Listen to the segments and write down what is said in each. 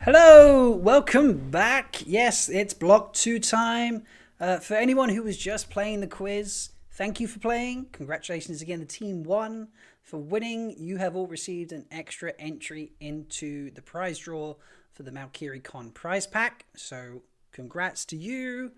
Hello, welcome back. Yes, it's Block 2 time. For anyone who was just playing the quiz, thank you for playing. Congratulations again, the team won. For winning, you have all received an extra entry into the prize draw for the MalkieriCon prize pack. So congrats to you.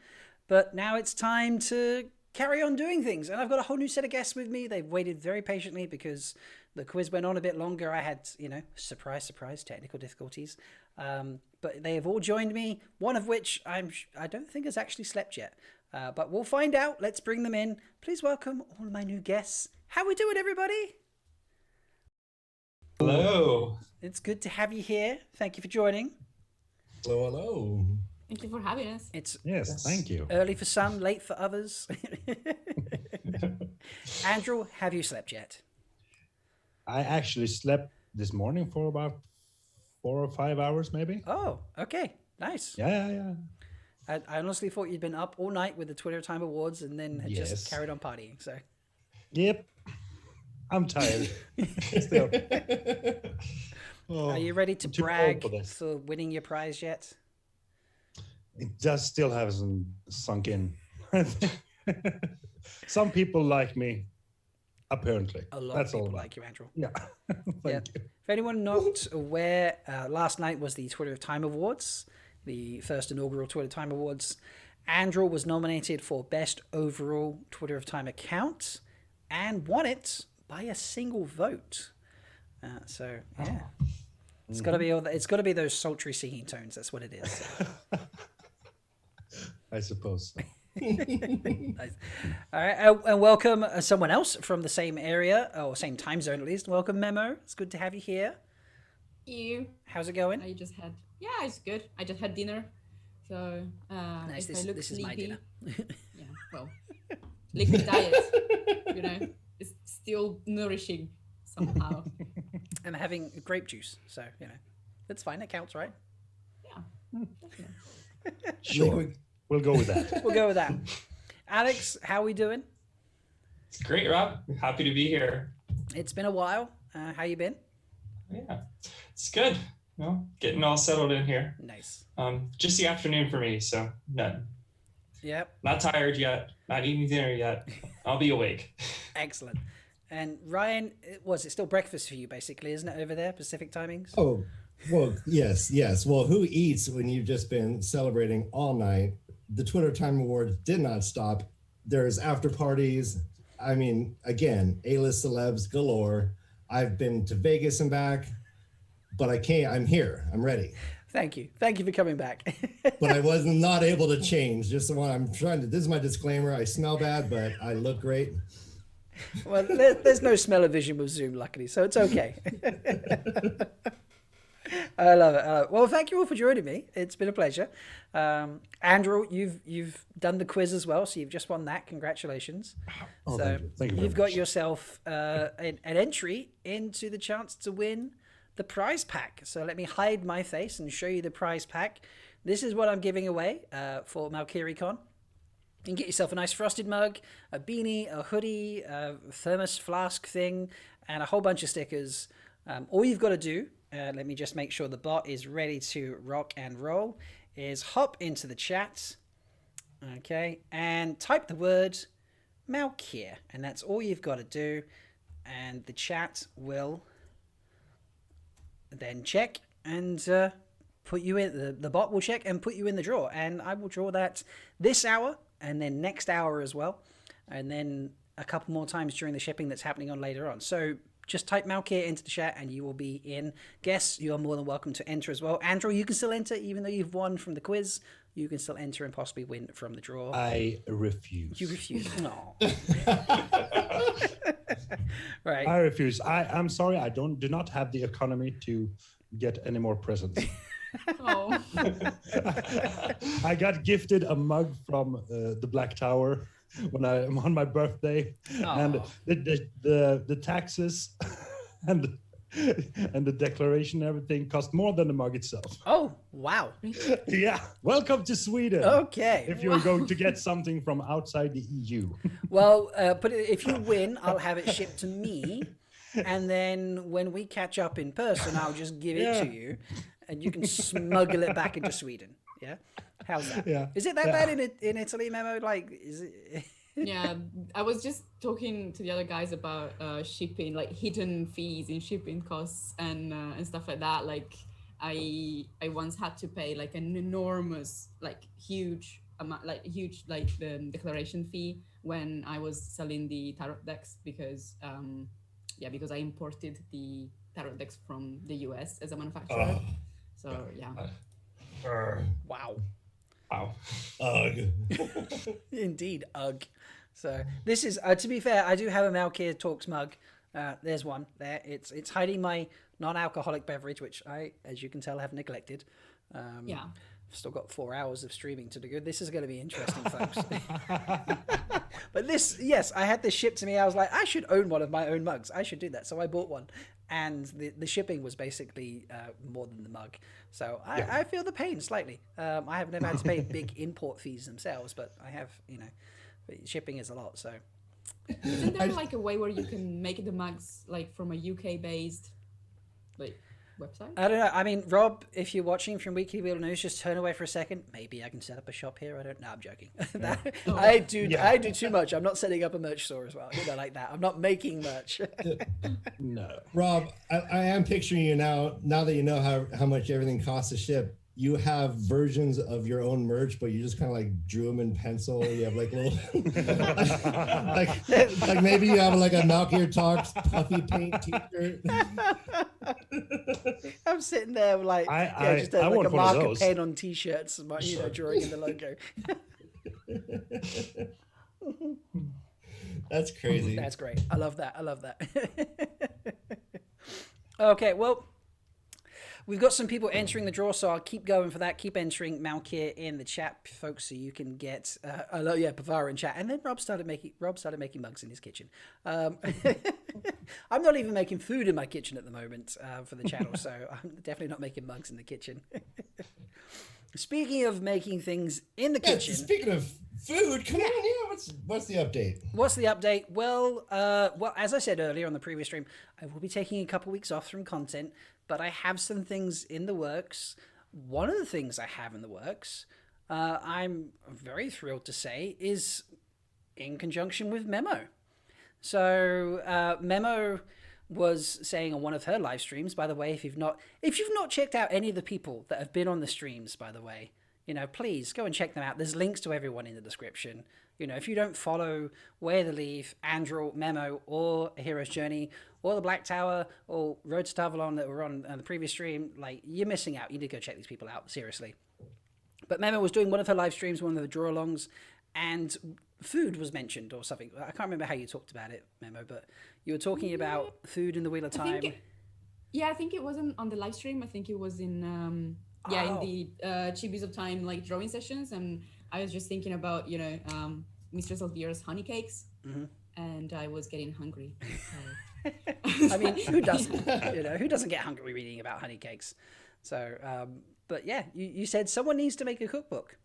But now it's time to carry on doing things. And I've got a whole new set of guests with me. They've waited very patiently because the quiz went on a bit longer. I had, surprise, technical difficulties. But they have all joined me, one of which I don't think has actually slept yet. But we'll find out. Let's bring them in. Please welcome all of my new guests. How we doing, everybody? Hello. It's good to have you here. Thank you for joining. Hello, hello. Thank you for having us. Yes, thank you. Early for some, late for others. Androl, have you slept yet? I actually slept this morning for about 4 or 5 hours, maybe. Oh, okay. Nice. Yeah. I honestly thought you'd been up all night with the Twitter Time Awards and then had just carried on partying. So. Yep. I'm tired. Still. Are you ready to brag for winning your prize yet? It just still hasn't sunk in. Some people like me, apparently. A lot of people like you, Androl. Yeah. Thank you. If anyone not aware, last night was the Twitter Time Awards, the first inaugural Twitter Time Awards. Androl was nominated for Best Overall Twitter of Time Account and won it by a single vote. It's got to be it's got to be those sultry singing tones. That's what it is. I suppose so. Nice. All right, and welcome someone else from the same area or same time zone at least. Welcome, Memo. It's good to have you here. You. How's it going? It's good. I just had dinner, so nice. This is my dinner. Yeah, well, liquid diet, it's still nourishing somehow. I'm having grape juice, so that's fine. It counts, right? Yeah. Sure. We'll go with that. We'll go with that. Alex, how are we doing? It's great, Rob. Happy to be here. It's been a while. How you been? Yeah, it's good. Getting all settled in here. Nice. Just the afternoon for me, so none. Yep. Not tired yet. Not eating dinner yet. I'll be awake. Excellent. And Ryan, was it still breakfast for you, basically, isn't it, over there, Pacific timings? Oh, well, yes. Well, who eats when you've just been celebrating all night? The Twitter Time Awards did not stop. There's after parties. I mean, again, A-list celebs galore. I've been to Vegas and back, but I can't. I'm here. I'm ready. Thank you. Thank you for coming back. But I was not able to change. Just the one I'm trying to. This is my disclaimer. I smell bad, but I look great. Well, there's no smell-o-vision with Zoom, luckily, so it's okay. I love it. Well, thank you all for joining me. It's been a pleasure. Andrew, you've done the quiz as well, so you've just won that. Congratulations. Oh, so thank you you've got yourself an entry into the chance to win the prize pack. So let me hide my face and show you the prize pack. This is what I'm giving away for MalkieriCon. You can get yourself a nice frosted mug, a beanie, a hoodie, a thermos flask thing, and a whole bunch of stickers. All you've got to do, let me just make sure the bot is ready to rock and roll, is hop into the chat, okay, and type the word Malkier, and that's all you've got to do, and the chat will then check and put you in, the bot will check and put you in the draw, and I will draw that this hour, and then next hour as well, and then a couple more times during the shipping that's happening on later on. So just type Malkier into the chat and you will be in. Guests, you are more than welcome to enter as well. Andrew, you can still enter even though you've won from the quiz. You can still enter and possibly win from the draw. I refuse. You refuse. No. Right. I refuse. I'm sorry. I do not have the economy to get any more presents. Oh. I got gifted a mug from the Black Tower when I'm on my birthday, and the taxes and the declaration and everything cost more than the mug itself. Oh, wow. Yeah, welcome to Sweden. Okay. If you're going to get something from outside the EU. Well, if you win, I'll have it shipped to me. And then when we catch up in person, I'll just give it to you. and you can smuggle it back into Sweden. Yeah, how's that? Yeah. Is it that bad in Italy, Memo? Like, is it? Yeah, I was just talking to the other guys about shipping, like hidden fees in shipping costs and stuff like that. Like I once had to pay like an enormous, like huge amount, like the declaration fee when I was selling the tarot decks because because I imported the tarot decks from the US as a manufacturer. So yeah. Wow. Wow. Indeed, ugh. So this is, to be fair, I do have a Malkier Talks mug. There's one there. It's hiding my non-alcoholic beverage, which I, as you can tell, have neglected. Yeah. I've still got 4 hours of streaming to do. This is going to be interesting, folks. But this, yes, I had this shipped to me. I was like, I should own one of my own mugs. I should do that. So I bought one. And the shipping was basically more than the mug. So I feel the pain slightly. I have never had to pay big import fees themselves, but I have, shipping is a lot. So isn't there like a way where you can make the mugs like from a UK based like website? I don't know. I mean, Rob, if you're watching from Weekly Wheel News, just turn away for a second. Maybe I can set up a shop here. I don't know. I'm joking. I do too much. I'm not setting up a merch store as well. Like that. I'm not making merch. No. Rob, I am picturing you now that you know how much everything costs to ship. You have versions of your own merch, but you just kind of like drew them in pencil. You have like little, like maybe you have like a Malkier Talks puffy paint t-shirt. I'm sitting there like, just I like want a one of marker those. pen on t-shirts, drawing in the logo. That's crazy. That's great. I love that. Okay, well, we've got some people entering the draw, so I'll keep going for that. Keep entering Malkier in the chat, folks, so you can get Bavara in chat. And then Rob started making mugs in his kitchen. I'm not even making food in my kitchen at the moment for the channel, so I'm definitely not making mugs in the kitchen. Speaking of making things in the kitchen. Speaking of food, come on, what's the update? What's the update? Well, as I said earlier on the previous stream, I will be taking a couple weeks off from content, but I have some things in the works. One of the things I have in the works, I'm very thrilled to say, is in conjunction with Memo. So Memo was saying on one of her live streams, by the way, if you've not checked out any of the people that have been on the streams, by the way, please go and check them out. There's links to everyone in the description. If you don't follow Where the Leaf, Androl, Memo, or A Hero's Journey, or The Black Tower, or Road to Tarvalon that were on the previous stream, like, you're missing out. You need to go check these people out, seriously. But Memo was doing one of her live streams, one of the draw-alongs, and food was mentioned or something. I can't remember how you talked about it, Memo, but you were talking about food in the Wheel of Time. I think it wasn't on the live stream. I think it was in in the Chibis of Time like drawing sessions, and I was just thinking about Mistress Elvira's honey cakes, and I was getting hungry. I mean, who doesn't? Who doesn't get hungry reading about honey cakes? So, but yeah, you said someone needs to make a cookbook.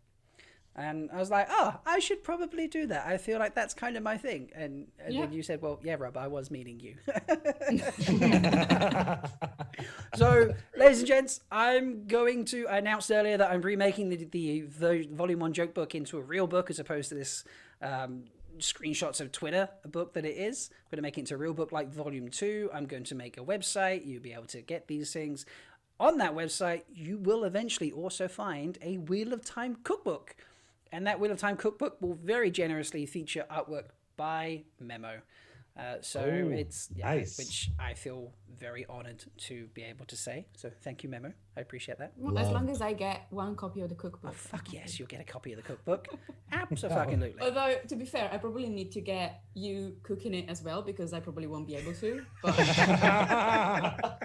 And I was like, I should probably do that. I feel like that's kind of my thing. And then you said, well, yeah, Rob, I was meaning you. So, ladies and gents, I announced earlier that I'm remaking the Volume 1 joke book into a real book as opposed to this screenshots of Twitter book that it is. I'm going to make it into a real book like Volume 2. I'm going to make a website. You'll be able to get these things. On that website, you will eventually also find a Wheel of Time cookbook. And that Wheel of Time cookbook will very generously feature artwork by Memo. It's nice, which I feel very honored to be able to say. So thank you, Memo. I appreciate that. Well, as long as I get one copy of the cookbook. Oh, fuck yes, you'll get a copy of the cookbook. Absolutely. Although, to be fair, I probably need to get you cooking it as well because I probably won't be able to. But...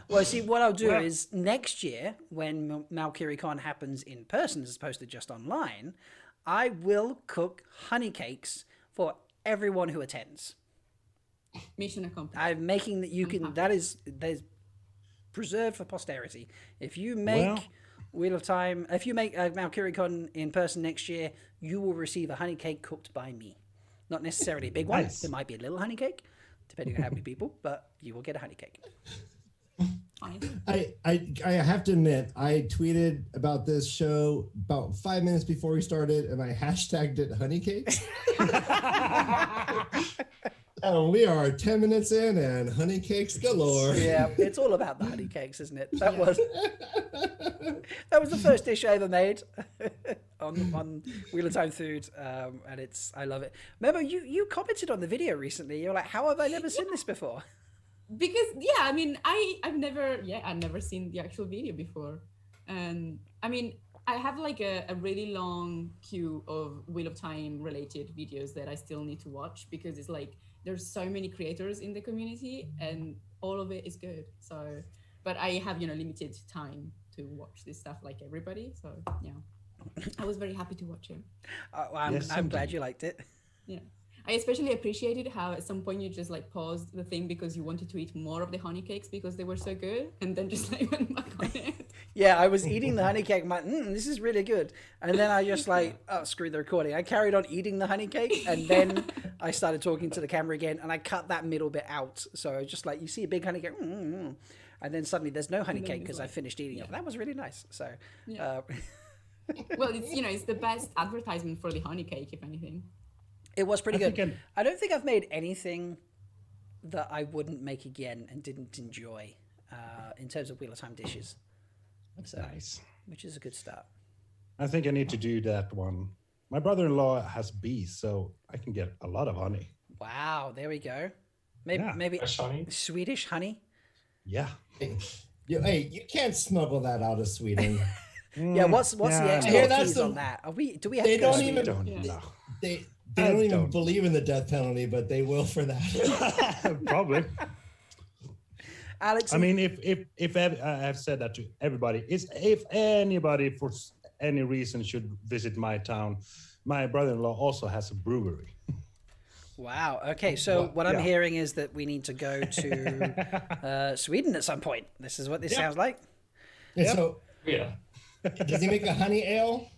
Well, see, what I'll do is next year, when MalkieriCon happens in person as opposed to just online, I will cook honey cakes for everyone who attends. Mission accomplished. I'm making that you can. There's preserved for posterity. If you make Wheel of Time, if you make MalkieriCon in person next year, you will receive a honey cake cooked by me. Not necessarily a big one. There might be a little honey cake, depending on how many people, but you will get a honey cake. fine. I have to admit, I tweeted about this show about 5 minutes before we started, and I hashtagged it honey cakes. And we are 10 minutes in, and honey cakes galore. Yeah, it's all about the honey cakes, isn't it? That was the first dish I ever made on Wheel of Time Food, and I love it. Remember, you commented on the video recently. You're like, "How have I never seen this before?" Because I mean, I've never seen the actual video before, and I mean, I have like a really long queue of Wheel of Time related videos that I still need to watch, because it's like there's so many creators in the community and all of it is good. So, but I have, limited time to watch this stuff like everybody. So yeah, I was very happy to watch it. I'm glad you liked it. Yeah. I especially appreciated how at some point you just like paused the thing because you wanted to eat more of the honey cakes because they were so good, and then just like went back on it. Yeah, I was eating the honey cake. I'm like, this is really good. And then I just like, oh, screw the recording. I carried on eating the honey cake, and then I started talking to the camera again, and I cut that middle bit out. So just like, you see a big honey cake, and then suddenly there's no honey cake because I finished eating it. That was really nice. So, well, it's it's the best advertisement for the honey cake, if anything. It was pretty good. I don't think I've made anything that I wouldn't make again and didn't enjoy in terms of Wheel of Time dishes. That's nice. Which is a good start. I think I need to do that one. My brother-in-law has bees, so I can get a lot of honey. Wow, there we go. Maybe honey? Swedish honey. Yeah. Hey, you can't smuggle that out of Sweden. Yeah, what's the export fees on that? Do we have They to go don't to even. Sweden? They don't even believe in the death penalty, but they will for that. Probably. Alex, I mean, if I have said that to everybody, if anybody for any reason should visit my town, my brother-in-law also has a brewery. Wow. Okay, so what I'm hearing is that we need to go to Sweden at some point. This is what this sounds like. And so, Yeah. does he make a honey ale?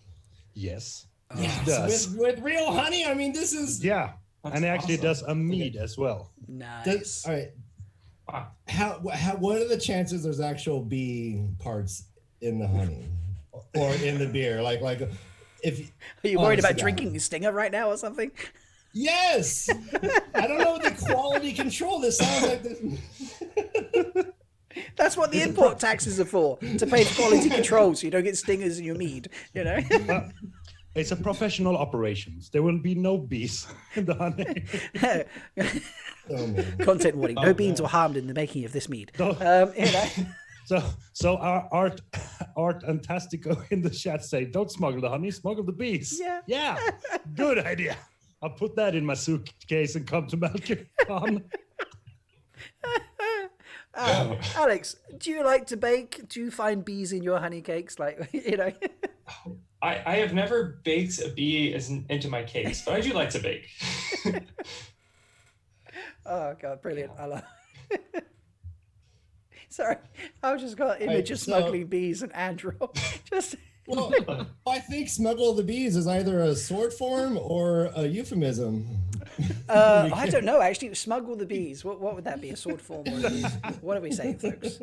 Yes. Yes, He does. with real honey. I mean, this is Yeah. That's and he actually awesome. does a mead as well. Nice. all right. Wow. What are the chances there's actual bee parts in the honey or in the beer? Like if Are you worried about honest to God. drinking the stinger right now or something? Yes. I don't know the quality control. This sounds like this. That's what the import taxes are for, to pay for quality control so you don't get stingers in your mead, But it's a professional operations. There will be no bees in the honey. Oh, man. Content warning, no beans were harmed in the making of this mead. No. So our Art and Tastico in the chat say, don't smuggle the honey, smuggle the bees. Yeah. Good idea. I'll put that in my suitcase and come to MalkieriCon. Alex, do you like to bake? Do you find bees in your honey cakes? Like, I have never baked a bee into my cakes, but I do like to bake. Oh God, brilliant! I love. Sorry, I've just got an image of smuggling bees and Androl. Just. Well, I think smuggle the bees is either a sword form or a euphemism. I don't know. Actually, smuggle the bees. What would that be? A sword form? Or what are we saying, folks?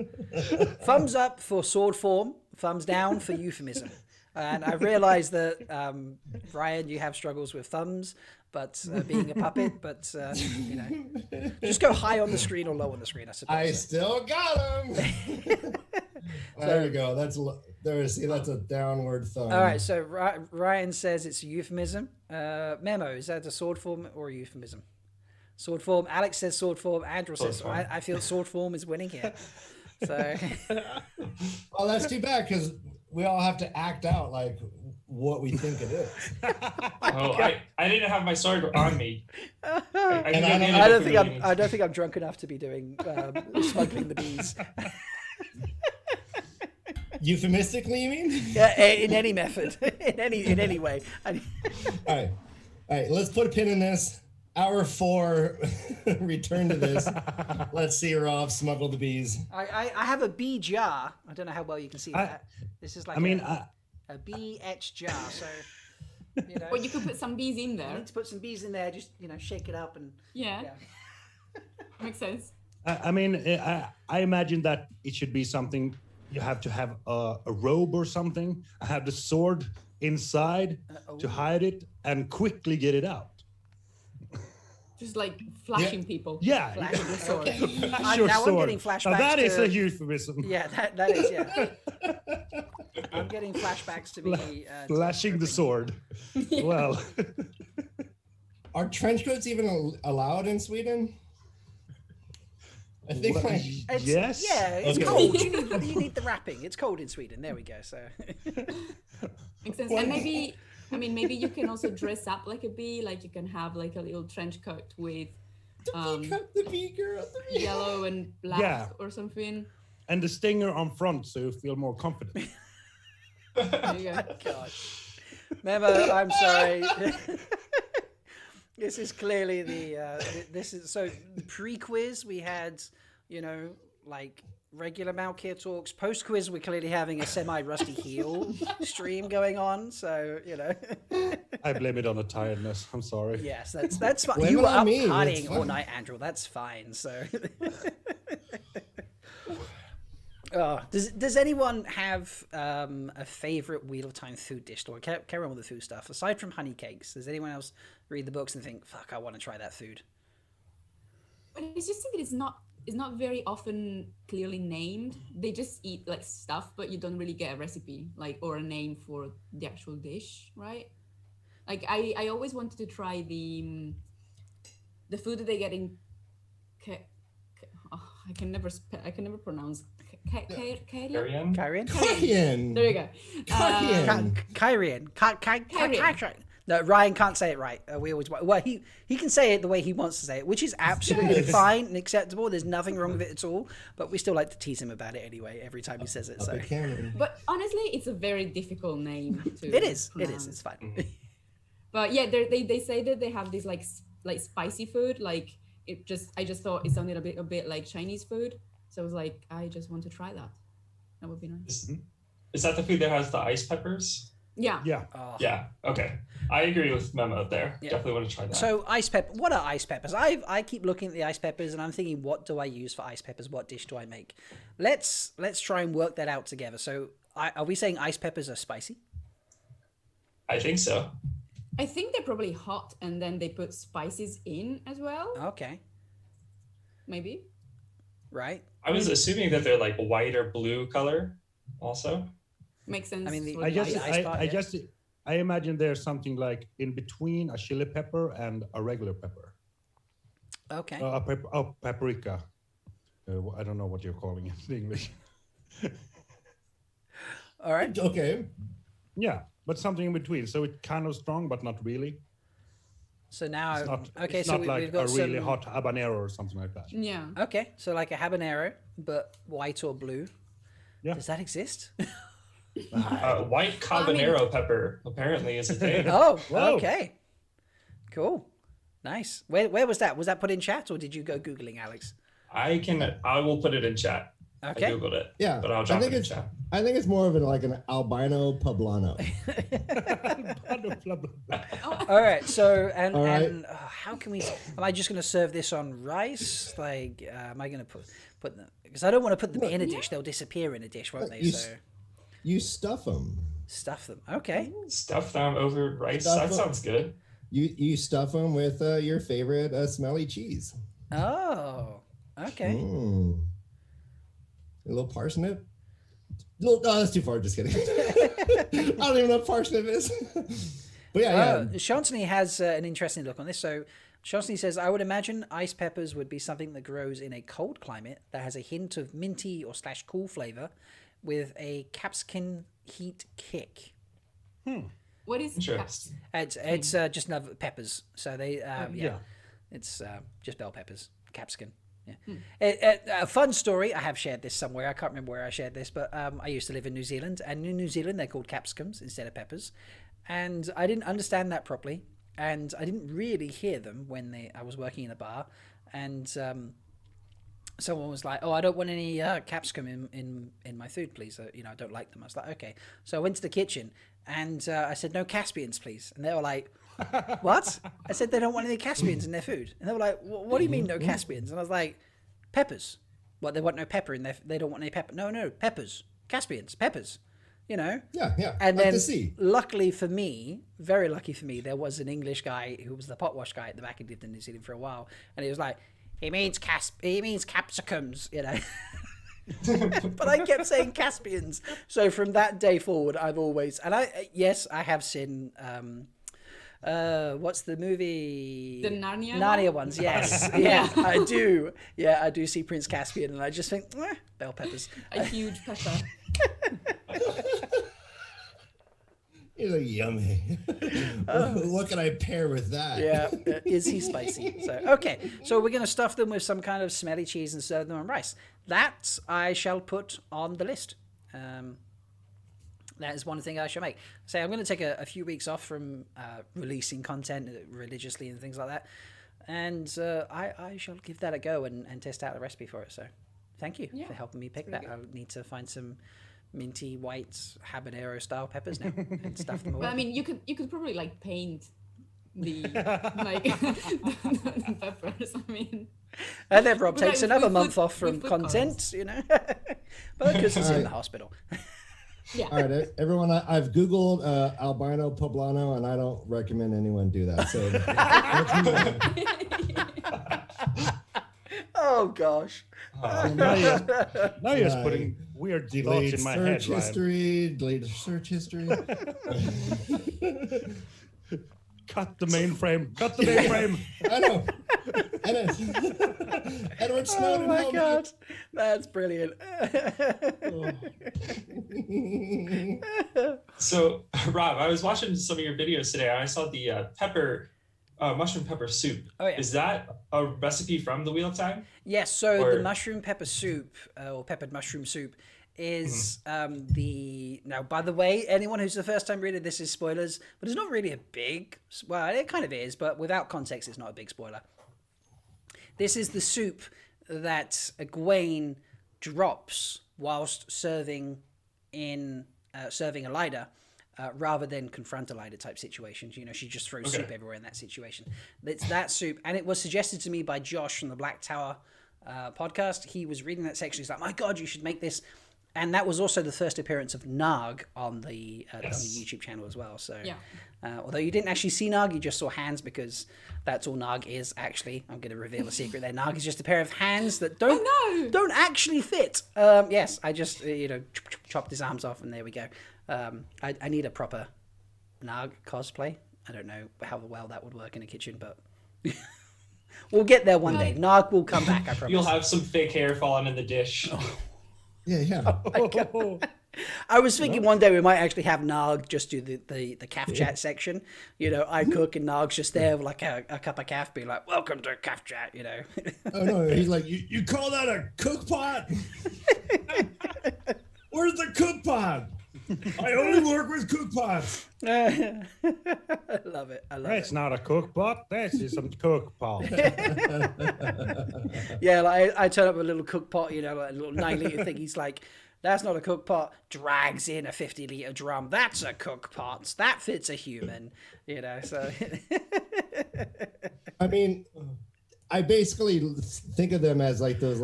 Thumbs up for sword form. Thumbs down for euphemism. And I realize that, Ryan, you have struggles with thumbs, but being a puppet, but just go high on the screen or low on the screen, I suppose. I still got him. There we go. That's a downward thumb. All right. So Ryan says it's a euphemism. Memo, is that a sword form or a euphemism? Sword form. Alex says sword form. Andrew says. I feel sword form is winning here. So. Well, that's too bad because we all have to act out like what we think it is. I didn't have my sword on me. I don't think I'm drunk enough to be doing smuggling the bees. Euphemistically, you mean? Yeah, in any method, in any way. All right. Let's put a pin in this. Hour 4, return to this. Let's see her off. Smuggle the bees. I have a bee jar. I don't know how well you can see that. This is like a bee etched jar. So Well, you could put some bees in I there. need to put some bees in there. Just shake it up and Yeah. Makes sense. I mean, I imagine that it should be something you have to have a robe or something. I have the sword inside to hide it and quickly get it out. Just like flashing people. Yeah. Flashing the sword. Flash your now I'm sword. getting flashbacks. Now that is to, a euphemism. Yeah, that is. Yeah. I'm getting flashbacks to me Flashing the sword. Well, Are trench coats even allowed in Sweden? I think like yes. Yeah, it's Okay. cold. You need the wrapping. It's cold in Sweden. There we go. So Makes sense. And maybe, I mean, maybe you can also dress up like a bee. Like you can have like a little trench coat with the bee girl. yellow and black or something. And the stinger on front, so you feel more confident. There you go. God, Memo, I'm sorry. This is clearly this is so the pre-quiz we had, like regular Malkier talks. Post-quiz we're clearly having a semi-rusty heel stream going on. So I blame it on the tiredness. I'm sorry. yes, that's fine. Blame You it were on up me, it's partying all fine. night, Androl. That's fine. So. Oh, does anyone have a favorite Wheel of Time food dish? Or carry on with the food stuff. Aside from honey cakes, does anyone else read the books and think, "Fuck, I want to try that food"? But it's just that it's not very often clearly named. They just eat like stuff, but you don't really get a recipe or a name for the actual dish, right? Like I always wanted to try the food that they get in. I can never pronounce. Carrion? Kyrian? Kyrian. There you go. Kyrian. Kyrian. No, Ryan can't say it right. We always he can say it the way he wants to say it, which is absolutely fine and acceptable. There's nothing wrong with it at all. But we still like to tease him about it anyway every time he says it. So But honestly, it's a very difficult name to. it is. pronounce. It's fine. But yeah, they say that they have this like spicy food. Like I just thought it sounded a bit like Chinese food. So I was like, I just want to try that. That would be nice. Is that the food that has the ice peppers? Yeah. Yeah. Oh. Yeah. Okay. I agree with Memo there. Yeah. Definitely want to try that. So ice pepper. What are ice peppers? I keep looking at the ice peppers and I'm thinking, what do I use for ice peppers? What dish do I make? Let's try and work that out together. So are we saying ice peppers are spicy? I think so. I think they're probably hot and then they put spices in as well. Okay. Maybe. Right. I was assuming that they're like white or blue color also. Makes sense. I mean, for I the just, ice. I imagine there's something like in between a chili pepper and a regular pepper. Okay. Paprika. I don't know what you're calling it in English. All right. Okay. Yeah, but something in between. So it's kind of strong, but not really. So now, It's not, okay, it's so not like we've got a really some. hot habanero or something like that. Yeah. Okay, so like a habanero, but white or blue. Yeah. Does that exist? White habanero pepper apparently is a thing. Oh, Whoa. okay. Cool. Nice. Where was that? Was that put in chat or did you go Googling, Alex? I will put it in chat. Okay. I googled it. Yeah. But I'll drop it in chat. I think it's more of an albino poblano. All right. So, and right. how can we, am I just going to serve this on rice? Like, am I going to put them, because I don't want to put them in a dish. They'll disappear in a dish, won't they? You stuff them. Stuff them. Okay. Stuff them over rice. Stuff That them. sounds good. You stuff them with your favorite smelly cheese. Oh, okay. A little parsnip. No, that's too far. Just kidding. I don't even know what parsnip is. But yeah. Shantony has an interesting look on this. So Shantony says, I would imagine ice peppers would be something that grows in a cold climate that has a hint of minty or / cool flavor with a capsicum heat kick. What is Interesting. It's just another peppers. So they, it's just bell peppers, capsicum. Yeah. A fun story. I have shared this somewhere. I can't remember where I shared this, but I used to live in New Zealand, and in New Zealand they're called capsicums instead of peppers, and I didn't understand that properly, and I didn't really hear them when I was working in a bar, and someone was like, "Oh, I don't want any capsicum in my food, please. I don't like them." I was like, "Okay." So I went to the kitchen and I said, "No Caspians, please," and they were like, "What?" I said they don't want any Caspians in their food, and they were like, "What do you mean no Caspians?" And I was like, peppers. What, they want no pepper in there? They don't want any pepper. No, peppers. Caspians, peppers. You know? Yeah. And like then, the sea. luckily for me, very lucky for me, there was an English guy who was the pot wash guy at the back and lived in New Zealand for a while, and he was like, he means capsicums, you know. But I kept saying Caspians. So from that day forward, I've always, and I have seen. What's the movie? The Narnia ones, yes. Yeah, I do. Yeah, I do see Prince Caspian, and I just think, bell peppers. A huge pepper. He's like, yummy. What can I pair with that? Yeah, is he spicy? So, okay, so we're going to stuff them with some kind of smelly cheese and serve them on rice. That I shall put on the list. That is one thing I shall make. So I'm going to take a few weeks off from releasing content religiously and things like that. And I shall give that a go and test out the recipe for it. So thank you for helping me pick that. good. I'll need to find some minty white habanero style peppers now and stuff them away. But I mean, you could probably like paint the like the peppers. I mean, And then Rob But takes like, another with month food- off from with food content, you know. But because he's in the hospital. yeah. All right, everyone, I've Googled albino poblano, and I don't recommend anyone do that. So let's move on. Oh gosh. Now you're just Right. putting weird thoughts Delete in my search head, Ryan. history. Delete search history. Cut the mainframe. Cut the mainframe. I know. Edward Oh Snowden. my help me. god. That's brilliant. So, Rob, I was watching some of your videos today. And I saw the mushroom pepper soup. Oh, yeah. Is that a recipe from the Wheel of Time? Yes, so Or- the mushroom pepper soup, or peppered mushroom soup, is now, by the way, anyone who's the first time reading this is spoilers, but it's not really a big, well, it kind of is, but without context, it's not a big spoiler. This is the soup that Egwene drops whilst serving Elida, rather than confront Elida type situations. You know, she just throws soup everywhere in that situation. It's that soup, and it was suggested to me by Josh from the Black Tower podcast. He was reading that section. He's like, "My God, you should make this." And that was also the first appearance of Narg on the YouTube channel as well. So, Yeah. Although you didn't actually see Narg, you just saw hands, because that's all Narg is actually. I'm going to reveal a secret there. Narg is just a pair of hands that don't actually fit. Yes, I just chopped his arms off, and there we go. I need a proper Narg cosplay. I don't know how well that would work in a kitchen, but we'll get there one day. Narg will come back, I promise. You'll have some fake hair falling in the dish. Yeah. I was thinking one day we might actually have Narg just do the calf chat section. You know, I cook and Narg's just there with like a cup of calf, being like, "Welcome to calf chat," you know. Oh no, he's like, you call that a cook pot? Where's the cook pot? I only work with cook pots. I love it. I love That's it. not a cook pot. That's just some cook pot. Yeah, like I turn up a little cook pot, you know, like a little 9-liter thing. He's like, "That's not a cook pot." Drags in a 50-liter drum. "That's a cook pot. That fits a human," you know. So I mean, I basically think of them as like those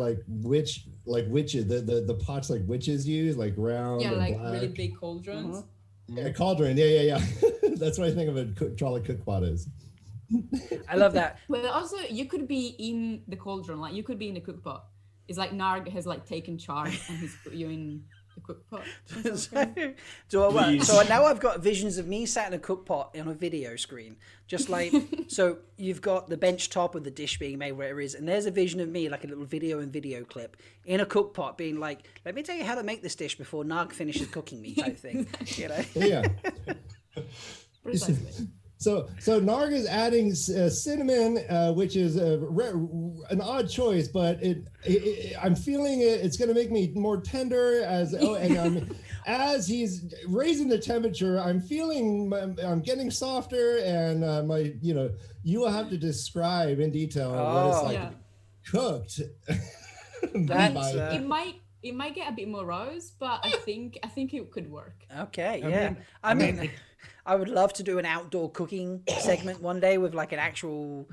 witches, the pots like witches use, like round Yeah, and like black. really big cauldrons. Yeah, cauldron. Yeah. That's what I think of a trolley cook pot is. I love that. But also, you could be in the cauldron, like you could be in the cook pot. It's like Narg has like taken charge and he's put you in the cook pot. So now I've got visions of me sat in a cook pot on a video screen, just like, so you've got the bench top of the dish being made where it is, and there's a vision of me, like a little video clip in a cook pot, being like, "Let me tell you how to make this dish before Narg finishes cooking me," type thing. You know. Yeah. Precisely. So Narg is adding cinnamon, which is an odd choice, but I'm feeling it's going to make me more tender. As he's raising the temperature, I'm feeling I'm getting softer, and you will have to describe in detail what it's like Yeah. cooked. That's It might get a bit more rose, but I think it could work. okay. Yeah. I mean, I would love to do an outdoor cooking segment one day with like an actual,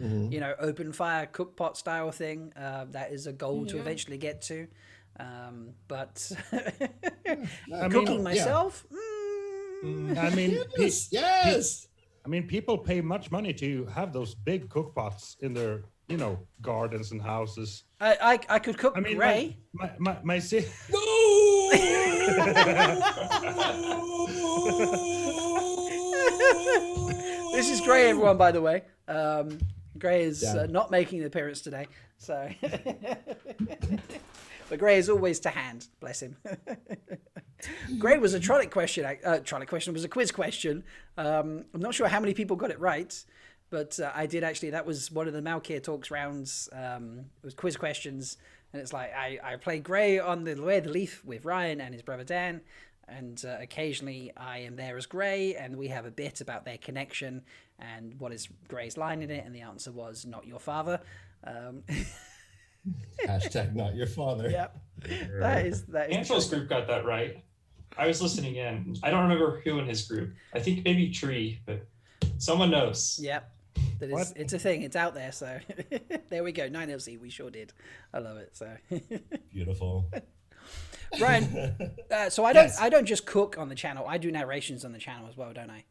open fire cook pot style thing. That is a goal to eventually get to. But cooking myself. I mean, yes. I mean, people pay much money to have those big cook pots in their, gardens and houses. I could cook Gray. My No. This is Gray, everyone, by the way. Gray is not making an appearance today, so. But Gray is always to hand, bless him. Gray was a Trollic question. Was a quiz question. I'm not sure how many people got it right, but I did actually. That was one of the Malkier Talks rounds. It was quiz questions, and it's like I play Gray on the Way of the Leaf with Ryan and his brother Dan, and occasionally I am there as Gray, and we have a bit about their connection and what is Gray's line in it, and the answer was "not your father." Hashtag not your father. Yep. That is Androl's group got that right. I was listening in. I don't remember who in his group. I think maybe Tree, but someone knows. Yep. It's a thing. It's out there. So there we go. 9LZ. We sure did. I love it. So beautiful. Ryan, so I don't just cook on the channel. I do narrations on the channel as well, don't I?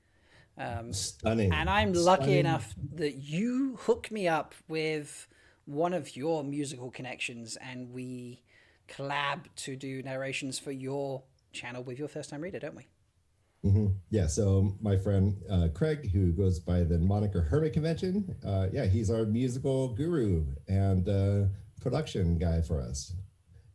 Stunning. And I'm lucky enough that you hook me up with one of your musical connections, and we collab to do narrations for your channel with your first time reader, don't we? Yeah, so my friend Craig, who goes by the moniker Hermit Convention, he's our musical guru and production guy for us.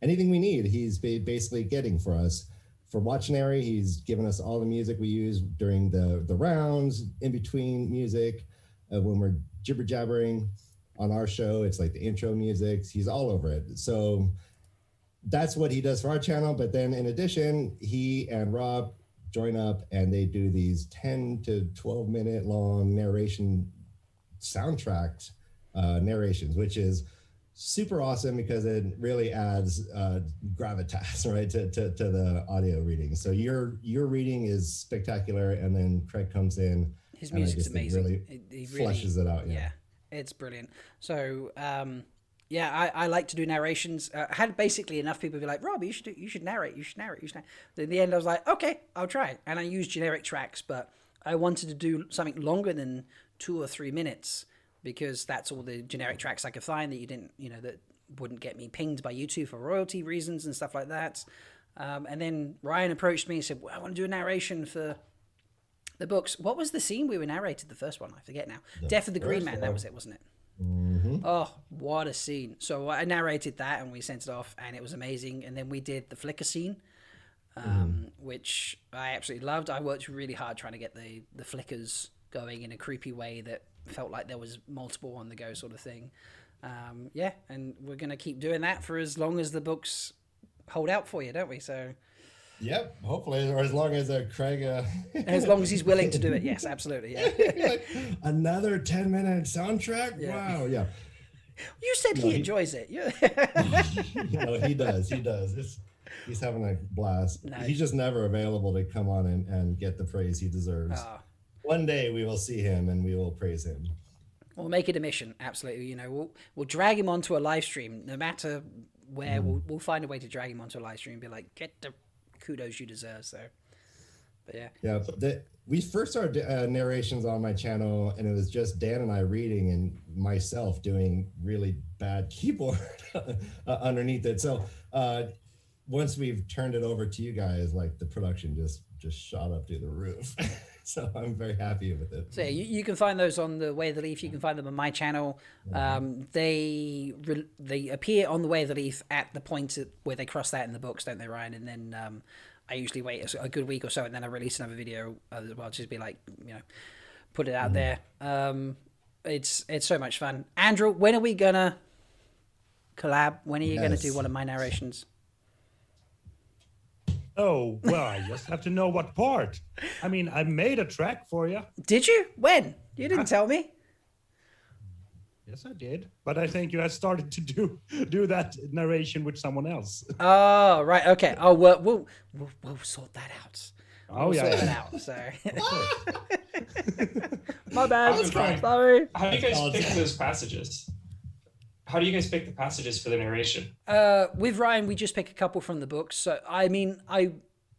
Anything we need, he's basically getting for us. For Watchnary, he's given us all the music we use during the rounds, in between music, when we're jibber jabbering. On our show, it's like the intro music. He's all over it. So that's what he does for our channel. But then in addition, he and Rob join up and they do these 10 to 12 minute long narration soundtracked narrations, which is super awesome because it really adds gravitas, right, to the audio reading. So your reading is spectacular, and then Craig comes in. His music's amazing. He flushes it out. Yeah. It's brilliant. So, I like to do narrations. I had basically enough people be like, Rob, you should narrate. In the end, I was like, okay, I'll try it. And I used generic tracks, but I wanted to do something longer than 2 or 3 minutes because that's all the generic tracks I could find that you didn't, that wouldn't get me pinged by YouTube for royalty reasons and stuff like that. And then Ryan approached me and said, well, I want to do a narration for the books. What was the scene we were narrated? The first one, I forget now. Death of the Green Man. That was it, wasn't it? Mm-hmm. Oh, what a scene! So I narrated that, and we sent it off, and it was amazing. And then we did the flicker scene, which I absolutely loved. I worked really hard trying to get the flickers going in a creepy way that felt like there was multiple on the go, sort of thing. And we're gonna keep doing that for as long as the books hold out for you, don't we? So. Yep, hopefully, or as long as Craig... as long as he's willing to do it, yes, absolutely, yeah. Like, another 10-minute soundtrack? Yeah. Wow, yeah. You said he enjoys it. Yeah. He does. He's having a blast. No. He's just never available to come on and get the praise he deserves. Oh. One day we will see him and we will praise him. We'll make it a mission, absolutely. We'll drag him onto a live stream, no matter where. We'll find a way to drag him onto a live stream and be like, get the kudos you deserve. So, but yeah. We first started narrations on my channel, and it was just Dan and I reading and myself doing really bad keyboard underneath it. So once we've turned it over to you guys, like the production just shot up through the roof. So I'm very happy with it. So yeah, you can find those on the Way of the Leaf. You can find them on my channel. They appear on the Way of the Leaf at the point where they cross that in the books, don't they, Ryan? And then I usually wait a good week or so, and then I release another video. I'll just be like, put it out there. It's so much fun. Androl, when are we gonna collab? When are you gonna do one of my narrations? Oh, well, I just have to know what part. I mean, I made a track for you. Did you? When? You didn't tell me. Yes, I did. But I think you had started to do that narration with someone else. Oh, right. Okay. Oh, we'll sort that out. Oh, We'll yeah, sort yeah. it out. So my bad. That's fine. Sorry. How do you guys pick those passages? How do you guys pick the passages for the narration? With Ryan, we just pick a couple from the books. So I mean,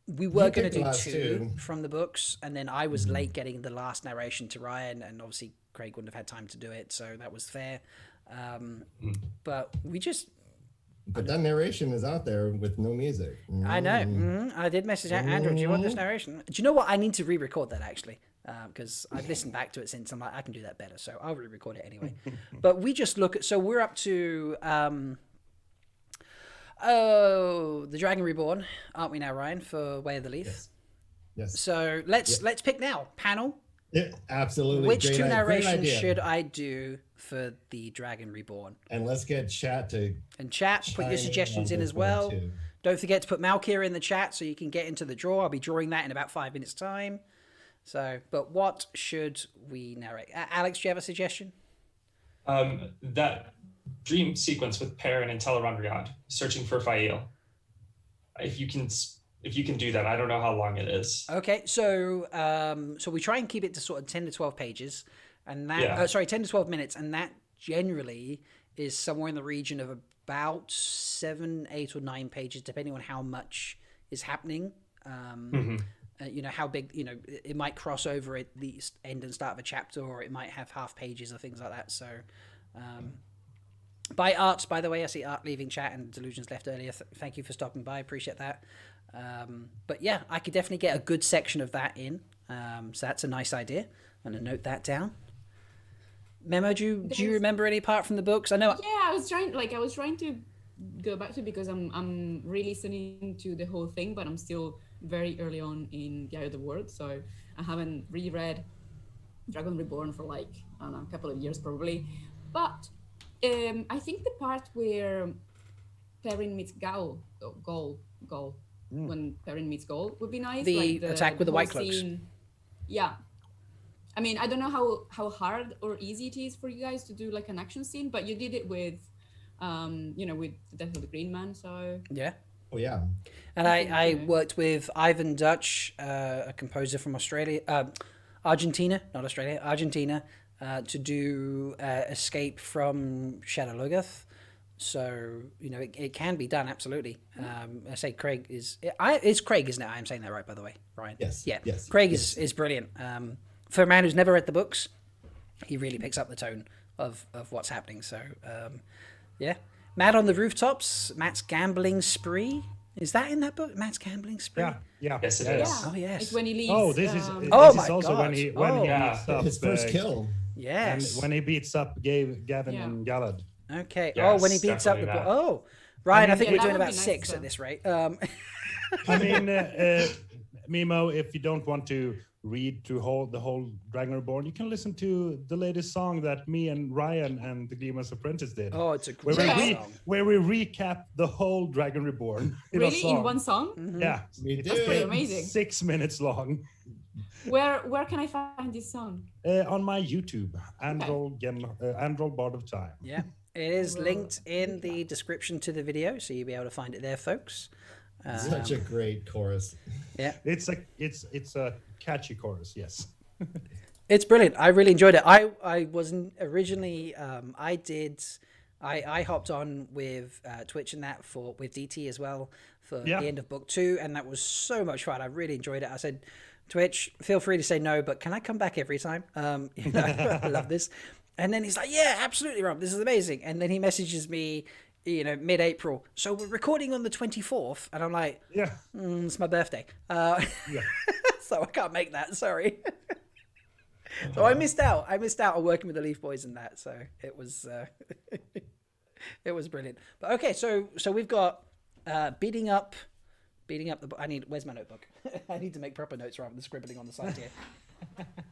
we were going to picked the do last two two. from the books, and then I was late getting the last narration to Ryan, and obviously Craig wouldn't have had time to do it, so that was fair. But we just. But that narration is out there with no music. I know. I did message Andrew. Do you want this narration? Do you know what? I need to re-record that actually, because I've listened back to it since. I'm like, I can do that better, so I'll re-record it anyway. But we just look at. So we're up to. The Dragon Reborn, aren't we now, Ryan? For Way of the Leaf. Yes. So let's pick now. Panel. Yeah, absolutely. Which Great two great narrations idea. should I do for the Dragon Reborn? And let's get chat to And chat, put chime your suggestions on in this as well. one, too. Don't forget to put Malkier in the chat so you can get into the draw. I'll be drawing that in about 5 minutes' time. So, but what should we narrate? Alex, do you have a suggestion? That dream sequence with Perrin and Tel'aran'rhiod searching for Fael. If you can do that, I don't know how long it is. Okay, so so we try and keep it to sort of 10 to 12 pages, and that 10 to 12 minutes, and that generally is somewhere in the region of about 7, 8, or 9 pages, depending on how much is happening. You know how big. You know, it might cross over at the end and start of a chapter, or it might have half pages or things like that. So. By Art, by the way, I see Art leaving chat and Delusions left earlier. Thank you for stopping by. Appreciate that. But yeah, I could definitely get a good section of that in. So that's a nice idea. I'm going to note that down. Memo, do you remember any part from the books? I know. Yeah, I was trying to go back to it because I'm re-listening to the whole thing, but I'm still very early on in the Eye of the World, so I haven't reread Dragon Reborn for like, I don't know, a couple of years probably. But I think the part where Perrin meets Gaul, when Perrin meets Gaul would be nice. The attack with the White whole Cloaks. scene. Yeah. I mean, I don't know how hard or easy it is for you guys to do like an action scene, but you did it with, with the Death of the Green Man, so. Yeah. Oh yeah. And I worked with Ivan Dutch, a composer from Argentina, to do Escape from Shadow Logoth. So, it can be done, absolutely. I say Craig it's Craig, isn't it? I'm saying that right, by the way, Ryan. Yes. Yeah. Yes. Craig yes. is brilliant. For a man who's never read the books, he really picks up the tone of what's happening. So, yeah. Mad on the Rooftops, Matt's Gambling Spree. Is that in that book? Matt's Gambling Spree? Yeah. Yes, it Yeah. is. Oh, yes. It's when he leaves. Oh, this is Oh this my is also God. when he yeah. meets up, His first kill. Yes. and when he beats up Gavin Yeah. and Galad. Okay. Yes, when he beats up the... definitely that. Oh, Ryan, I think Yeah, we're that doing would about be nice 6 as at well. this rate. I mean, Memo, if you don't want to read through the whole Dragon Reborn, you can listen to the latest song that me and Ryan and the Gleeman's Apprentice did. Oh, it's a where great we song. where we recap the whole Dragon Reborn in a Really? song. In one song? Mm-hmm. Yeah, We it's did. pretty amazing. 6 minutes long. Where can I find this song? On my YouTube, Androl Bard of Time. Yeah. It is linked in the description to the video, so you'll be able to find it there, folks. Such a great chorus. Yeah. It's a catchy chorus, yes. It's brilliant. I really enjoyed it. I wasn't originally. I hopped on with Twitch and that with DT as well for the end of book 2, and that was so much fun. I really enjoyed it. I said, Twitch, feel free to say no, but can I come back every time? I love this. And then he's like, yeah, absolutely, Rob. This is amazing. And then he messages me, mid-April. So we're recording on the 24th, and I'm like, Yeah. it's my birthday. So I can't make that. Sorry. So I missed out. On working with the Leaf Boys and that. So it was, it was brilliant. But okay, so we've got beating up the. Where's my notebook? I need to make proper notes rather than scribbling on the side here.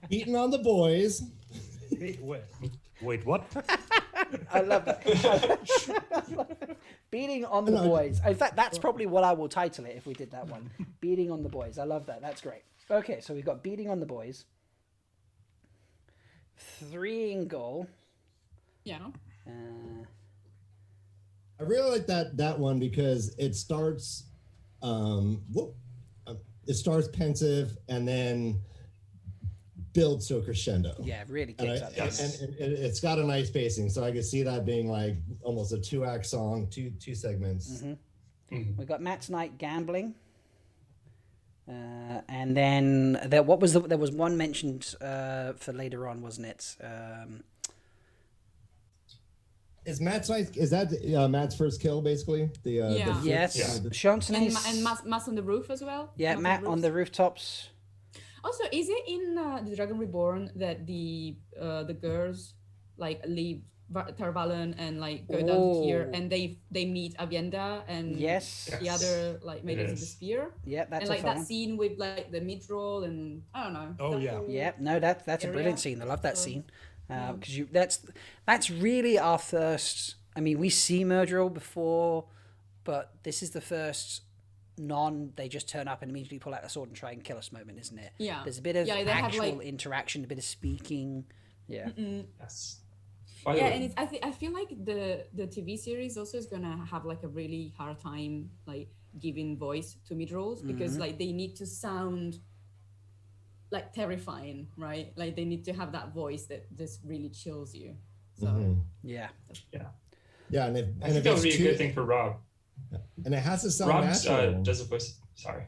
Eating on the boys. Wait, what? I love that. Beating on the boys. In fact, that's probably what I will title it if we did that one. Beating on the boys. I love that. That's great. Okay, so we've got beating on the boys. 3 in goal. Yeah. I really like that one because it starts. it starts pensive and then builds to a crescendo. Yeah, really And, kicks up. and it's got a nice pacing, so I could see that being like almost a 2-act song, two segments. We got Matt's Night Gambling. And then there was one mentioned for later on, wasn't it? Is Matt's Night, is that Matt's first kill basically? Yes. Yeah. Chantonese. And Mass on the roof as well. Yeah, Matt on the rooftops. Also, is it in the Dragon Reborn that the girls like leave Tarvalon and like go down here and they meet Avienda and the other like maidens of the spear? Yeah, that's and like fun that scene with like the mid-roll and I don't know. Oh yeah. Yeah, no, that's a brilliant scene. I love that scene because that's really our first. I mean, we see Murdrell before, but this is the first they just turn up and immediately pull out a sword and try and kill us moment, isn't it? Yeah. There's a bit of they actual have, like, interaction, a bit of speaking. Yeah. Yes. And I feel like the TV series also is gonna have like a really hard time like giving voice to mid-rolls because like they need to sound like terrifying, right? Like they need to have that voice that just really chills you. So Yeah, and if I think that would be a good thing for Rob. And it has to sound Rob natural. does a voice. Sorry.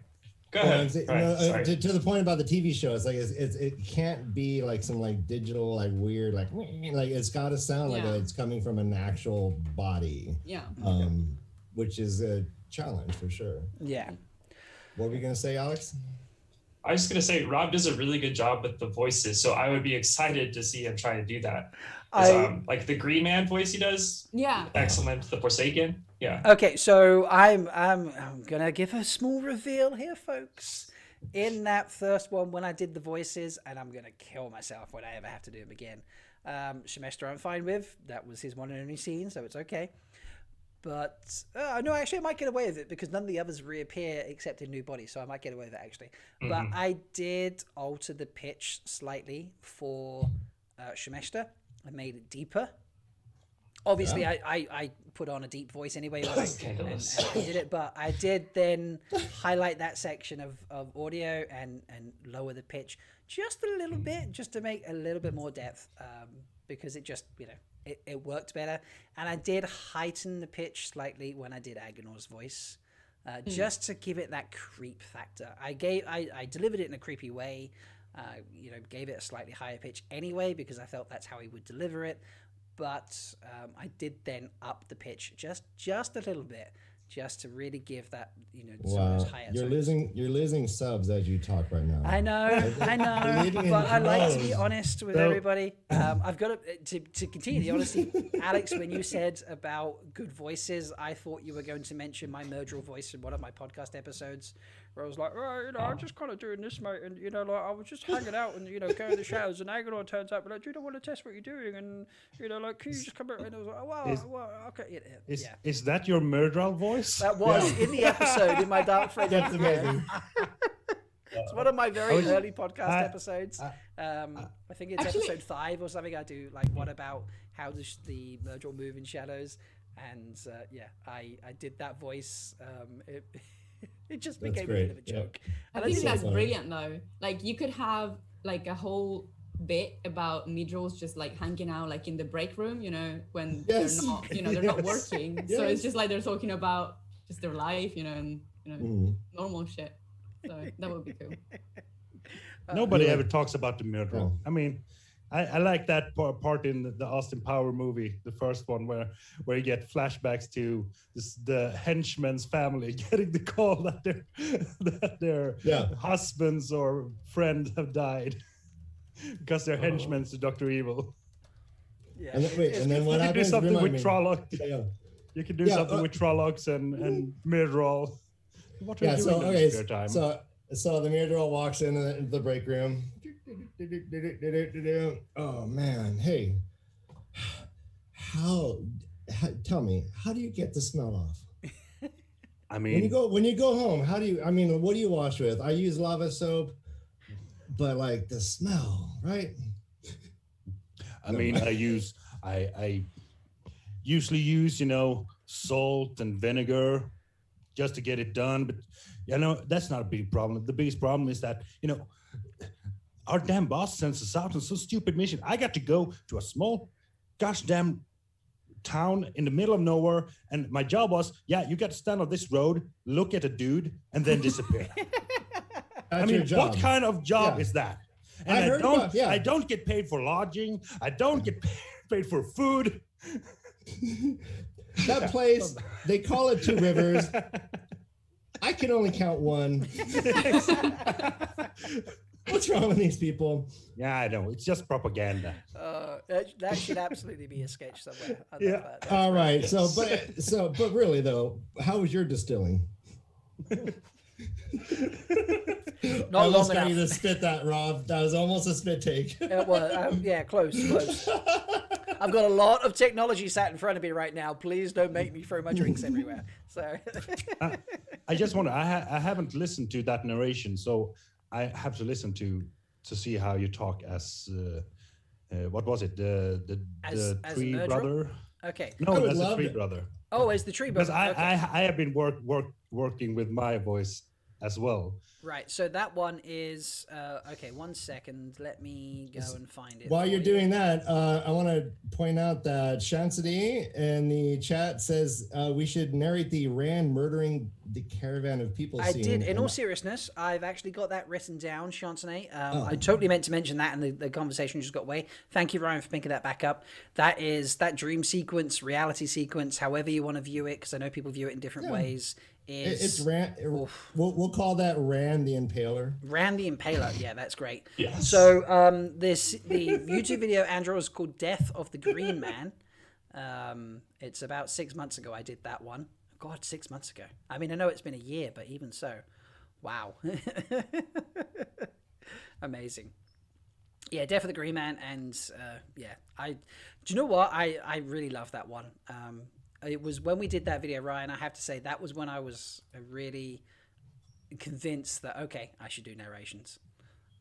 Go ahead. Sorry. To the point about the TV show, it's like it can't be like some like digital like weird like it's got to sound like it's coming from an actual body. Yeah. Which is a challenge for sure. Yeah. What were you gonna say, Alex? I was going to say Rob does a really good job with the voices, so I would be excited to see him try to do that. Like the Green Man voice he does. Yeah. Excellent. The Forsaken. Yeah. Okay, so I'm gonna give a small reveal here, folks. In that first one, when I did the voices, and I'm gonna kill myself when I ever have to do them again. Shemester, I'm fine with. That was his one and only scene, so it's okay. But no, actually, I might get away with it because none of the others reappear except in new bodies, so I might get away with it actually. But I did alter the pitch slightly for Shemester. I made it deeper. Obviously, I put on a deep voice anyway when and I did it, but I did then highlight that section of audio and lower the pitch just a little bit, just to make a little bit more depth, because it just, it worked better. And I did heighten the pitch slightly when I did Agonor's voice, just to give it that creep factor. I delivered it in a creepy way, gave it a slightly higher pitch anyway, because I felt that's how he would deliver it. But I did then up the pitch just a little bit, just to really give that, some of those higher tones. You're losing subs as you talk right now. I know, but I like to be honest with everybody. I've got to continue the honesty. Alex, when you said about good voices, I thought you were going to mention my Murdrell voice in one of my podcast episodes, where I was like, I'm just kind of doing this, mate, and I was just hanging out and going in the shadows, and Agonor turns up, and like, you don't want to test what you're doing, and can you just come out? And I was like, well, okay, Is that your Murdrell voice? That was in the episode in my Dark Friend. That's amazing. It's one of my very early podcast episodes. I think it's episode 5 or something. I do like, what about how does the Murdrell move in shadows? And I did that voice. It just became a bit of a joke. I think that's brilliant though. Like you could have like a whole bit about mid-rolls just like hanging out like in the break room, when they're not, they're not working. So it's just like they're talking about just their life, and normal shit. So that would be cool. Nobody ever talks about the Murdrell. I mean, I like that part in the Austin Power movie, the first one, where you get flashbacks to the henchman's family getting the call that their husbands or friends have died because they're henchmen to Dr. Evil. Yeah. And then what happens? You can do something with Trolloc. You can do something with Trollocs and Murdrell. What are you doing in your spare time? So the Murdrell walks in the break room. Oh man, hey, tell me, how do you get the smell off? I mean, when you go home, what do you wash with? I use lava soap, but like the smell, right? I mean, I usually use, salt and vinegar just to get it done. But that's not a big problem. The biggest problem is that our damn boss sends us out on some stupid mission. I got to go to a small gosh damn town in the middle of nowhere, and my job was, you got to stand on this road, look at a dude, and then disappear. I mean, what kind of job is that? And I don't get paid for lodging. I don't get paid for food. That place, they call it Two Rivers. I can only count one. What's wrong with these people? Yeah, I know. It's just propaganda. That should absolutely be a sketch somewhere. I love that. All right. Yes. But really though, how was your distilling? Not long enough. You to spit that, Rob. That was almost a spit take. Close. I've got a lot of technology sat in front of me right now. Please don't make me throw my drinks everywhere. So, I just want to. I haven't listened to that narration, so I have to listen to see how you talk as. What was it? The tree brother. Okay. No, as the tree brother. Oh, as the tree brother. Because I have been working with my voice as well. Right. So that one is okay. 1 second. Let me go and find it. While you're doing that, I want to point out that Chancity in the chat says we should narrate the Rand murdering the caravan of people. I did. In all seriousness, I've actually got that written down, Chancey. I totally meant to mention that, and the conversation just got away. Thank you, Ryan, for picking that back up. That is that dream sequence, reality sequence, however you want to view it, because I know people view it in different ways. It's Rand. We'll call that Rand the Impaler. Rand the Impaler. Yeah, that's great. Yes. So the YouTube video Androl is called Death of the Green Man. It's about 6 months ago I did that one. God, 6 months ago. I mean, I know it's been a year, but even so, wow. Amazing. Yeah, Death of the Green Man, and do you know what? I really love that one. It was when we did that video, Ryan, I have to say that was when I was really convinced that, okay, I should do narrations.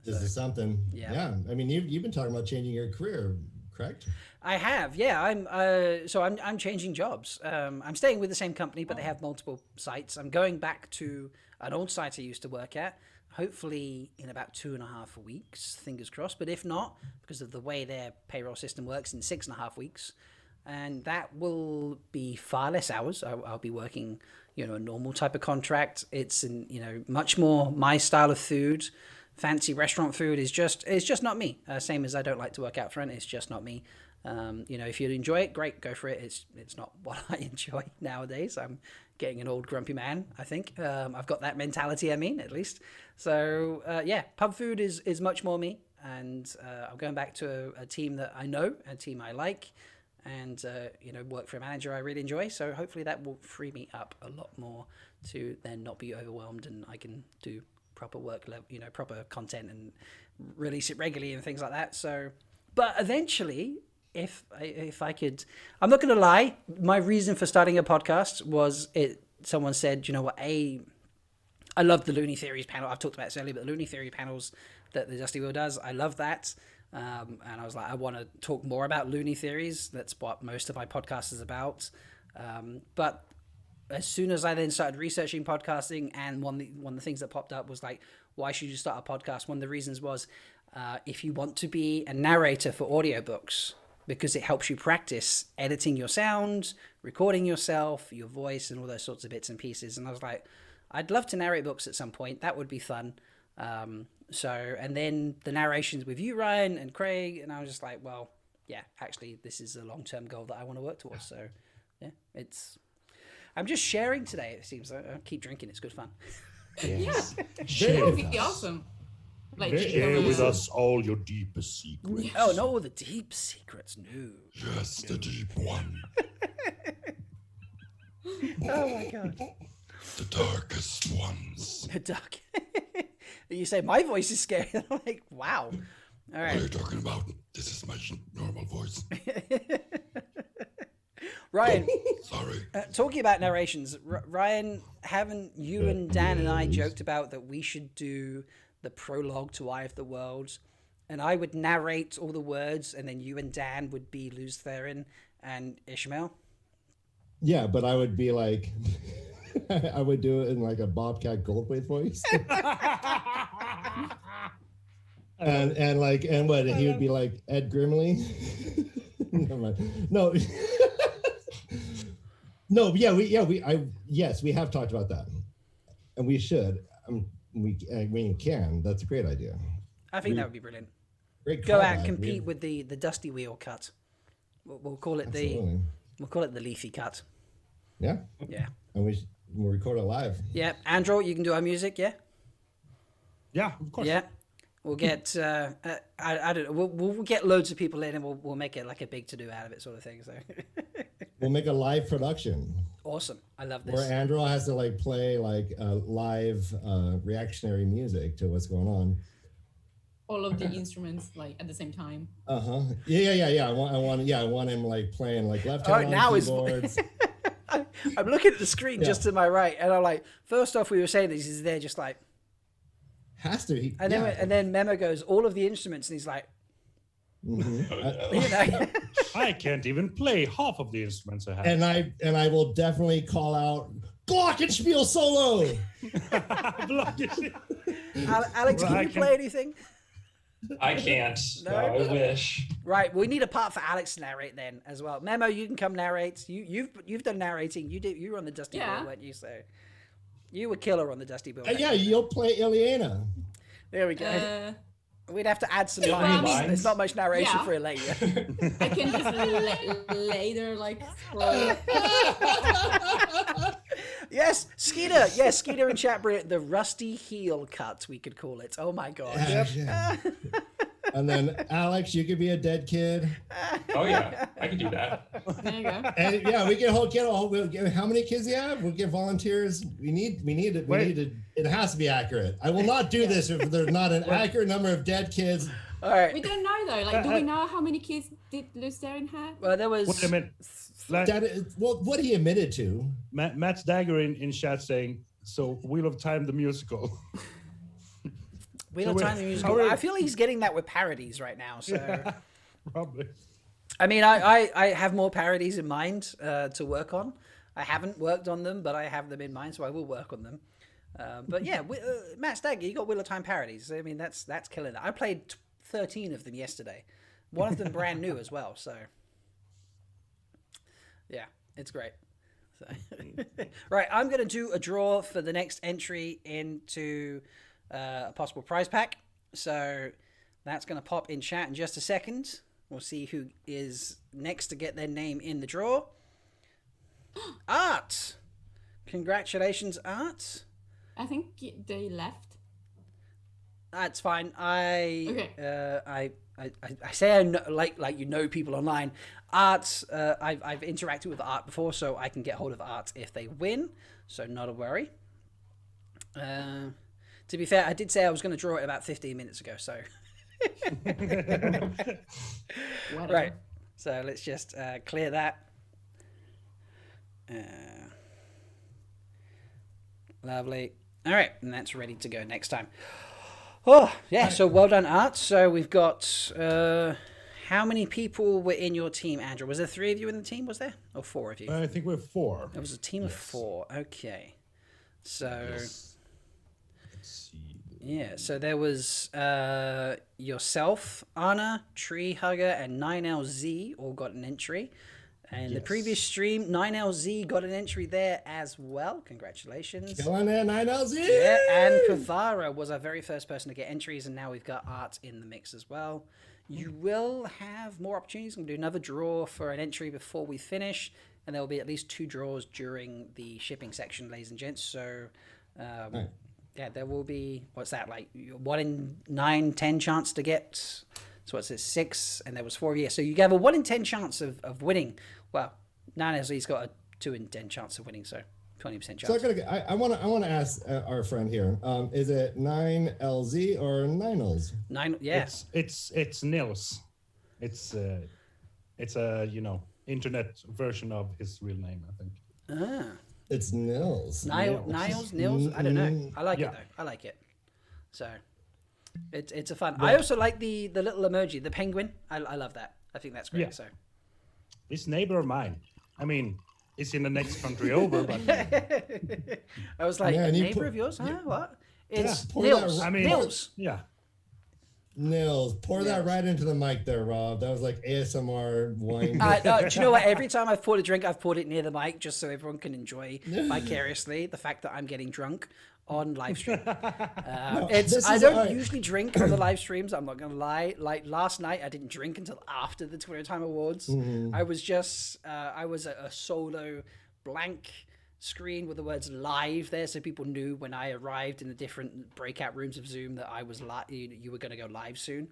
This is something. Yeah. I mean, you've been talking about changing your career, correct? I have. Yeah. I'm changing jobs. I'm staying with the same company, but they have multiple sites. I'm going back to an old site I used to work at, hopefully in about 2.5 weeks, fingers crossed. But if not, because of the way their payroll system works, in 6.5 weeks. And that will be far less hours. I'll be working, a normal type of contract. It's much more my style of food. Fancy restaurant food is just not me. Same as I don't like to work out front. It's just not me. If you enjoy it, great, go for it. It's not what I enjoy nowadays. I'm getting an old grumpy man, I think. I've got that mentality, at least. So pub food is much more me. And I'm going back to a team that I know, a team I like. And work for a manager I really enjoy, so hopefully that will free me up a lot more to then not be overwhelmed, and I can do proper work level, proper content and release it regularly and things like that. So, but eventually, if I could, I'm not going to lie, my reason for starting a podcast was someone said, you know what, I love the Looney Theories panel. I've talked about this earlier, but the Looney Theory panels that the Dusty Wheel does, I love that. And I was like, I want to talk more about Looney Theories. That's what most of my podcast is about. But as soon as I then started researching podcasting, and one of the things that popped up was like, why should you start a podcast? One of the reasons was if you want to be a narrator for audiobooks, because it helps you practice editing your sound, recording yourself, your voice, and all those sorts of bits and pieces. And I was like, I'd love to narrate books at some point. That would be fun. And then the narrations with you, Ryan, and Craig, and I was just like, well, yeah, actually, this is a long-term goal that I want to work towards. So, yeah, I'm just sharing today. It seems like I keep drinking. It's good fun. Yes. That would be awesome. Share with us all your deepest secrets. Oh, no, all the deep secrets. No. Yes, the deep one. Oh, my God. The darkest ones. The dark. You say my voice is scary. I'm like, wow. All right. What are you talking about? This is my normal voice. Ryan. Sorry. Talking about narrations, Ryan, haven't you and Dan and I joked about that we should do the prologue to Eye of the World, and I would narrate all the words, and then you and Dan would be Luz Theron and Ishmael? Yeah, but I would be like... I would do it in like a Bobcat Goldthwait voice. and what he would be like Ed Grimley. Never mind. No. No, yes, we have talked about that, and we should. We can. That's a great idea. I think that would be brilliant. Great. Go out and compete with the dusty wheel cut. We'll call it the leafy cut. Yeah. Yeah. And we'll record it live. Yeah, Androl, you can do our music. Yeah. Yeah, of course. Yeah. We'll get I don't know. We'll get loads of people in, and we'll make it like a big to do out of it, sort of thing. So we'll make a live production. Awesome! I love this. Where Androl has to like play like live reactionary music to what's going on. All of the instruments like at the same time. Yeah. I want him like playing like left hand on keyboards. I'm looking at the screen just to my right, and I'm like, first off, we were saying this is there just like. Has to. And then Memo goes, all of the instruments, and he's like, I can't even play half of the instruments I have. And I will definitely call out Glockenspiel solo. Alex, can you play anything? I can't. No? I wish. Right, we need a part for Alex to narrate then as well. Memo, you can come narrate. You've done narrating. You were on the Dusty Bill, weren't you? So you were killer on the Dusty Bill. Yeah, you'll play Ileana. There we go. We'd have to add some lines. lines. There's not much narration for Elaine. I can just later like scroll. Yes, Skeeter. Yes, Skeeter and chat brilliant. The rusty heel cut, we could call it. Oh my god. Yeah. And then Alex, you could be a dead kid. Oh yeah, I can do that. There you go. And yeah, we we'll get how many kids do you have? We'll get volunteers. We need it. It has to be accurate. I will not do this if there's not an accurate number of dead kids. All right. We don't know though. Like, do we know how many kids did lose their hair? Well, there was. Wait a minute. What he admitted to. Matt's Dagger in chat saying, so Wheel of Time the musical. Wheel of Time the musical. I feel he's getting that with parodies right now. So Yeah, probably. I mean, I have more parodies in mind to work on. I haven't worked on them, but I have them in mind, so I will work on them. But yeah, Matt Stagger, you got Wheel of Time parodies. I mean, that's killing that. I played 13 of them yesterday. One of them brand new as well. So yeah, it's great. So right, I'm going to do a draw for the next entry into a possible prize pack. So that's going to pop in chat in just a second. We'll see who is next to get their name in the draw. Art! Congratulations, Art. I think they left. That's fine. I say I know, like you know people online. Art, I've interacted with Art before, so I can get hold of Art if they win. So not a worry. To be fair, I did say I was going to draw it about 15 minutes ago. So right. So let's just clear that. Lovely. All right, and that's ready to go next time. Oh, yeah, so well done, Art. So we've got... how many people were in your team, Andrew? Was there 3 of you in the team, was there? Or 4 of you? I think we're 4. It was a team of 4. Okay. So... Yes. Let's see. Yeah, so there was yourself, Anna, Tree Hugger, and 9LZ all got an entry. And the previous stream, 9LZ got an entry there as well. Congratulations. Killing it, 9LZ! Yeah, and Kavara was our very first person to get entries, and now we've got Art in the mix as well. You will have more opportunities. I'm going to do another draw for an entry before we finish, and there will be at least 2 draws during the shipping section, ladies and gents. So, yeah, there will be, what's that, like 1 in 9, 10 chance to get, so what's it, 6, and there was 4 of you. So you have a 1 in 10 chance of winning. Well, 9LZ's got a 2 in 10 chance of winning, so 20% chance. So I want to ask our friend here, is it 9LZ or 9LZ? 9, yeah. It's Nils. It's a internet version of his real name, I think. Ah. It's Nils. Niles? I don't know. I like it though. I like it. So it's a fun. I also like the little emoji, the penguin. I love that. I think that's great. Yeah. So This neighbor of mine. I mean, is in the next country over, but I was like, Yeah, a and you neighbor put- of yours? Huh? What? It's pour that Nils. right- I mean, Nils. yeah. Nils, pour that Nils. right into the mic there, Rob. That was like ASMR wine. Do you know what? Every time I've poured a drink, I've poured it near the mic just so everyone can enjoy vicariously the fact that I'm getting drunk on live stream. I don't usually drink on the live streams. I'm not gonna lie. Like last night, I didn't drink until after the Twitter Time Awards. I was just I was a solo blank screen with the words live there, so people knew when I arrived in the different breakout rooms of Zoom that I was you were going to go live soon.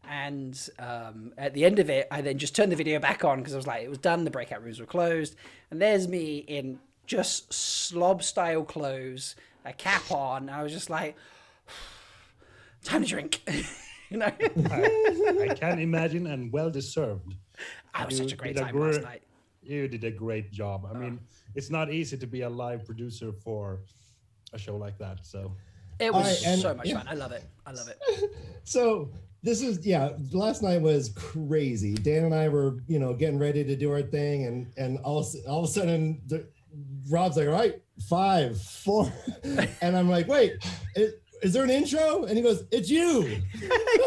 And at the end of it, I then just turned the video back on because I was like, it was done, the breakout rooms were closed, and there's me in just slob style clothes, a cap on. I was just like, time to drink. You know, I can imagine, and well deserved. I was such a great did time last night. You did a great job. I mean, it's not easy to be a live producer for a show like that. So It was and- so much yeah. fun. I love it. I love it. So this is last night was crazy. Dan and I were getting ready to do our thing, and all of a sudden Rob's like, all right, 5, 4, and I'm like, wait, is there an intro? And he goes, it's you.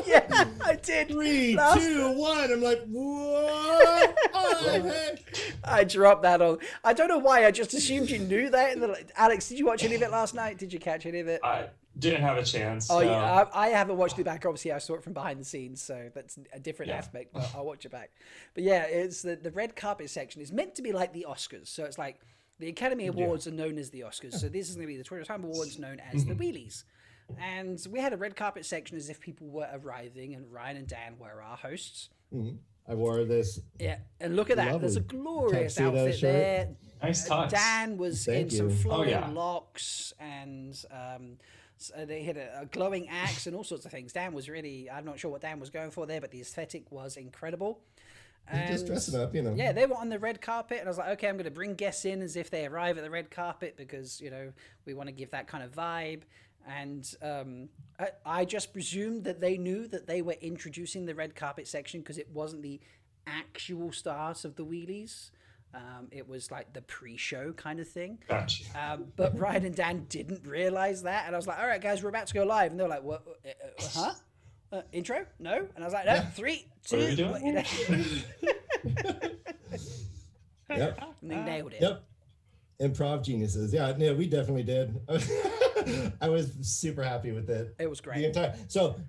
Yeah, I did. 3, Last- 2, 1. I'm like, what? Oh, heck. I dropped that on. I don't know why. I just assumed you knew that. Alex, did you watch any of it last night? Did you catch any of it? I didn't have a chance. Oh no. yeah, I haven't watched it back. Obviously, I saw it from behind the scenes, so that's a different Yeah. aspect. But I'll watch it back. But yeah, it's the red carpet section is meant to be like the Oscars. So it's like the Academy Awards are known as the Oscars. So this is going to be the Twitter Time Awards known as the Wheelies. And we had a red carpet section as if people were arriving, and Ryan and Dan were our hosts. I wore this. Yeah, and look at that. Lovely There's a glorious tuxedo outfit shirt. there. Nice touch. Dan was Thank in some you. flowing yeah. locks, and so they had a glowing axe and all sorts of things. Dan was really, I'm not sure what Dan was going for there, but the aesthetic was incredible. Just dressing up, Yeah, they were on the red carpet, and I was like, okay, I'm going to bring guests in as if they arrive at the red carpet because, we want to give that kind of vibe. And I just presumed that they knew that they were introducing the red carpet section because it wasn't the actual start of the wheelies. It was like the pre-show kind of thing. Gotcha. But Ryan and Dan didn't realize that. And I was like, all right, guys, we're about to go live. And they're like, what? Huh? Intro? No? And I was like, no, 3, 2, What are you doing? 1. Yep. And they nailed it. Yep. Improv geniuses. Yeah, we definitely did. I was super happy with it. It was great. The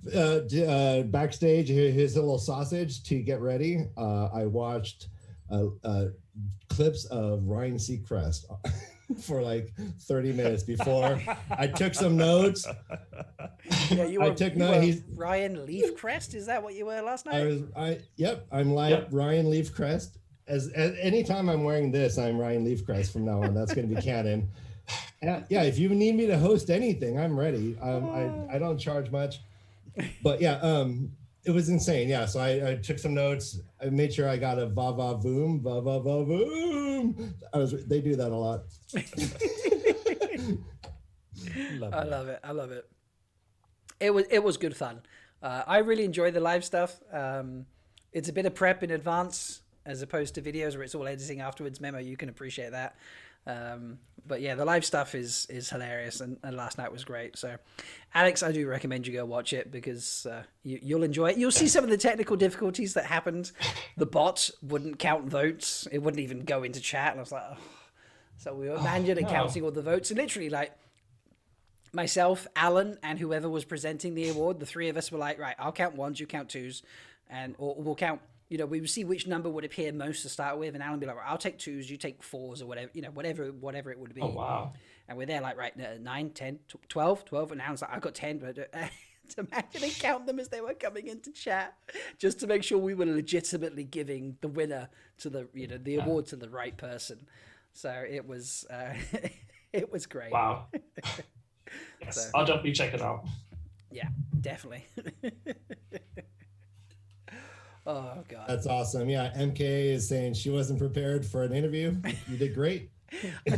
entire backstage, here's a little sausage to get ready. I watched clips of Ryan Seacrest for like 30 minutes before I took some notes. Yeah, you were, I took you note. were He's Ryan Leafcrest. Is that what you were last night? I'm like Yep. Ryan Leafcrest. As anytime I'm wearing this, I'm Ryan Leafcrest from now on. That's going to be canon. And, yeah, if you need me to host anything, I'm ready. I don't charge much, but yeah, it was insane. Yeah, so I took some notes. I made sure I got a va va boom, va va va boom. They do that a lot. I love it. I love it. It was good fun. I really enjoy the live stuff. It's a bit of prep in advance as opposed to videos where it's all editing afterwards. Memo, you can appreciate that. But yeah, the live stuff is hilarious, and last night was great. So, Alex, I do recommend you go watch it because you'll enjoy it. You'll see some of the technical difficulties that happened. The bot wouldn't count votes; it wouldn't even go into chat, and I was like, oh. So we were manually counting all the votes, and literally like myself, Alan, and whoever was presenting the award, the three of us were like, right, I'll count ones, you count twos, or we'll count. We would see which number would appear most to start with, and Alan would be like, right, I'll take twos, you take fours, or whatever, whatever it would be. Oh, wow. And we're there like, right, 9, 10, 12, and Alan's like, I've got 10, but to manually count them as they were coming into chat, just to make sure we were legitimately giving the winner to the award to the right person. So it was, it was great. Wow. Yes, I'll definitely check it out. Yeah, definitely. Oh god, That's awesome. Yeah, MK is saying she wasn't prepared for an interview. You did great.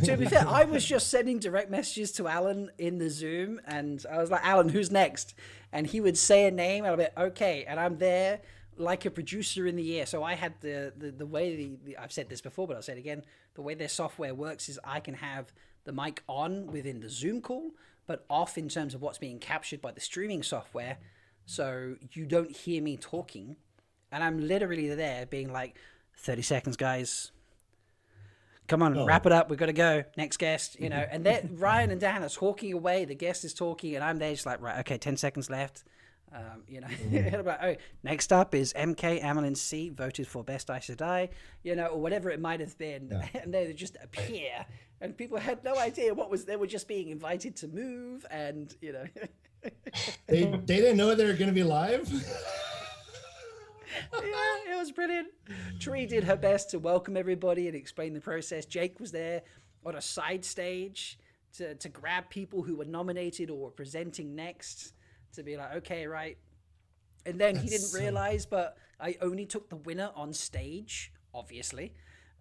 To be fair, I was just sending direct messages to Alan in the Zoom, and I was like, Alan, who's next? And he would say a name, and I'll be like, okay, and I'm there like a producer in the year. So I had the way I've said this before, but I'll say it again. The way their software works is I can have the mic on within the Zoom call, but off in terms of what's being captured by the streaming software. So you don't hear me talking, and I'm literally there being like, 30 seconds, guys. Come on, wrap it up. We've got to go. Next guest, you know. And then Ryan and Dan are talking away. The guest is talking, and I'm there just like, right, okay, 10 seconds left. You know, about, oh, next up is MK Amelin C, voted for Best I Should Die, you know, or whatever it might have been. Yeah. And they would just appear, and people had no idea they were just being invited to move, and, you know. they didn't know they were going to be live? Yeah, it was brilliant. Tree did her best to welcome everybody and explain the process. Jake was there on a side stage to grab people who were nominated or were presenting next, to be like, okay, right. And then he didn't realize, but I only took the winner on stage, obviously.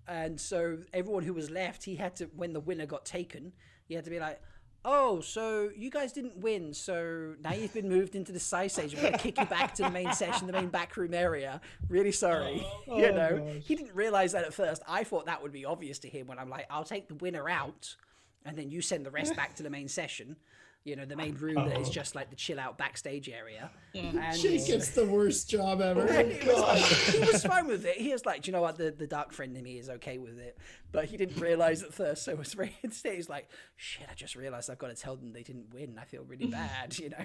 And so everyone who was left, he had to, when the winner got taken, he had to be like, oh, so you guys didn't win, so now you've been moved into the side stage. We're going to kick you back to the main session, the main backroom area. Really sorry. You know, gosh. He didn't realize that at first. I thought that would be obvious to him when I'm like, I'll take the winner out, and then you send the rest back to the main session. You know, the main room that is just like the chill out backstage area. Yeah. And Jake gets the worst job ever. He was fine with it. He was like, do you know what? The dark friend in me is okay with it. But he didn't realize at first. So instead he's like, shit, I just realized I've got to tell them they didn't win. I feel really bad, you know.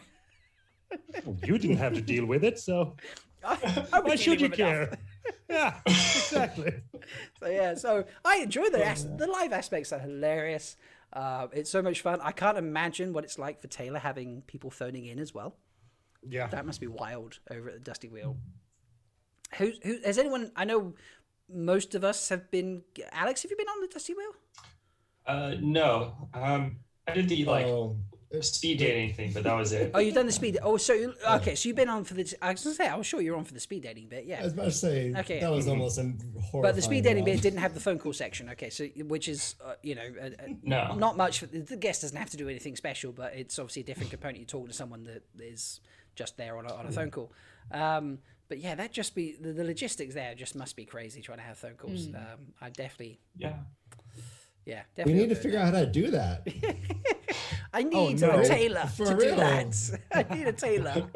Well, you didn't have to deal with it, so why should you care? Yeah, exactly. So I enjoy the live aspects are hilarious. It's so much fun. I can't imagine what it's like for Taylor having people phoning in as well. Yeah, that must be wild over at the Dusty Wheel. Who has anyone? I know most of us have been. Alex, have you been on the Dusty Wheel? No. I did the speed dating thing, but that was it. Oh, you've done the speed. Oh, so okay. So you've been on for the. I was gonna say, I was sure you're on for the speed dating bit. Yeah. I was about to say. Okay. That was almost a horrifying. But the speed dating bit didn't have the phone call section. Okay, so which is no, not much. The guest doesn't have to do anything special, but it's obviously a different component. You talk to someone that is just there on a phone call. But yeah, that just be the logistics there just must be crazy trying to have phone calls. I definitely. Yeah. Yeah, definitely. We need to figure out how to do that. I need a Taylor to do that. I need a Taylor.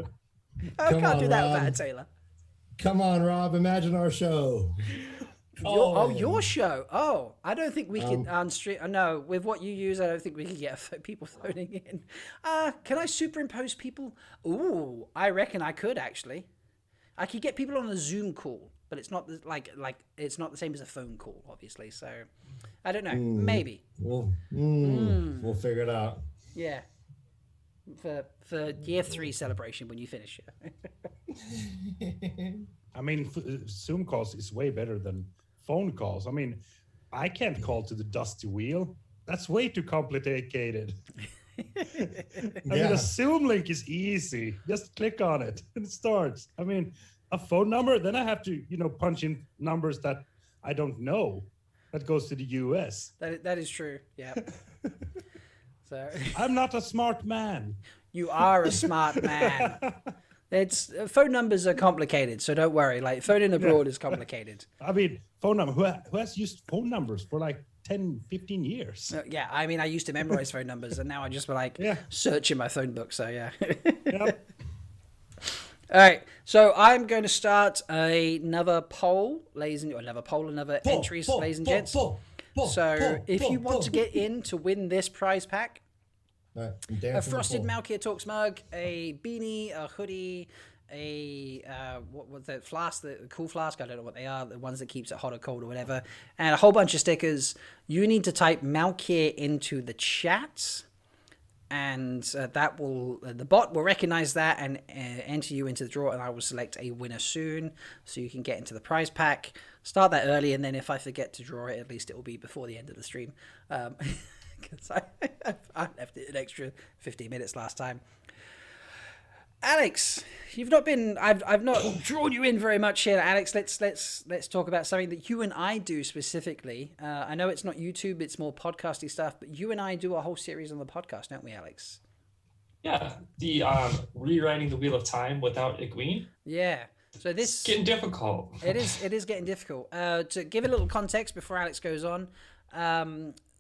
I can't do that without a Taylor. Come on, Rob. Imagine our show. Your show. Oh, I don't think we can unstream. No, with what you use, I don't think we can get people phoning in. Can I superimpose people? Ooh, I reckon I could actually. I could get people on a Zoom call, but it's not like it's not the same as a phone call, obviously. So I don't know. Maybe. We'll figure it out. Yeah. For year 3 celebration when you finish it. I mean, Zoom calls is way better than phone calls. I mean, I can't call to the Dusty Wheel. That's way too complicated. I mean, a Zoom link is easy. Just click on it and it starts. I mean, a phone number, then I have to, punch in numbers that I don't know. That goes to the US. That is true. Yeah. So I'm not a smart man. You are a smart man. It's phone numbers are complicated, so don't worry. Like phoning abroad is complicated. I mean, phone number. Who has used phone numbers for like 10, 15 years? Yeah, I mean, I used to memorize phone numbers, and now I just search in my phone book. So yeah. Yep. All right, so I'm going to start another poll, another entries, ladies and gents. So if you want to get in to win this prize pack, a frosted Malkier Talks mug, a beanie, a hoodie, what was the flask, the cool flask, I don't know what they are, the ones that keeps it hot or cold or whatever, and a whole bunch of stickers. You need to type Malkier into the chat, and that will the bot will recognize that and enter you into the draw, and I will select a winner soon so you can get into the prize pack. Start that early, and then if I forget to draw it, at least it will be before the end of the stream, because I left it an extra 15 minutes last time. Alex, you've not been. I've not drawn you in very much here, Alex. Let's talk about something that you and I do specifically. I know it's not YouTube; it's more podcasty stuff. But you and I do a whole series on the podcast, don't we, Alex? Yeah, the rewriting the Wheel of Time without Egwene. Yeah. So this It's getting difficult. It is getting difficult. To give a little context before Alex goes on,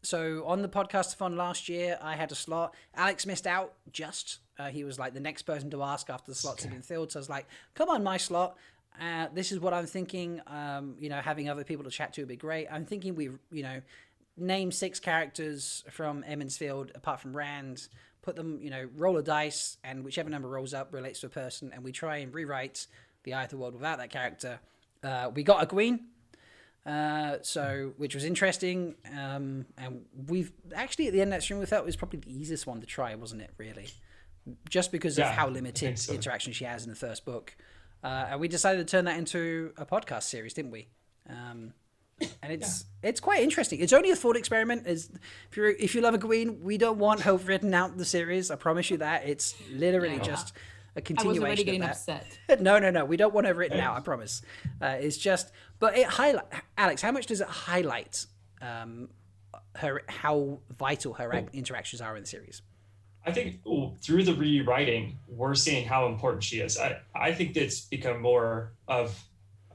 so on the podcast-a-thon last year, I had a slot. Alex missed out just. He was like the next person to ask after the slots had been filled. So I was like, come on, my slot. This is what I'm thinking. Having other people to chat to would be great. I'm thinking we, name 6 characters from Emmonsfield apart from Rand, put them, roll a dice, and whichever number rolls up relates to a person, and we try and rewrite the Eye of the World without that character. We got a queen, which was interesting. And we've actually at the end of that stream we felt it was probably the easiest one to try, wasn't it? Really, just because of how limited interaction she has in the first book. And we decided to turn that into a podcast series, didn't we? And it's quite interesting. It's only a thought experiment. If you love a queen, we don't want her written out the series. I promise you that. It's literally just a continuation. I was already getting upset. No. We don't want her written out. I promise. It's just, but it Alex, how much does it highlight how vital her interactions are in the series? I think through the rewriting, we're seeing how important she is. I think it's become more of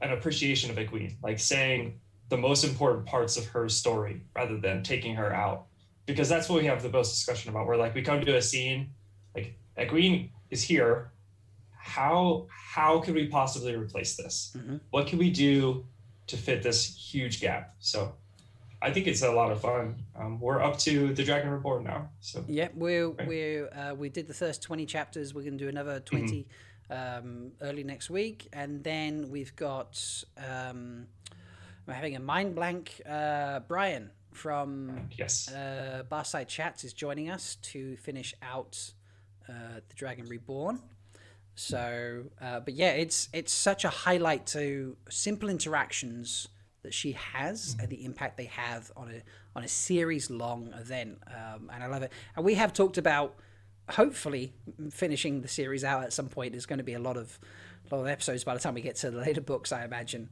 an appreciation of Egwene, like saying the most important parts of her story rather than taking her out, because that's what we have the most discussion about. We're like, we come to a scene, like Egwene is here. How could we possibly replace this? Mm-hmm. What can we do to fit this huge gap? So I think it's a lot of fun. We're up to the Dragon Reborn now. So yeah, we did the first 20 chapters. We're going to do another 20 early next week, and then we've got we're having a mind blank. Brian from Barside Chats is joining us to finish out the Dragon Reborn. So, but yeah, it's such a highlight to simple interactions that she has and the impact they have on a series long event, and I love it. And we have talked about hopefully finishing the series out at some point. There's going to be a lot of episodes by the time we get to the later books, I imagine.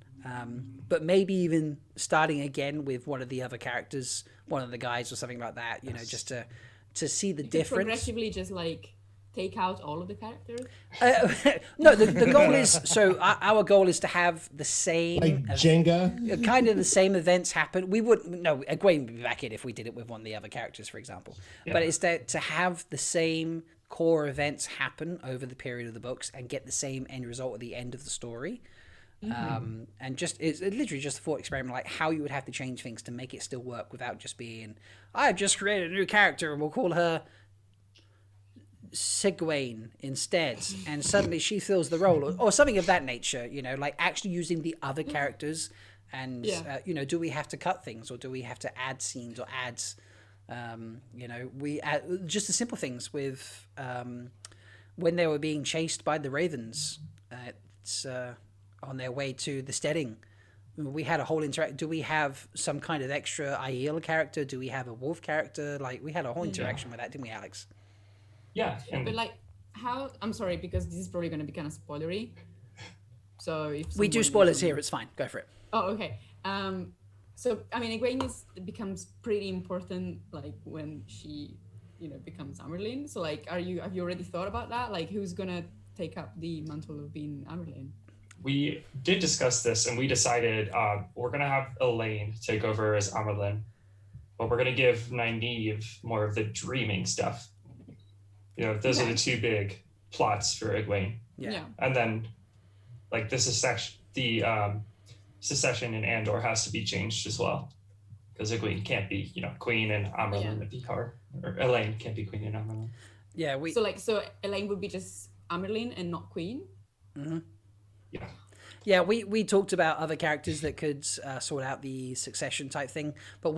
But maybe even starting again with one of the other characters, one of the guys or something like that. Just to see the difference. Progressively, just like take out all of the characters? No, the goal is, so our goal is to have the same like Jenga, kind of the same events happen. We wouldn't, no, Egwene would be back in if we did it with one of the other characters, for example. Yeah. But it's to have the same core events happen over the period of the books and get the same end result at the end of the story. Mm-hmm. And just it's literally just a thought experiment, like how you would have to change things to make it still work without just being, I've just created a new character and we'll call her Sigwayne instead, and suddenly she fills the role, or something of that nature. Like actually using the other characters, and do we have to cut things, or do we have to add scenes or ads? We add just the simple things with when they were being chased by the ravens. It's on their way to the steading. We had a whole interaction. Do we have some kind of extra Aiel character? Do we have a wolf character? Like we had a whole interaction with that, didn't we, Alex? Yeah. But like how, I'm sorry, because this is probably going to be kind of spoilery. So if we do spoilers here, it's fine. Go for it. Oh, okay. So I mean, Egwene becomes pretty important like when she, becomes Amyrlin. So like, have you already thought about that? Like, who's gonna take up the mantle of being Amyrlin? We did discuss this, and we decided we're gonna have Elaine take over as Amyrlin, but we're gonna give Nynaeve more of the dreaming stuff. Those are the two big plots for Egwene. Yeah. And then, like the secession in Andor has to be changed as well, because Egwene can't be, queen and Amyrlin would be hard, or Elaine can't be queen and Amyrlin. Yeah. So Elaine would be just Amyrlin and not queen. Mm-hmm. Yeah. Yeah, we talked about other characters that could sort out the succession type thing, but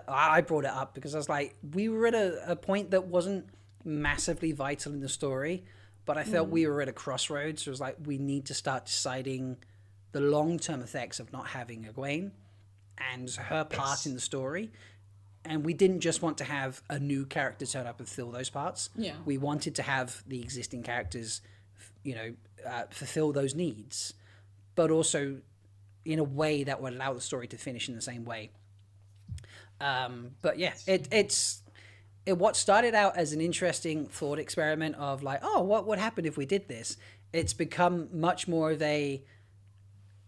I brought it up because I was like, we were at a point that wasn't massively vital in the story, but I felt we were at a crossroads. So it was like, we need to start deciding the long-term effects of not having Egwene and her part in the story. And we didn't just want to have a new character turn up and fill those parts. Yeah. We wanted to have the existing characters, fulfill those needs, but also in a way that would allow the story to finish in the same way. But yeah, it's what started out as an interesting thought experiment of like, oh, what would happen if we did this? It's become much more of a,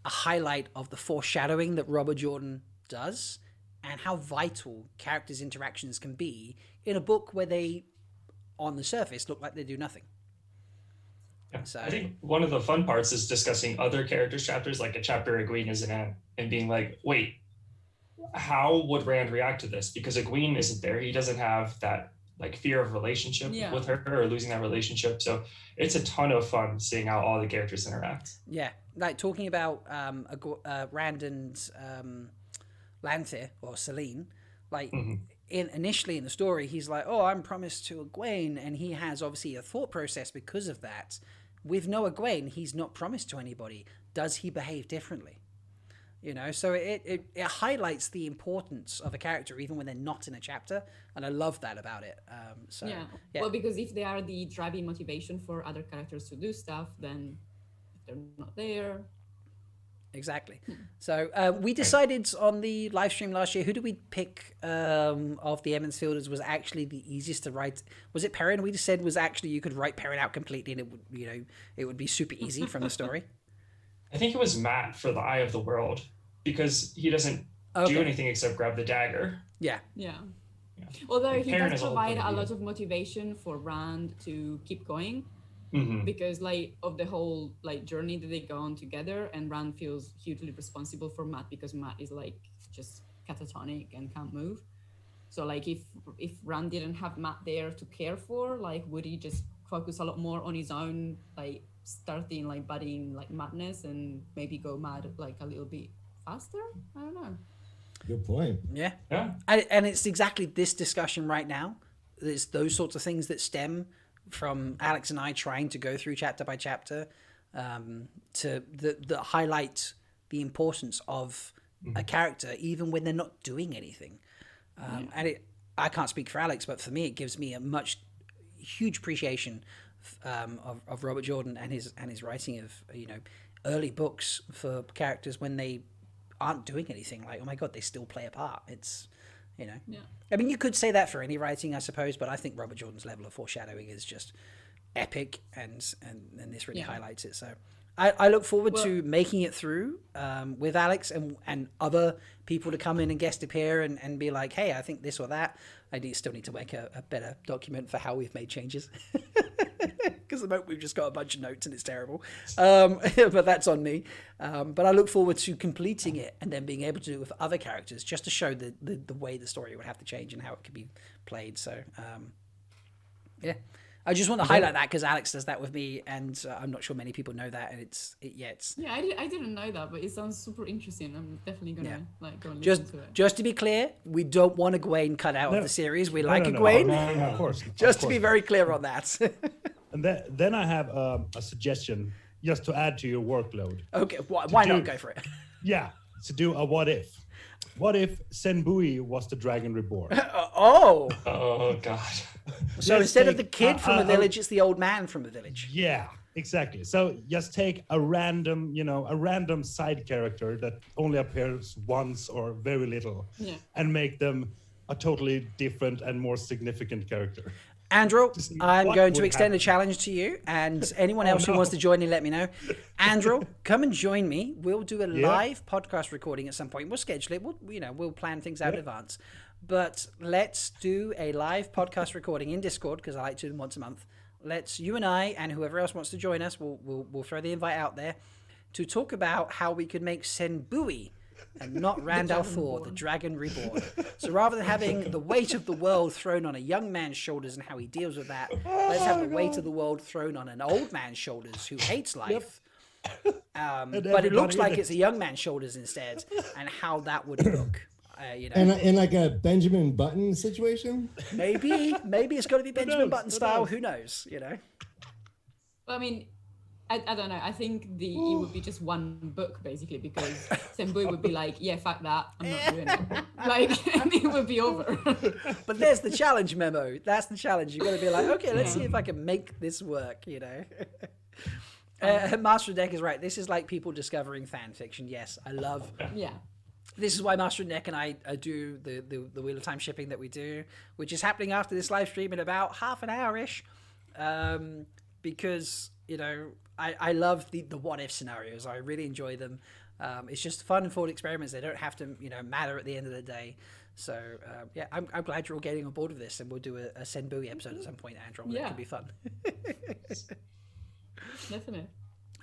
a highlight of the foreshadowing that Robert Jordan does and how vital characters' interactions can be in a book where they, on the surface, look like they do nothing. Yeah. So I think one of the fun parts is discussing other characters' chapters, like a chapter Egwene isn't in, and being like, wait, how would Rand react to this? Because Egwene isn't there. He doesn't have that like fear of relationship with her or losing that relationship. So it's a ton of fun seeing how all the characters interact. Yeah, like talking about Rand and Lanthir or Selene, like initially in the story, he's like, oh, I'm promised to Egwene, and he has obviously a thought process because of that. With no Egwene, he's not promised to anybody. Does he behave differently? You know, so it highlights the importance of a character even when they're not in a chapter, and I love that about it. Yeah. Well, because if they are the driving motivation for other characters to do stuff, then if they're not there. Exactly. So we decided on the live stream last year, who did we pick of the Emmons Fielders was actually the easiest to write? Was it Perrin? We just said was actually you could write Perrin out completely and it would, you know, it would be super easy from the story. I think it was Matt for the Eye of the World, because he doesn't do anything except grab the dagger. Yeah. Although he does provide a lot of motivation for Rand to keep going, because like of the whole like journey that they go on together, and Rand feels hugely responsible for Matt because Matt is like just catatonic and can't move. So like if Rand didn't have Matt there to care for, like would he just focus a lot more on his own, like starting like budding like madness and maybe go mad like a little bit faster? I don't know. Good point. Yeah. And it's exactly this discussion right now. It's those sorts of things that stem from Alex and I trying to go through chapter by chapter to that highlight the importance of a character even when they're not doing anything. And I can't speak for Alex, but for me it gives me a huge appreciation of Robert Jordan and his writing of, you know, early books for characters when they aren't doing anything. Like, oh my god, they still play a part. It's, you know, I mean, you could say that for any writing, I suppose, but I think Robert Jordan's level of foreshadowing is just epic, and this really highlights it. So I look forward to making it through with Alex and other people to come in and guest appear and be like, hey, I think this or that. I still need to make a better document for how we've made changes. Because at the moment we've just got a bunch of notes and it's terrible. But that's on me. But I look forward to completing it and then being able to do it with other characters just to show the way the story would have to change and how it could be played. So, yeah. I just want to highlight that because Alex does that with me, and I'm not sure many people know that. And I didn't know that, but it sounds super interesting. I'm definitely gonna go and listen to it. Just to be clear, we don't want Egwene cut out of the series. We like Egwene. No, of course. Just to be very clear on that. And then I have a suggestion just to add to your workload. Okay, why not go for it? Yeah, to do a what if. What if Senbui was the Dragon Reborn? Oh God. So instead of the kid from a village, it's the old man from a village. Yeah, exactly. So just take a random side character that only appears once or very little, and make them a totally different and more significant character. Androl, I'm going to extend a challenge to you, and anyone else who wants to join in, let me know. Androl, come and join me. We'll do a live podcast recording at some point. We'll schedule it. We'll plan things out in advance. But let's do a live podcast recording in Discord, because I like to do them once a month. You and I and whoever else wants to join us, we'll throw the invite out there to talk about how we could make Senbui and not Rand al'Thor, the Dragon Reborn. So rather than having the weight of the world thrown on a young man's shoulders and how he deals with that, let's have the weight of the world thrown on an old man's shoulders who hates life. But it looks like it's a young man's shoulders instead, and how that would look. And like a Benjamin Button situation? Maybe it's got to be Benjamin Button style. Who knows? Well, I mean, I don't know. I think it would be just one book basically, because Senbui would be like, yeah, fuck that, I'm not doing it. Like, and it would be over. But there's the challenge, Memo. That's the challenge. You've got to be like, okay, let's see if I can make this work. Master of Deck is right. This is like people discovering fan fiction. Yes, I love. Yeah. This is why Master of Deck and I do the Wheel of Time shipping that we do, which is happening after this live stream in about half an hour-ish, because I love the what if scenarios. I really enjoy them. It's just fun and thought experiments. They don't have to, matter at the end of the day. So yeah, I'm glad you're all getting on board with this, and we'll do a Send Buoy episode at some point, Androl. Yeah. It could be fun. Definitely.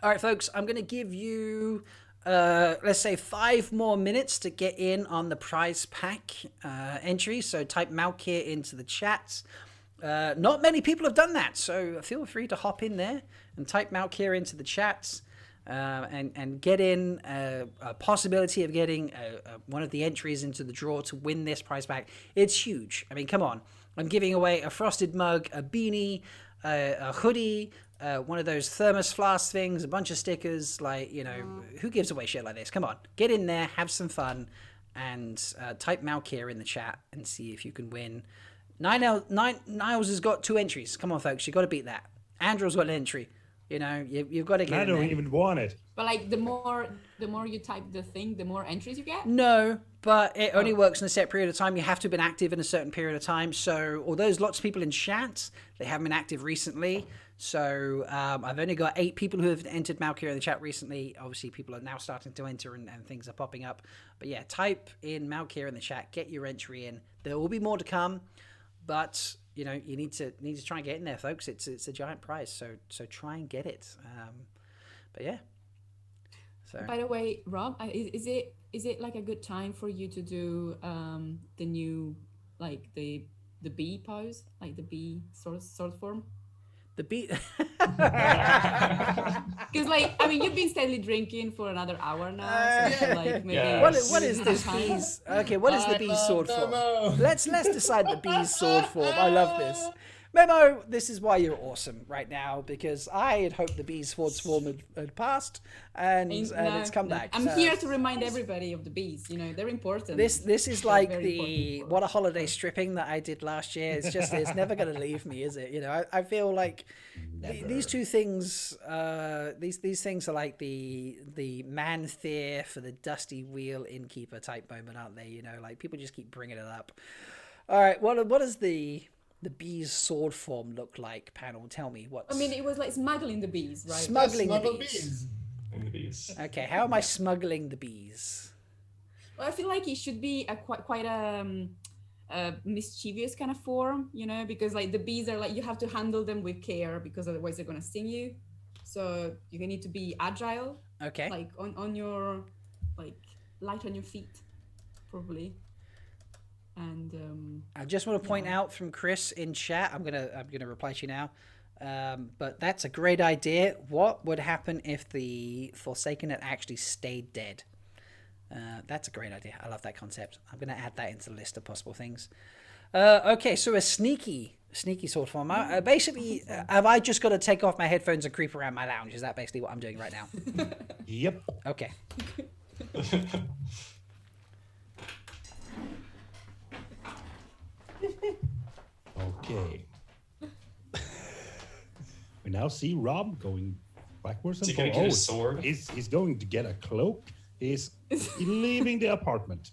All right, folks, I'm going to give you, let's say, 5 more minutes to get in on the prize pack entry. So type Malkier into the chat. Not many people have done that, so feel free to hop in there and type Malkier into the chat and get in a possibility of getting one of the entries into the draw to win this prize pack. It's huge. I mean, come on. I'm giving away a frosted mug, a beanie, a hoodie, one of those thermos flask things, a bunch of stickers. Who gives away shit like this? Come on, get in there, have some fun, and type Malkier in the chat and see if you can win. Niles has got 2 entries. Come on, folks, you got to beat that. Andrew's got an entry. You've got to get. I in don't there. even want it. But like the more you type the thing, the more entries you get. No, but it only works in a set period of time. You have to have been active in a certain period of time. So although there's lots of people in chat, they haven't been active recently. So I've only got 8 people who have entered Malkier in the chat recently. Obviously, people are now starting to enter and things are popping up. But yeah, type in Malkier in the chat. Get your entry in. There will be more to come, but you need to try and get in there, folks. It's a giant prize, so try and get it. But yeah. So. By the way, Rob, is it like a good time for you to do the new the bee pose, like the bee sort form? The bee. Because you've been steadily drinking for another hour now. So maybe what is this bees? Okay, what is the bee's sword form? Let's decide the bee's sword form. I love this. Memo, this is why you're awesome right now, because I had hoped the bee's sword form had passed, and it's come back. I'm here to remind everybody of the bees. They're important. This is like what a holiday stripping that I did last year. It's never going to leave me, is it? I feel like these two things, these things are like the man fear for the dusty wheel innkeeper type moment, aren't they? Like people just keep bringing it up. All right, what does the bee's sword form look like, panel? Tell me what. It was like smuggling the bees, right? Smuggling the bees. Okay, how am I smuggling the bees? Well, I feel like it should be quite a mischievous kind of form, because the bees are you have to handle them with care, because otherwise they're gonna sting you. So you're gonna need to be agile. Okay. On your light on your feet, probably. And I just want to point out from Chris in chat, I'm gonna reply to you now. But that's a great idea. What would happen if the Forsaken had actually stayed dead? That's a great idea. I love that concept. I'm gonna add that into the list of possible things. Okay, so a sneaky sword form. Basically, have I just got to take off my headphones and creep around my lounge? Is that basically what I'm doing right now? Yep. Okay. Okay. We now see Rob going backwards and Is he going to get a sword? He's going to get a cloak. He's leaving the apartment.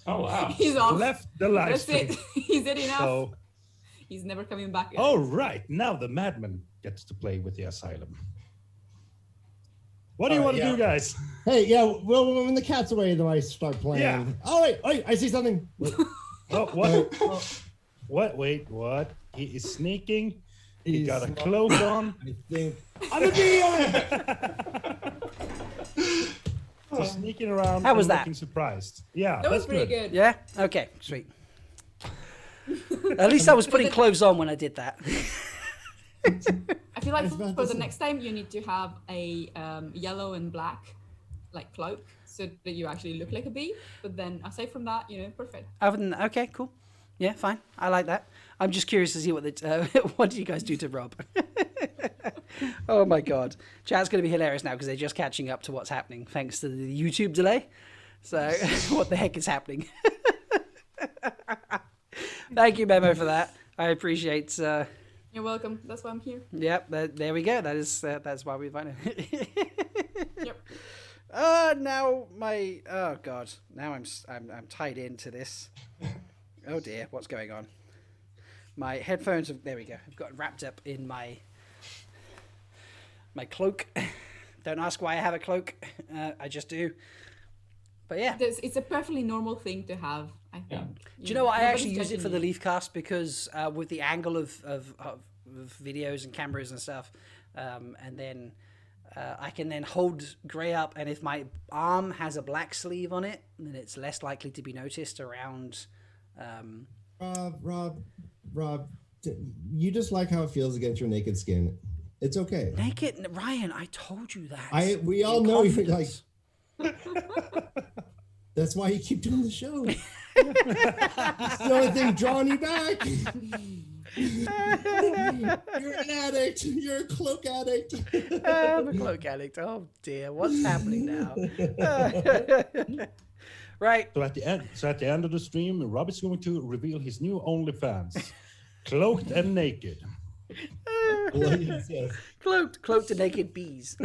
Oh, wow. He's off. Left the live That's stream. it. He's had enough. So, He's never coming back. oh, right. Now the madman gets to play with the asylum. What do you want to do, guys? Hey, yeah, well, when the cat's away, then I start playing. Yeah. Oh, wait, I see something. Oh, what? What? Wait, what? He is sneaking. He got a cloak on. I think. I'm a bee! Just sneaking around. How was and that? looking surprised. Yeah, That was that's pretty good. Yeah? Okay, sweet. At least I was putting clothes on when I did that. I feel like I was about for to the say. next time you need to have a yellow and black cloak, so that you actually look like a bee. But then aside from that, perfect. Other than that, okay, cool. Yeah, fine. I like that. I'm just curious to see what what do you guys do to Rob? Oh my god, chat's going to be hilarious now because they're just catching up to what's happening thanks to the YouTube delay. So what the heck is happening? Thank you, Memo, for that. I appreciate. You're welcome. That's why I'm here. Yep, there we go. That's why we invited. Yep. Now oh god, now I'm tied into this. Oh dear, what's going on? My headphones have, there we go. I've got wrapped up in my cloak. Don't ask why I have a cloak. I just do. But yeah. It's a perfectly normal thing to have, I think. Yeah. Do you know what? I actually Nobody's use it for the judging you. leaf cast because with the angle of videos and cameras and stuff, and then I can then hold grey up, and if my arm has a black sleeve on it, then it's less likely to be noticed around. Rob, you just like how it feels against your naked skin. It's okay. Naked Ryan, I told you that. We all know you like. Confidence. That's why you keep doing the show. It's the only thing drawing you back. You're an addict. You're a cloak addict. I'm a cloak addict. Oh dear, what's happening now? Right. So at the end of the stream, Rob is going to reveal his new OnlyFans, cloaked and naked. Yes. Cloaked to naked bees.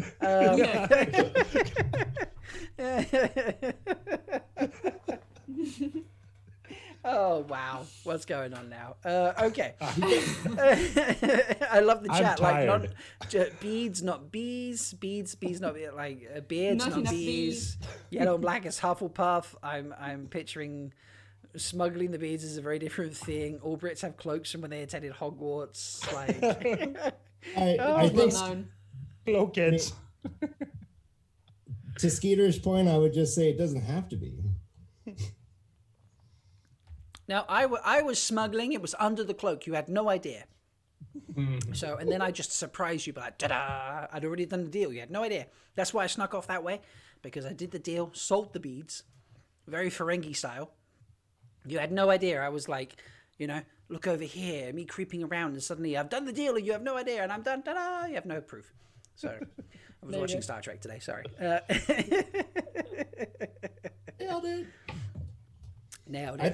Oh wow, what's going on now? Okay. I love the chat. Like not beads, not bees. Beads, not like beards, not bees. Yellow and black is Hufflepuff. I'm picturing smuggling the beads is a very different thing. All Brits have cloaks from when they attended Hogwarts. Like I think Cloakheads. to Skeeter's point, I would just say it doesn't have to be. now, I was smuggling. It was under the cloak. You had no idea. So, and then I just surprised you by like, ta-da! I'd already done the deal. You had no idea. That's why I snuck off that way, because I did the deal, sold the beads, very Ferengi style. You had no idea. I was like, look over here, me creeping around, and suddenly I've done the deal, and you have no idea, and I'm done. Ta-da! You have no proof. So, I was watching Star Trek today. Sorry. Nailed it. Nailed it. I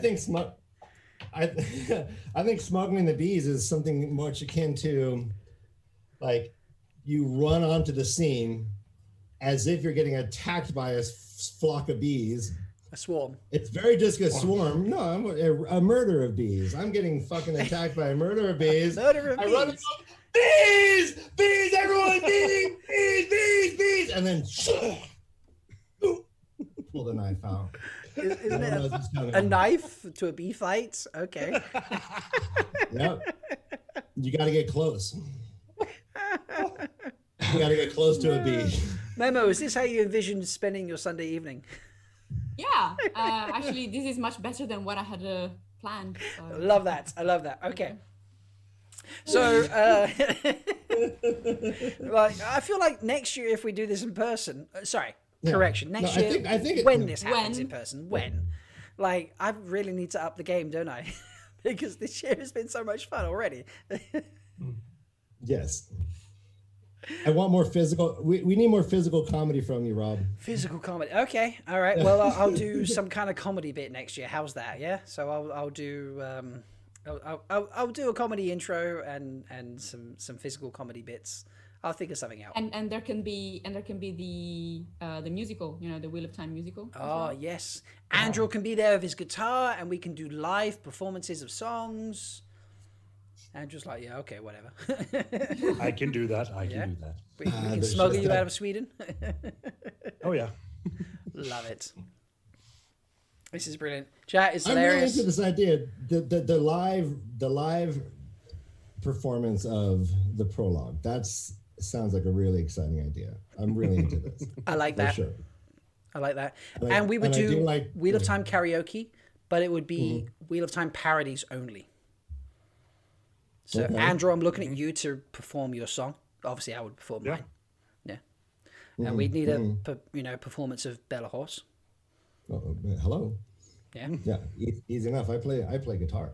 think smuggling the bees is something much akin to, like, you run onto the scene as if you're getting attacked by a flock of bees. A swarm. It's very just a swarm. No, I'm a murder of bees. I'm getting fucking attacked by a murder of bees. Murder of I bees. run up, bees, everyone, bees, and then pull the knife out. Isn't it a knife to a bee fight? Okay. Yep. You got to get close. You got to get close to a bee. Memo, is this how you envisioned spending your Sunday evening? Yeah, actually, this is much better than what I had planned. So. I love that. Okay. So, like, I feel like next year, if we do this in person, correction, next year, I think when this happens in person, like, I really need to up the game, don't I? Because this year has been so much fun already. Yes. I want more physical. We need more physical comedy from you, Rob. Physical comedy. Okay. All right. Well, I'll do some kind of comedy bit next year. How's that? Yeah. So I'll do I'll do a comedy intro and some physical comedy bits. I'll think of something out. And there can be the musical, the Wheel of Time musical. Oh yes. Androl can be there with his guitar, and we can do live performances of songs. Andrew's like, yeah, okay, whatever. I can do that. I can do that. We can smuggle you out of Sweden. Oh yeah. Love it. This is brilliant. Chat is I'm really hilarious. into this idea. The live performance of the prologue. Sounds like a really exciting idea. I'm really into this. I like that. For sure. I like that. And we would do Wheel of Time karaoke, but it would be Wheel of Time parodies only. So, Andrew, I'm looking at you to perform your song. Obviously, I would perform mine. Yeah. And we'd need a performance of Bella Horse. Oh, hello. Yeah. Yeah. Easy enough. I play guitar.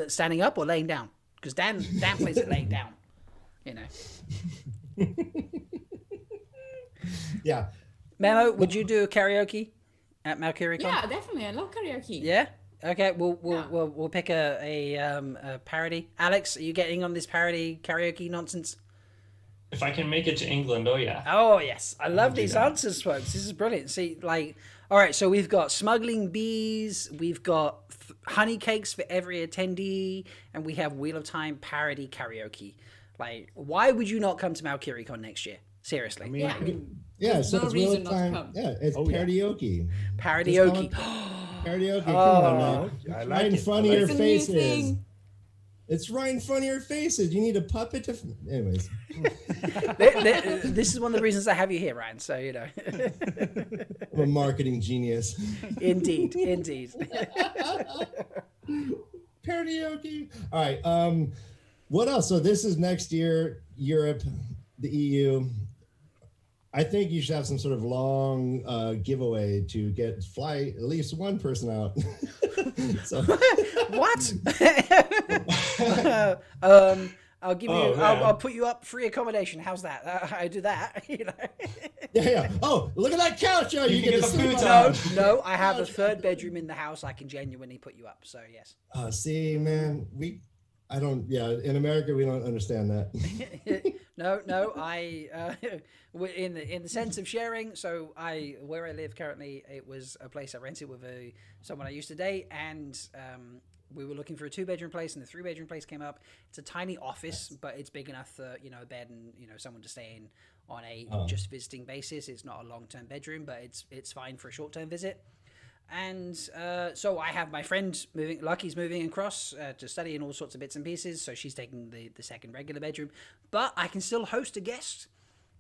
Standing up or laying down? Because Dan plays it laying down. Yeah. Memo, would you do a karaoke at MalkieriCon? Yeah, definitely. I love karaoke. Yeah. Okay, we'll pick a parody. Alex, are you getting on this parody karaoke nonsense? If I can make it to England, oh yeah. Oh yes, I love these answers, folks. This is brilliant. See, all right, so we've got smuggling bees, we've got honey cakes for every attendee, and we have Wheel of Time parody karaoke. Why would you not come to MalkieriCon next year? Seriously. I mean, Yeah, I mean, Yeah, there's so no it's reason real not to time. come. Yeah, it's Oh, yeah. karaoke. Karaoke. Karaoke. Come Oh. on now. I like Right in it. front I of your like It's a new faces. thing. It's right in front of your faces. You need a puppet to. Anyways. This is one of the reasons I have you here, Ryan. So, you know. I'm a marketing genius. Indeed. Karaoke. All right. What else? So this is next year, Europe, the EU. I think you should have some sort of long giveaway to fly at least one person out. So. What? I'll give you. I'll put you up free accommodation. How's that? I do that. You know. Yeah. Oh, look at that couch! Oh, you can get get to the sleep futon. on. No. I have a third bedroom in the house. I can genuinely put you up. So yes. See, man, I don't. Yeah, in America, we don't understand that. No. In the sense of sharing. So where I live currently, it was a place I rented with someone I used to date, and we were looking for a 2-bedroom place, and the 3-bedroom place came up. It's a tiny office, but it's big enough for a bed and someone to stay in on a just visiting basis. It's not a long-term bedroom, but it's fine for a short-term visit. And so I have my friend Lucky's moving across to study in all sorts of bits and pieces. So she's taking the second regular bedroom, but I can still host a guest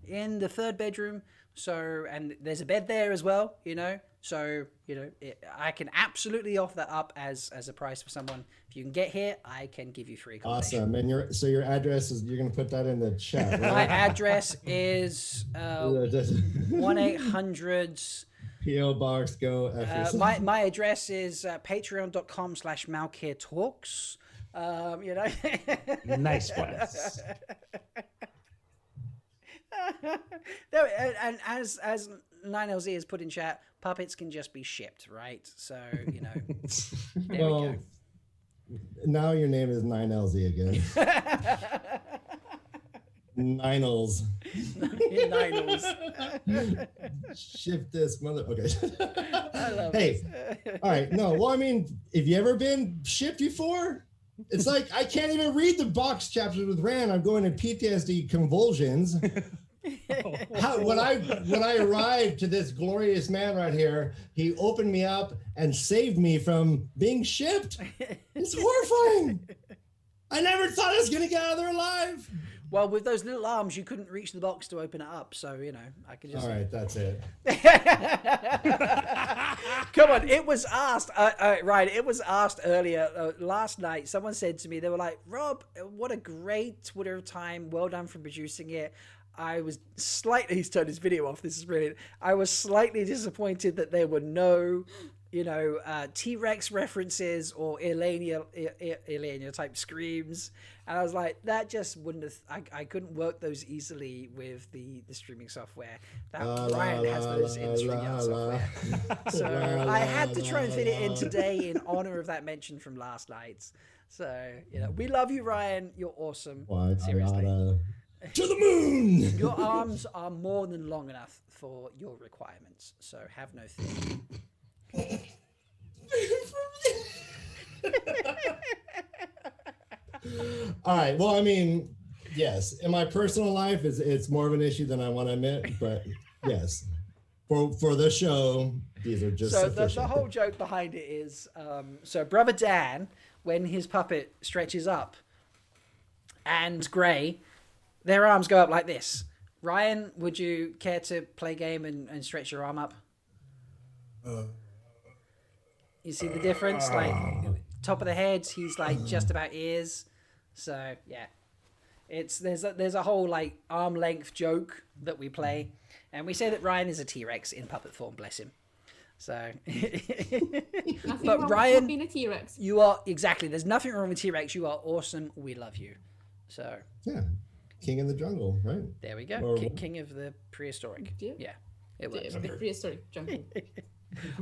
in the third bedroom. So, and there's a bed there as well, so, I can absolutely offer that up as a price for someone. If you can get here, I can give you free accommodation. Awesome. And your address is, you're going to put that in the chat, right? My address is 1-800 P.O. Box, go. my address is patreon.com/MalkieriTalks. Nice ones. No, and as 9LZ has put in chat, puppets can just be shipped, right? So, there we go. Now your name is 9LZ again. Ninels. Shift this mother. Okay. I love Hey, all right. No, well, I mean, have you ever been shipped before? It's like I can't even read the box chapters with Ran. I'm going to PTSD convulsions. When I arrived to this glorious man right here, he opened me up and saved me from being shipped. It's horrifying. I never thought I was gonna get out of there alive. Well, with those little arms, you couldn't reach the box to open it up. So, I could just... All right, that's it. Come on, it was asked, right, it was asked earlier, last night, someone said to me, they were like, Rob, what a great Twitter time, well done for producing it. I was slightly, he's turned his video off, this is brilliant. I was slightly disappointed that there were no, T-Rex references or Elenia type screams. And I was like, that just wouldn't have, I couldn't work those easily with the streaming software. Ryan has those in StreamYard software. So I had to try and fit it in today in honor of that mention from last night. So, we love you, Ryan. You're awesome. Seriously. To the moon! Your arms are more than long enough for your requirements. So have no fear. All right. Well, I mean, yes. In my personal life, it's more of an issue than I want to admit, but yes, for the show, these are just so sufficient. the whole joke behind it is, so BrotherDan, when his puppet stretches up, and Gray, their arms go up like this. Ryan, would you care to play a game and stretch your arm up? You see the difference? Like top of the head, he's like just about ears. So yeah, there's a whole like arm length joke that we play, and we say that Ryan is a T-Rex in puppet form. Bless him. So, but Ryan, being a T-Rex. You are exactly. There's nothing wrong with T-Rex. You are awesome. We love you. So yeah, king in the jungle, right? There we go. King of the prehistoric. Yeah, it was prehistoric jungle.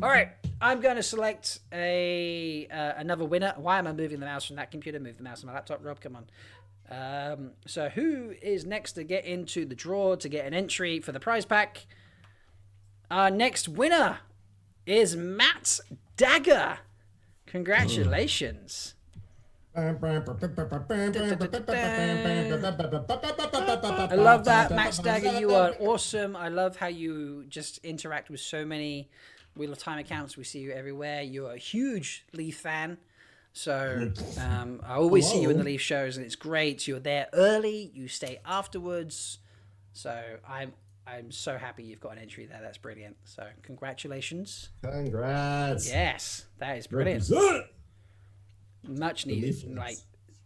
All right, I'm going to select another winner. Why am I moving the mouse from that computer? Move the mouse on my laptop, Rob. Come on. So who is next to get into the draw to get an entry for the prize pack? Our next winner is Matt Dagger. Congratulations. I love that, Max Dagger. You are awesome. I love how you just interact with so many Wheel of Time accounts. We see you everywhere. You're a huge Leaf fan. So I always see you in the Leaf shows, and it's great. You're there early. You stay afterwards. So I'm so happy you've got an entry there. That's brilliant. So congratulations. Congrats. Yes, that is brilliant. Represent. Much needed. Like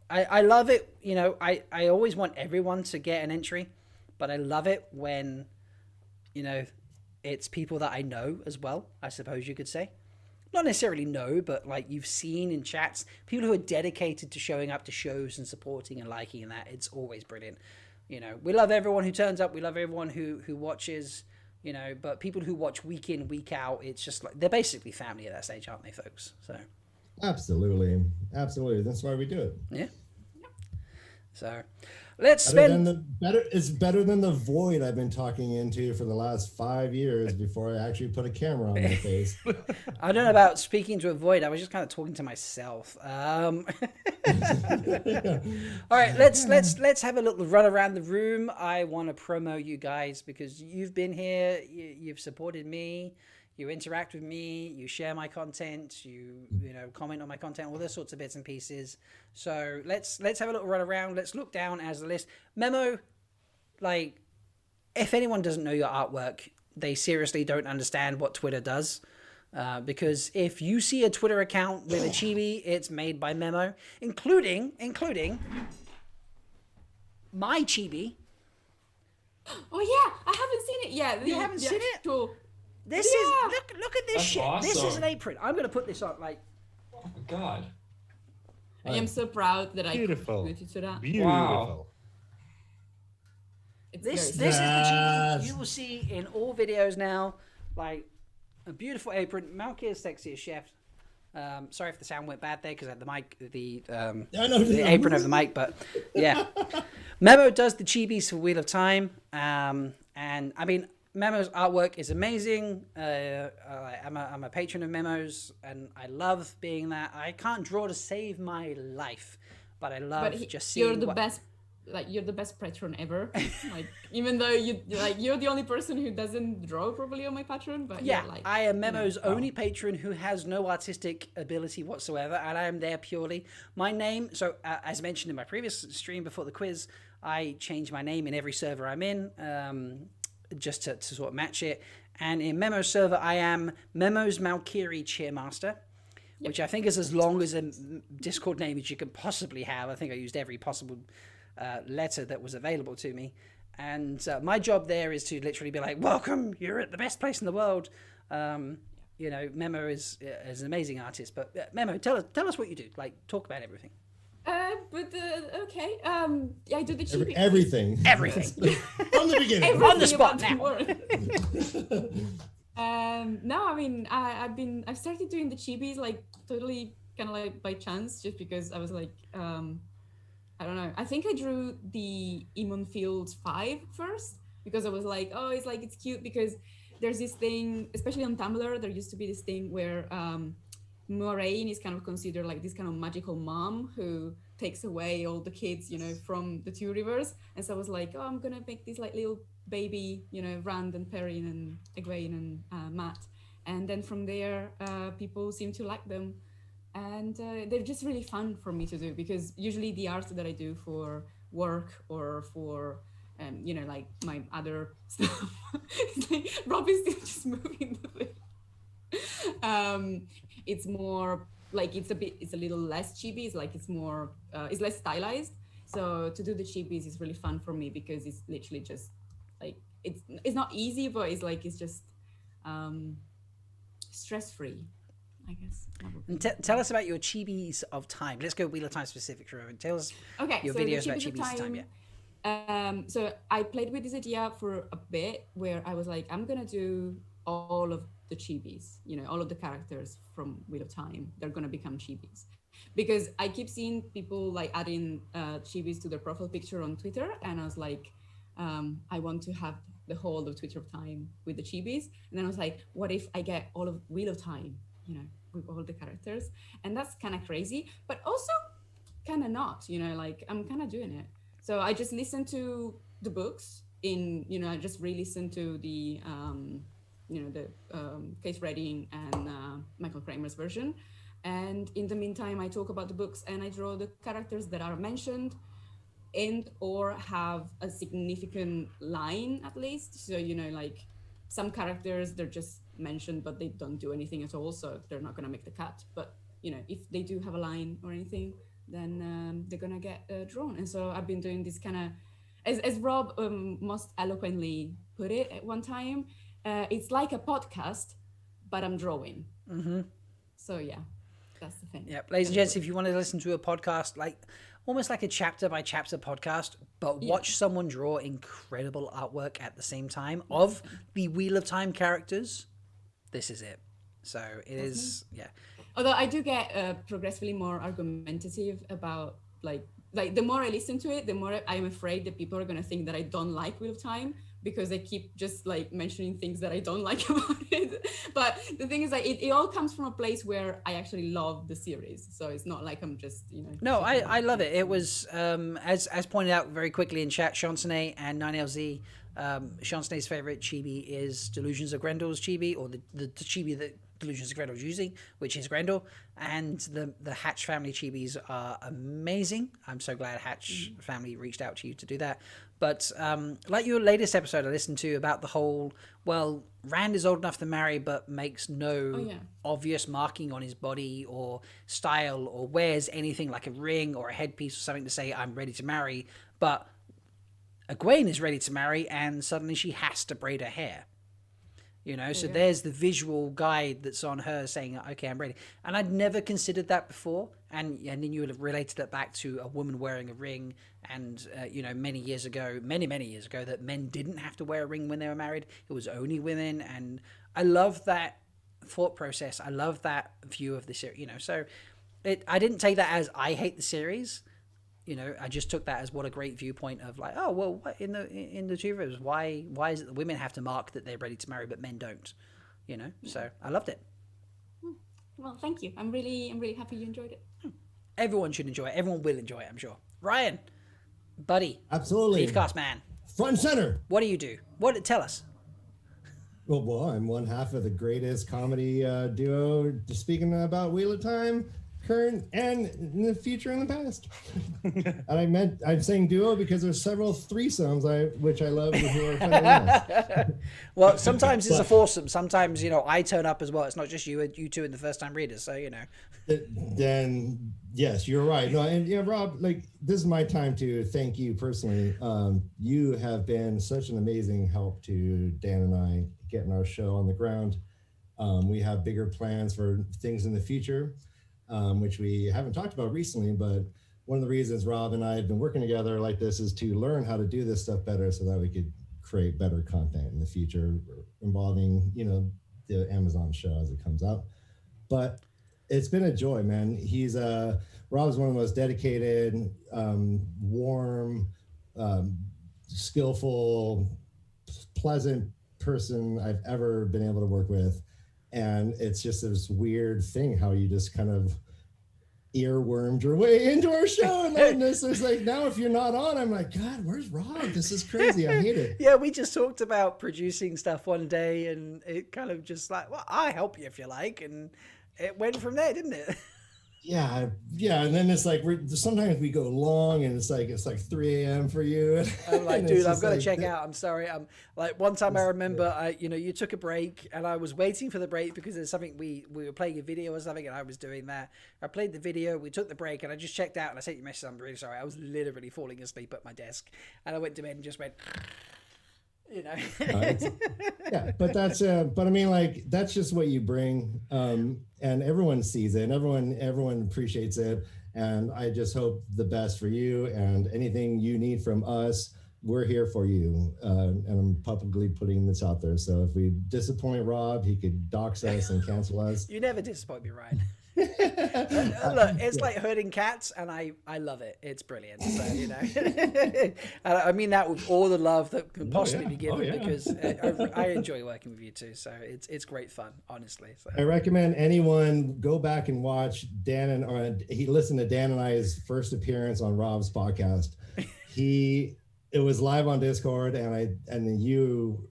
I love it. You know, I always want everyone to get an entry, but I love it when, you know, it's people that I know as well, I suppose you could say. Not necessarily know, but like you've seen in chats, people who are dedicated to showing up to shows and supporting and liking and that. It's always brilliant. You know, we love everyone who turns up. We love everyone who watches, you know, but people who watch week in, week out, it's just like, they're basically family at that stage, aren't they, folks? So. Absolutely. Absolutely. That's why we do it. Yeah. So let's spend. It's better than the void I've been talking into for the last 5 years before I actually put a camera on my face. I don't know about speaking to a void. I was just kind of talking to myself. All right, let's have a little run around the room. I want to promo you guys because you've been here. You've supported me. You interact with me, you share my content, you know, comment on my content, all those sorts of bits and pieces. So let's have a little run around. Let's look down as the list. Memo, like, if anyone doesn't know your artwork, they seriously don't understand what Twitter does. Because if you see a Twitter account with a chibi, it's made by Memo, including my chibi. Oh yeah, I haven't seen it yet. You haven't seen it? Cool. This is look at this That's shit. awesome. This is an apron. I'm gonna put this up like. Oh my god. I am so proud that I Beautiful. contributed to that. Beautiful. Wow. It's This very is the chibi Yes. you will see in all videos now. Like a beautiful apron. Malkieri's sexiest chef. Sorry if the sound went bad there because I had the mic, the apron over the mic, but yeah. Memo does the chibis for Wheel of Time, and I mean. Memo's artwork is amazing. I'm a patron of Memo's, and I love being that. I can't draw to save my life, but I love just seeing. You're the best. Like you're the best patron ever. Like even though you're the only person who doesn't draw properly on my patron, but yeah, like, I am Memo's only patron who has no artistic ability whatsoever, and I am there purely. My name. So as mentioned in my previous stream before the quiz, I change my name in every server I'm in. Just to sort of match it. And in Memo's server, I am Memo's Malkieri Cheermaster, which I think is as long as a Discord name as you could possibly have. I think I used every possible letter that was available to me. And my job there is to literally be like, welcome, you're at the best place in the world. You know, Memo is an amazing artist. But Memo, tell us what you do. Like, talk about everything. Okay. Yeah, I do the chibi. Everything. From the beginning. On the spot now. No, I mean, I've started doing the chibis like totally kind of like by chance, just because I was like, I don't know. I think I drew the Emon Fields 5 first because I was like, oh, it's cute because there's this thing, especially on Tumblr, there used to be this thing where Moraine is kind of considered like this kind of magical mom who takes away all the kids, you know, from the two rivers. And so I was like, oh, I'm gonna make this like little baby, you know, Rand and Perrin and Egwene and Matt. And then from there, people seem to like them. And they're just really fun for me to do because usually the art that I do for work or for, you know, like my other stuff, it's like Rob is still just moving the thing. It's more like it's a little less chibi. It's like it's more it's less stylized. So to do the chibis is really fun for me because it's literally just like it's not easy, but it's just stress free, I guess. And tell us about your chibis of time. Let's go Wheel of Time specific for a moment. Tell us your videos about chibis of time. Yeah. So I played with this idea for a bit where I was like, I'm gonna do all of the chibis, you know, all of the characters from Wheel of Time, they're gonna become chibis. Because I keep seeing people like adding chibis to their profile picture on Twitter, and I was like, I want to have the whole of Twitter of Time with the chibis. And then I was like, what if I get all of Wheel of Time, you know, with all the characters? And that's kind of crazy, but also kind of not, like I'm kind of doing it. So I just listen to the books I just re-listen to the Case Redding and Michael Kramer's version. And in the meantime, I talk about the books and I draw the characters that are mentioned and or have a significant line at least. So, like some characters, they're just mentioned, but they don't do anything at all. So they're not going to make the cut. But, if they do have a line or anything, then they're going to get drawn. And so I've been doing this kind of, as Rob most eloquently put it at one time, it's like a podcast, but I'm drawing. Mm-hmm. So, yeah. That's the thing. Yeah, ladies and gents, if you want to listen to a podcast almost like a chapter by chapter podcast, but watch someone draw incredible artwork at the same time of the Wheel of Time characters, this is it. So it is, yeah. Although I do get progressively more argumentative about like the more I listen to it, the more I'm afraid that people are going to think that I don't like Wheel of Time, because I keep just like mentioning things that I don't like about it. But the thing is, it all comes from a place where I actually love the series. So it's not like I'm just, No, I love it. It was, as pointed out very quickly in chat, Chansonnet and 9LZ, Chansonnet's favorite chibi is Delusions of Grendel's chibi, or the chibi that Delusions of Grendel's using, which is Grendel. And the Hatch family chibis are amazing. I'm so glad Hatch family reached out to you to do that. But like your latest episode I listened to about the whole, well, Rand is old enough to marry but makes no obvious marking on his body or style or wears anything like a ring or a headpiece or something to say I'm ready to marry. But Egwene is ready to marry and suddenly she has to braid her hair. So there's the visual guide that's on her saying, okay, I'm ready. And I'd never considered that before. And then you would have related that back to a woman wearing a ring. And, many years ago, that men didn't have to wear a ring when they were married. It was only women. And I love that thought process. I love that view of the series, So I didn't take that as I hate the series. I just took that as what a great viewpoint of like, oh, well, what, in the two rivers, why is it the women have to mark that they're ready to marry, but men don't, So I loved it. Well, thank you. I'm really happy you enjoyed it. Everyone should enjoy it. Everyone will enjoy it, I'm sure. Ryan, buddy. Absolutely. Beefcast man. Front and center. What do you do? Tell us. Well, I'm one half of the greatest comedy duo, speaking about Wheel of Time, current and in the future and the past. And I'm saying duo because there's several threesomes which I love. Well, sometimes it's a foursome. Sometimes I turn up as well. It's not just you two and the first time readers. So Then yes, you're right. No, and Rob, like this is my time to thank you personally. You have been such an amazing help to Dan and I getting our show on the ground. We have bigger plans for things in the future. Which we haven't talked about recently, but one of the reasons Rob and I have been working together like this is to learn how to do this stuff better so that we could create better content in the future involving, the Amazon show as it comes out. But it's been a joy, man. Rob's one of the most dedicated, warm, skillful, pleasant person I've ever been able to work with. And it's just this weird thing how you just kind of earwormed your way into our show. And then it's like, now if you're not on, I'm like, God, where's Rob? This is crazy. I hate it. Yeah, we just talked about producing stuff one day and it kind of just like, well, I'll help you if you like. And it went from there, didn't it? Yeah. And then it's like, sometimes we go long and it's like 3 a.m. for you. I'm like, dude, I've got to check out. I'm sorry. I'm like, one time I remember, you took a break and I was waiting for the break because there's something we were playing a video or something and I was doing that. I played the video, we took the break and I just checked out and I sent you a message. I'm really sorry. I was literally falling asleep at my desk and I went to bed and just went, yeah, but I mean, like, that's just what you bring, and everyone sees it and everyone appreciates it, and I just hope the best for you, and anything you need from us, we're here for you, and I'm publicly putting this out there. So if we disappoint Rob, he could dox us and cancel us. You never disappoint me, Ryan. Look, it's like herding cats, and I love it. It's brilliant. So, you know, and I mean that with all the love that can possibly be given, because I enjoy working with you too. So it's great fun, honestly. So. I recommend anyone go back and watch he listened to Dan and I's first appearance on Rob's podcast. It was live on Discord, and you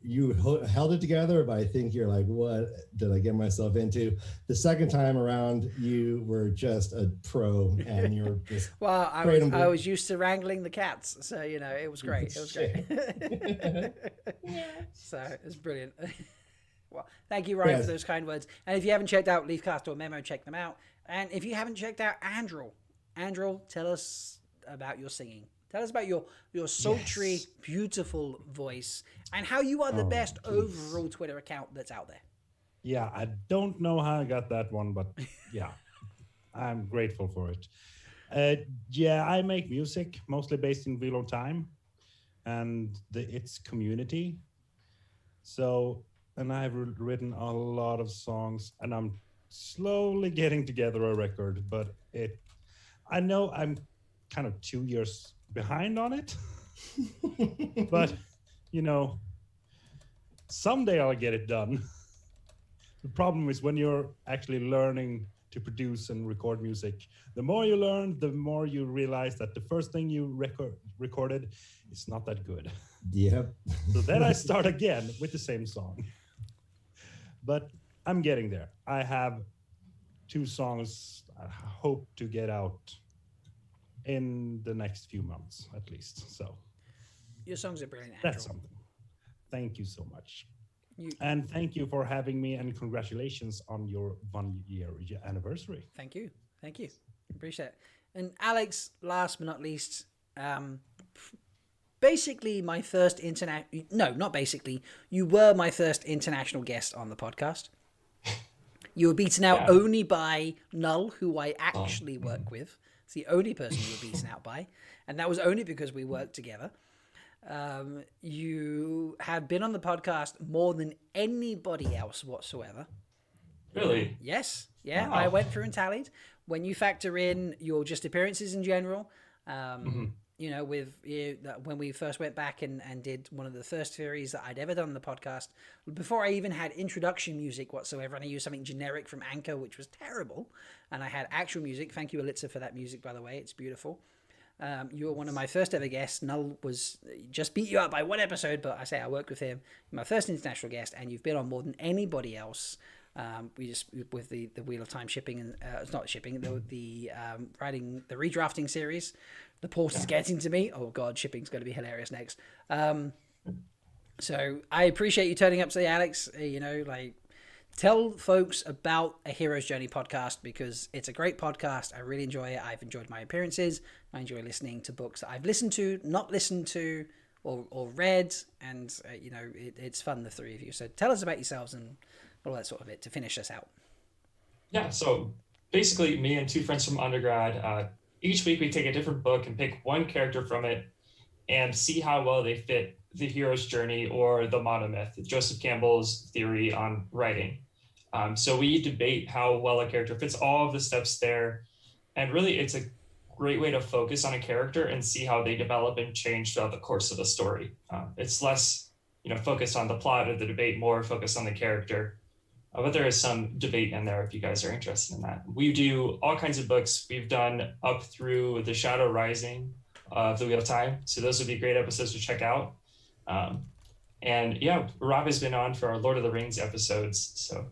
held it together, but I think you're like, what did I get myself into? The second time around, you were just a pro, and you were just well. I was used to wrangling the cats, so you know it was great. It was great. So it was brilliant. Well, thank you, Ryan, for those kind words. And if you haven't checked out Leafcast or Memo, check them out. And if you haven't checked out Androl, tell us about your singing. Tell us about your sultry, beautiful voice, and how you are the best overall Twitter account that's out there. Yeah, I don't know how I got that one, but yeah, I'm grateful for it. I make music, mostly based in real time and its community. So, and I've written a lot of songs, and I'm slowly getting together a record, but I know I'm kind of 2 years behind on it. But, you know, someday I'll get it done. The problem is when you're actually learning to produce and record music, the more you learn, the more you realize that the first thing you recorded is not that good. Yep. So then I start again with the same song. But I'm getting there. I have 2 songs I hope to get out in the next few months, at least. So your songs are brilliant. That's something. Thank you so much. And thank you for having me, and congratulations on your 1-year anniversary. Thank you. Appreciate it. And Alex, last but not least, basically my first you were my first international guest on the podcast. You were beaten out only by Null, who I actually work with. It's the only person you were beaten out by, and that was only because we worked together. You have been on the podcast more than anybody else whatsoever. Really? Yes. Yeah, Wow. I went through and tallied. When you factor in your just appearances in general, you know, when we first went back and did one of the first series that I'd ever done on the podcast, before I even had introduction music whatsoever, and I used something generic from Anchor, which was terrible, and I had actual music. Thank you, Alitza, for that music, by the way. It's beautiful. You were one of my first ever guests. Null just beat you out by 1 episode, but I worked with him. You're my first international guest, and you've been on more than anybody else. With the Wheel of Time shipping, and it's not shipping, the writing, the redrafting series. The port is getting to me. Oh God, shipping's going to be hilarious next. So I appreciate you turning up today, Alex. You know, like, tell folks about A Hero's Journey podcast, because it's a great podcast. I really enjoy it. I've enjoyed my appearances. I enjoy listening to books that I've listened to, not listened to, or read, and you know, it's fun, the 3 of you. So tell us about yourselves and all that sort of it to finish us out. Yeah, so basically me and 2 friends from undergrad, each week we take a different book and pick one character from it and see how well they fit the hero's journey or the monomyth, Joseph Campbell's theory on writing. So we debate how well a character fits all of the steps there. And really it's a great way to focus on a character and see how they develop and change throughout the course of the story. It's less, you know, focused on the plot of the debate, more focused on the character. But there is some debate in there if you guys are interested in that. We do all kinds of books. We've done up through The Shadow Rising of the Wheel of Time. So those would be great episodes to check out. And yeah, Rob has been on for our Lord of the Rings episodes. So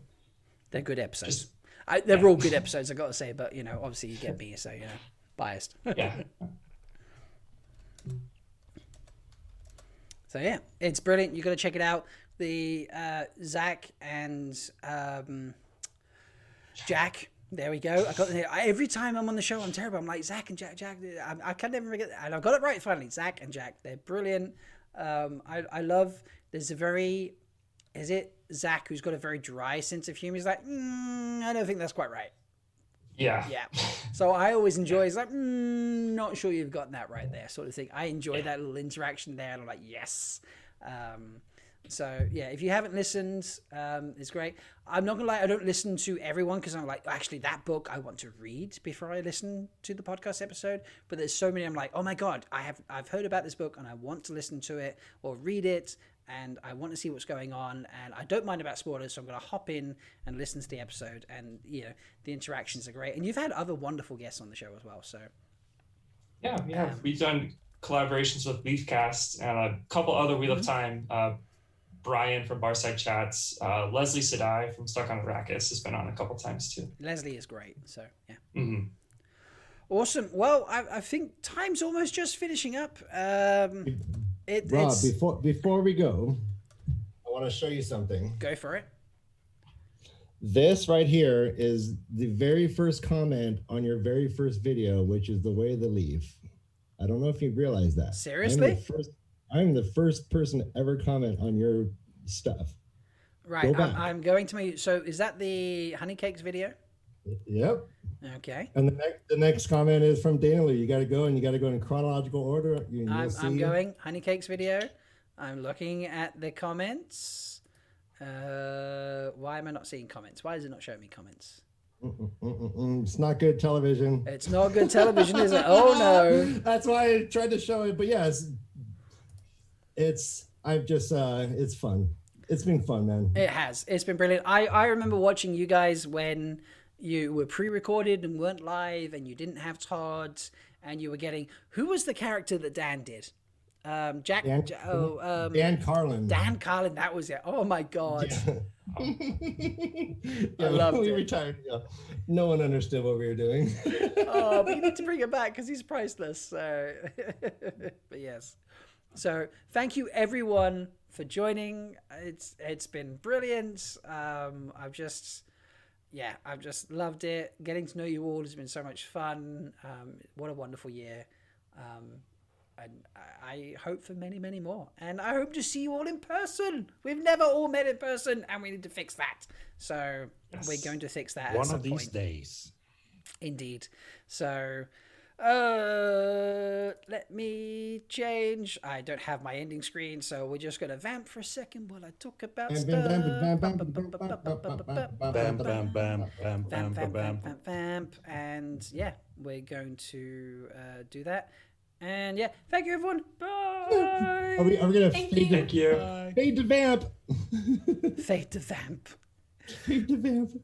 they're good episodes. They're all good episodes, I got to say. But, you know, obviously you get me, so, you know, biased. Yeah. So yeah, it's brilliant. You got to check it out. The Zach and Jack. There we go. Every time I'm on the show, I'm terrible. I'm like Zach and Jack. I can't never forget, and I've got it right finally. Zach and Jack. They're brilliant. I love. There's a very. Is it Zach who's got a very dry sense of humor? He's like, I don't think that's quite right. Yeah. Yeah. So I always enjoy. It's like, not sure you've gotten that right there, sort of thing. I enjoy that little interaction there, and I'm like, yes. So yeah, if you haven't listened, it's great. I'm not gonna lie, I don't listen to everyone because I'm like, actually, that book I want to read before I listen to the podcast episode. But there's so many, I'm like, oh my god, I've heard about this book and I want to listen to it or read it, and I want to see what's going on, and I don't mind about spoilers, so I'm gonna hop in and listen to the episode, and the interactions are great, and you've had other wonderful guests on the show as well. So yeah, we have. We've done collaborations with Leafcast and a couple other Wheel of Time. Brian from Barside Chats, Leslie Sedai from Stuck on Arrakis has been on a couple times too. Leslie is great. So yeah. Awesome. Well, I think time's almost just finishing up. Rob, before we go, I want to show you something. Go for it. This right here is the very first comment on your very first video, which is the way the leaf. I don't know if you realize that. Seriously? I'm the first person to ever comment on your stuff. Right. I'm going to make. So is that the honey cakes video? Yep. Okay. And the next comment is from Daniel. You got to go in chronological order. I'm going honey cakes video. I'm looking at the comments. Why am I not seeing comments? Why is it not showing me comments? It's not good television. It's not good television, is it? Oh no. That's why I tried to show it. But yes, it's fun. It's been fun, man. It has. It's been brilliant. I remember watching you guys when you were pre-recorded and weren't live, and you didn't have Todd, and you were getting, who was the character that Dan did? Dan Carlin. Dan Carlin, that was it. Oh my god. Yeah. I loved we it. retired. Yeah. No one understood what we were doing. Oh, but you need to bring it back because he's priceless. So, but yes. So thank you everyone for joining. It's been brilliant. I've just loved it. Getting to know you all has been so much fun. What a wonderful year. And I hope for many, many more. And I hope to see you all in person. We've never all met in person, and we need to fix that. So we're going to fix that at some point. One of these days. Indeed. So let me change. I don't have my ending screen, so we're just going to vamp for a second while I talk about stuff. Vamp. And yeah, we're going to do that. And yeah, thank you everyone. Bye. Are we gonna fade to vamp? Fade to vamp. Fade to vamp.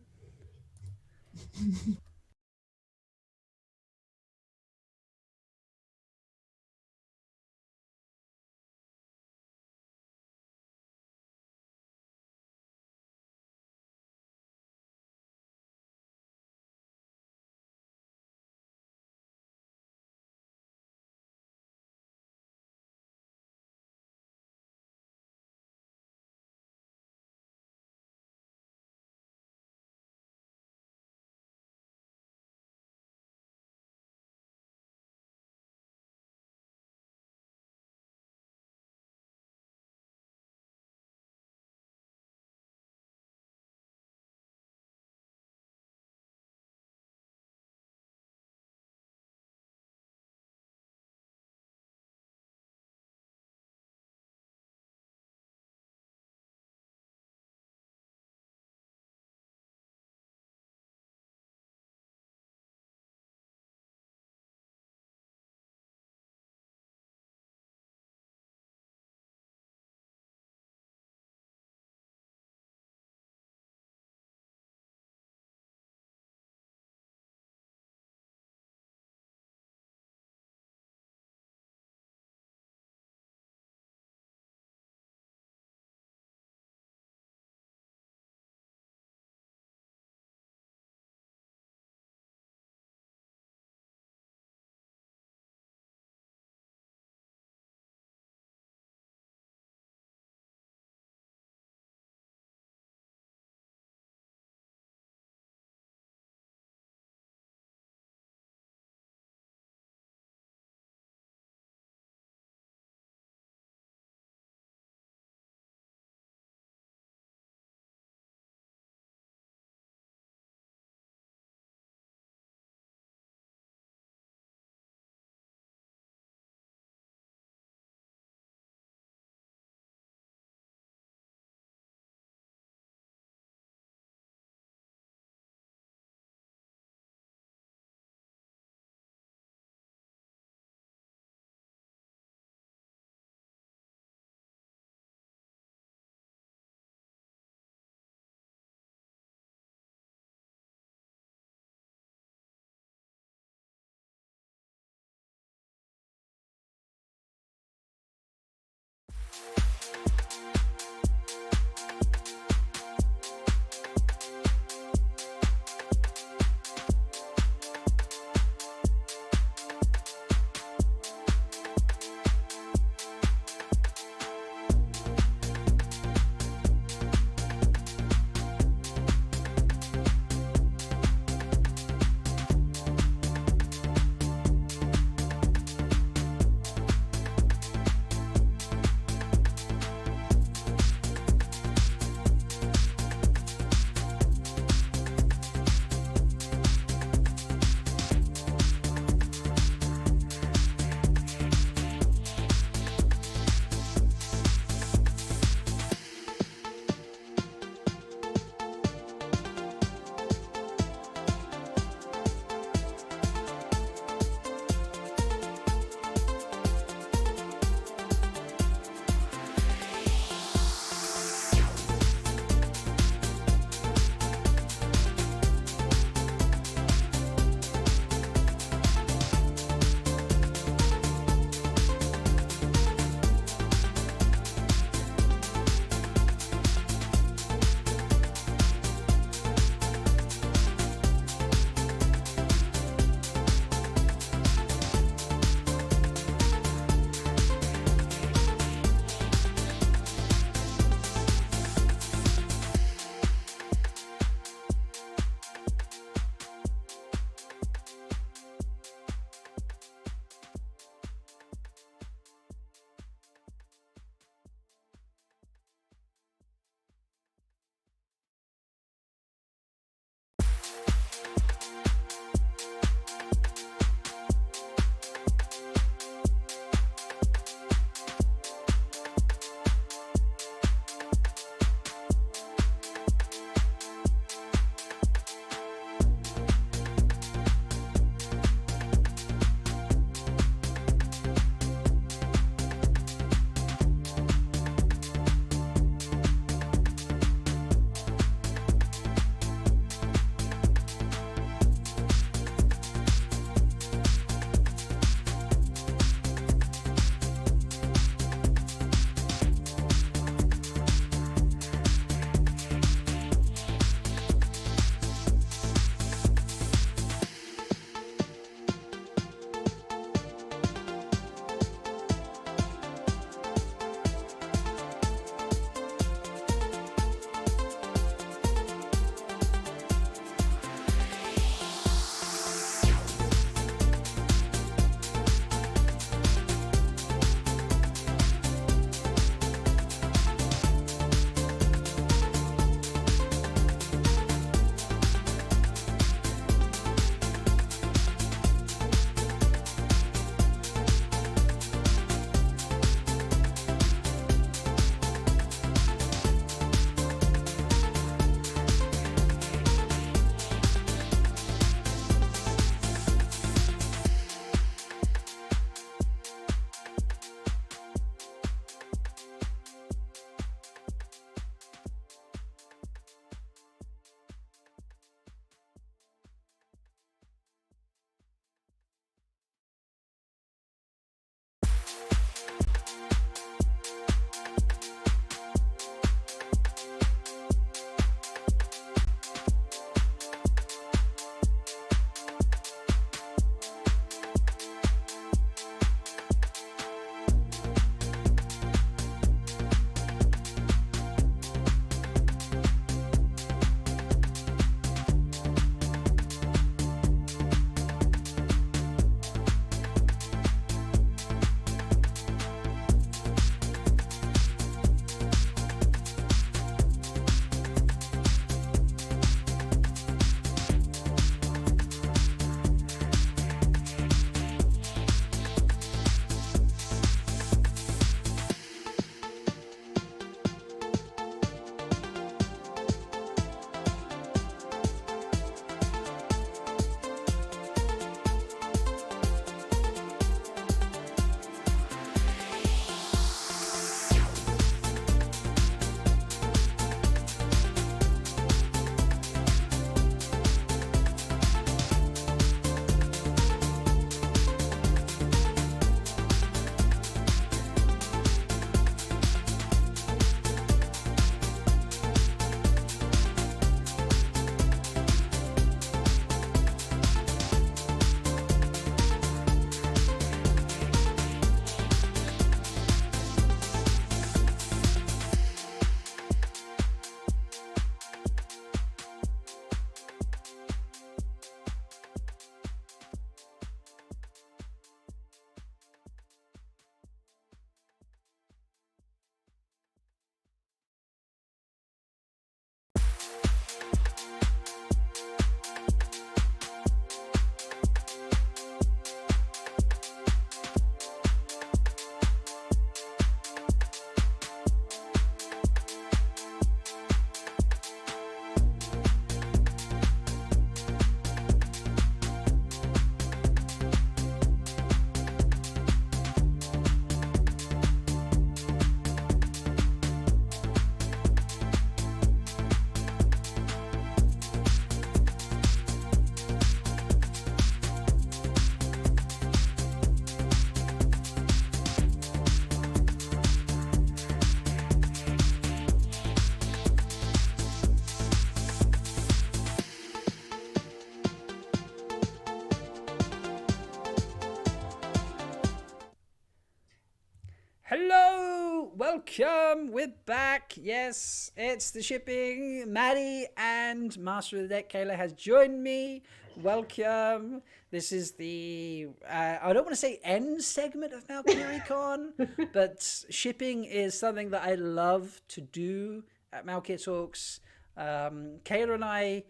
welcome. We're back. Yes, it's the shipping. Maddie and Master of the Deck Kayla has joined me. Welcome. This is the, I don't want to say end segment of MalkieriCon, but shipping is something that I love to do at Malkier Talks. Kayla and I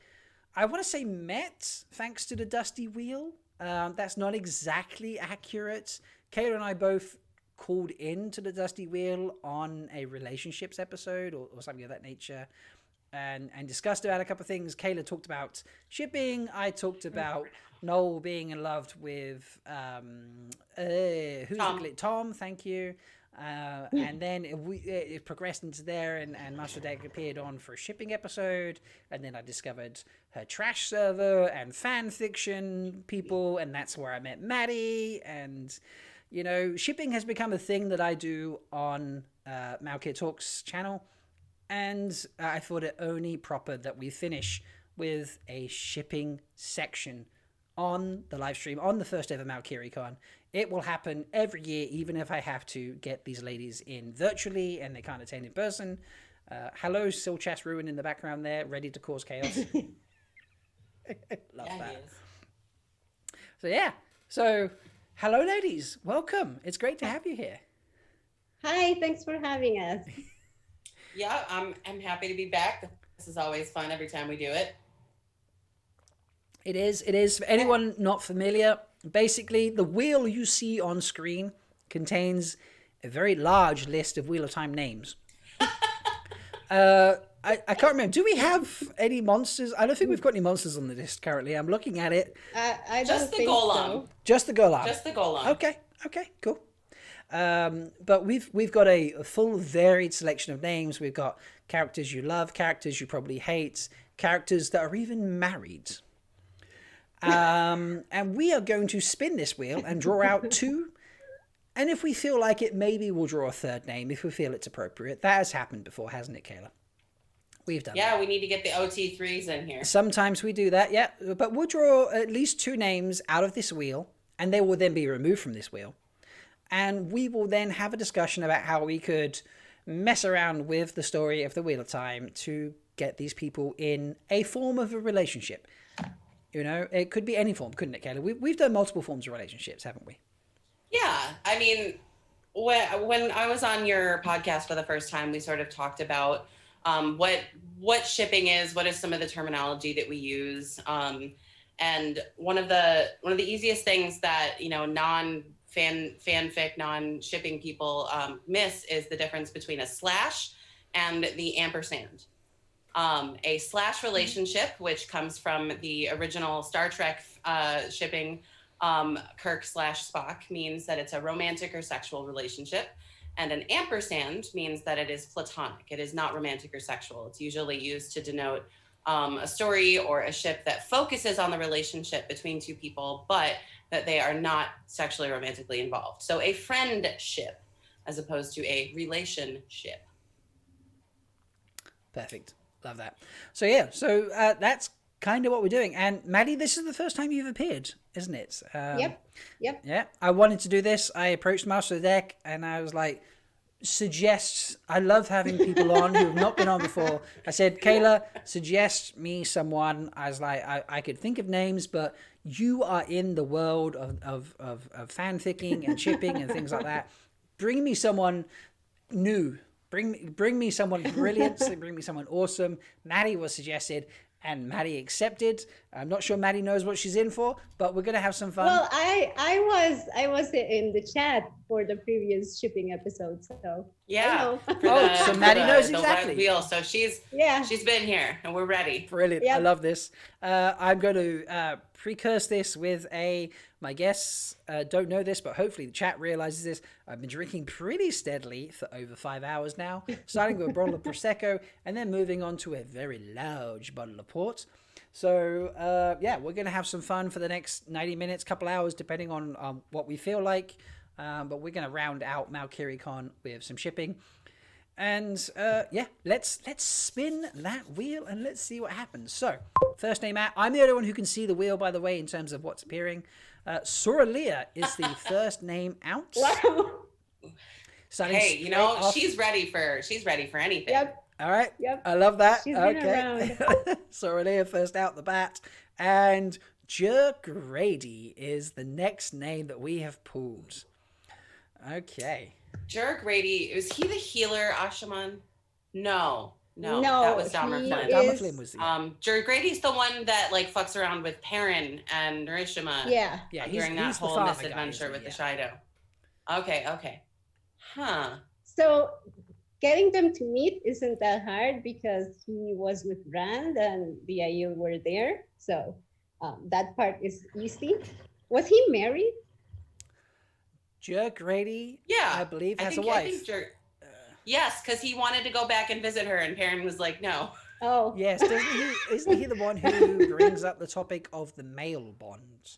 want to say met thanks to the Dusty Wheel. That's not exactly accurate. Kayla and I both called into the Dusty Wheel on a relationships episode or something of that nature and discussed about a couple of things. Kayla talked about shipping. I talked about Noel being in love with Tom, thank you. And then it progressed into there, and Master Deck appeared on for a shipping episode, and then I discovered her trash server and fan fiction people, and that's where I met Maddie. And you know, shipping has become a thing that I do on Malkier Talks channel, and I thought it only proper that we finish with a shipping section on the live stream on the first ever MalkieriCon. It will happen every year, even if I have to get these ladies in virtually and they can't attend in person. Hello, Silchas Ruin in the background there, ready to cause chaos. Love that. So hello, ladies. Welcome. It's great to have you here. Hi, thanks for having us. Yeah, I'm happy to be back. This is always fun every time we do it. It is. For anyone not familiar, basically the wheel you see on screen contains a very large list of Wheel of Time names. I can't remember. Do we have any monsters? I don't think we've got any monsters on the list currently. I'm looking at it. I Just the golem. Just the golem. Just the golem. Okay, cool. But we've got a full varied selection of names. We've got characters you love, characters you probably hate, characters that are even married. And we are going to spin this wheel and draw out two. And if we feel like it, maybe we'll draw a third name if we feel it's appropriate. That has happened before, hasn't it, Kayla? We've done that. We need to get the OT3s in here. Sometimes we do that, yeah. But we'll draw at least two names out of this wheel, and they will then be removed from this wheel. And we will then have a discussion about how we could mess around with the story of the Wheel of Time to get these people in a form of a relationship. You know, it could be any form, couldn't it, Kayla? We've done multiple forms of relationships, haven't we? Yeah, I mean, when I was on your podcast for the first time, we sort of talked about what shipping is, what is some of the terminology that we use, and one of the easiest things that fanfic, non-shipping people miss is the difference between a slash and the ampersand. A slash relationship, which comes from the original Star Trek shipping, Kirk / Spock, means that it's a romantic or sexual relationship. And an ampersand means that it is platonic. It is not romantic or sexual. It's usually used to denote a story or a ship that focuses on the relationship between two people, but that they are not sexually or romantically involved. So a friendship as opposed to a relationship. Perfect. Love that. So that's kind of what we're doing. And Maddie, this is the first time you've appeared, isn't it? Yep. Yeah. I wanted to do this. I approached Master of the Deck and I was like, I love having people on who have not been on before. I said, Kayla, suggest me someone. I was like, I could think of names, but you are in the world of fanficking and shipping and things like that. Bring me someone new. Bring me someone brilliant. Bring me someone awesome. Maddie was suggested, and Maddie accepted. I'm not sure Maddie knows what she's in for, but we're gonna have some fun. Well, I was in the chat for the previous shipping episode, so yeah. So Maddie knows exactly. The wheel. So she's been here, and we're ready. Brilliant. Yep. I love this. I'm going to precurse this with my guests don't know this, but hopefully the chat realizes this. I've been drinking pretty steadily for over 5 hours now, starting with a bottle of Prosecco and then moving on to a very large bottle of port. So, we're going to have some fun for the next 90 minutes, couple hours, depending on what we feel like. But we're going to round out MalkieriCon with some shipping. And, let's spin that wheel and let's see what happens. So, first name out. I'm the only one who can see the wheel, by the way, in terms of what's appearing. Soralia is the first name out. Wow. Starting Hey, you straight know, off- she's ready for anything. Yep. All right. Yep. I love that. She's been Okay. Soralia first out the bat. And Jergrady is the next name that we have pulled. Okay. Jergrady, was he the healer, Ashaman? No, No, that was Dahmer he Flynn. is- Dahmer Flynn was the Jergrady's the one that like fucks around with Perrin and Narishima. Yeah. yeah. During that he's the whole farmer misadventure guy, with the isn't he? Shido. Okay. Huh. So getting them to meet isn't that hard because he was with Rand and the Aiel were there. So that part is easy. Was he married? Jergrady, Yeah. I believe, has a I wife. think yes, because he wanted to go back and visit her, and Perrin was like, no. Oh, Yes, isn't he the one who brings up the topic of the male bond?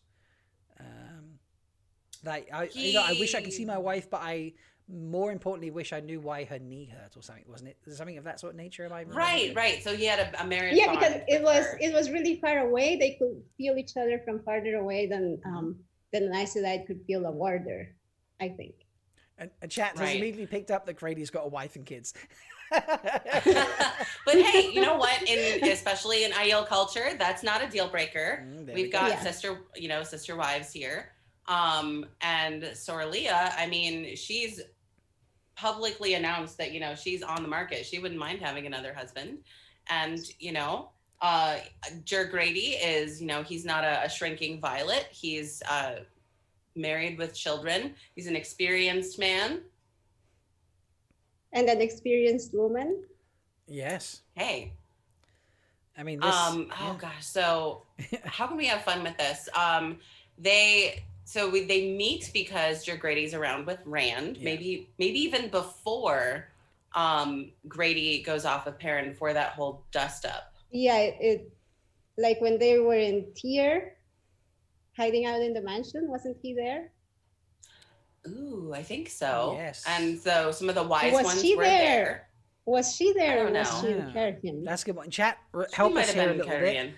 Like, I wish I could see my wife, but I more importantly wish I knew why her knee hurt or something, wasn't it? Something of that sort of nature, am I remembering? Right. So he had a marriage. yeah, bond because with it her. was really far away. They could feel each other from farther away than an Isolite could feel a warder, I think. And chat has Right. immediately picked up that Grady's got a wife and kids. But hey, you know what? Especially in Aiel culture, that's not a deal breaker. There we We've go. got Yeah. sister wives here. And Soralia, I mean, she's publicly announced that, she's on the market. She wouldn't mind having another husband. And, Jergrady is, he's not a shrinking violet. He's married with children. He's an experienced man. And an experienced woman. Yes. Hey, I mean, this, oh gosh, so how can we have fun with this? They meet because Jergrady's around with Rand, Yeah. maybe even before Grady goes off with Perrin for that whole dust up. Yeah, it like when they were in Tyr, hiding out in the mansion, wasn't he there? Ooh, I think so. Yes. And so some of the wise Was ones she were there? there. Was she there? I don't or was know. she in Carrion? that's a good one. Chat, She help might us have here a been little Carrion. bit.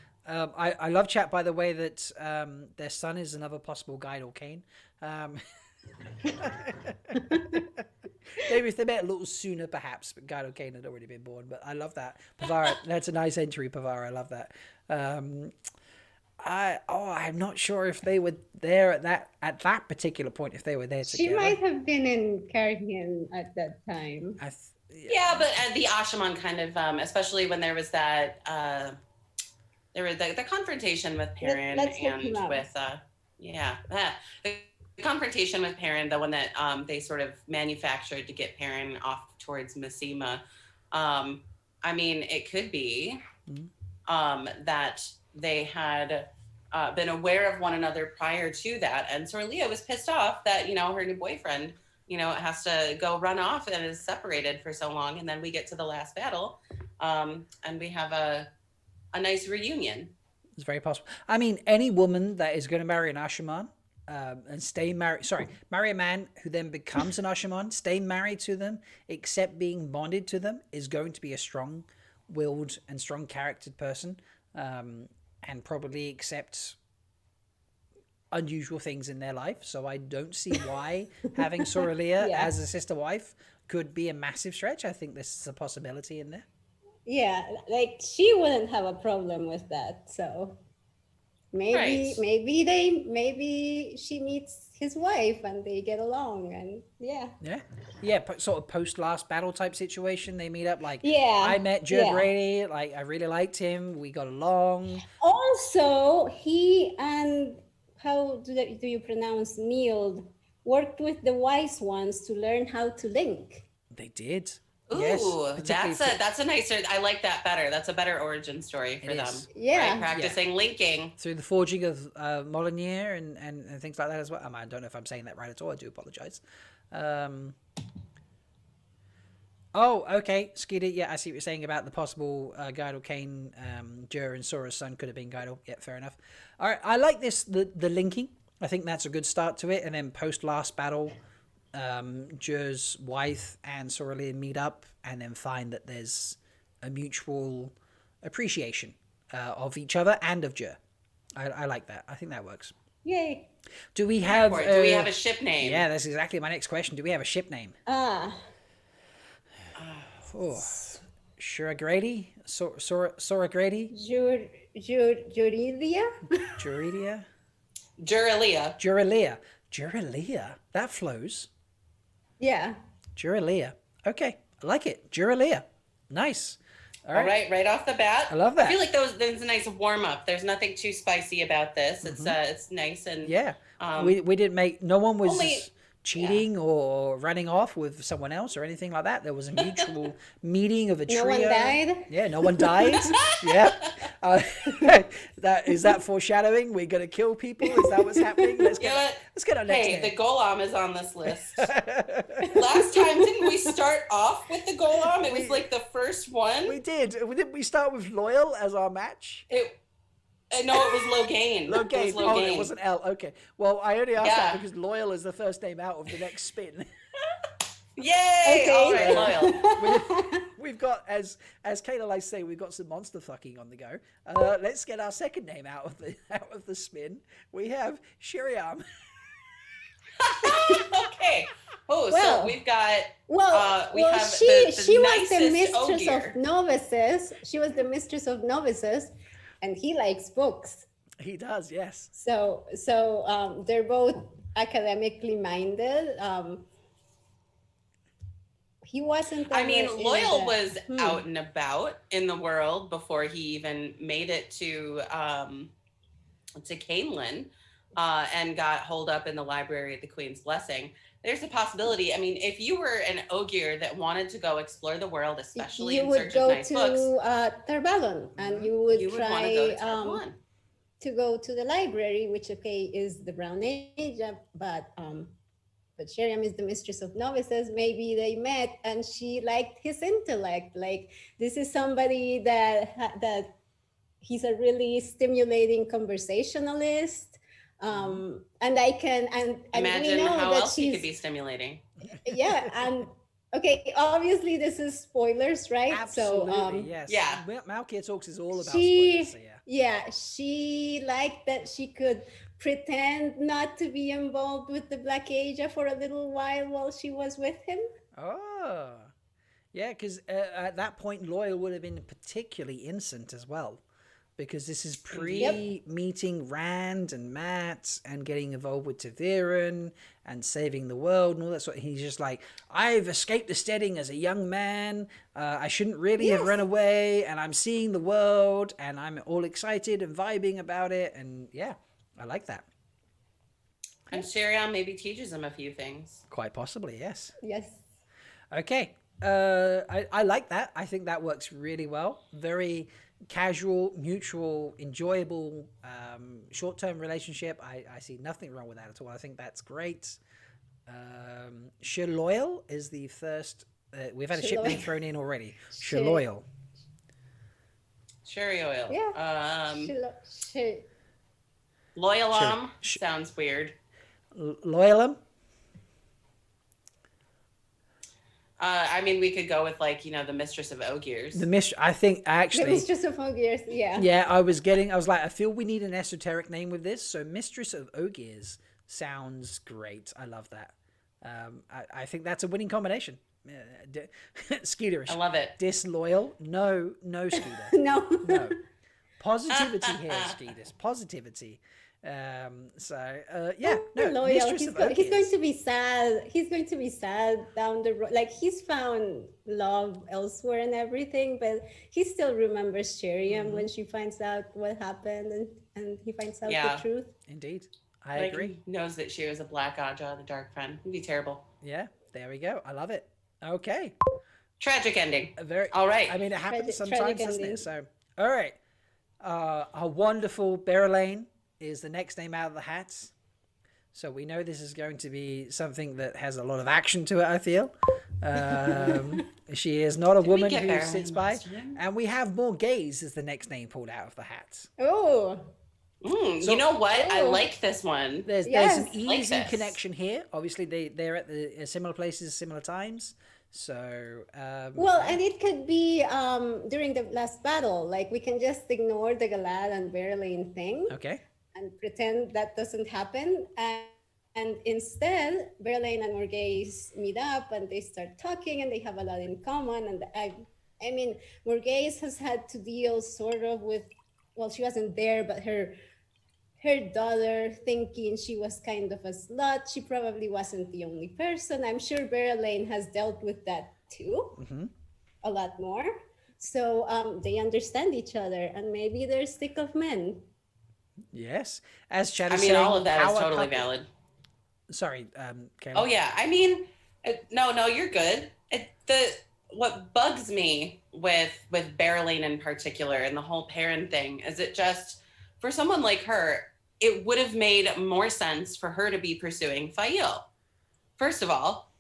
I love chat, by the way, that their son is another possible guide or Kane. Maybe if they met a little sooner, perhaps, but Guido Kane had already been born. But I love that. Pavara, that's a nice entry, Pavara. I love that. I'm not sure if they were there at that particular point. If they were there She together, might have been in Carrion at that time. Yeah, but the Ashaman kind of, especially when there was that, there was the confrontation with Perrin Let's look and him up. with, the confrontation with Perrin, the one that they sort of manufactured to get Perrin off towards Massima. I mean, it could be that they had been aware of one another prior to that, and Soralia was pissed off that her new boyfriend has to go run off and is separated for so long, and then we get to the last battle, and we have a nice reunion. It's very possible. I mean, any woman that is going to marry an Ashaman and stay married, marry a man who then becomes an Ashaman, stay married to them, except being bonded to them, is going to be a strong-willed and strong-charactered person, and probably accept unusual things in their life. So I don't see why having Soralia Yeah. as a sister wife could be a massive stretch. I think this is a possibility in there. Yeah, like she wouldn't have a problem with that. So maybe Right. maybe she meets his wife and they get along, and yeah. Sort of post last battle type situation. They meet up like, Yeah, I met Joe Grady, like I really liked him, we got along. Also, he and how do you pronounce Neild worked with the wise ones to learn how to link. They did. Ooh, Yes, particularly that's a nicer. I like that better. That's a better origin story for It them. is. Yeah. Right? Practicing linking. through the forging of Molyneux and things like that as well. I don't know if I'm saying that right at all. I do apologize. Oh, okay, Skeeter. Yeah, I see what you're saying about the possible Guidal Kane, Jur and Sora's son could have been Guidal. Yeah, fair enough. All right, I like this, the linking. I think that's a good start to it. And then post last battle, Jur's wife and Soralia meet up and then find that there's a mutual appreciation of each other and of Jur. I like that. I think that works. Yay. Do we have Do we have a ship name? Yeah, that's exactly my next question. Do we have a ship name? Oh, Shura Grady? Sora Grady? Juridia? Juridia? Duralia. Juralia. That flows. Yeah. Juralia. Okay, I like it. Juralia. Nice. All right, right off the bat. I love that. I feel like there's a nice warm up. There's nothing too spicy about this. It's nice and Yeah. We didn't make, no one was only- cheating or running off with someone else or anything like that. There was a mutual meeting of a trio. No one died? Yeah, no one died. Yeah. Is that foreshadowing? We're going to kill people? Is that what's happening? Let's get our next Hey, name. the Golem is on this list. Last time, didn't we start off with the Golem? It was like the first one. We did. Didn't we start with Loyal as our match? No, it was Logain. Logain. It was Oh, Logain. it was an L. Okay. Well, I only asked that Yeah. because Loyal is the first name out of the next spin. Yay! Okay. All right, Loyal. We've got, as Kayla likes to say, we've got some monster fucking on the go. Let's get our second name out of the spin. We have Shiriam. Okay. Oh, Well, so we've got. We have she the was the nicest mistress Ogier. of novices. She was the mistress of novices, and he likes books. He does, yes. So they're both academically minded. He wasn't. I mean, ever in Loyal the- was out and about in the world before he even made it to Canelan, and got holed up in the library at the Queen's Blessing. There's a possibility. I mean, if you were an Ogier that wanted to go explore the world, especially you in would search go of nice to books, Tarvalon, and you would you would want try to go to Tarvalon. to go to the library, which is the Brown Age, but Sheriam is the mistress of novices. Maybe they met, and she liked his intellect. Like, this is somebody that he's a really stimulating conversationalist. And I can and Imagine we know how that else he she's could be stimulating. yeah. And okay, obviously this is spoilers, right? Absolutely, yes. yeah. Malkier Talks is all about she spoilers, so yeah. she liked that she could pretend not to be involved with the Black Asia for a little while she was with him. Oh, yeah, because at that point, Loyal would have been particularly innocent as well, because this is pre-meeting Rand and Matt and getting involved with Taviran and saving the world and all that sort of. He's just like, I've escaped the steading as a young man. I shouldn't really have run away, and I'm seeing the world, and I'm all excited and vibing about it, and yeah, I like that. And Sheriam maybe teaches him a few things. Quite possibly, yes. Yes. Okay. I like that. I think that works really well. Very casual, mutual, enjoyable, short-term relationship. I see nothing wrong with that at all. I think that's great. Shaloyal is the first. We've had a ship name thrown in already. Shaloyal. Sherry oil. Yeah. Loyalam sounds weird. Loyalam. I mean, we could go with the Mistress of Ogiers. I think The actually. Mistress of Ogiers, yeah. Yeah, I was like, I feel we need an esoteric name with this. So Mistress of Ogiers sounds great. I love that. I think that's a winning combination. Skeeterish. I love it. Disloyal. No, Skeeter. No. No. Positivity here, Skeeters. Positivity. Yeah, no, Loyal. Mistress He's of going Ogiers. to be sad. He's going to be sad down the road. Like, he's found love elsewhere and everything, but he still remembers Sheriam when she finds out what happened, and he finds out the truth. Indeed. I agree. He knows that she was a Black Aja, the Dark Friend. It'd be terrible. Yeah, there we go. I love it. Okay. Tragic ending. All right. I mean, it happens sometimes, doesn't it? So, all right. Our wonderful Berylane is the next name out of the hat. So we know this is going to be something that has a lot of action to it, I feel. She is not a woman who sits by. And we have more gays as the next name pulled out of the hat. Oh. You know what? I like this one. There's an easy connection here. Obviously, they're at the similar places, similar times. So well, and it could be during the last battle. Like, we can just ignore the Galad and Berylane thing. Okay. pretend that doesn't happen. And instead, Berlane and Morghese meet up and they start talking and they have a lot in common. And I mean, Morghese has had to deal sort of with, well, she wasn't there, but her daughter thinking she was kind of a slut. She probably wasn't the only person. I'm sure Berlane has dealt with that too, a lot more. So they understand each other, and maybe they're sick of men. Yes, as Chad is I mean, saying, all of that is power totally couple- valid. Sorry, Kayla. Oh yeah, I mean, no, you're good. What bugs me with Berlane in particular and the whole Perrin thing is it just, for someone like her, it would have made more sense for her to be pursuing Fail. First of all,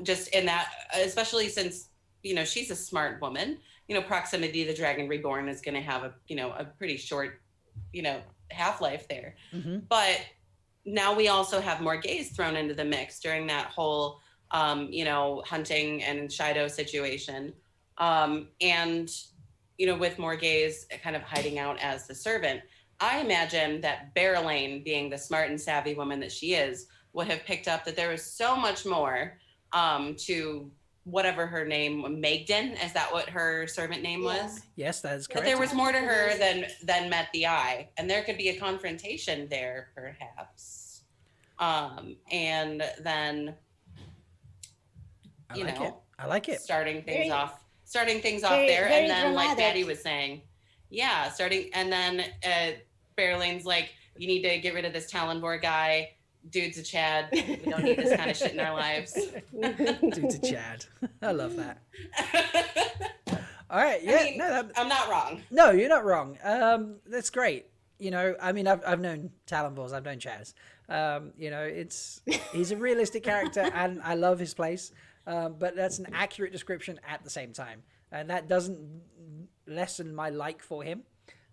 just in that, especially since, she's a smart woman, proximity to the Dragon Reborn is going to have a pretty short, half-life there. But now we also have Morghese thrown into the mix during that whole, hunting and Shido situation. And, with Morghese kind of hiding out as the servant, I imagine that Berlane, being the smart and savvy woman that she is, would have picked up that there was so much more to whatever her name, Magden, is that what her servant name was? Yes, that is correct. That there was more to her than met the eye, and there could be a confrontation there, perhaps. And then, I like it. starting things off very, there, very and then dramatic. like Daddy was saying, and then Berlane's like, you need to get rid of this Talonvor guy. Dude's a Chad. We don't need this kind of shit in our lives. Dude's a Chad. I love that. All right, yeah, I mean, I'm not wrong. No, you're not wrong. That's great. I mean, I've known Talonvors, I've known Chaz. He's a realistic character, and I love his place. But that's an accurate description at the same time, and that doesn't lessen my like for him.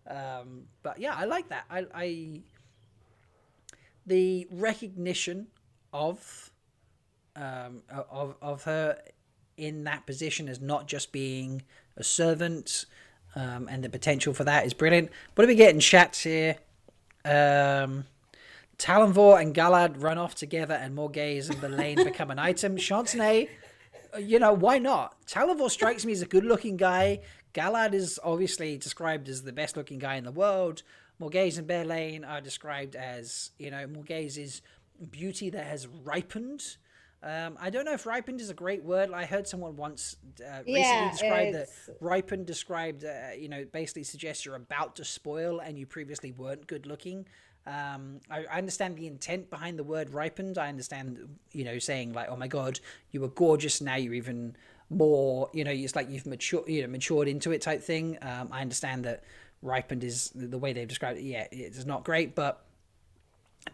But yeah, I like that. The recognition of her in that position as not just being a servant, and the potential for that is brilliant. What are we getting chats here? Talonvor and Galad run off together, and Morghese and Berlane become an item. Chancenay, why not? Talonvor strikes me as a good-looking guy. Galad is obviously described as the best-looking guy in the world. Morghese and Berlane are described as, Morghese's beauty that has ripened. I don't know if ripened is a great word. I heard someone once recently describe that ripened described, basically suggests you're about to spoil and you previously weren't good looking. I understand the intent behind the word ripened. I understand, saying like, oh my God, you were gorgeous. Now you're even more, it's like you've matured into it type thing. I understand that ripened is the way they've described it. Yeah, it's not great, but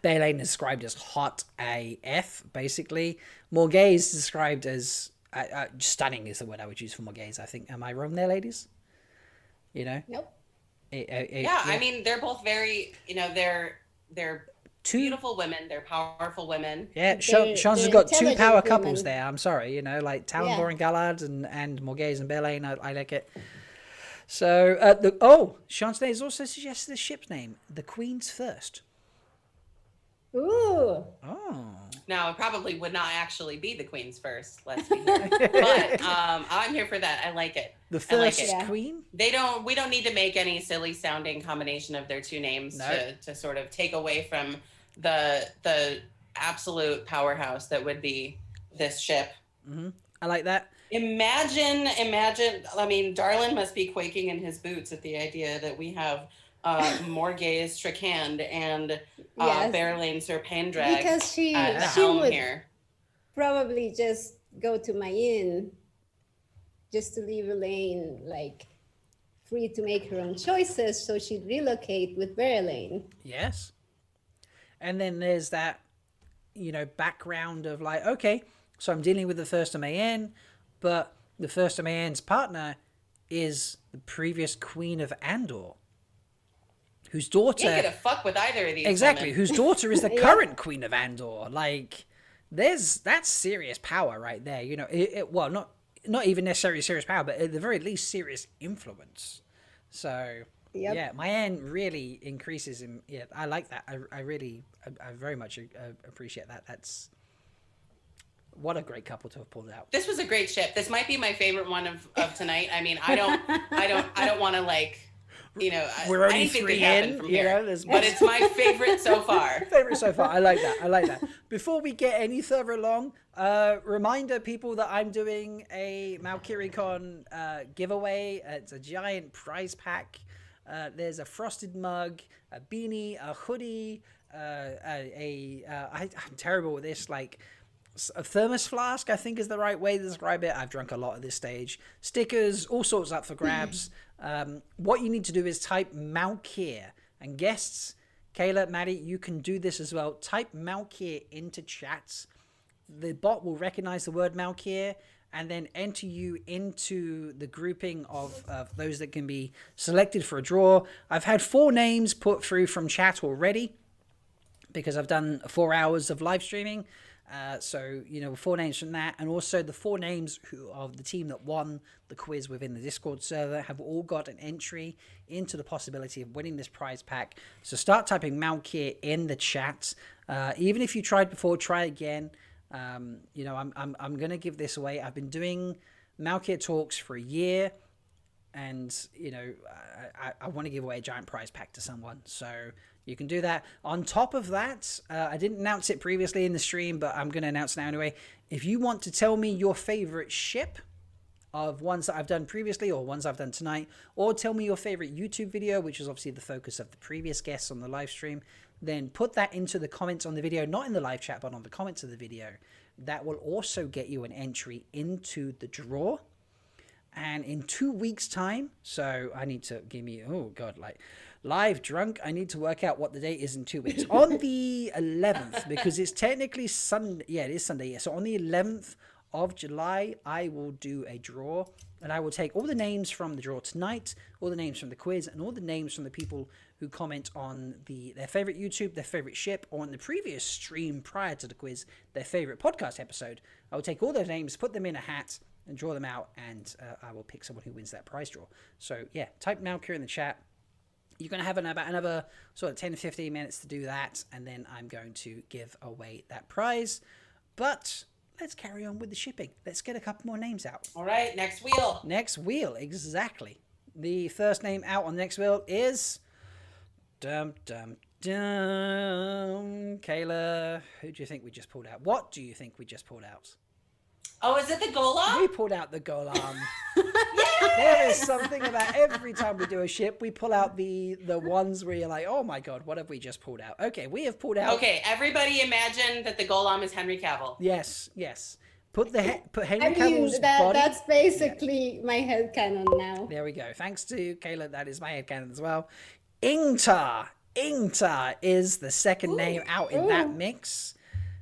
Berlane is described as hot AF, basically. Morghese is described as stunning is the word I would use for Morghese, I think. Am I wrong there, ladies? Nope. I mean, they're both very, they're two beautiful women. They're powerful women. Yeah, They're Sean's got two intelligent power couples women. there. I'm sorry, like Talonvor and Galad and Morghese and Berlane. I like it. So, Chancellor has also suggested the ship's name, the Queen's First. Ooh. Oh. Now, it probably would not actually be the Queen's First, let's be here. But I'm here for that. I like it. The I like First it. Queen? We don't need to make any silly sounding combination of their two names to sort of take away from the absolute powerhouse that would be this ship. Mm-hmm. I like that. Imagine, I mean, Darlin must be quaking in his boots at the idea that we have Morghese Trakand and Berlane Serpendrag Because she at the helm would here. probably just go to my inn just to leave Elaine free to make her own choices, so she'd relocate with Berlane. Yes. And then there's that, background of okay, so I'm dealing with the First of Mayenne, but the First of Mayenne's partner is the previous Queen of Andor, whose daughter... You ain't gonna fuck with either of these Exactly, women. whose daughter is the current Queen of Andor. That's serious power right there. Not even necessarily serious power, but at the very least serious influence. So... Yep. Yeah, my N really increases in. Yeah, I like that. I very much appreciate that. That's what a great couple to have pulled out. This was a great ship. This might be my favorite one of tonight. I mean, I don't want to like, you know, We're only anything 3 could happen in, from you here. know, But it's my favorite so far. Favorite so far. I like that. Before we get any further along, reminder people that I'm doing a MalkieriCon giveaway. It's a giant prize pack. There's a frosted mug, a beanie, a hoodie, I'm terrible with this, like a thermos flask, I think is the right way to describe it. I've drunk a lot at this stage. Stickers, all sorts up for grabs. What you need to do is type Malkier. And guests, Kayla, Maddie, you can do this as well. Type Malkier into chats. The bot will recognize the word Malkier and then enter you into the grouping of those that can be selected for a draw. I've had 4 names put through from chat already because I've done 4 hours of live streaming. So, you know, 4 names from that, and also the 4 names who of the team that won the quiz within the Discord server have all got an entry into the possibility of winning this prize pack. So start typing Malkier in the chat. Even if you tried before, try again. You know, I'm gonna give this away. I've been doing Malkier talks for a year, and you know, I want to give away a giant prize pack to someone. So you can do that. On top of that, I didn't announce it previously in the stream, but I'm going to announce now anyway. If you want to tell me your favorite ship of ones that I've done previously or ones I've done tonight, or tell me your favorite YouTube video, which is obviously the focus of the previous guests on the live stream, then put that into the comments on the video, not in the live chat, but on the comments of the video. That will also get you an entry into the draw. And in 2 weeks' time, so I need to give me, oh God, like live drunk, I need to work out what the date is in 2 weeks. On the 11th, because it's technically Sunday, yeah, it is Sunday, yeah. So on the 11th of July, I will do a draw, and I will take all the names from the draw tonight, all the names from the quiz, and all the names from the people who comment on their favorite YouTube, their favorite ship, or on the previous stream prior to the quiz, their favorite podcast episode. I will take all those names, put them in a hat, and draw them out, and I will pick someone who wins that prize draw. So yeah, type Malkier in the chat. You're going to have about another sort of 10 to 15 minutes to do that, and then I'm going to give away that prize. But let's carry on with the shipping. Let's get a couple more names out. All right, next wheel. Next wheel, exactly. The first name out on the next wheel is... Dum, dum, dum. Kayla, who do you think we just pulled out? What do you think we just pulled out? Oh, is it the Golem? We pulled out the Golem. There is something about every time we do a ship, we pull out the ones where you're like, oh my God, what have we just pulled out? Okay, we have pulled out. Okay, everybody imagine that the Golem is Henry Cavill. Yes. Put Henry I mean, Cavill's body. that's basically my headcanon now. There we go. Thanks to Kayla, that is my headcanon as well. Ingtar. Ingtar is the second name out in that mix.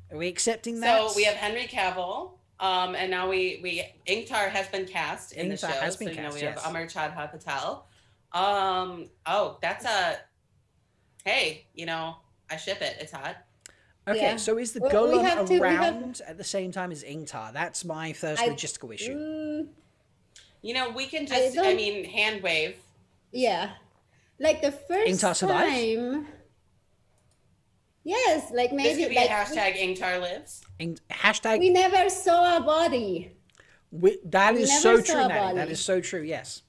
Are we accepting that? So we have Henry Cavill. And now Ingtar has been cast in the show. Has been so, cast, we yes. have Amar Chadha Patel. That's hey, you know, I ship it. It's hot. Okay, Yeah. so is the Well, Golem around at the same time as Ingtar? That's my first logistical issue. You know, we can just, hand wave. Yeah. Like the first Ingtar survives? time. Yes, like This maybe could be like a hashtag Ingtar lives. Hashtag. we never saw a body. That is never so saw true, a Maddie. body. That is so true, yes.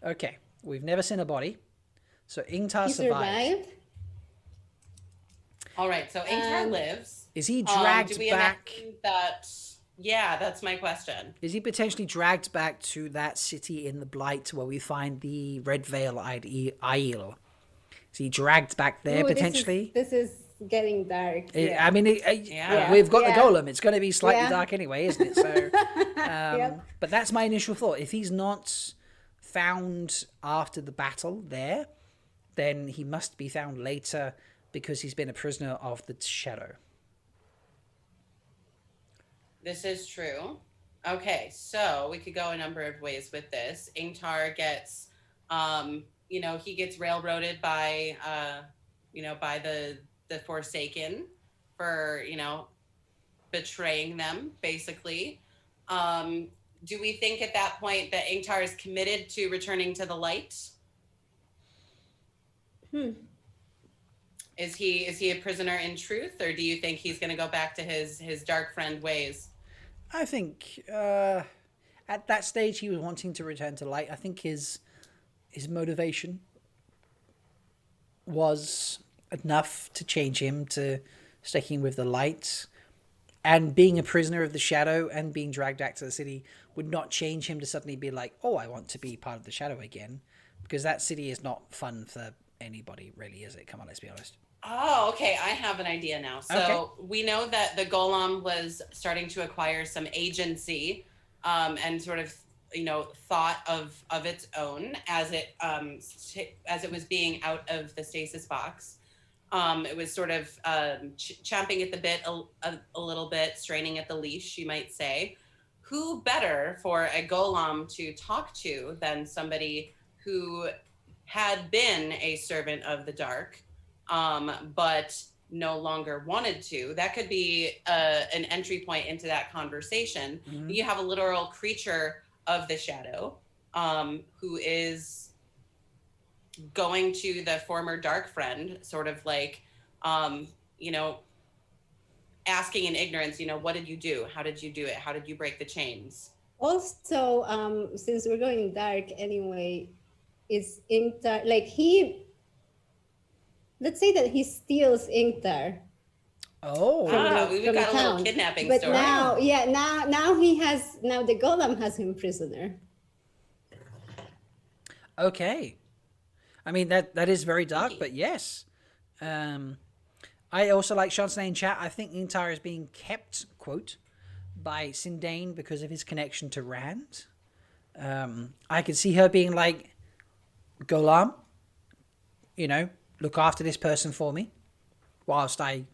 Okay, we've never seen a body. So Ingtar He survived. survived. All right, so Ingtar lives. Is he dragged do we back? imagine that? Yeah, that's my question. Is he potentially dragged back to that city in the Blight where we find the Red Veil-eyed Aiel? Is he dragged back there Ooh, potentially? This is getting dark. Yeah. I mean, Yeah. we've got the Yeah. Golem. It's going to be slightly Yeah. dark anyway, isn't it? So, Yep. But that's my initial thought. If he's not found after the battle there, then he must be found later because he's been a prisoner of the Shadow. This is true. Okay, so we could go a number of ways with this. Ingtar gets, he gets railroaded by, by the Forsaken for, betraying them, basically. Do we think at that point that Ingtar is committed to returning to the light? Is he a prisoner in truth, or do you think he's going to go back to his dark friend ways? I think at that stage he was wanting to return to light. I think his motivation was enough to change him to sticking with the light. And being a prisoner of the shadow and being dragged back to the city would not change him to suddenly be like, oh, I want to be part of the shadow again. Because that city is not fun for anybody, really, is it? Come on, let's be honest. Oh, okay. I have an idea now. So we know that the golem was starting to acquire some agency and sort of, thought of its own as it was being out of the stasis box. It was sort of champing at the bit a little bit, straining at the leash, you might say. Who better for a golem to talk to than somebody who had been a servant of the dark, but no longer wanted to? That could be an entry point into that conversation. Mm-hmm. You have a literal creature of the shadow who is going to the former dark friend, sort of like, asking in ignorance, what did you do? How did you do it? How did you break the chains? Also, since we're going dark anyway, is Ingtar, let's say that he steals Ingtar. Oh, we've got a little kidnapping but story. Now the golem has him prisoner. Okay. I mean, that is very dark, but yes. I also like Sean saying in chat, I think Ingtar is being kept, quote, by Sindane because of his connection to Rand. I could see her being like, Golam, look after this person for me whilst I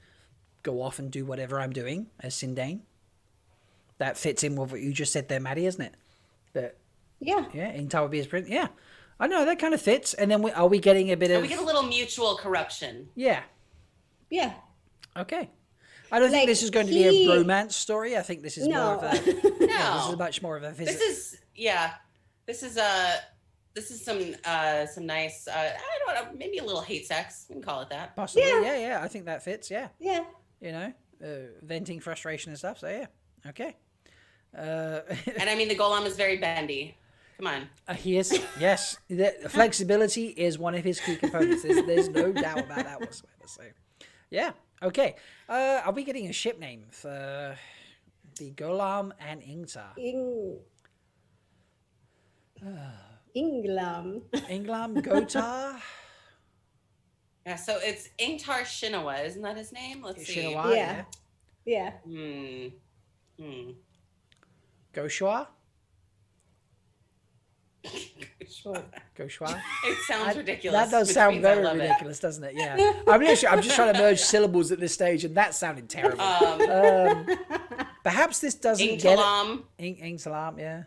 go off and do whatever I'm doing as Sindane. That fits in with what you just said there, Maddie, isn't it? But yeah, Ingtar would be his prince. Yeah. I know that kind of fits. And then we getting a bit of... We get a little mutual corruption. Yeah. Yeah. Okay. I don't think this is going to be a romance story. I think this is more of a... No. Yeah, this is much more of a physics. This is some nice, I don't know, maybe a little hate sex. We can call it that. Possibly, yeah. I think that fits, yeah. Yeah. Venting frustration and stuff, so yeah. Okay. And I mean, the golem is very bendy. Come on. He is, yes. Flexibility is one of his key components. There's no doubt about that whatsoever. So, yeah. Okay. Are we getting a ship name for the Golem and Ingtar? Inglam. Inglam, Gotar? Yeah, so it's Ingtar Shinawa, isn't that his name? Let's see. Shinawa, yeah. Goshua? Goshua. It sounds ridiculous. That does sound very ridiculous, doesn't it? Yeah. I'm just trying to merge syllables at this stage, and that sounded terrible. Perhaps this doesn't get it. Ingsalam, yeah.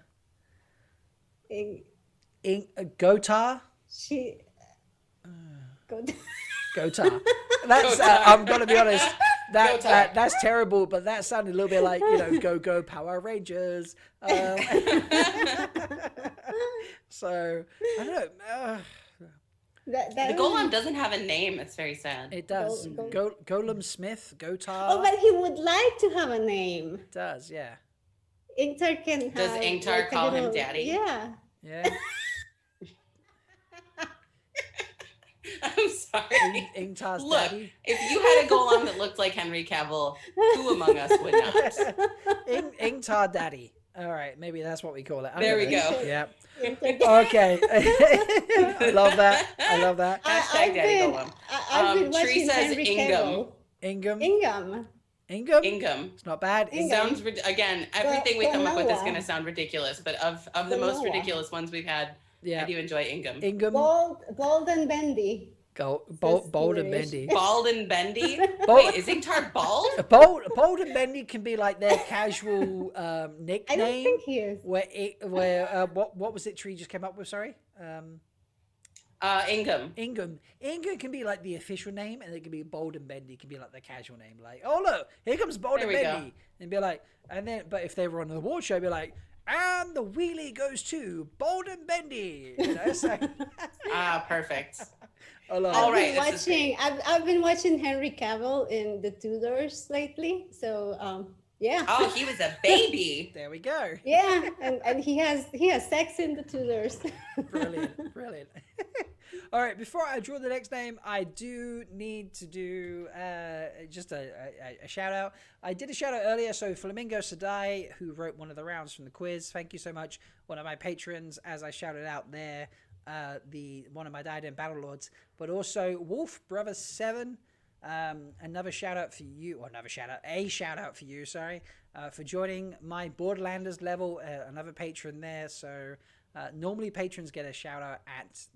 Gotar? Gotar. That's I'm gonna be honest. That's terrible, but that sounded a little bit like go Power Rangers. So I don't know. The golem doesn't have a name. It's very sad. It does. Golem Smith, Gotar. Oh, but he would like to have a name. It does, yeah. Ingtar can have. Does Ingtar call him daddy? Yeah. Yeah. I'm sorry. Ingtar's Look, daddy. If you had a golem that looked like Henry Cavill, who among us would not? Ingtar daddy. All right, maybe that's what we call it. There we go. Yeah. Okay. I love that. Hashtag daddy golem. Tree says Ingham. Ingham. It's not bad. It sounds again. Everything we come up with is going to sound ridiculous, but of the most ridiculous ones we've had, I do enjoy Ingham. Bold and bendy. Bold and bendy. Bald and bendy. Wait, is Ingtar bald? Bold and bendy can be like their casual nickname. I don't think he is. What was it Tree just came up with? Sorry. Ingham. Ingham can be like the official name, and it can be Bold and Bendy can be like the casual name. Like, oh look, here comes Bold and Bendy, and be like, but if they were on the award show, be like, and the wheelie goes to Bold and Bendy. So. Perfect. I love All I've right, been this is great. watching. I've been watching Henry Cavill in The Tudors lately. So yeah. Oh, he was a baby. There we go. Yeah, and he has sex in The Tudors. Brilliant, brilliant. All right, before I draw the next name, I do need to do just a shout out. I did a shout out earlier, so Flamingo Sadai, who wrote one of the rounds from the quiz, thank you so much. One of my patrons, as I shouted out there, one of my Diadem Battle Lords, but also Wolf Brother 7. Another shout out for you, or a shout out for you, sorry, for joining my Borderlanders level, another patron there. So normally patrons get a shout out at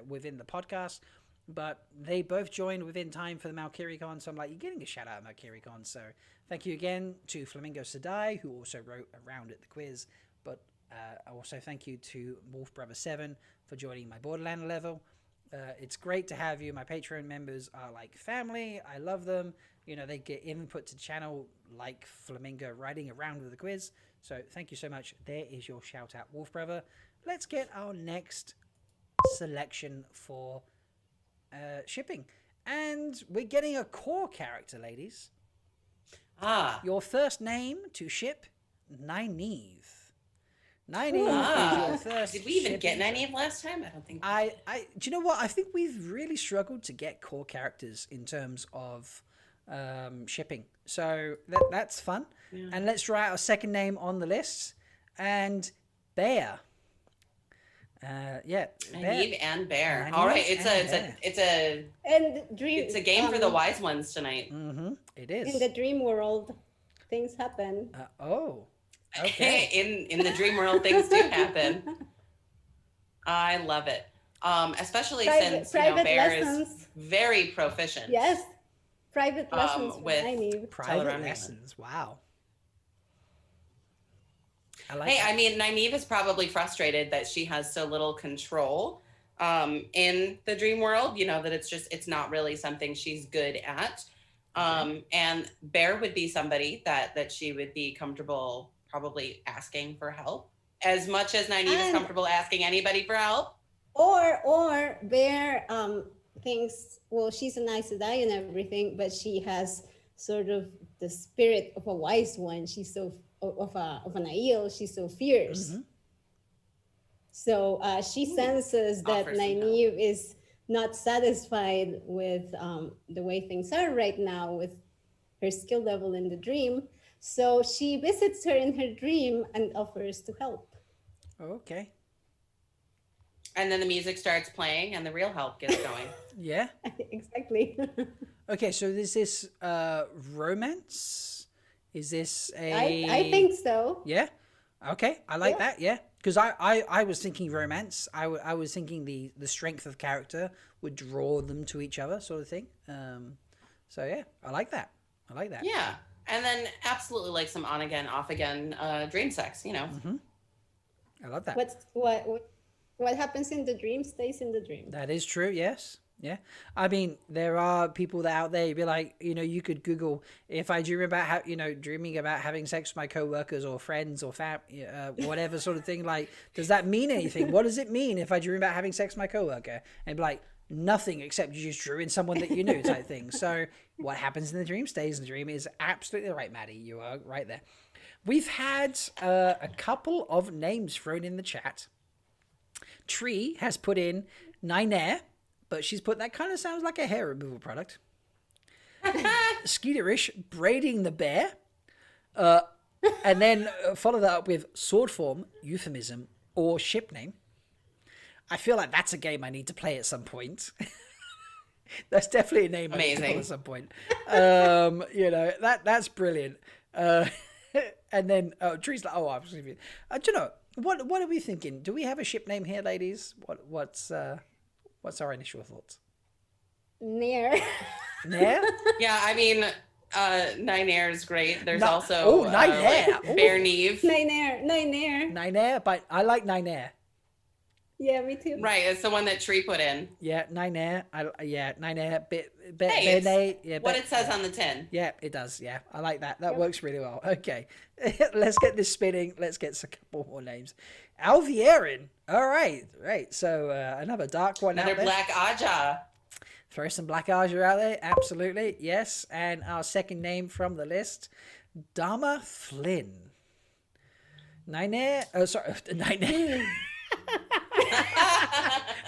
within the podcast, but they both joined within time for the MalkieriCon, so I'm like, you're getting a shout out at MalkieriCon. So thank you again to Flamingo Sadai, who also wrote a round at the quiz, but also thank you to Wolf Brother 7 for joining my Borderland level. It's great to have you. My Patreon members are like family. I love them. You know, they get input to channel like Flamingo writing around with the quiz. So thank you so much. There is your shout out, Wolf Brother. Let's get our next selection for shipping. And we're getting a core character, ladies. Your first name to ship, Nynaeve. Nynaeve is your first. Did we even shipping. get Nynaeve last time? I don't think. Do you know what? I think we've really struggled to get core characters in terms of shipping. So that's fun. Yeah. And let's draw out a second name on the list. And Bear. Nynaeve and Bear. Nynaeve all right, it's a game for the wise ones tonight. Mm-hmm. It is. In the dream world, things happen. Okay. in the dream world, things do happen. I love it. Especially since Bear is very proficient. Yes. Private lessons with Nynaeve. Private lessons. Wow. I mean, Nynaeve is probably frustrated that she has so little control in the dream world, that it's not really something she's good at. And Bear would be somebody that she would be comfortable probably asking for help, as much as Nynaeve is comfortable asking anybody for help. Or Bear thinks, well, she's a nice guy and everything, but she has sort of the spirit of a wise one. She's so of an Aiel, she's so fierce. Mm-hmm. So she senses that Nynaeve is not satisfied with the way things are right now with her skill level in the dream. So she visits her in her dream and offers to help. Okay. And then the music starts playing and the real help gets going. Yeah. Exactly. Okay, so is this romance? Is this I think so. Yeah. Okay, I like that. Yeah, because I was thinking romance. I was thinking the strength of character would draw them to each other, sort of thing. So yeah, I like that. Yeah, and then absolutely like some on again, off again dream sex. Mm-hmm. I love that. What happens in the dream stays in the dream. That is true. Yes. Yeah. I mean, there are people out there, you'd be like, you could Google, if I dream about dreaming about having sex with my coworkers or friends or whatever sort of thing, like, does that mean anything? What does it mean if I dream about having sex with my coworker? And be like, nothing, except you just drew in someone that you knew type thing. So what happens in the dream stays in the dream is absolutely right, Maddie. You are right there. We've had a couple of names thrown in the chat. Tree has put in Nynaeve, but she's put, that kind of sounds like a hair removal product. Skeeterish, braiding the bear. And then follow that up with sword form, euphemism, or ship name. I feel like that's a game I need to play at some point. That's definitely a name I need to play at some point. That's brilliant. And then Tree's like, I was thinking, do you know, what are we thinking? Do we have a ship name here, ladies? What's our initial thoughts? Nair. Nair? Yeah, I mean, Nynaeve is great. There's also Nynaeve. Bear Neve. Nynaeve, but I like Nynaeve. Yeah, me too. Right, it's the one that Tree put in. Yeah, Nynaeve. Nynaeve. What it says on the tin. Yeah, it does. Yeah, I like that. That works really well. Okay, let's get this spinning. Let's get a couple more names. Alviarin. All right. Right. So another dark one Another out there. Black Aja. Throw some Black Aja out there. Absolutely. Yes. And our second name from the list, Dama Flynn. Nynaeve. Oh, sorry. Nynaeve.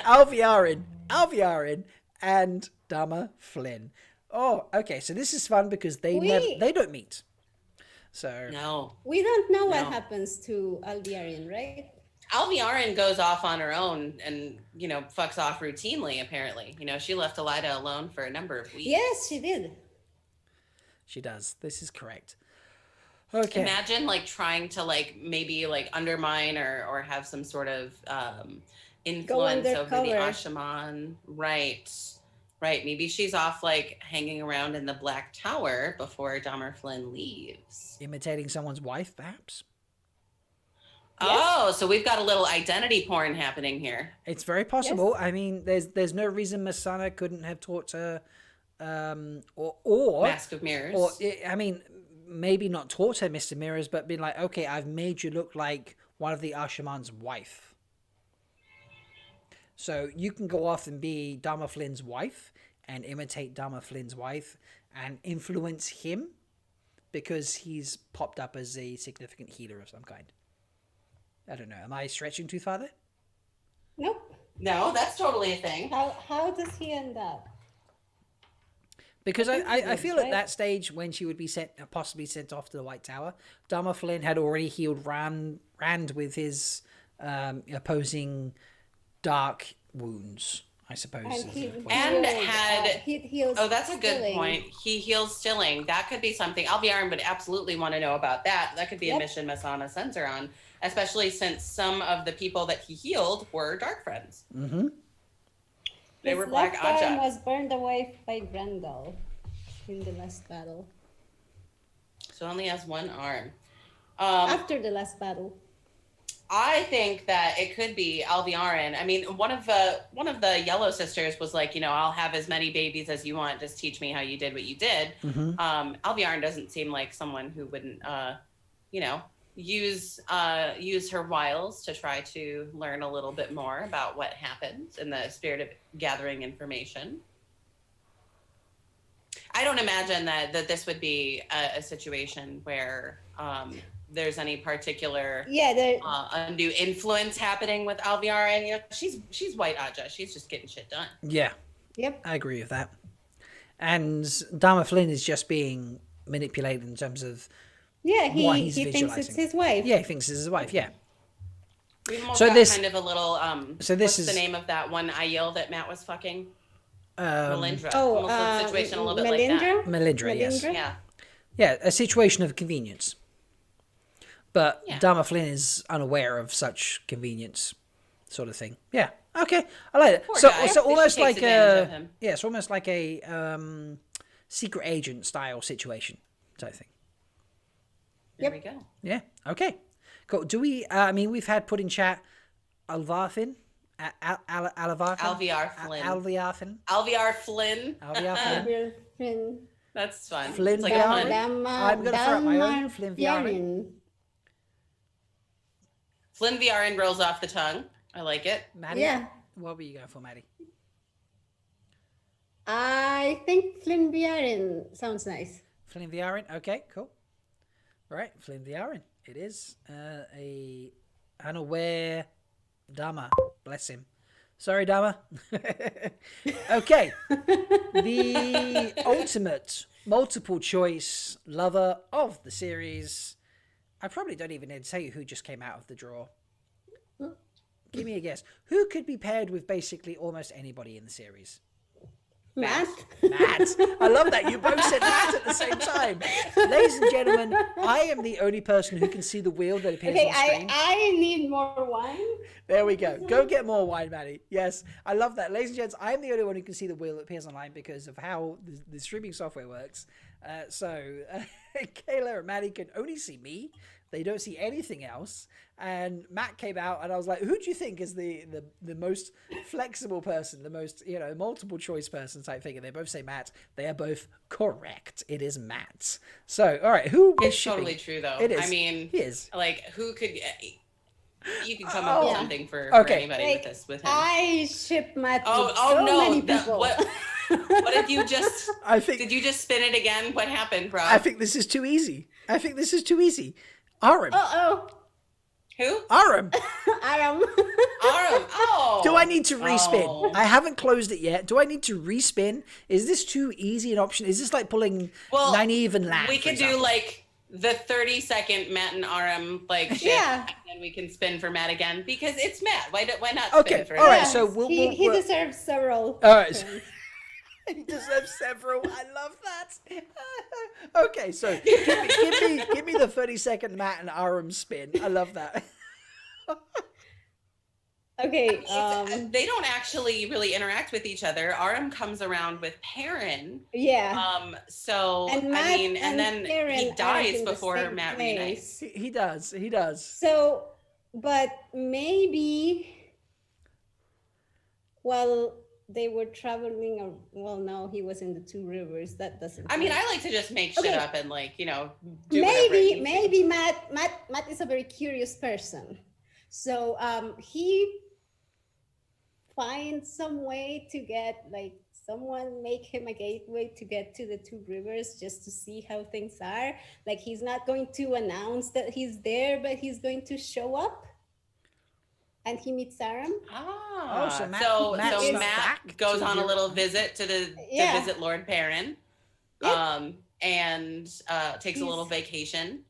Alviarin and Dama Flynn. Oh, okay. So this is fun because they don't meet. So No. We don't know what No. happens to Aldiarian, right? Alviarin goes off on her own and, fucks off routinely, apparently. She left Elida alone for a number of weeks. Yes, she did. she does. This is correct. Okay. Imagine trying to maybe undermine or have some sort of influence over the undercover. Ashaman. Right. Maybe she's off hanging around in the Black Tower before Dahmer Flynn leaves. Imitating someone's wife, perhaps? Oh, so we've got a little identity porn happening here. It's very possible. I mean, there's no reason Masana couldn't have taught her, or Mask of Mirrors. or I mean, maybe not taught her Mr. Mirrors, but been like, okay, I've made you look like one of the Ashaman's wife. So you can go off and be Dahmer Flynn's wife and imitate Dahmer Flynn's wife and influence him because he's popped up as a significant healer of some kind. I don't know. Am I stretching too far there? Nope. No, that's totally a thing. How does he end up? Because I feel at right? that stage when she would be possibly sent off to the White Tower, Dahmer Flynn had already healed Rand with his opposing dark wounds, I suppose. And he And healed, had- he heals. Oh, that's a good Stilling. point. He heals Stilling. That could be something. Alviarin would absolutely want to know about that. That could be a Yep. mission Masana sends her on, especially since some of the people that he healed were Dark Friends. Mm-hmm. They His were Black left arm Aja. was burned away by Grendel in the last battle. So only has one arm. After the last battle. I think that it could be Alviarin. I mean, one of the Yellow Sisters was like, I'll have as many babies as you want. Just teach me how you did what you did. Mm-hmm. Alviarin doesn't seem like someone who wouldn't, use her wiles to try to learn a little bit more about what happened in the spirit of gathering information. I don't imagine that this would be a situation where there's any particular undue influence happening with Alviarin. She's White Aja. She's just getting shit done. Yeah. Yep. I agree with that. And Dahmer Flynn is just being manipulated in terms of Yeah, what he's he thinks it's visualizing. his wife. Yeah, he thinks it's his wife. Yeah. We've almost So got this- kind of a little so this what's is- the name of that one Aiel that Matt was fucking? Melindra. Oh, Almost a situation a little bit like that. Melindra, yes. Melindra? Yeah. Yeah, a situation of convenience. But Yeah. Dahmer Flynn is unaware of such convenience, sort of thing. Yeah. Okay, I like it. Poor So, guy. so She almost takes like advantage of a him. it's almost like a secret agent style situation type thing. There we go. Yeah. Okay. Cool. Do we? I mean, we've had put in chat Alvarfin, Alvarfin, Alviar Flynn. Alviarfin, Alviar Flynn. Alviarfin. Flynn. That's fun. Flynn It's like a Viarin. pun. I'm gonna throw out my own Flynn Viarin. Viarin. Flynn Viarin rolls off the tongue. I like it. Maddie, Yeah. what were you going for, Maddie? I think Flynn Viarin sounds nice. Flynn Viarin. Okay, cool. Right, Flynn Viarin. It is a unaware Dama. Bless him. Sorry, Dama. Okay. The ultimate multiple choice lover of the series. I probably don't even need to tell you who just came out of the draw. Give me a guess. Who could be paired with basically almost anybody in the series? Matt. Matt. I love that. You both said Matt at the same time. Ladies and gentlemen, I am the only person who can see the wheel that appears Okay, on screen. I need more wine. There we go. Go get more wine, Maddie. Yes, I love that. Ladies and gents, I am the only one who can see the wheel that appears online because of how the streaming software works. Kayla and Maddie can only see me. They don't see anything else. And Matt came out and I was like, who do you think is the most flexible person, the most, multiple choice person type thing? And they both say Matt. They are both correct. It is Matt. So, all right, who is It's shipping? totally true, though. It is. I mean, He is. like, who could... You can come up with Oh. something for Okay. anybody Like, with him. I ship Matt Oh, with oh so no! many That, people. what did you just? I think Did you just spin it again? What happened, bro? I think this is too easy. Aram. Oh, Who? Aram. Aram. Aram. Oh. Do I need to respin? Oh. I haven't closed it yet. Do I need to respin? Is this too easy an option? Is this like pulling Well, Nynaeve and Lan? We for could do example? like the 30-second Matt and Aram like shit, Yeah. and then we can spin for Matt again because it's Matt. Why not Okay, spin for all him? right, so we'll- he we'll- deserves several. All right. turns. He deserves several. I love that. Okay, so give me the 30-second Matt and Aram spin. I love that. Okay. They don't actually really interact with each other. Aram comes around with Perrin. Yeah. So And I Matt mean, and then Perrin he aren't dies in the before same Matt place. reunites. He does. He does. So, but maybe while they were traveling, well, no, he was in the Two Rivers. That doesn't. I mean, count. I like to just make shit Okay. up and like, do whatever it needs to. Maybe Matt is a very curious person. So he finds some way to get like someone make him a gateway to get to the Two Rivers just to see how things are. Like he's not going to announce that he's there, but he's going to show up. And he meets Aram. Ah, so so Matt is Matt back goes to on a your- little visit to Yeah. visit Lord Perrin, Yeah. and takes a little vacation,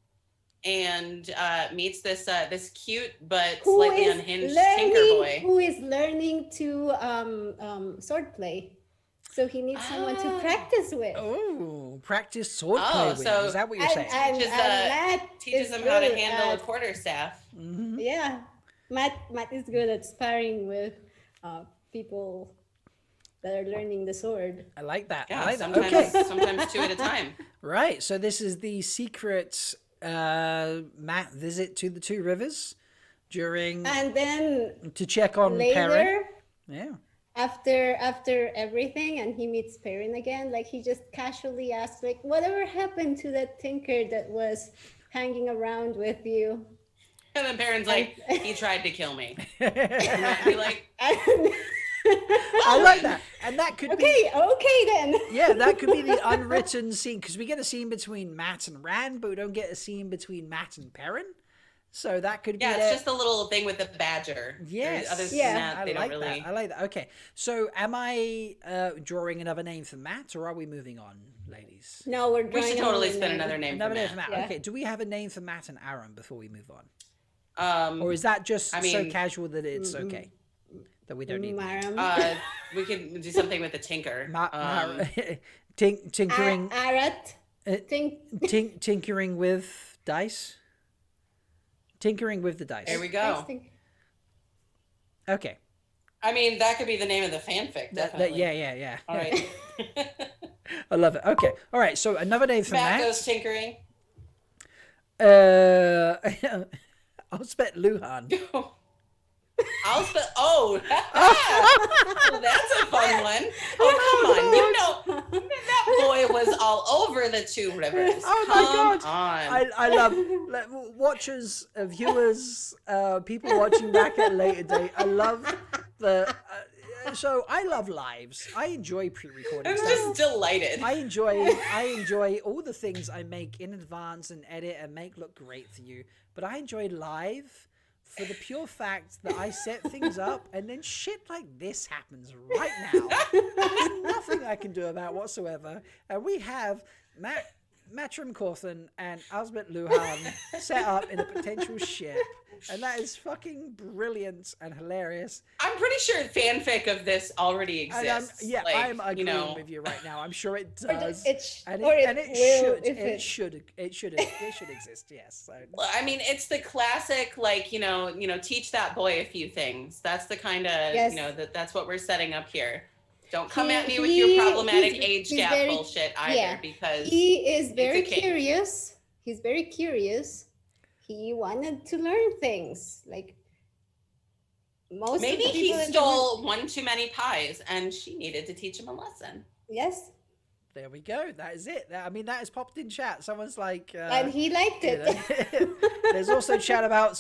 and meets this this cute but Who slightly is unhinged tinker boy. who is learning to swordplay. So he needs someone to Ah. practice with. Oh, practice swordplay Oh, with. so- Is that what you're And, saying? and, Teaches, and Matt Teaches is him how to good handle a at- quarterstaff. Mhm. Yeah, Matt is good at sparring with people that are learning the sword. I like that. I Yeah, like that. sometimes Okay. sometimes two at a time. Right. So this is the secret Matt visit to the Two Rivers during And then to check on Perrin. later, Yeah. after everything, and he meets Perrin again, like he just casually asks, like, whatever happened to that tinker that was hanging around with you? And then Perrin's like, he tried to kill me. And Matt be like, I like that. And that could be okay then. yeah, that could be the unwritten scene because we get a scene between Matt and Rand, but we don't get a scene between Matt and Perrin. So that could be yeah, their- it's just a little thing with the badger. Yes. Other than Yeah. that, I they like don't really. that. I like that. Okay. So am I drawing another name for Matt or are we moving on, ladies? No, we're We should drawing totally another spin name. another name Another for name for Matt. Matt. Yeah. Okay. Do we have a name for Matt and Aaron before we move on? Or Or is that just I so mean- casual that it's okay? That we don't need Maram. we could do something with the tinker. tinkering Arat. tinkering with dice. Tinkering with the dice. There we go. Testing. Okay. I mean, that could be the name of the fanfic. Definitely. Yeah. All right. I love it. Okay. All right. So another name for Matt Matt. goes tinkering. I'll spec Luhan. I'll spell. Oh, well, that's a fun one. Oh, come on. You know, that boy was all over the Two Rivers. Oh my Come God. on. I love watchers, viewers, people watching back at a later date. I love the. So I love lives. I enjoy pre-recording I'm stuff. just delighted. I enjoy all the things I make in advance and edit and make look great for you. But I enjoy live for the pure fact that I set things up and then shit like this happens right now. There's nothing I can do about whatsoever. And we have Matrim Corthan and Asbet Luhan set up in a potential ship. And that is fucking brilliant and hilarious. I'm pretty sure fanfic of this already And exists. I'm agreeing you know, with you right now. I'm sure it Or does. it Should exist. Yes. So. Well, I mean, it's the classic, like, you know, teach that boy a few things. That's the kind of, Yes. that's what we're setting up here. Don't come He- at me with he- your problematic he's- age he's gap very- bullshit either, yeah. because He is very a king. curious. He's very curious. He wanted to learn things. Like most maybe of the he people in the stole one too many pies and she needed to teach him a lesson. Yes. There we go. That is it. I mean, that has popped in chat. Someone's like, and he liked it. There's also chat about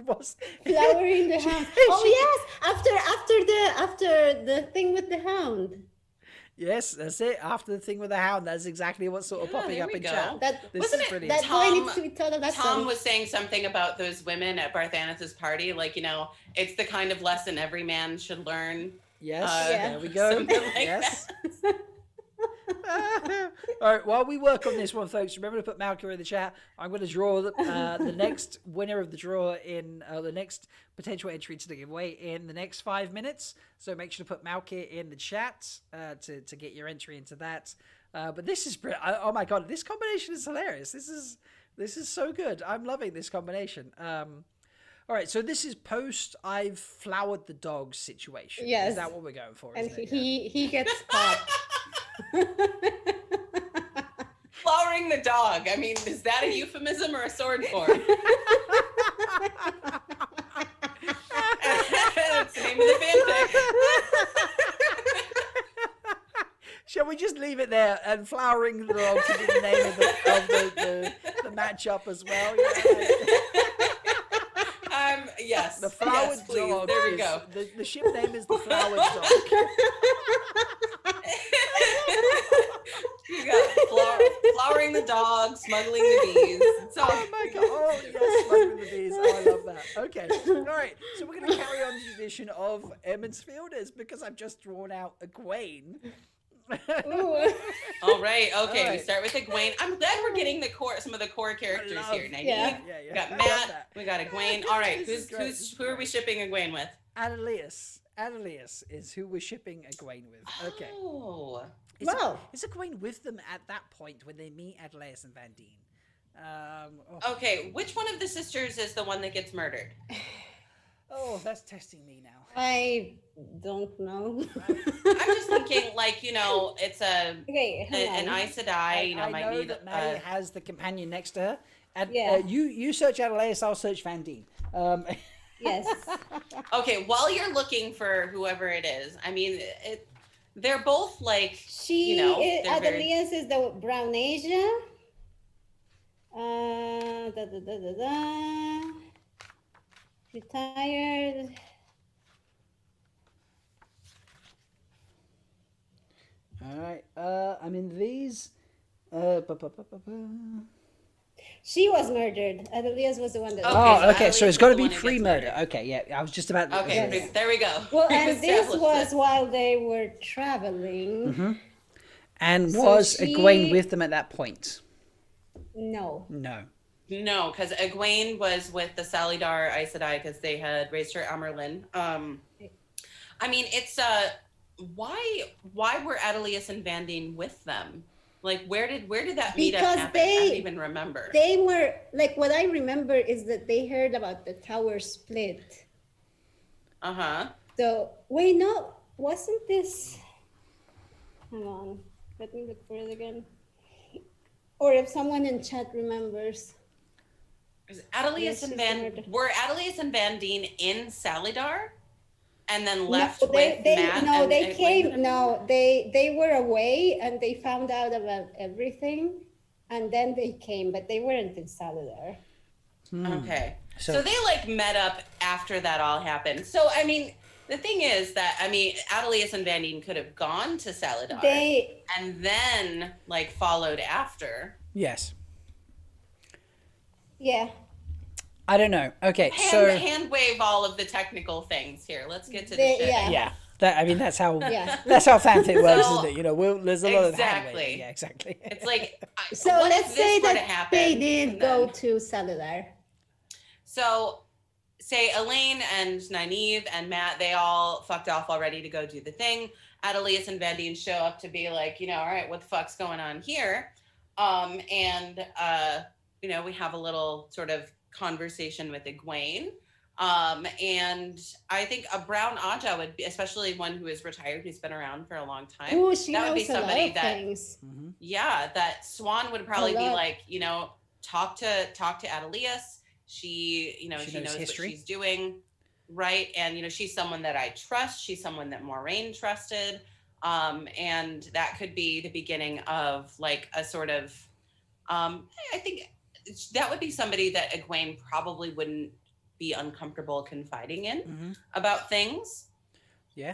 what's Flower in the hound. Oh yes, after the thing with the hound. Yes, that's it. After the thing with the hound, that's exactly what's sort of popping there up we in go. chat. Wasn't it brilliant. That boy needs to be told about Tom was saying something about those women at Barthanus' party, like, it's the kind of lesson every man should learn. Yes, Yeah. there we go. Something like Yes. All right, while we work on this one, folks, remember to put Malkier in the chat. I'm going to draw the next winner of the draw in the next potential entry to the giveaway in the next 5 minutes. So make sure to put Malkier in the chat to get your entry into that. But this is brilliant. Oh my god, this combination is hilarious. This is so good. I'm loving this combination. All right, so this is post I've flowered the dog situation. Yes. Is that what we're going for? And isn't it? he gets caught. Flowering the dog. I mean, is that a euphemism or a sword form? That's the name of the fanfic. Shall we just leave it there and flowering the dog to be the name of the matchup as well? Yes. The flowered yes, please. dog. There we go. The ship name is the flowered dog. You got flowering the dog, smuggling the bees. It's all... Oh my god! Oh yes, smuggling the bees. Oh, I love that. Okay, all right. So we're going to carry on the tradition of Emmons Fielders because I've just drawn out Egwene. All right. Okay. All right. We start with Egwene. I'm glad we're getting some of the core characters here. Nynaeve, Yeah. we got Matt. We got Egwene. All right. Who are we shipping Egwene with? Adelius. Adelius is who we're shipping Egwene with. Okay. Oh. Is Egwene with them at that point when they meet Adelius and Van Dien? Okay. Which one of the sisters is the one that gets murdered? Oh, that's testing me now. I don't know. I'm just thinking, it's Okay, an Aes Sedai. I might know need that May has the companion next to her. And Yeah. you search Adelius, I'll search Van Dien. Yes. Okay, while you're looking for whoever it is, I mean, they're both She they're Adelius is the Brown Asia. Retired. All right. I mean these. She was murdered. Adelius was the one that. Okay, Oh, okay. Adelius So it's is got to the be one who gets pre-murder. murdered. Okay, yeah. I was just about. Okay, Yes. there we go. Well, and this Established was it. while they were traveling. Mm-hmm. And So was she- Egwene with them at that point? No. No. No, because Egwene was with the Salidar Aes Sedai because they had raised her Amerlin. I mean, it's why were Adelius and Van Dien with them? Like, where did that meetup Because happen? I don't even remember. They were what I remember is that they heard about the tower split. Uh-huh. So wait, no, wasn't this? Hang on, let me look for it again. Or if someone in chat remembers. Adelius Yes, and she's Van murdered. were Adelius and Van Dien in Salidar, and then left No, with Matt. no, and they Egwene? came. No, they were away and they found out about everything, and then they came, but they weren't in Salidar. Okay. So- So they met up after that all happened. So I mean, the thing is that Adelius and Van Dien could have gone to Salidar and then followed after. Yes. Yeah. I don't know. Okay, so Hand wave all of the technical things here. Let's get to the shit. Yeah. yeah. That's how Yeah. that's how fanfic works, So- isn't it? There's a lot of hand Exactly. waving. Yeah, exactly. It's like, So what if let's this say were to that happen? they did And go then- to Salidar. So, say Elaine and Nynaeve and Matt, they all fucked off already to go do the thing. Adelius and Van Dien show up to be like, all right, what the fuck's going on here? We have a little sort of conversation with Egwene. And I think a brown Aja would be, especially one who is retired, who's been around for a long time. Oh, she that would knows be a lot somebody of that, things. Mm-hmm. yeah, that Swan would probably A be lot. like, talk to Adelius. She, she knows history. what she's doing, right? And she's someone that I trust. She's someone that Moraine trusted. And that could be the beginning of like a sort of, I think that would be somebody that Egwene probably wouldn't be uncomfortable confiding in about things. Yeah.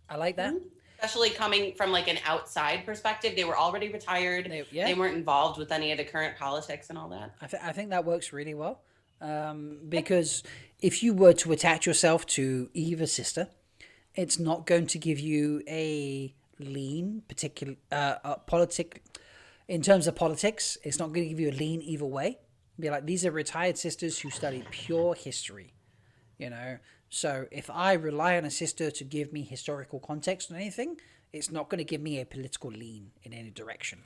I like that. Especially coming from like an outside perspective. They were already retired. They weren't involved with any of the current politics and all that. I think that works really well. Because if you were to attach yourself to either sister, it's not going to give you a lean particular in terms of politics. It's not going to give you a lean either way. Be like, these are retired sisters who study pure history, you know. So if I rely on a sister to give me historical context on anything, it's not going to give me a political lean in any direction,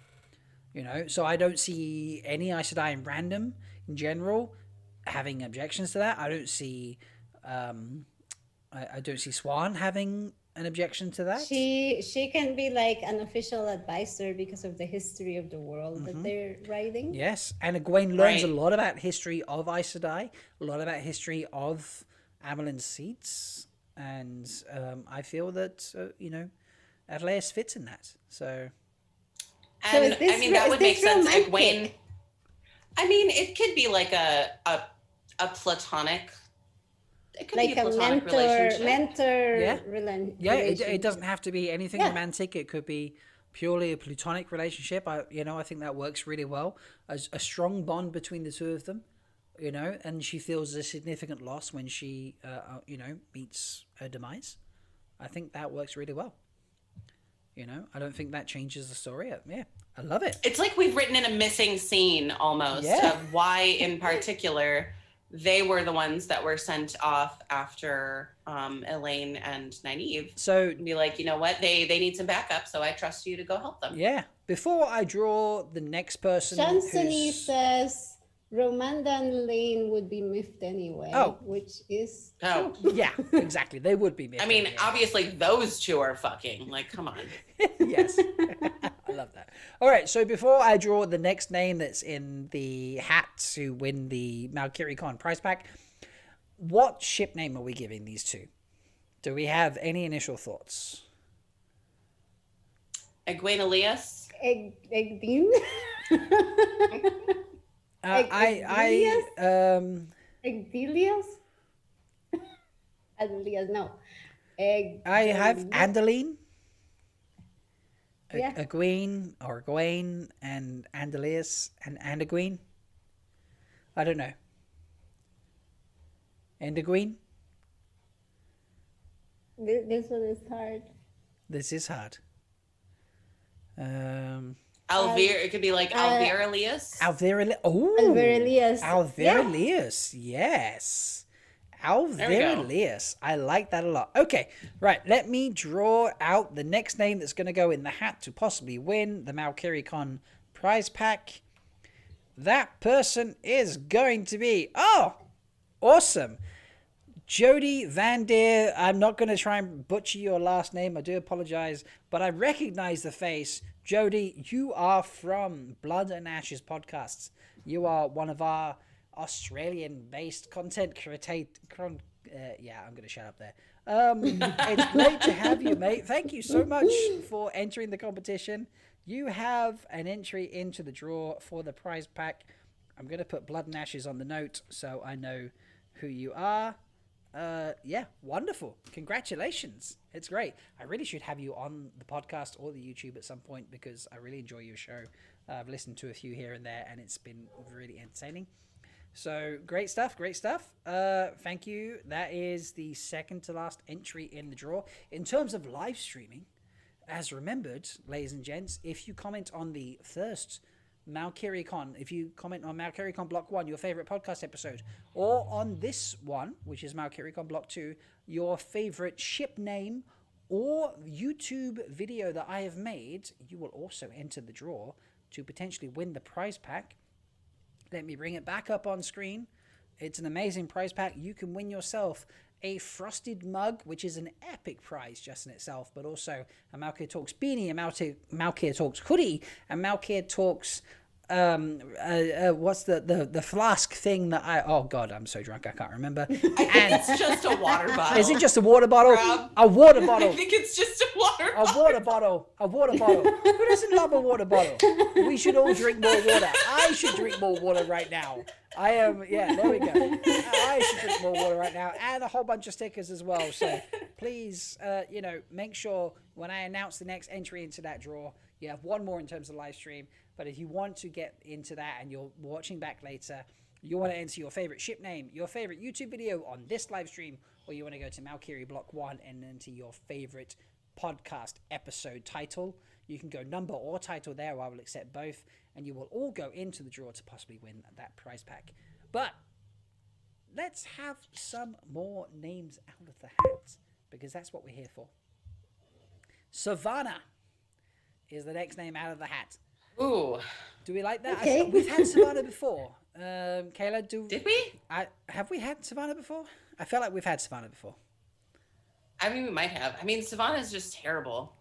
you know. So I don't see any Aes Sedai in random in general having objections to that. I don't see I don't see Swan having an objection to that. She can be like an official advisor because of the history of the world that they're writing. Yes, and Egwene learns a lot about history of Aes Sedai, a lot about history of Amelin Seats, and I feel that you know, Adelaus fits in that. So and I mean that would make sense. Egwene. I mean, it could be like a platonic. It could like be a platonic mentor relationship. It doesn't have to be anything romantic. It could be purely a platonic relationship. I think that works really well. A strong bond between the two of them, you know, and she feels a significant loss when she, meets her demise. I think that works really well. You know, I don't think that changes the story. I love it. It's like we've written in a missing scene almost of why, in particular, they were the ones that were sent off after Elaine and Nynaeve. So be like, you know what, they need some backup, so I trust you to go help them. Yeah. Before I draw the next person, Chansony says Romanda and Lane would be miffed anyway. Which is true. Yeah, exactly. They would be miffed. I mean, obviously those two are fucking. Like, come on. Yes. I love that. All right, so before I draw the next name that's in the hat to win the MalkieriCon prize pack, what ship name are we giving these two? Do we have any initial thoughts? Egwene Elias? Egdine? Egdelius? Adelius, no. I have Andeline. Yeah. Egwene or Egwene and Andelius and Egwene. I don't know. Egwene? This one is hard. This is hard. Alvir, it could be like Alvir Elias. Alvir Elias. Alvir Elias. Yes. Alvir Elias. I like that a lot. Okay, right. Let me draw out the next name that's going to go in the hat to possibly win the MalkieriCon prize pack. That person is going to be... Oh, awesome. Jody Van Deer. I'm not going to try and butcher your last name. I do apologize, but I recognize the face. Jody, you are from Blood and Ashes podcasts. You are one of our Australian-based content creator. I'm going to shut up there. It's great to have you, mate. Thank you so much for entering the competition. You have an entry into the draw for the prize pack. I'm going to put Blood and Ashes on the note so I know who you are. Wonderful. Congratulations. It's great. I really should have you on the podcast or the YouTube at some point because I really enjoy your show. I've listened to a few here and there and it's been really entertaining. So great stuff. Thank you. That is the second to last entry in the draw. In terms of live streaming, as remembered, ladies and gents, if you comment on the first MalkieriCon, if you comment on MalkieriCon Block 1, your favorite podcast episode, or on this one, which is MalkieriCon Block 2, your favorite ship name or YouTube video that I have made, you will also enter the draw to potentially win the prize pack. Let me bring it back up on screen. It's an amazing prize pack. You can win yourself a frosted mug, which is an epic prize just in itself, but also a Malkier Talks beanie, a Malkier Talks hoodie, a Malkier Talks what's the flask thing that oh god, I'm so drunk I can't remember. I think it's just a water bottle. Is it just a water bottle? Rob? A water bottle. I think it's just a water A water bottle. A water bottle. Who doesn't love a water bottle? We should all drink more water. I should drink more water right now. I am, yeah, there we go. I should drink more water right now, and a whole bunch of stickers as well. So please, make sure when I announce the next entry into that draw, you have one more in terms of live stream. But if you want to get into that and you're watching back later, you want to enter your favorite ship name, your favorite YouTube video on this live stream, or you want to go to Malkieri Block 1 and enter your favorite podcast episode title, you can go number or title there. I will accept both, and you will all go into the draw to possibly win that prize pack. But let's have some more names out of the hat, because that's what we're here for. Savannah is the next name out of the hat. Ooh. Do we like that? Okay. We've had Savannah before. Kayla, Did we? Have we had Savannah before? I feel like we've had Savannah before. I mean, we might have. I mean, Savannah's just terrible.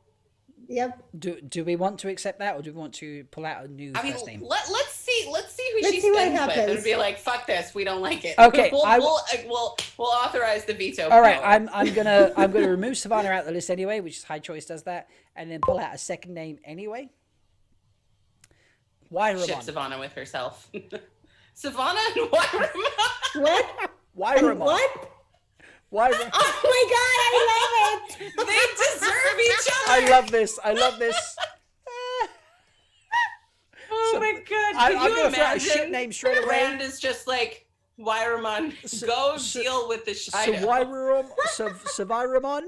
Yep. Do we want to accept that, or do we want to pull out a new first name? Let's see who Let's she see what spins with happens. and be like, fuck this, we don't like it. Okay, we'll authorize the veto. All right, power. I'm gonna remove Savannah out of the list anyway, which is High Choice does that, and then pull out a second name anyway. Why Ship Ramon? Savannah with herself. Savannah and Wyramon. What? Why Ramon? What? Why? Oh my god, I love it. They deserve each other. I love this. I love this. Oh my god! I'm Can you gonna throw out a imagine? shit name straight away. Rand is just like, Wyramon, go deal with the Shido. Saviramon, Saviramon,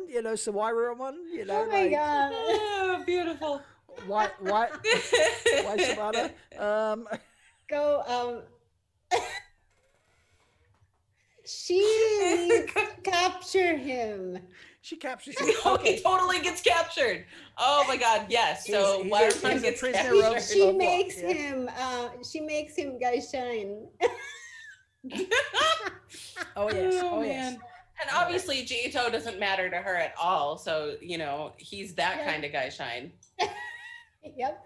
Oh my god. Oh, beautiful. Why Savannah? Go, she needs to capture him. She captures Oh, you. he Okay. totally gets captured. Oh my god, yes. So He's Wyramon a gets prisoner captured. of- She what? makes Yeah. him, she makes him guys shine. Oh yes. Oh, Oh yes. man. And obviously, Jito doesn't matter to her at all. So, he's that Yeah. kind of guy shine. Yep.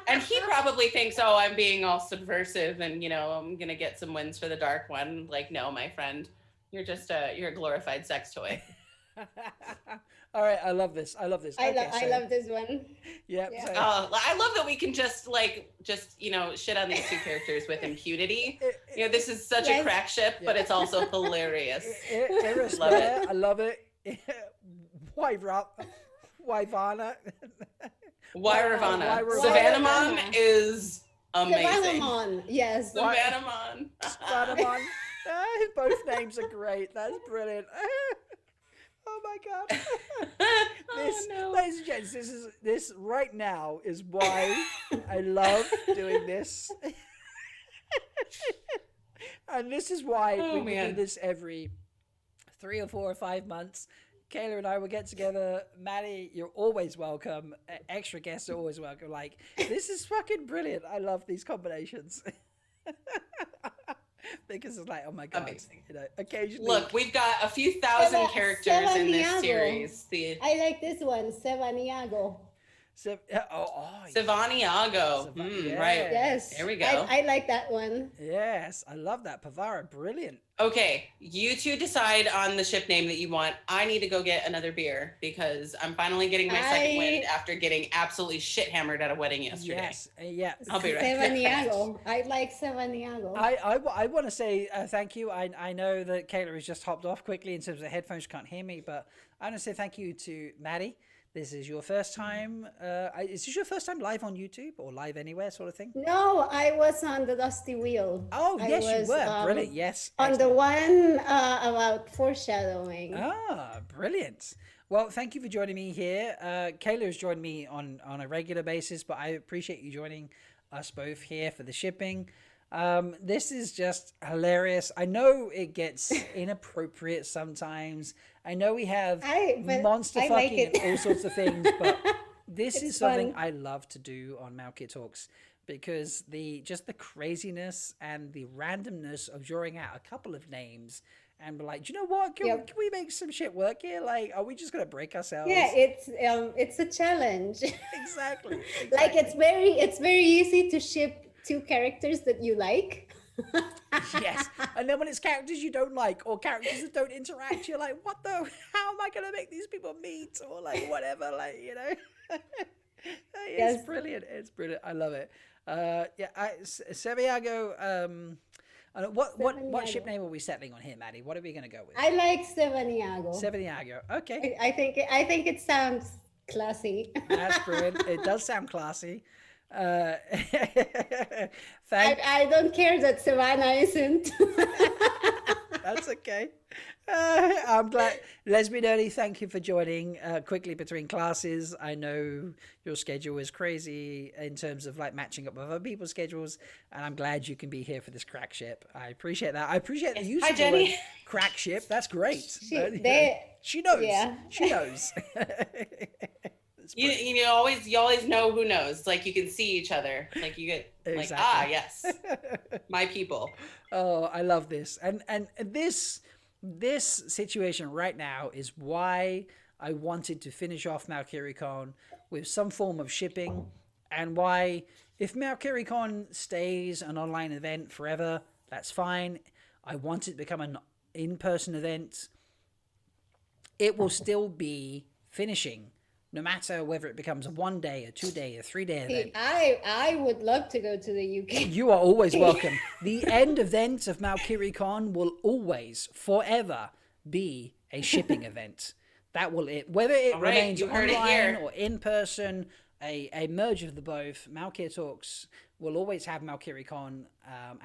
And he probably thinks, oh, I'm being all subversive and, I'm going to get some wins for the dark one. Like, no, my friend, you're just you're a glorified sex toy. All right, I love this. I love this. I Okay, love this one. Yeah. Yeah. So, I love that we can just shit on these two characters with impunity. This is such a Yes. crack ship, but it's also hilarious. Iris Love there, I love it. Wyvana. Wyravana. Wyravana. Savannahmon is amazing. Savannahmon, yes. Savannahmon. Savannahmon. Both names are great. That's brilliant. Oh my god. This, Oh, no. ladies and gents, this right now is why I love doing this. And this is why Oh, we man. do this every 3 or 4 or 5 months. Kayla and I will get together. Maddie, you're always welcome. Extra guests are always welcome. Like, this is fucking brilliant. I love these combinations. Because it's like, oh my god. Amazing. Occasionally. Look, we've got a few thousand characters in this Savaniago. series. I like this one, Savaniago. Savaniago. Yeah. Right. Yes. There we go. I like that one. Yes, I love that. Pavara, brilliant. Okay, you two decide on the ship name that you want. I need to go get another beer because I'm finally getting my second wind after getting absolutely shit hammered at a wedding yesterday. Yes, yeah. I'll be right back. Savaniago. I like Savaniago. I want to say thank you. I know that Kayla has just hopped off quickly in terms of headphones, can't hear me, but I want to say thank you to Maddie. This is your first time. Is this your first time live on YouTube or live anywhere, sort of thing? No, I was on the Dusty Wheel. Oh, yes, I was, you were. Brilliant. Yes. On the one about foreshadowing. Ah, brilliant. Well, thank you for joining me here. Kayla has joined me on a regular basis, but I appreciate you joining us both here for the shipping. This is just hilarious. I know it gets inappropriate sometimes. I know we have monster I fucking like it. and all sorts of things, but this It's is something fun. I love to do on Malkier Talks because the craziness and the randomness of drawing out a couple of names and be like, do you know what? Can we make some shit work here? Like, are we just gonna break ourselves? Yeah, it's a challenge. Exactly. Like it's very easy to ship two characters that you like. Yes, and then when it's characters you don't like or characters that don't interact, you're like, what the? How am I gonna make these people meet or like whatever? Like, you know, it's Yes. brilliant. It's brilliant. I love it. Seviago. What ship Seveniago. name are we settling on here, Maddie? What are we gonna go with? I like Seveniago. Seveniago. Okay, I think it sounds classy. that's brilliant. It does sound classy. I don't care that Savannah isn't. That's okay. I'm glad. Lesbian Early, thank you for joining quickly between classes. I know your schedule is crazy in terms of like matching up with other people's schedules, and I'm glad you can be here for this crack ship. I appreciate that. I appreciate the use Hi, of the word Jenny. crack ship. That's great. She knows. Yeah. She knows. You always know who knows. Like you can see each other. Like you get Exactly. yes, my people. Oh, I love this. And this situation right now is why I wanted to finish off MalkieriCon with some form of shipping, and why if MalkieriCon stays an online event forever, that's fine. I want it to become an in-person event. It will still be finishing, no matter whether it becomes a 1 day, a 2 day, a 3 day event. I would love to go to the UK. You are always welcome. The end event of MalkieriCon will always, forever, be a shipping event. That will it. Whether it All right, remains you heard it online here. or in person, a merge of the both. Malkier Talks will always have MalkieriCon,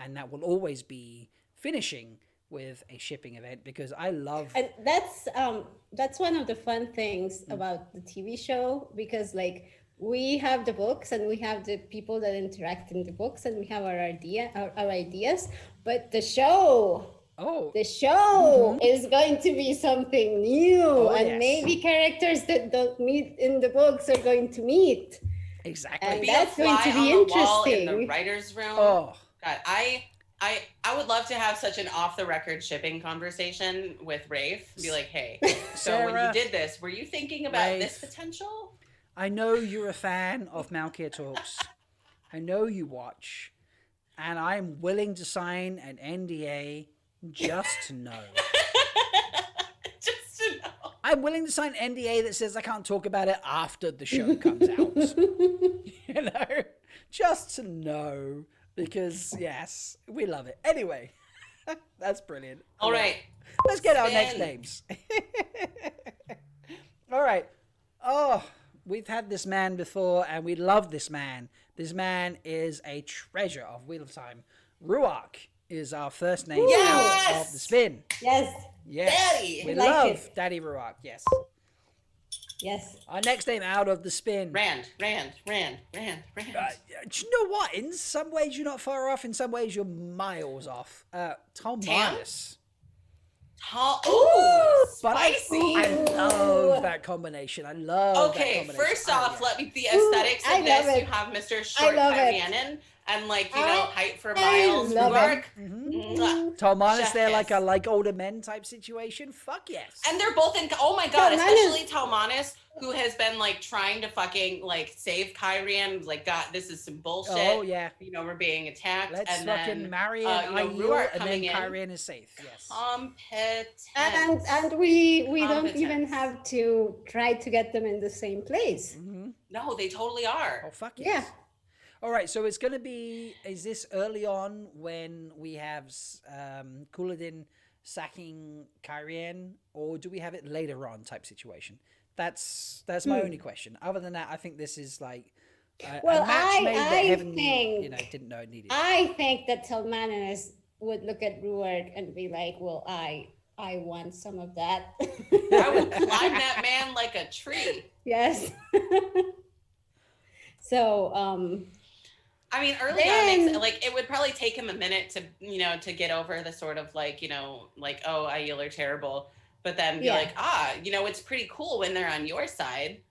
and that will always be finishing with a shipping event, because I love. And that's one of the fun things about the TV show, because like we have the books and we have the people that interact in the books and we have our ideas, but the show is going to be something new, and yes. maybe characters that don't meet in the books are going to meet. Exactly. And Be that's a going fly to be on the wall interesting. in the writer's room. Oh. God, I would love to have such an off-the-record shipping conversation with Rafe. Be like, hey, so when Sarah, you did this, were you thinking about Rafe. this potential? I know you're a fan of Malkier Talks. I know you watch, and I'm willing to sign an NDA just to know. Just to know. I'm willing to sign an NDA that says I can't talk about it after the show comes out. You know, just to know, because yes, we love it. Anyway, that's brilliant. All right. Let's get our next Spin. names. All right. Oh, we've had this man before, and we love this man. This man is a treasure of Wheel of Time. Ruark is our first name Yes! out of the spin. Yes, Yes. Daddy! We Like love it. Daddy Ruark. Yes. yes. Our next name out of the spin. Rand. Do you know what? In some ways, you're not far off. In some ways, you're miles off. Tom Tam? Martis. Ooh, But spicy. I love that combination. I love that Okay, combination. first Oh, off, yeah. let me the aesthetics I of this. love it. You have Mr. Short love it. Kyrianen and like I- height for I miles. love it. Ruark. Tom Martis Chef there, kiss. like older men type situation. Fuck yes. And they're both in. Oh my god, Talmanis. especially Talmanis, who has been like trying to fucking like save Kyrian. Like, God, this is some bullshit. Oh yeah. You know, we're being attacked. Let's and fucking then, marry you and know, Ruark and then coming in. Kyrian is safe. Yes. Competent. And we don't even Competence. have to try to get them in the same place. No, they totally are. Oh fuck Yeah. yes. All right, so it's gonna be. Is this early on when we have Kuladin sacking Kyrian, or do we have it later on type situation? That's my only question. Other than that, I think this is like a Well, match made that I Heaven, think- didn't know it needed. I think that Talmanis would look at Ruark and be like, well, I want some of that. I would climb that man like a tree. Yes. So, I mean, early Then- on, like it would probably take him a minute to, to get over the sort of like, like, oh, Aiel are terrible, but then be Yeah. like, it's pretty cool when they're on your side.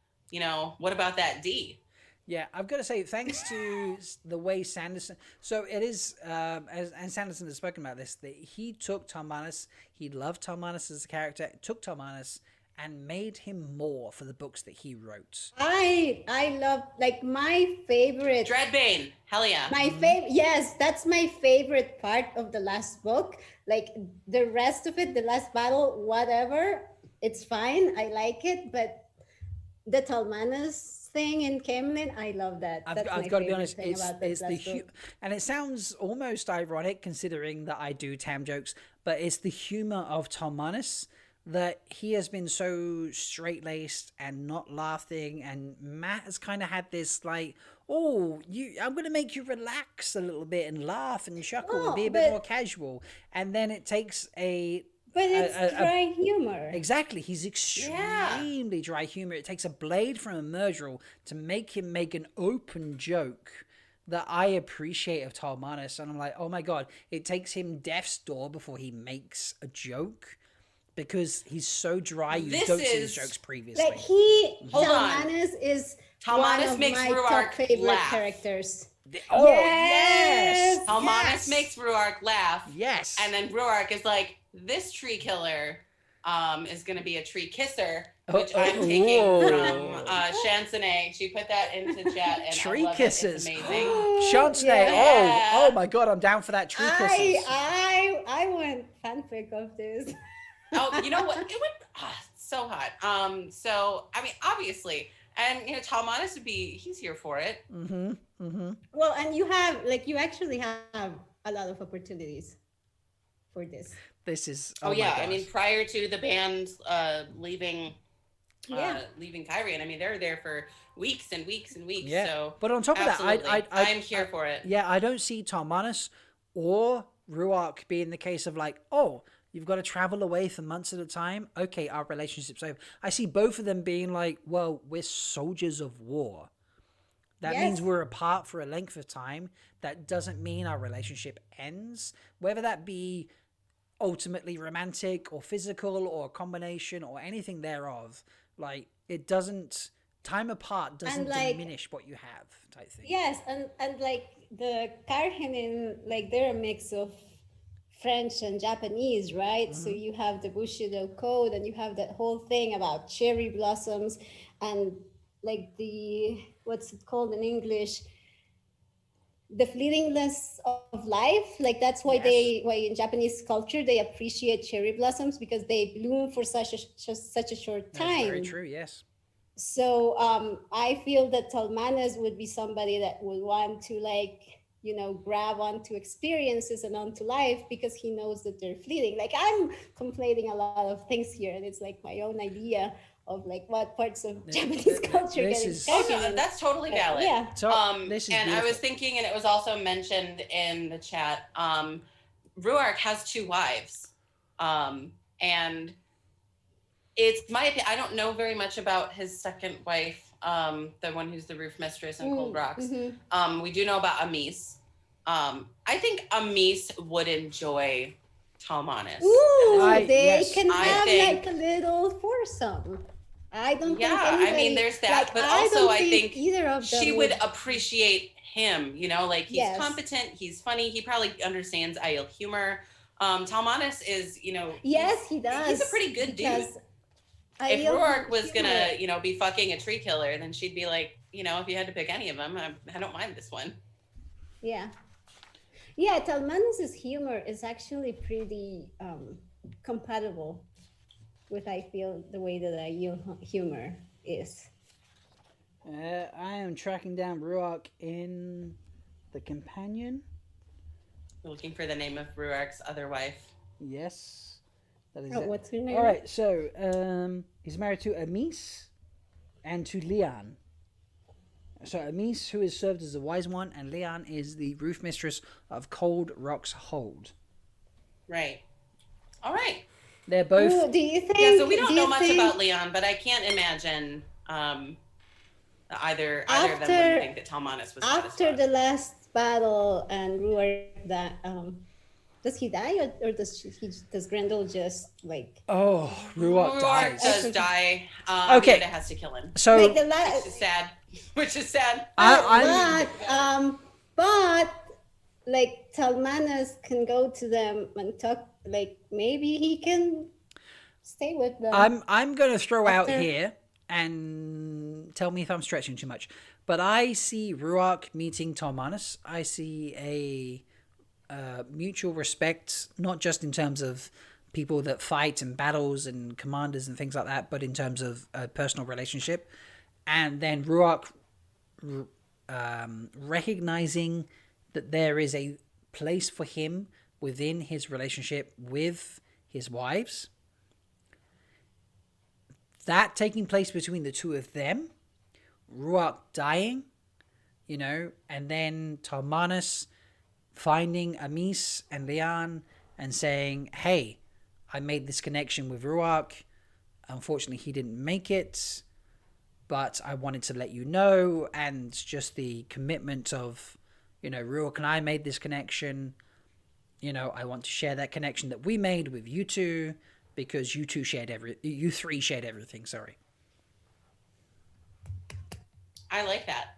What about that D? Yeah, I've got to say, thanks to the way Sanderson. So it is, and Sanderson has spoken about this, that he took Tom Manus, he loved Tom Manus as a character, took Tom Manus and made him more for the books that he wrote? I love, like, my favorite Dreadbane. Hell yeah. my favorite, yes, that's my favorite part of the last book. Like, the rest of it, the last battle, whatever, it's fine, I like it, but the Talmanas thing in Kemlin, I love that. That's I've my got to be favorite honest, thing about that it's the last book. and it sounds almost ironic considering that I do Tam jokes, but it's the humor of Talmanas that he has been so straight-laced and not laughing, and Matt has kind of had this like, oh, I'm going to make you relax a little bit and laugh and chuckle and be a bit more casual, and then it takes But it's dry humor. Exactly. He's extremely dry humor. It takes a blade from a Murdrel to make him make an open joke that I appreciate of Talmanas. And I'm like, oh my God, it takes him death's door before he makes a joke because he's so dry. You don't see his jokes previously. Like, Talmanas is one of my top favorite characters. Oh, yes! Talmanas makes Ruark laugh. Yes. And then Ruark is like, this tree killer is going to be a tree kisser, which I'm taking from Chansonnet. She put that into chat, and tree I love kisses. It. It's amazing. Chansonnet. Yeah. Oh my God, I'm down for that. Tree kisses. I want fanfic of this. Oh, you know what? It would so hot. So I mean, obviously, and Talmanas would be. He's here for it. Mm-hmm. Mm-hmm. Well, and you actually have a lot of opportunities for this. This is. Oh yeah, I mean, prior to the band leaving Kyrian, I mean, they're there for weeks and weeks and weeks. Yeah. So, but on top of that, I'm here for it. Yeah, I don't see Talmanas or Ruark being the case of like, oh, you've got to travel away for months at a time. Okay, our relationship's over. I see both of them being like, well, we're soldiers of war. That means we're apart for a length of time. That doesn't mean our relationship ends. Whether that be ultimately romantic or physical or a combination or anything thereof, like, it doesn't, time apart doesn't diminish what you have, type thing. Yes, and like the Karhinin, like, they're a mix of French and Japanese, right? So you have the Bushido code, and you have that whole thing about cherry blossoms, and like the, what's it called in English, the fleetingness of life. Like, that's why why in Japanese culture they appreciate cherry blossoms, because they bloom for such a short time. That's very true. Yes. So I feel that Talmanas would be somebody that would want to, like, grab onto experiences and onto life, because he knows that they're fleeting. Like, I'm conflating a lot of things here, and it's like my own idea of like what parts of Japanese culture get inspired. That's totally valid. Yeah. This is and beautiful. I was thinking, and it was also mentioned in the chat, Ruark has 2 wives. And it's my opinion, I don't know very much about his second wife, the one who's the roof mistress in Cold Rocks. We do know about Amis. I think Amis would enjoy Talmanas. Ooh, they can have like a little foursome. I don't think anybody, I mean, there's that, but also I think either of them she would appreciate him, like he's competent, he's funny, he probably understands Aiel humor. Talmanas is, yes, he does. He's a pretty good dude. If Ruark was gonna, be fucking a tree killer, then she'd be like, if you had to pick any of them, I don't mind this one. Yeah. Yeah, Talmanas' humor is actually pretty compatible with, I feel, the way that Aiel humor is. I am tracking down Ruark in the companion. We're looking for the name of Ruark's other wife. Yes. That is what's her name? All right, so he's married to Amis and to Leon. So Amis, who is served as the wise one, and Leon is the roof mistress of Cold Rock's Hold. Right. All right. They're both. Ooh, do you think? Yeah, so we don't know much about Leon, but I can't imagine either of them would think that Talmanas was after the last battle and Ruark that does he die or does Grendel just like? Oh, Ruark dies. Does die. Okay, Amanda has to kill him. So like which is sad. Which is sad. But like Talmanas can go to them and talk. Like maybe he can stay with them. I'm going to throw out After- here and tell me if I'm stretching too much, but I see Ruark meeting Tormanus. I see a mutual respect, not just in terms of people that fight and battles and commanders and things like that, but in terms of a personal relationship. And then Ruark recognizing that there is a place for him within his relationship with his wives. That taking place between the two of them, Ruark dying, and then Tormanus finding Amis and Leon and saying, hey, I made this connection with Ruark. Unfortunately, he didn't make it, but I wanted to let you know. And just the commitment of, Ruark and I made this connection. I want to share that connection that we made with you two, because you three shared everything. Sorry. I like that.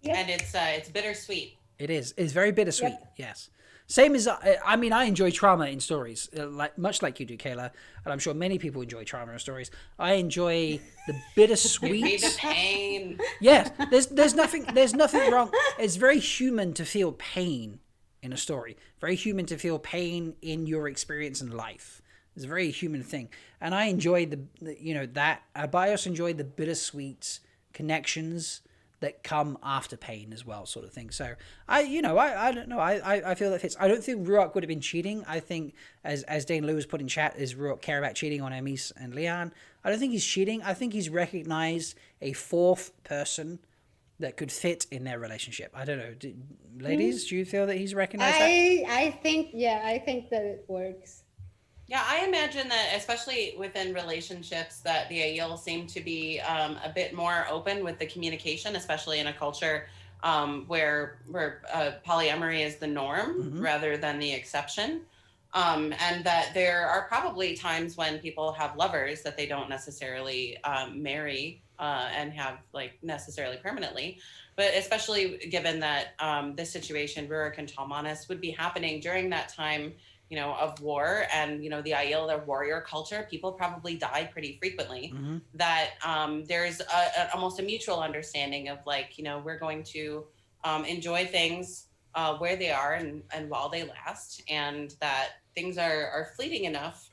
Yep. And it's bittersweet. It is. It's very bittersweet. Yep. Yes. Same as, I enjoy trauma in stories, much like you do, Kayla. And I'm sure many people enjoy trauma in stories. I enjoy the bittersweet. Be the pain. Yes. There's nothing wrong. It's very human to feel pain in a story. Very human to feel pain in your experience in life. It's a very human thing. And I enjoy that, but I also enjoy the bittersweet connections that come after pain as well, sort of thing. So I don't know. I feel that fits. I don't think Ruark would have been cheating. I think, as Dane Lewis put in chat, is Ruark care about cheating on Amis and Leon? I don't think he's cheating. I think he's recognized a fourth person that could fit in their relationship. I don't know. Ladies, do you feel that he's recognized that? I think that it works. Yeah, I imagine that, especially within relationships, that the Aiel seem to be a bit more open with the communication, especially in a culture where polyamory is the norm rather than the exception. And that there are probably times when people have lovers that they don't necessarily marry and have necessarily permanently. But especially given that this situation, Ruark and Tormanus, would be happening during that time, of war, and, the Aiel, their warrior culture, people probably die pretty frequently, that there's almost a mutual understanding of we're going to enjoy things where they are and while they last, and that things are fleeting enough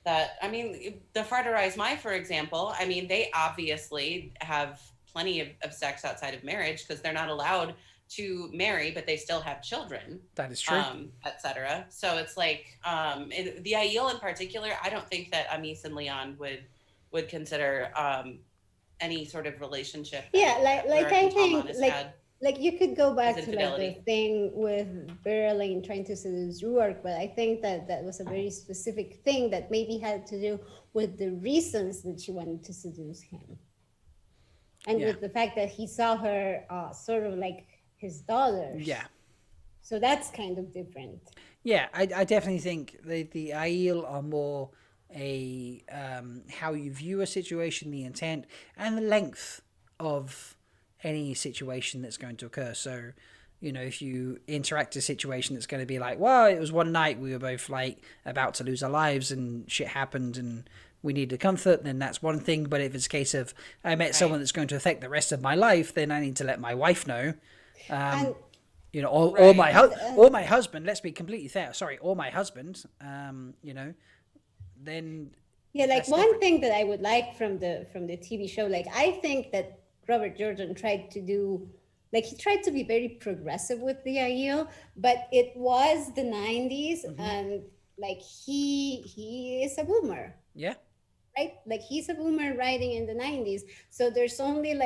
that, the Farderais Mai, for example, they obviously have plenty of sex outside of marriage because they're not allowed to marry, but they still have children. That is true. Etc. So it's the Aiel in particular, I don't think that Amis and Leon would consider any sort of relationship. Yeah, Ruark I and think Tormanus had. you could go back to infidelity. the thing with Berlin trying to seduce Ruark, but I think that was a very specific thing that maybe had to do with the reasons that she wanted to seduce him, and with the fact that he saw her sort of like his daughters. Yeah. So that's kind of different. Yeah, I definitely think the Aiel are more how you view a situation, the intent, and the length of any situation that's going to occur. So, if you interact a situation that's going to be like, well, it was one night we were both about to lose our lives and shit happened and we needed comfort, then that's one thing. But if it's a case of I met someone that's going to affect the rest of my life, then I need to let my wife know. Or my husband. Let's be completely fair. Sorry, or my husband. Then one thing that I would like from the TV show, I think that Robert Jordan tried to do, he tried to be very progressive with the Aiel, but it was the 90s, and he is a boomer. Yeah. Right? He's a boomer writing in the 90s, so there's only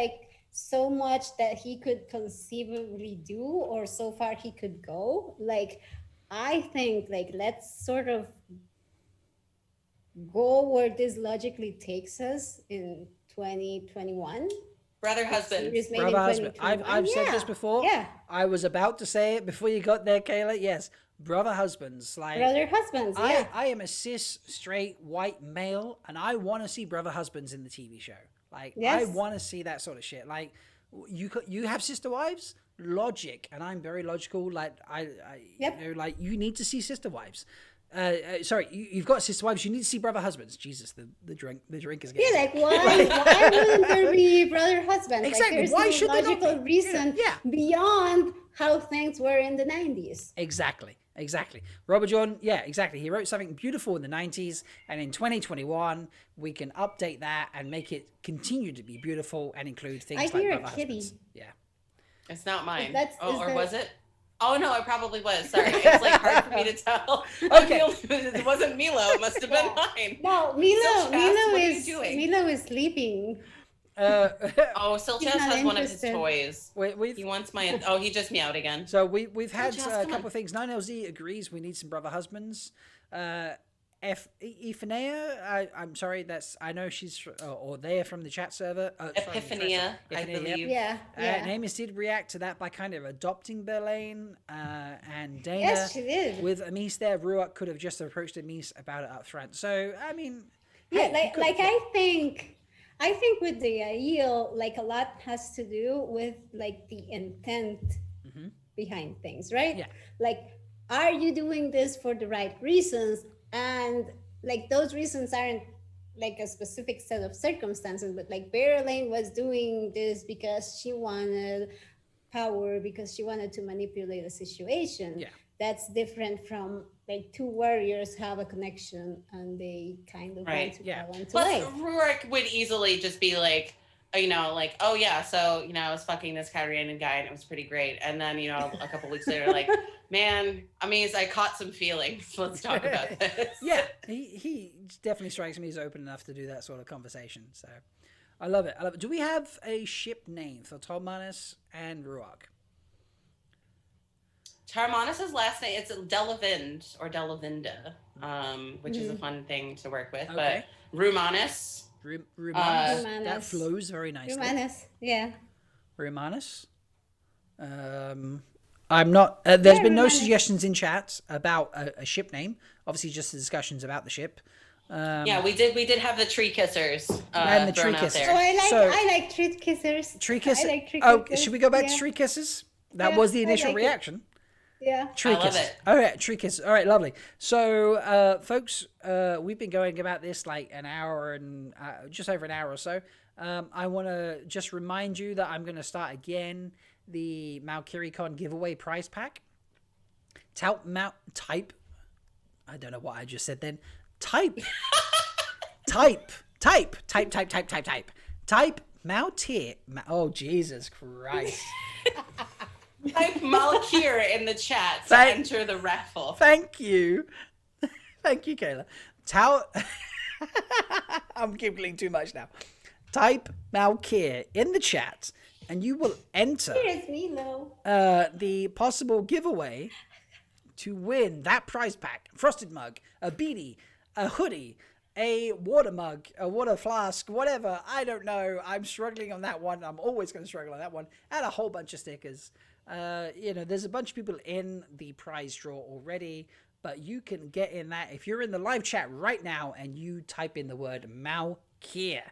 so much that he could conceivably do, or so far he could go. I think let's sort of go where this logically takes us in 2021. Brother husband. I've said this before. Yeah. I was about to say it before you got there, Kayla. Yes. Brother husbands. Brother husbands, yeah. I am a cis, straight, white male, and I want to see brother husbands in the TV show. Yes. I want to see that sort of shit. You have sister wives? Logic. And I'm very logical. Yep. You need to see sister wives. Sorry, you've got sister wives. You need to see brother husbands. Jesus, the drink is getting. Yeah, like why wouldn't there be brother husbands? Exactly. Like, Why there's should no there not logical be? reason Yeah. beyond how things were in the 90s. Exactly. Robert Jordan, yeah, exactly. He wrote something beautiful in the 90s, and in 2021, we can update that and make it continue to be beautiful and include things like hear a brother kitty. husbands. Yeah. It's not mine. Is Or that- was it? Oh no, it probably was. Sorry, it's like hard for me to tell. Okay. It wasn't Milo. It must have been mine. No, Silchas, what are you doing? Milo is sleeping. Oh, Silchas He's not has one of his interested. toys. We've He wants my. Oh, he just meowed again. So we've had Just a come couple on. of things. 9LZ agrees we need some brother husbands. Ephanea, I'm sorry, I know she's or they're from the chat server. Epiphania, I believe. Yeah. Namus did react to that by kind of adopting Berlane, and Dana. Yes, she did. With Amis there, Ruak could have just approached Amis about it up front. So I mean, Yeah, hey, he like could have- I think with the Aiel, like a lot has to do with like the intent behind things, right? Yeah. Like, are you doing this for the right reasons? And like those reasons aren't like a specific set of circumstances, but like Berlane was doing this because she wanted power, because she wanted to manipulate a situation. Yeah. That's different from like two warriors have a connection and they kind of Right, want to yeah. go into Plus, life. Rurik would easily just be like, like, oh yeah, so I was fucking this Kyrianian guy and it was pretty great. And then a couple weeks later, like, man, I caught some feelings. Let's talk about this. Yeah, he definitely strikes me as open enough to do that sort of conversation. So I love it. Do we have a ship name for Tolmanis and Ruak? Tarmanis' last name, it's Delavind or Delavinda, which is a fun thing to work with. Okay. But Rumanis, Rumanus. That Rumanus. flows very nicely. Romanus, yeah. Rumanus. I'm not. There's been no Rumanus. suggestions in chat about a ship name. Obviously, just the discussions about the ship. yeah, we did have the tree kissers And the thrown tree out kissers. So there. I like treat kissers. Tree kisses. I like tree Oh, kissers. should we go back to Yeah. tree kisses? That Yeah, was the I initial like it. reaction. Yeah. Tree I love kisses. it. All right, tree kisses. All right, lovely. So, folks, we've been going about this like an hour and just over an hour or so. I want to just remind you that I'm going to start again the MalkieriCon giveaway prize pack. Type. I don't know what I just said then. Type. Type Maltier. Oh, Jesus Christ. Type Malkier in the chat to Thank- enter the raffle. Thank you. Thank you, Kayla. I'm giggling too much now. Type Malkier in the chat and you will enter Here's Milo. the possible giveaway to win that prize pack. Frosted mug, a beanie, a hoodie, a water mug, a water flask, whatever. I don't know. I'm struggling on that one. I'm always going to struggle on that one. And a whole bunch of stickers. There's a bunch of people in the prize draw already, but you can get in that if you're in the live chat right now and you type in the word Malkier.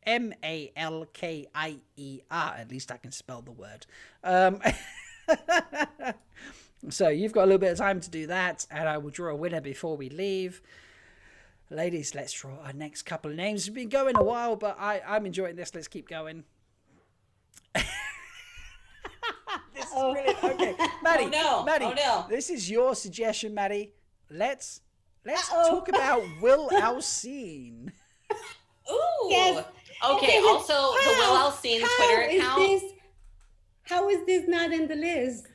Malkier. At least I can spell the word. So you've got a little bit of time to do that, and I will draw a winner before we leave. Ladies, let's draw our next couple of names. It's been going a while, but I'm enjoying this. Let's keep going. This is brilliant. Okay, Maddie. Oh, no. Maddie, Oh, no. this is your suggestion, Maddie. Let's talk about Will Alcine. Ooh. Yes. Okay. but Also, the Will Alcine Twitter account. How is this not in the list?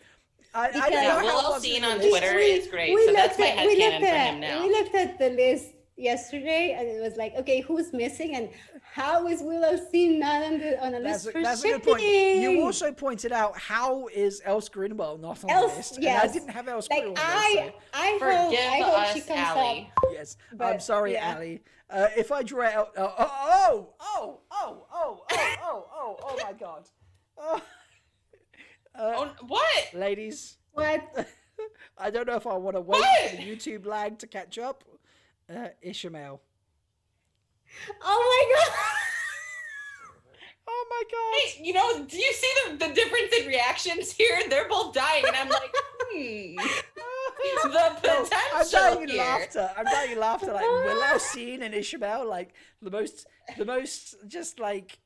I don't Yeah, know Will how it wasn't Alcine in the on list. Twitter is great. So that's my headcanon for him now. We looked at the list yesterday, and it was like, okay, who's missing, and how is Will Alcine not on a list for That's a shipping? good point. You also pointed out how is Els Greenwell not on the list? Yes. And I didn't have Els Like Greenwell on the list. I Forgive hope she us, comes Allie. up. Yes, I'm But, sorry, yeah. Ali. If I draw out, oh my God, Oh, what? ladies, What? I don't know if I want to wait What? for the YouTube lag to catch up. Ishmael. Oh my god! Oh my God. Hey, do you see the difference in reactions here? They're both dying, and I'm like, the potential I'm dying in here. laughter. I'm dying in laughter. Like Will Alcine and Ishmael, like the most, just like,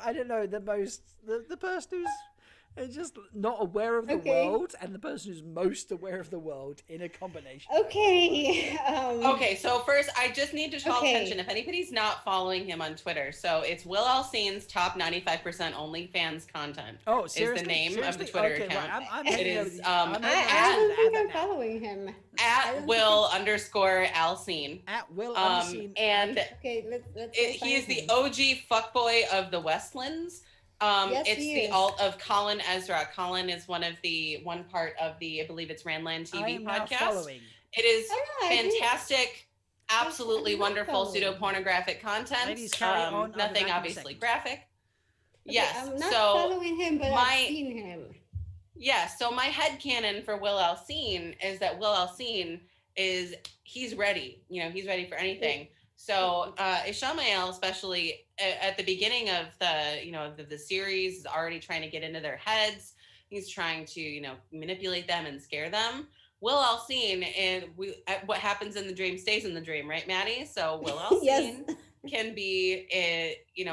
I don't know, the person who's just not aware of the world, and the person who's most aware of the world in a combination. Okay. Okay, so first, I just need to call attention if anybody's not following him on Twitter. So it's Will Alcine's top 95% OnlyFans content. Oh, seriously? Is the name of the Seriously? Twitter Okay, account. right, I'm It is I don't think I'm following him. at Will_Alcine. At Will Alcine. And Okay, let's he is find the him. OG fuckboy of the Westlands. Yes, It's he the is. alt of Colin Ezra. Colin is one part of the, I believe it's Randland I TV am now podcast. following. It is Oh, yeah, I did. fantastic, absolutely I'm not wonderful following. pseudo-pornographic content. Ladies, carry on. I'll be back Nothing in a obviously second. graphic. Okay, Yes. I'm not So following him, but I've seen him. yeah, so my headcanon for Will Alcine is that Will Alcine he's ready. You know, he's ready for anything. So Ishmael, especially at the beginning of the series, is already trying to get into their heads. He's trying to, manipulate them and scare them. Will Alcine, and what happens in the dream stays in the dream, right, Maddie? So Will Alcine Yes. can be,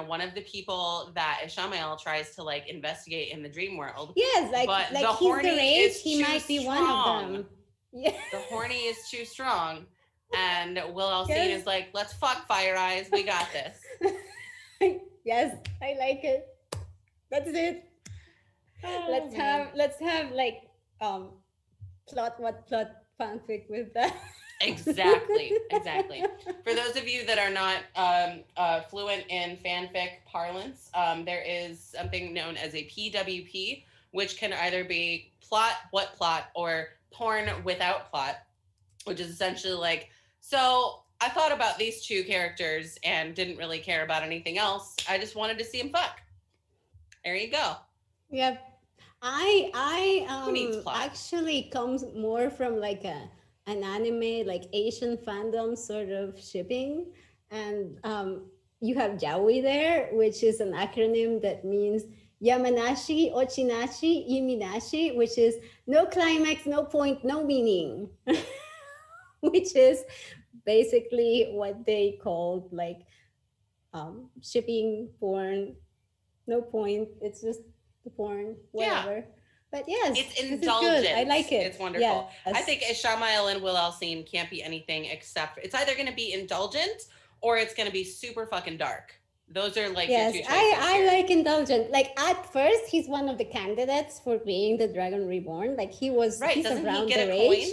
one of the people that Ishmael tries to like investigate in the dream world. Yes, But like the he's horny the rage. is He too might be one strong. of them. Yeah. The horny is too strong. And Will Alcine Yes. is like, let's fuck Fire Eyes. We got this. Yes, I like it. That's it. Let's have like plot fanfic with that. Exactly. For those of you that are not fluent in fanfic parlance, there is something known as a PWP, which can either be plot, or porn without plot, which is essentially like, so I thought about these two characters and didn't really care about anything else. I just wanted to see them fuck. There you go. Yeah, Who needs plot? actually comes more from like an anime, like Asian fandom sort of shipping, and you have yaoi there, which is an acronym that means Yamanashi, Ochinashi, Iminashi, which is no climax, no point, no meaning, which is basically what they called like shipping porn. No point. It's just the porn, whatever. But yes, It's this is indulgent. good. I like it. It's wonderful. Yes. I think Ishmael and Will Alcine can't be anything except it's either going to be indulgent or it's going to be super fucking dark. Those are like Yes, your two choices. I here. like indulgent. Like at first, he's one of the candidates for being the Dragon Reborn. Like he's Doesn't around he get their a coin? age.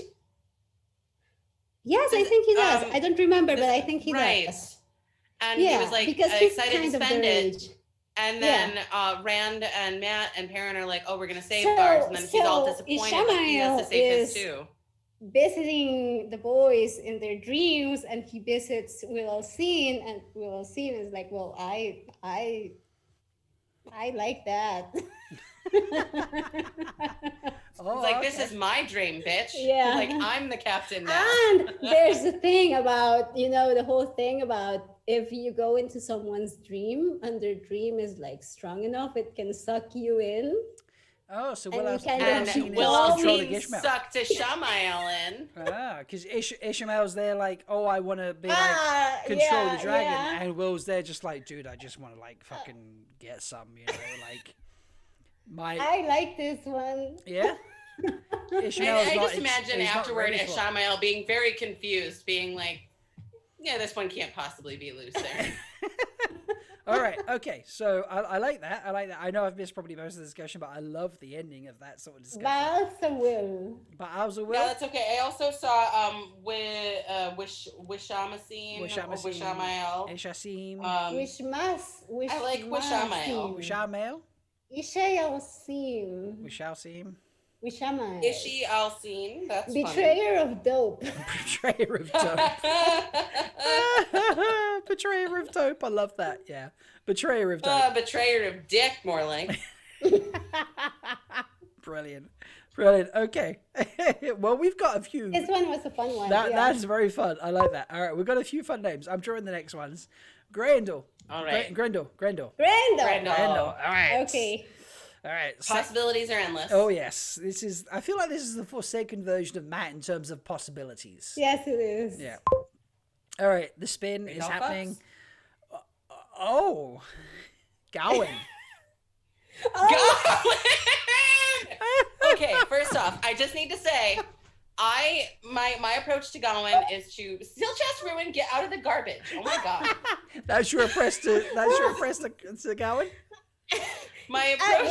Yes, I think he does. I don't remember, but I think he does. And he was like because he's excited kind to of spend their it. age. And then Rand and Matt and Perrin are like, oh, we're going to save So- ours. And then he's all so disappointed that he has to Ishmael save his is- too. Visiting the boys in their dreams, and he visits Will Alcine, and Will Alcine is like, well, I like that. Oh, It's like, this okay. is my dream, bitch. Yeah. Like, I'm the captain now. And there's the thing about, the whole thing about if you go into someone's dream and their dream is like strong enough, it can suck you in. Oh, so And Will you Alcine can And Alcine is Will controlling Alcine Ishmael. sucked Ishmael in. Ah, because Ishmael's there like, oh, I want to be like control the dragon, yeah. and Will's there just like, dude, I just want to like fucking get some, like my I like this one. yeah. And Ishmael's I not just imagine he's not afterward ready for it. Ishmael being very confused, being like, yeah, this one can't possibly be loose there. All right, okay, so I like that. I know I've missed probably most of the discussion, but I love the ending of that sort of discussion. Balsa Will. But Alza No, Will. that's okay. I also saw Wishamacine or Wishamael. Ishasim. I like Wishamael. Wishamael. Ishayasim. Wishalsim. Wishamael. Ishi Alcine. That's Betrayer of dope. Betrayer of dope. funny. Betrayer of dope. I love that. Yeah. Betrayer of dope. Betrayer of dick, more like. Brilliant. Brilliant. Okay. Well, we've got a few. This one was a fun one. That's very fun. I like that. All right. We've got a few fun names. I'm drawing the next ones. Grendel. All right. Grendel. Grendel. Grendel. All right. Okay. All right. Possibilities are endless. Oh yes, this is. I feel like this is the Forsaken version of Matt in terms of possibilities. Yes, it is. Yeah. All right, the spin is happening. Oh, Gawain. Gawain! Okay, first off, I just need to say, my approach to Gawain is to Steel Chest Ruin, get out of the garbage. Oh my god. That's your approach to Gawain. My approach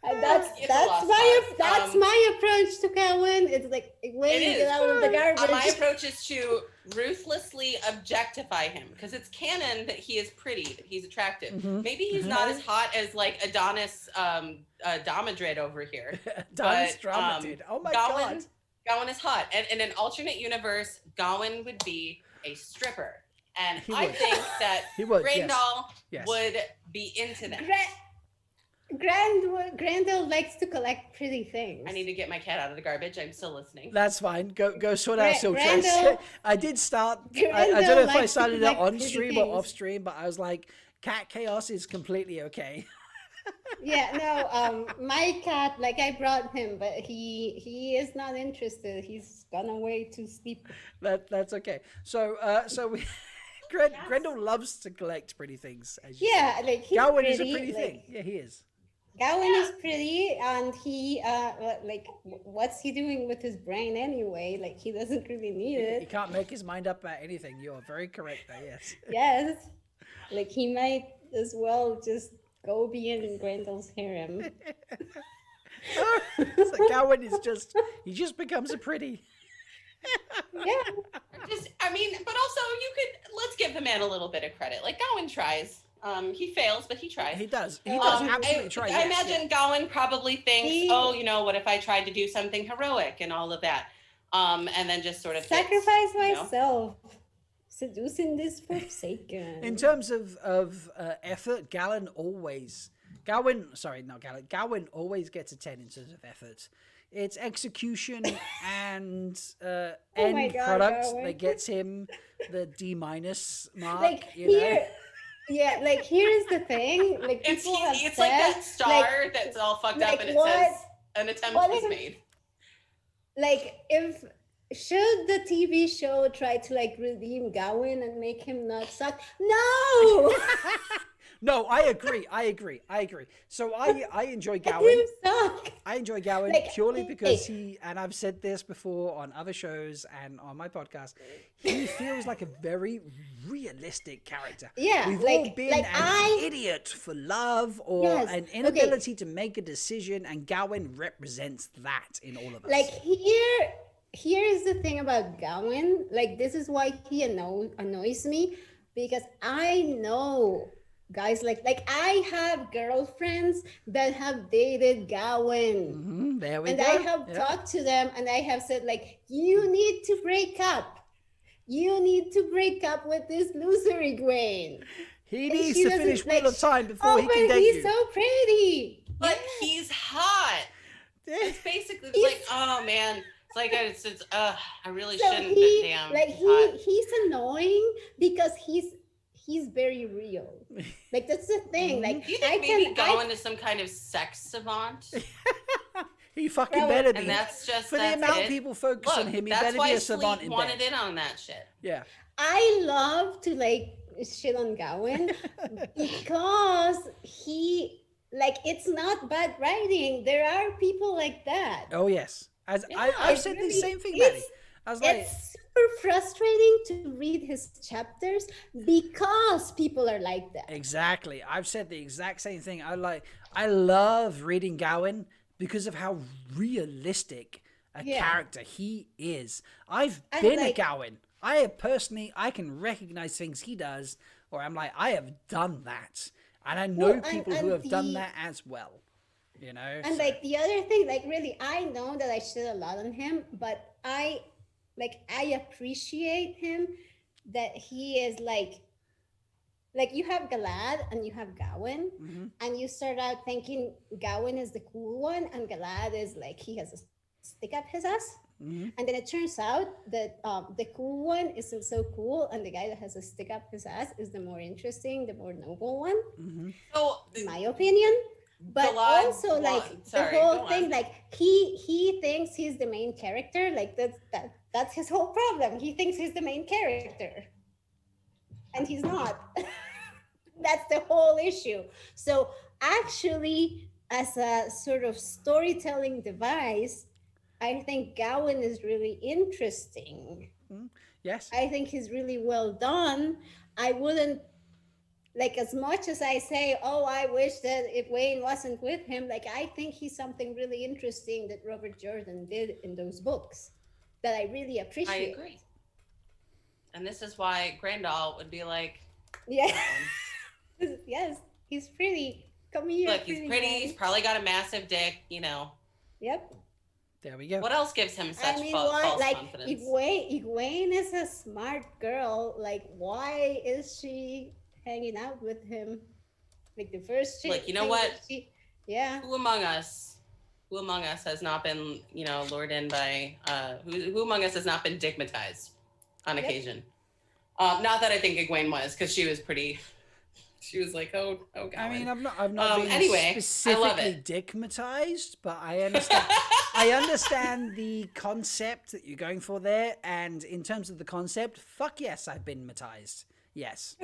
that's it. That's my approach to Gawain. It's like when you get out of the garbage. My approach is to ruthlessly objectify him because it's canon that he is pretty, that he's attractive. Mm-hmm. Maybe he's not as hot as like Adonis Domadrid over here. Adonis Domadrid. Oh my god. Gawain is hot, and in an alternate universe, Gawain would be a stripper, and I think that Grendel would be into that. Grendel likes to collect pretty things. I need to get my cat out of the garbage. I'm still listening. That's fine. Go sort out Silk Trace. I did start. I don't know if I started it on stream or off stream, but I was like, cat chaos is completely okay. Yeah, no, my cat, like I brought him, but he is not interested. He's gone away to sleep. That's okay. So Grendel loves to collect pretty things. Like he's Gawain pretty, is a pretty thing. Yeah, he is. Gawain is pretty, and he like what's he doing with his brain anyway? Like he doesn't really need it. He can't make his mind up about anything. You are very correct there. Yes. Yes, like he might as well just go be in Grendel's harem. So Gawain is he just becomes a pretty. Yeah. But also let's give the man a little bit of credit. Like Gawain tries. He fails, but he tries. He does absolutely try. I imagine Gawain probably thinks, what if I tried to do something heroic and all of that, and then just sort of sacrifice myself, seducing this Forsaken. In terms of effort, Gawain always gets a 10 in terms of effort. It's execution and end product that gets him the D- mark. Like Yeah, like here's the thing. Like it's like that star that's all fucked up and it says an attempt was made. Like should the TV show try to like redeem Gawain and make him not suck? No. No, I agree. So I enjoy Gawain. I enjoy Gawain purely because and I've said this before on other shows and on my podcast, he feels like a very realistic character. Yeah. We've all been an idiot for love or an inability to make a decision, and Gawain represents that in all of us. Like here's the thing about Gawain. Like this is why he annoys me, because I know guys like I have girlfriends that have dated Gawain. There we go. And I have talked to them and I have said like, you need to break up. You need to break up with this loser Egwene. He needs to finish Wheel of Time before he can date you. He's so pretty. But he's hot. It's basically like, oh man. It's like I really shouldn't, but damn. Like he's annoying because he's very real. Like that's the thing. Like you think maybe Gawain is some kind of sex savant? He fucking better be. And that's just for the amount of people focus on him. He better be a savant in bed. Wanted in on that shit. Yeah. I love to like shit on Gawain because it's not bad writing. There are people like that. Oh yes. I've said the same thing, Maddie. I was like, it's super frustrating to read his chapters because people are like that. Exactly. I've said the exact same thing. I love reading Gawain because of how realistic a character he is. I've been a Gawain. I can recognize things he does, or I'm like, I have done that. And I know people who have done that as well. You know? And like the other thing, like really, I know that I shit a lot on him, but I appreciate him that he is like you have Galad and you have Gawain, and you start out thinking Gawain is the cool one and Galad is like he has a stick up his ass. Mhm. And then it turns out that the cool one isn't so cool, and the guy that has a stick up his ass is the more interesting, the more noble one, Mhm. So in my opinion. But Galad also, like sorry, the whole go thing, on. like he thinks he's the main character. Like that's his whole problem. He thinks he's the main character, and he's not. That's the whole issue. So actually, as a sort of storytelling device, I think Gowan is really interesting. Yes. I think he's really well done. I wouldn't, like, as much as I say, oh, I wish that if Wayne wasn't with him, like, I think he's something really interesting that Robert Jordan did in those books that I really I appreciate. agree. And this is why Grandal would be like, Yeah. Yes, he's pretty. Come here. look, he's pretty, man. he's probably got a massive dick, you know. Yep. There we go. What else gives him such I mean, false why? Like, confidence? if Wayne is a smart girl, like, why is she hanging out with him? Like the first Like, you know thing what? that yeah. Who among us has not been, you know, lured in by who among us has not been digmatized on Yep. occasion? Not that I think Egwene was, because she was pretty. She was like, oh God. I mean, I've not been anyway, I love specifically it. digmatized, but I understand. I understand the concept that you're going for there, and in terms of the concept, fuck yes, I've been matized. Yes.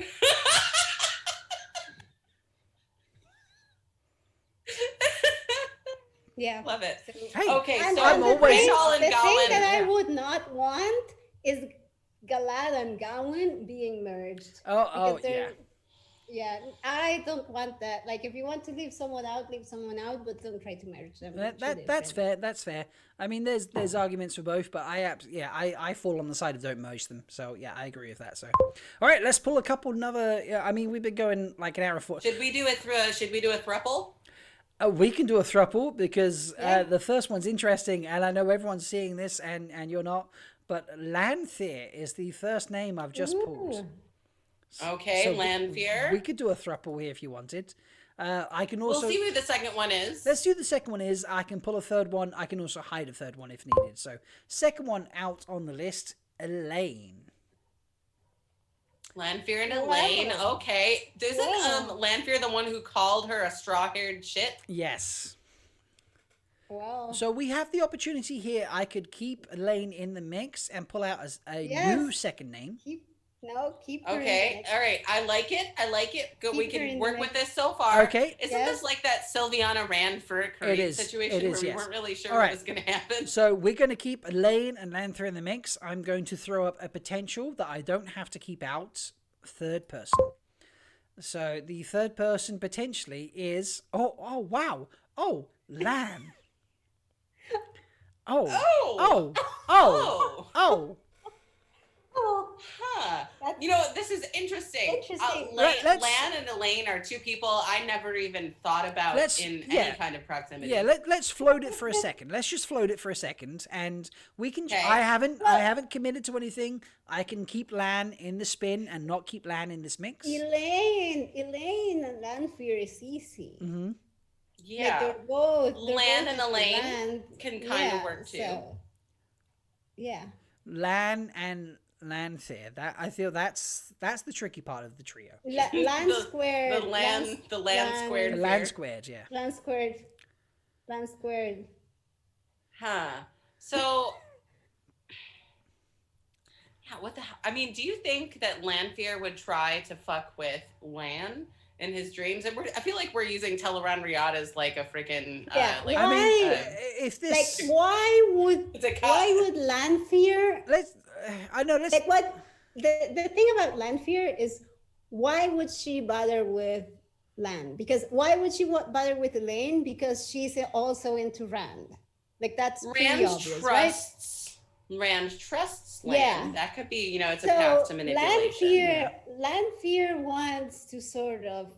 Yeah. Love it. Hey, Okay, And so I'm the always- thing, Grandal and the thing Gawain. that I Yeah. would not want is Galad and Gawain being merged. Oh, Because they're- yeah. Yeah, I don't want that. Like, if you want to leave someone out, but don't try to merge them. They're two That's different. fair. That's fair. I mean, there's arguments for both, but I fall on the side of don't merge them. So yeah, I agree with that. So, all right, let's pull a couple another. I mean, we've been going like an hour and 40. Should we do a thruple? We can do a thruple because Yeah. the first one's interesting, and I know everyone's seeing this, and you're not. But Lanthir is the first name I've just pulled. Ooh. Okay, So Lanfear. We could do a thruple here if you wanted. I can We'll also. see who the second one is. Let's do the second one. Is I can pull a third one. I can also hide a third one if needed. So second one out on the list, Elaine. Lanfear and Elaine. Wow. Okay. Isn't Wow. Lanfear the one who called her a straw-haired shit? Yes. Wow. So we have the opportunity here. I could keep Elaine in the mix and pull out a Yes. new second name. Keep her in Okay. the All right. I like it. Good. We Keep her in can the work mix. with this so far. Okay. Isn't Yes. this like that Sylviana ran for a It Creed is. situation It is, where we yes. weren't really sure All what right. was going to happen? So we're going to keep Elaine and Lanthir in the mix. I'm going to throw up a potential that I don't have to keep out. Third person. So the third person potentially is oh wow. Oh, Lan. Oh. Oh. Oh. Oh. Oh, Huh. That's- You know, this is interesting. Interesting. Let's- Lan and Elaine are two people I never even thought about in yeah. any kind of proximity. Yeah, let's float it for a second. Let's just float it for a second, and we can. Okay. I haven't committed to anything. I can keep Lan in the spin and not keep Lan in this mix. Elaine and Lanfear is easy. Mm-hmm. Yeah. Like they're both Lan and at the Elaine land. can kind of work too. So, yeah. Lan and Lanthir. That I feel that's the tricky part of the trio. Land The- squared. the land squared. The Fair. land squared, yeah. Land squared. Land squared. Huh. So, yeah, what the hell? I mean, do you think that Lanfear would try to fuck with Lan in his dreams? And I feel like we're using Teleron Riyadh as like a freaking Yeah, like, I mean, Why? if Like, this why would It's a cut. why would Lanfear let's like what the thing about Lanfear is why would she bother with Lan? Because why would she bother with Elaine? Because she's also into Rand. Like that's pretty Rand obvious, right? trusts Lan. Yeah. That could be, you know, it's a path to manipulation. Lanfear wants to sort of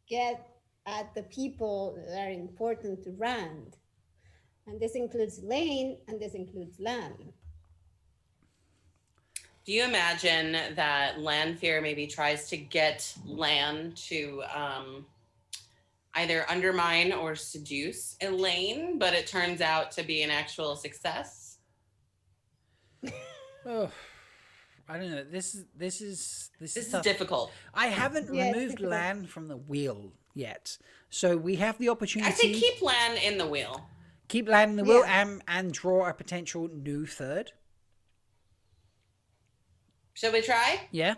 get at the people that are important to Rand. And this includes Elaine and this includes Lan. Do you imagine that Lanfear maybe tries to get Lan to either undermine or seduce Elaine, but it turns out to be an actual success? Oh, I don't know. This is tough. difficult. I haven't Yeah, it's removed difficult. Lan from the wheel yet, so we have the opportunity. I say keep Lan in the wheel. Keep Lan in the wheel Yeah. and draw a potential new third. Shall we try? Yeah.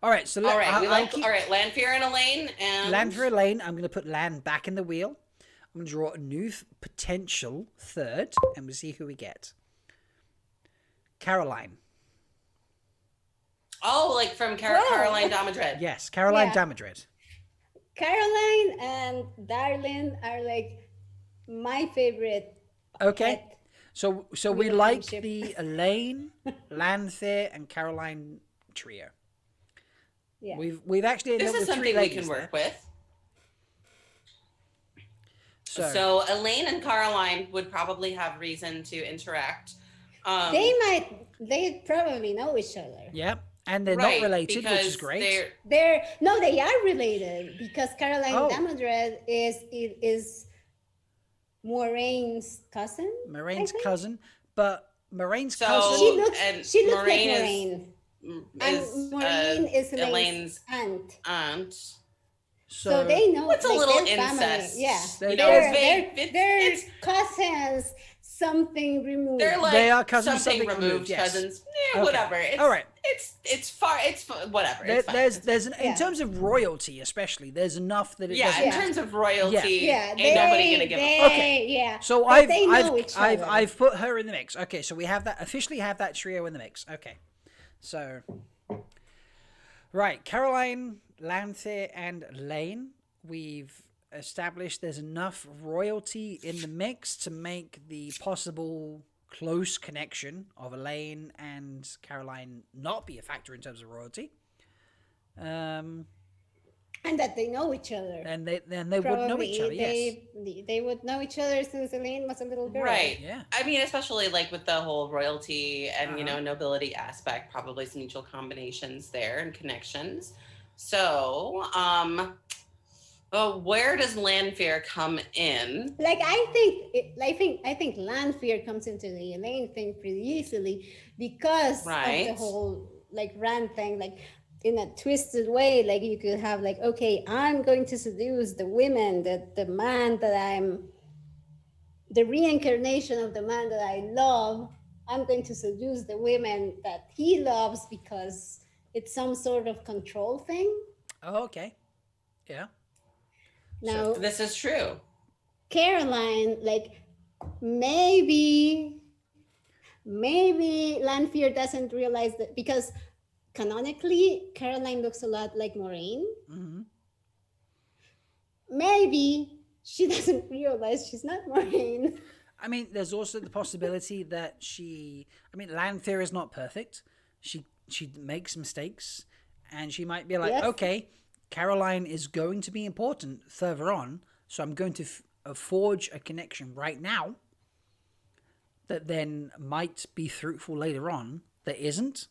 All right. So All right, I'll keep all right. Lanfear and Elaine and Lan for Elaine. I'm going to put Lan back in the wheel. I'm going to draw a new potential third, and we'll see who we get. Caroline. Oh, like from Whoa. Caroline Damadred. Yes, Caroline Yeah. Damadred. Caroline and Darlene are like my favorite. Okay. pet. So we Wheel like friendship. the Elaine, Lanthair, and Caroline trio. Yeah. We've actually ended This up is with three something we ladies can work there. with. So Elaine and Caroline would probably have reason to interact. They probably know each other. yeah, and they're right, not related, which is because great. they're- They are related because Caroline Oh. Damadred is Moraine's cousin. Moraine's I think. cousin, but Moraine's So- cousin. She looks and like Moraine is- Moraine. is, And Maureen is Elaine's Elaine's aunt. aunt. So they know It's a like, little their family. incest. Yeah. They- They're, It's- they're it's- cousins, something removed. They're like They are cousins, something something removed removed, yes. cousins. Okay. Whatever. It's, All right. It's far. It's whatever. There, It's fine. there's in Yeah. terms of royalty, especially, there's enough that it yeah. doesn't In matter. terms of royalty, yeah, ain't nobody gonna give a fuck. Okay. Yeah. So But they know each other. I've put her in the mix. Okay, so we have that officially have that trio in the mix. Okay, so right, Caroline, Lanthair, and Lane. We've established there's enough royalty in the mix to make the possible close connection of Elaine and Caroline not be a factor in terms of royalty. And that they know each other. And they would know each other. Yes. They would know each other since Elaine was a little girl. Right. Yeah. I mean, especially like with the whole royalty and Uh-huh. nobility aspect, probably some mutual combinations there and connections. So, where does Lanfear come in? Like I think Lanfear comes into the Elaine thing pretty easily because of Right. the whole like Rand thing, like in a twisted way. Like you could have like, okay, I'm going to seduce the women, the man that I'm, the reincarnation of the man that I love. I'm going to seduce the women that he loves because it's some sort of control thing. Oh, okay. Yeah. Now, This is true. Caroline, like maybe Lanfear doesn't realize that because canonically Caroline looks a lot like Moraine. Hmm. Maybe she doesn't realize she's not Moraine. I mean, there's also the possibility that Lanthair is not perfect. She makes mistakes, and she might be like, Yes. okay, Caroline is going to be important further on, so I'm going to forge a connection right now that then might be fruitful later on that isn't.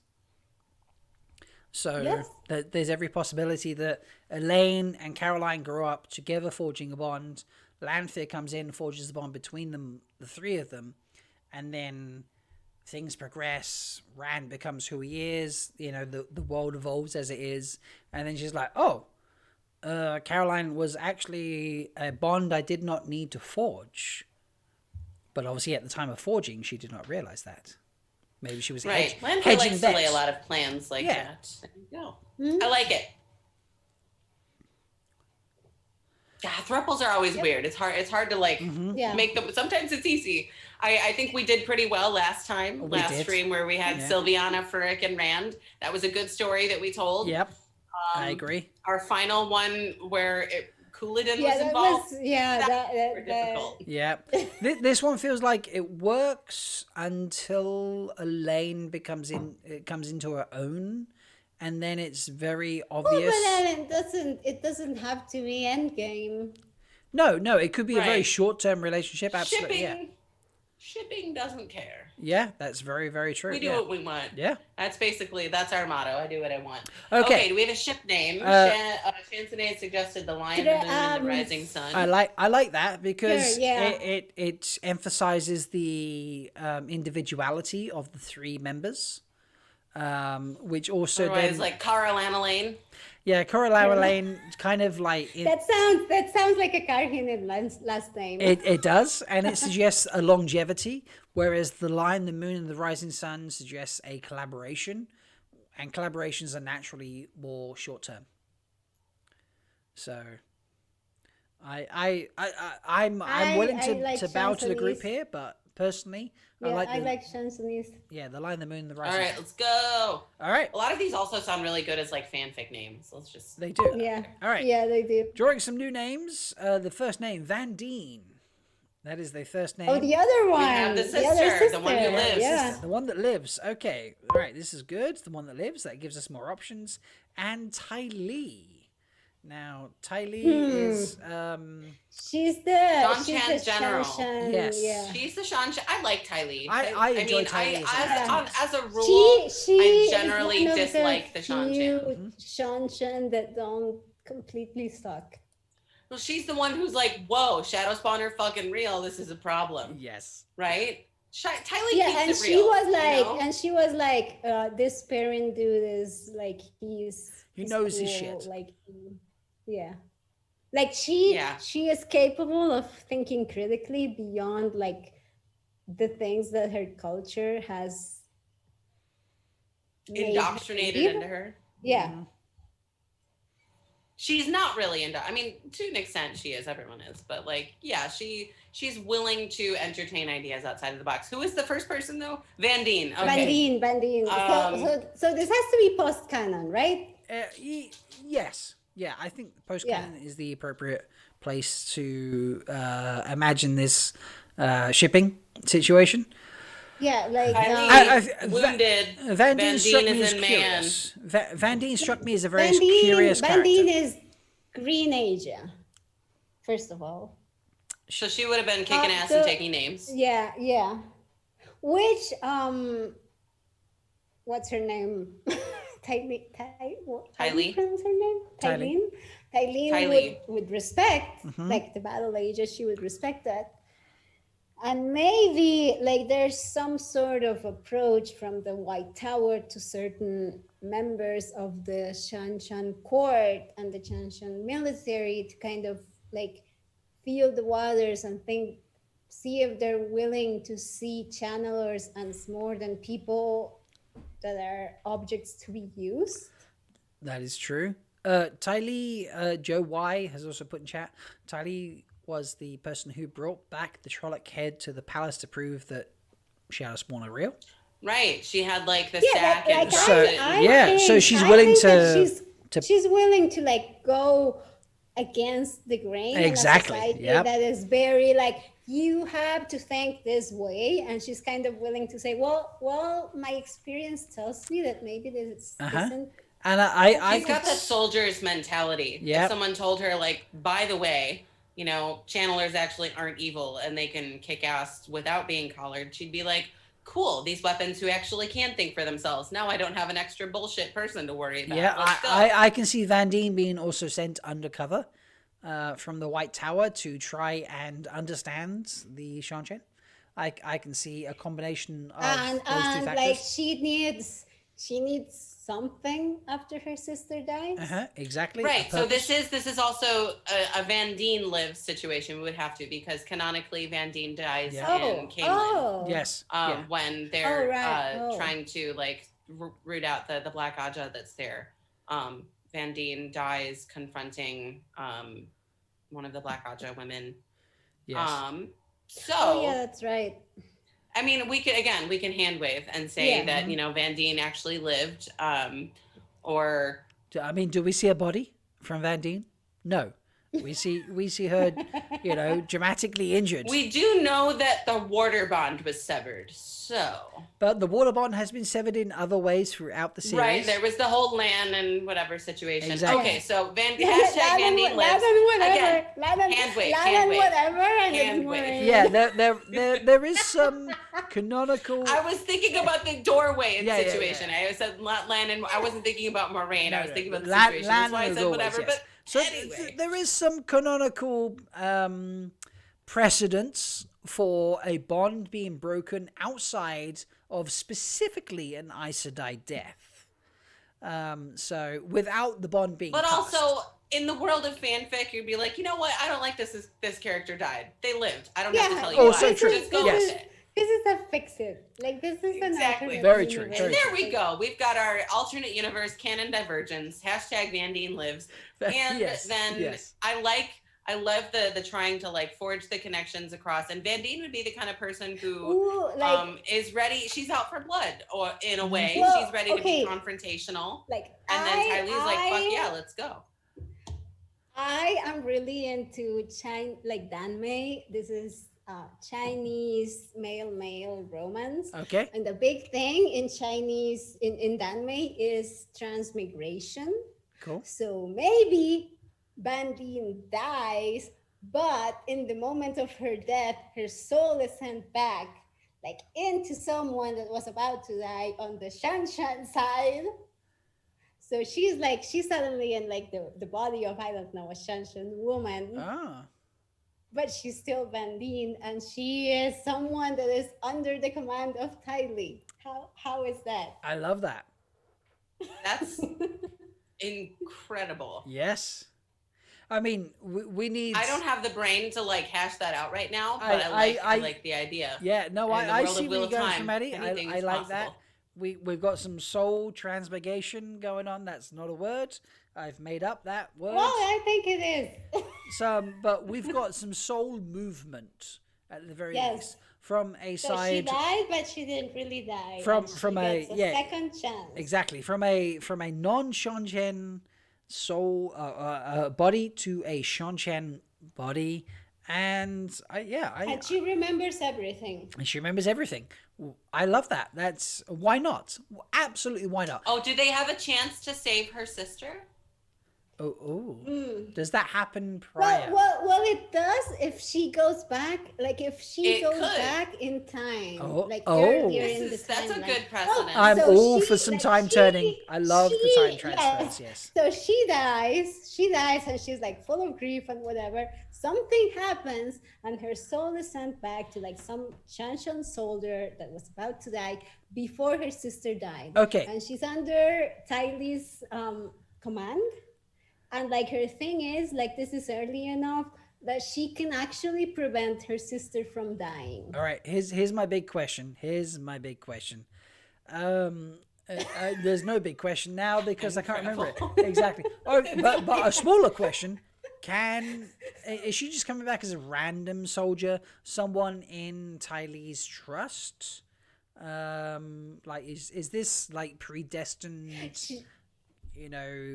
So Yes. there's every possibility that Elaine and Caroline grow up together, forging a bond. Lanthair comes in, forges the bond between them, the three of them, and then things progress. Rand becomes who he is. The world evolves as it is, and then she's like, "Oh, Caroline was actually a bond I did not need to forge." But obviously, at the time of forging, she did not realize that. Maybe she was Right. Lanfear hedging likes to lay bets. a lot of plans like Yeah. that. There you go. Mhm. I like it. Yeah, thruples are always weird. It's hard to like Yeah. make them. Sometimes it's easy. I think we did pretty well last time, We last did. stream where we had Yeah. Sylviana, Frerick, and Rand. That was a good story that we told. Yep, I agree. Our final one where Couladin Yeah, was that involved. was that Were difficult. Yeah, this one feels like it works until Elaine comes into her own, and then it's very Oh, obvious. but then it doesn't have to be endgame. No, it could be a very Right. short-term relationship. Absolutely, Shipping. shipping doesn't care. Yeah, that's very, very true. We do what we want. Yeah. That's our motto. I do what I want. Okay. Do we have a ship name? Chansonade suggested the Lion, the Moon, and the Rising Sun. I like that because Sure, yeah. it emphasizes the individuality of the three members, which also Otherwise, then like Cara Lane. yeah, Coralara Lane kind of like That sounds like a Karhin last name. it does, and it suggests a longevity, whereas the Lion, the Moon, and the Rising Sun suggests a collaboration, and collaborations are naturally more short term. So, I'm willing to bow to the group here, but personally, I like Chansonese. Yeah, the Lion, the Moon, the Rising. All right, let's go. All right, A lot of these also sound really good as like fanfic names. Let's just. they do. Yeah. All right. Yeah, they do. Drawing some new names. The first name, Van Deen. That is the first name. Oh, the other one. We have the sister, other sister. the one who lives. Yeah. The one that lives. Okay. All right. This is good. The one that lives. That gives us more options. And Ty Lee. Now, Ty Lee is. She's the Shan General. Shan, Yes. Yeah. She's the Sean. I like Ty Lee. I enjoy Ty Lee as a rule, She I generally is one of dislike the Sean few Shan that don't completely suck. Well, she's the one who's like, "Whoa, Shadow Spawner fucking real. This is a problem." Yes. Right? Ty Lee Yeah, and keeps it she real. was like, you know? and she was like, this parent dude is like, He knows his cool, shit. like, yeah, like she is capable of thinking critically beyond like the things that her culture has made her indoctrinated believe. into her. Yeah. She's not really into. I mean, to an extent, she is. Everyone is, but like, yeah, she's willing to entertain ideas outside of the box. Who is the first person though? Van Deen. Okay. Van Deen. So this has to be post canon, right? Yes. Yeah, I think post canon is the appropriate place to imagine this shipping situation. Yeah, like wounded. Van Deen struck me as curious. Van Deen struck me as a very curious character. Van Deen is Green Asia, first of all. So she would have been kicking ass and taking names. Yeah, yeah. Which what's her name? Ty Lee. How do you pronounce her name? Tylene would respect, like the Battle Ages, she would respect that. And maybe like there's some sort of approach from the White Tower to certain members of the Shanshan court and the Shanshan military to kind of like feel the waters and see if they're willing to see channelers as more than people that are objects to be used. That is true. Ty Lee, Joe Y has also put in chat, Ty Lee was the person who brought back the Trolloc head to the palace to prove that Shadow Spawn are real. Right. She had like the sack and so she's willing she's willing to like go against the grain. Exactly. Yeah. That is very like, you have to think this way, and she's kind of willing to say, well, my experience tells me that maybe this isn't. And she's got that soldier's mentality. Yeah. If someone told her, like, by the way, you know, channelers actually aren't evil and they can kick ass without being collared, she'd be like, cool, these weapons who actually can think for themselves. Now I don't have an extra bullshit person to worry about. Yeah, I can see Van Deen being also sent undercover from the White Tower to try and understand the Shanshan. I can see a combination of those two factors. Like she needs something after her sister dies. Exactly. Right. So this is also a Van Deen lives situation. We would have to, because canonically Van Deen dies in Camelin. Yes. When they're trying to like root out the Black Aja that's there. Van Deen dies confronting one of the Black Aja women. Yes. Yeah, that's right. I mean, we can hand wave and say that, you know, Van Deen actually lived, or. I mean, do we see a body from Van Deen? No. We see her, dramatically injured. We do know that the water bond was severed, so. But the water bond has been severed in other ways throughout the series. Right, there was the whole land and whatever situation. Exactly. Okay, so hashtag Van Dien lives. Again, hand wave. Whatever, and Hand it's wave. Moraine. Yeah, there is some canonical. I was thinking about the doorway Yeah, situation. I said land, and I wasn't thinking about Moraine. I was thinking about the Land- situation. That's why I land said is whatever. always, yes. But So anyway. there is some canonical precedence for a bond being broken outside of specifically an Aes Sedai death. So without the bond being But cast. also, in the world of fanfic, you'd be like, you know what? I don't like this character died. They lived. I don't have to tell you Also why. true. Just go Yes. with it. This is a fix it. Like this is an Exactly. alternate Very true, universe. very And there we go. We've got our alternate universe canon divergence. Hashtag Van Dien lives. And then yes. I love the trying to like forge the connections across. And Van Dien would be the kind of person who Ooh, is ready. She's out for blood, or in a way, Well, she's ready to be confrontational. like And then Tylee's like, "Fuck yeah, let's go." I am really into Danmei. This is Chinese male romance. Okay. And the big thing in Chinese in Danmei is transmigration. Cool. So maybe Van Dien dies, but in the moment of her death, her soul is sent back like into someone that was about to die on the Shanshan side. So she's suddenly in like the body of, I don't know, a Shanshan woman. Ah. But she's still Van Dien, and she is someone that is under the command of Tylee. How is that? I love that. That's incredible. Yes. I mean, we need. I don't have the brain to like hash that out right now, but I like the idea. Yeah, no, And in the I world see of where Wheel you're of going Time, from, Eddie. anything I is like that. possible. We've got some soul transmigration going on. That's not a word. I've made up that word. Well, I think it is. But we've got some soul movement at the very Yes. least from a So side. she died, but she didn't really die. From and she a gets a second chance. Exactly, from a non-Shonchen soul body to a Shonchen body, and And she remembers everything. and she remembers everything. I love that. That's why not? Absolutely, why not? Oh, do they have a chance to save her sister? Oh, Mm. does that happen prior? Well, it does if she goes back. Like if she It goes could. back in time, Oh, earlier in the That's a timeline. good precedent. I'm so all she- for some like, time she- turning. I love the time she- transfers. Yes. So she dies, and she's like full of grief and whatever. Something happens, and her soul is sent back to like some Shanshan soldier that was about to die before her sister died. Okay. And she's under Tylee's command. And like her thing is like this is early enough that she can actually prevent her sister from dying. All right. Here's my big question. There's no big question now because I can't remember it exactly. Oh, but a smaller question: is she just coming back as a random soldier, someone in Tylee's trust? Like is this like predestined?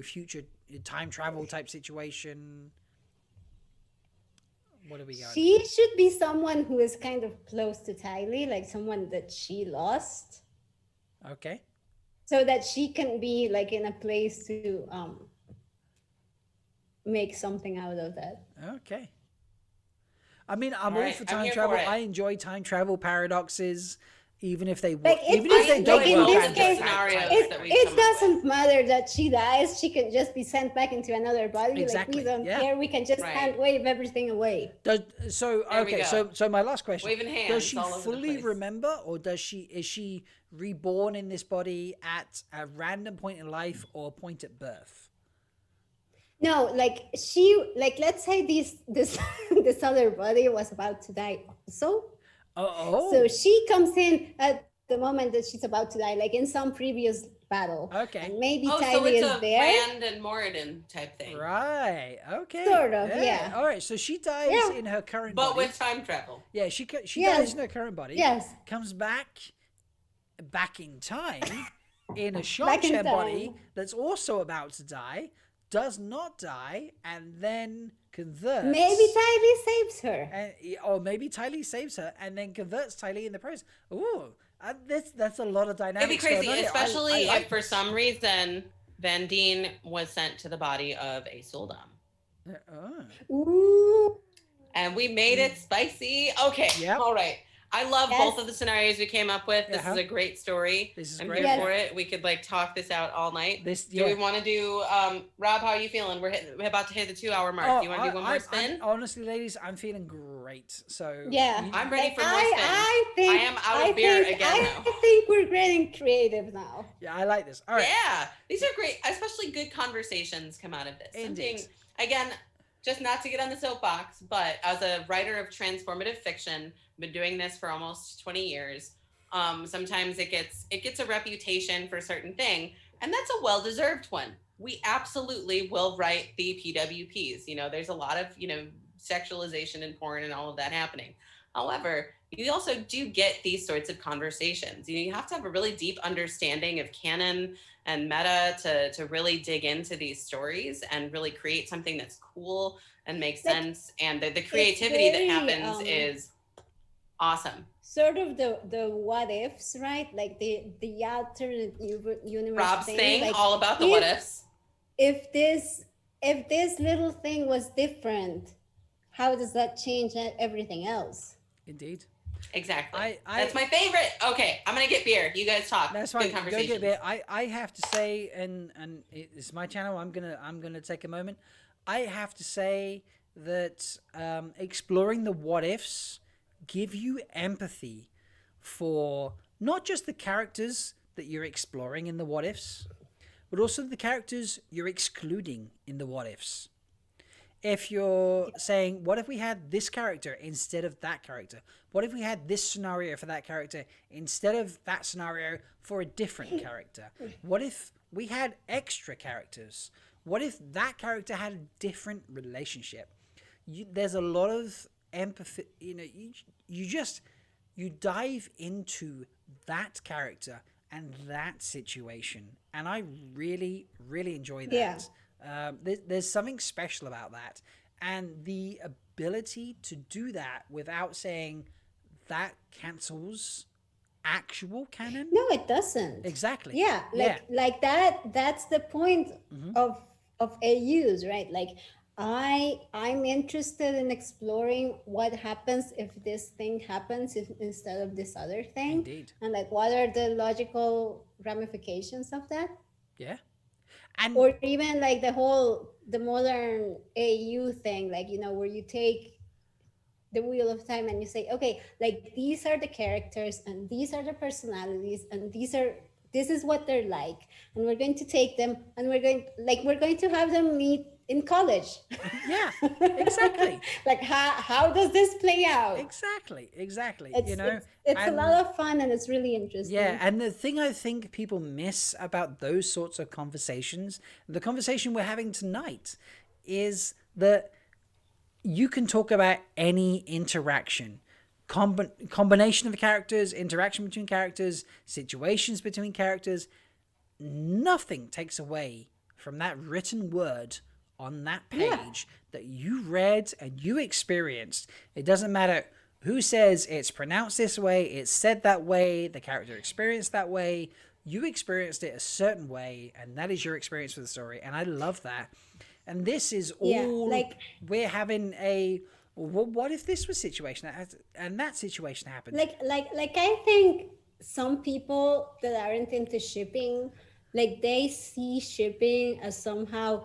Future time travel type situation. What are we got? She should be someone who is kind of close to Tylee, like someone that she lost, Okay. so that she can be like in a place to make something out of that. Okay. I mean, I'm All all right, for I'm time here travel. for it. I enjoy time travel paradoxes, even if they Like, even if they like, don't in work this out. case, scenarios It, that we it come up doesn't matter that she dies. She can just be sent back into another body. Exactly, Like we don't yeah. care. We can just Right. hand wave everything away. There we okay, go. so my last question: Waving hands does she all over the fully place. remember, or is she reborn in this body at a random point in life or a point at birth? No, let's say this this other body was about to die also. Oh, So she comes in at the moment that she's about to die, like in some previous battle. Okay. And maybe Oh, so Tylee it's is a there. Rand and Moradin type thing, right. Okay. Sort of, yeah. All right. So she dies Yeah. in her current but body. with time travel. Yeah, she Yes. dies in her current body. Yes. Comes back in time in a Back in Shanshan body time. that's also about to die does not die and then converts. Maybe Tylee saves her. And, or maybe Tylee saves her and then converts Tylee in the process. Ooh, that's a lot of dynamics. It'd be crazy, going on here. especially I like if for this. some reason Vandine was sent to the body of a Suldam. Oh. Ooh. And we made it spicy. Okay. Yep. All right. I love Yes. both of the scenarios we came up with. This Uh-huh. is a great story. This is I'm great. here Yes. for it. We could like talk this out all night. Yeah. Do we want to do, Rob, how are you feeling? We're about to hit the 2 hour mark. Do you want to do one more spin? Honestly, ladies, I'm feeling great. So Yeah. I'm ready Like, for more spins. I think I am out of beer again, I though. think we're getting creative now. yeah, I like this. All right. Yeah, these are great. Especially good conversations come out of this. Indeed. Something, again, just not to get on the soapbox, but as a writer of transformative fiction, been doing this for almost 20 years. Sometimes it gets a reputation for a certain thing, and that's a well-deserved one. We absolutely will write the PWPs. You know, there's a lot of, sexualization in porn and all of that happening. However, you also do get these sorts of conversations. You have to have a really deep understanding of canon and meta to really dig into these stories and really create something that's cool and makes Like, sense. And the creativity very, that happens is awesome. Sort of the what ifs, right? Like the alternate universe. Rob's thing, like, all about the what ifs. If this little thing was different, how does that change everything else? Indeed. Exactly. That's my favorite. Okay, I'm gonna get beer. You guys talk. That's Good fine. Go conversation. get beer. I have to say, and it's my channel. I'm gonna take a moment. I have to say that exploring the what ifs give you empathy for not just the characters that you're exploring in the what ifs, but also the characters you're excluding in the what ifs. If you're saying, what if we had this character instead of that character? What if we had this scenario for that character instead of that scenario for a different character? What if we had extra characters? What if that character had a different relationship? There's a lot of empathy. You dive into that character and that situation, and I really, really enjoy that. Yeah. There's something special about that, and the ability to do that without saying that cancels actual canon. No, it doesn't. Exactly. Yeah, like that. That's the point of AUs, right? Like I'm interested in exploring what happens if this thing happens instead of this other thing. Indeed. And like, what are the logical ramifications of that? Yeah. And Or even like the modern AU thing, like, where you take the wheel of time and you say, okay, like these are the characters and these are the personalities and this is what they're like, and we're going to take them and we're going to have them meet in college. yeah, exactly. Like how does this play out? Exactly. It's and, a lot of fun and it's really interesting. Yeah, and the thing I think people miss about those sorts of conversations, the conversation we're having tonight, is that you can talk about any interaction, combination of characters, interaction between characters, situations between characters. Nothing takes away from that written word on that page that you read and you experienced. It doesn't matter who says it's pronounced this way, it's said that way, the character experienced that way. You experienced it a certain way, and that is your experience with the story. And I love that. And this is all we're having a what if this was situation and that situation happened? Like I think some people that aren't into shipping, like they see shipping as somehow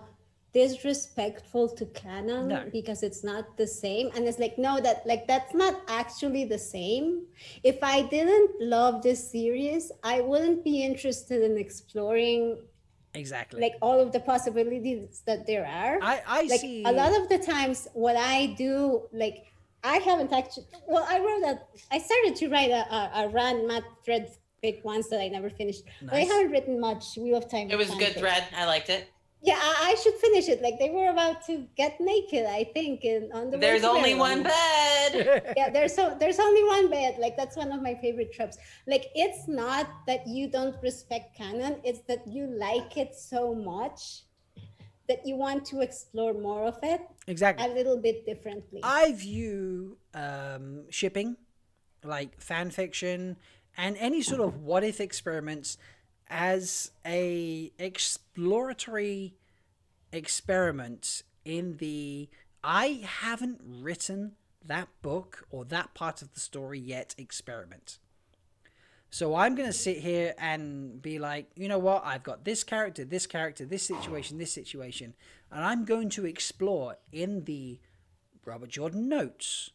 disrespectful to canon because it's not the same. And it's like, no, that's not actually the same. If I didn't love this series, I wouldn't be interested in exploring exactly like all of the possibilities that there are. I like see a lot of the times what I do, like I haven't actually, I started to write a run math thread fic once that I never finished. Nice. But I haven't written much Wheel of Time. It was a good thread. I liked it. Yeah, I should finish it. Like they were about to get naked, I think, on the. There's only one bed. Yeah, there's only one bed. Like that's one of my favorite tropes. Like it's not that you don't respect canon; it's that you like it so much that you want to explore more of it Exactly. a little bit differently. I view shipping, like fan fiction, and any sort of what if experiments as a exploratory experiment in the I haven't written that book or that part of the story yet experiment. So I'm going to sit here and be like, you know what? I've got this character, this situation, and I'm going to explore in the Robert Jordan notes,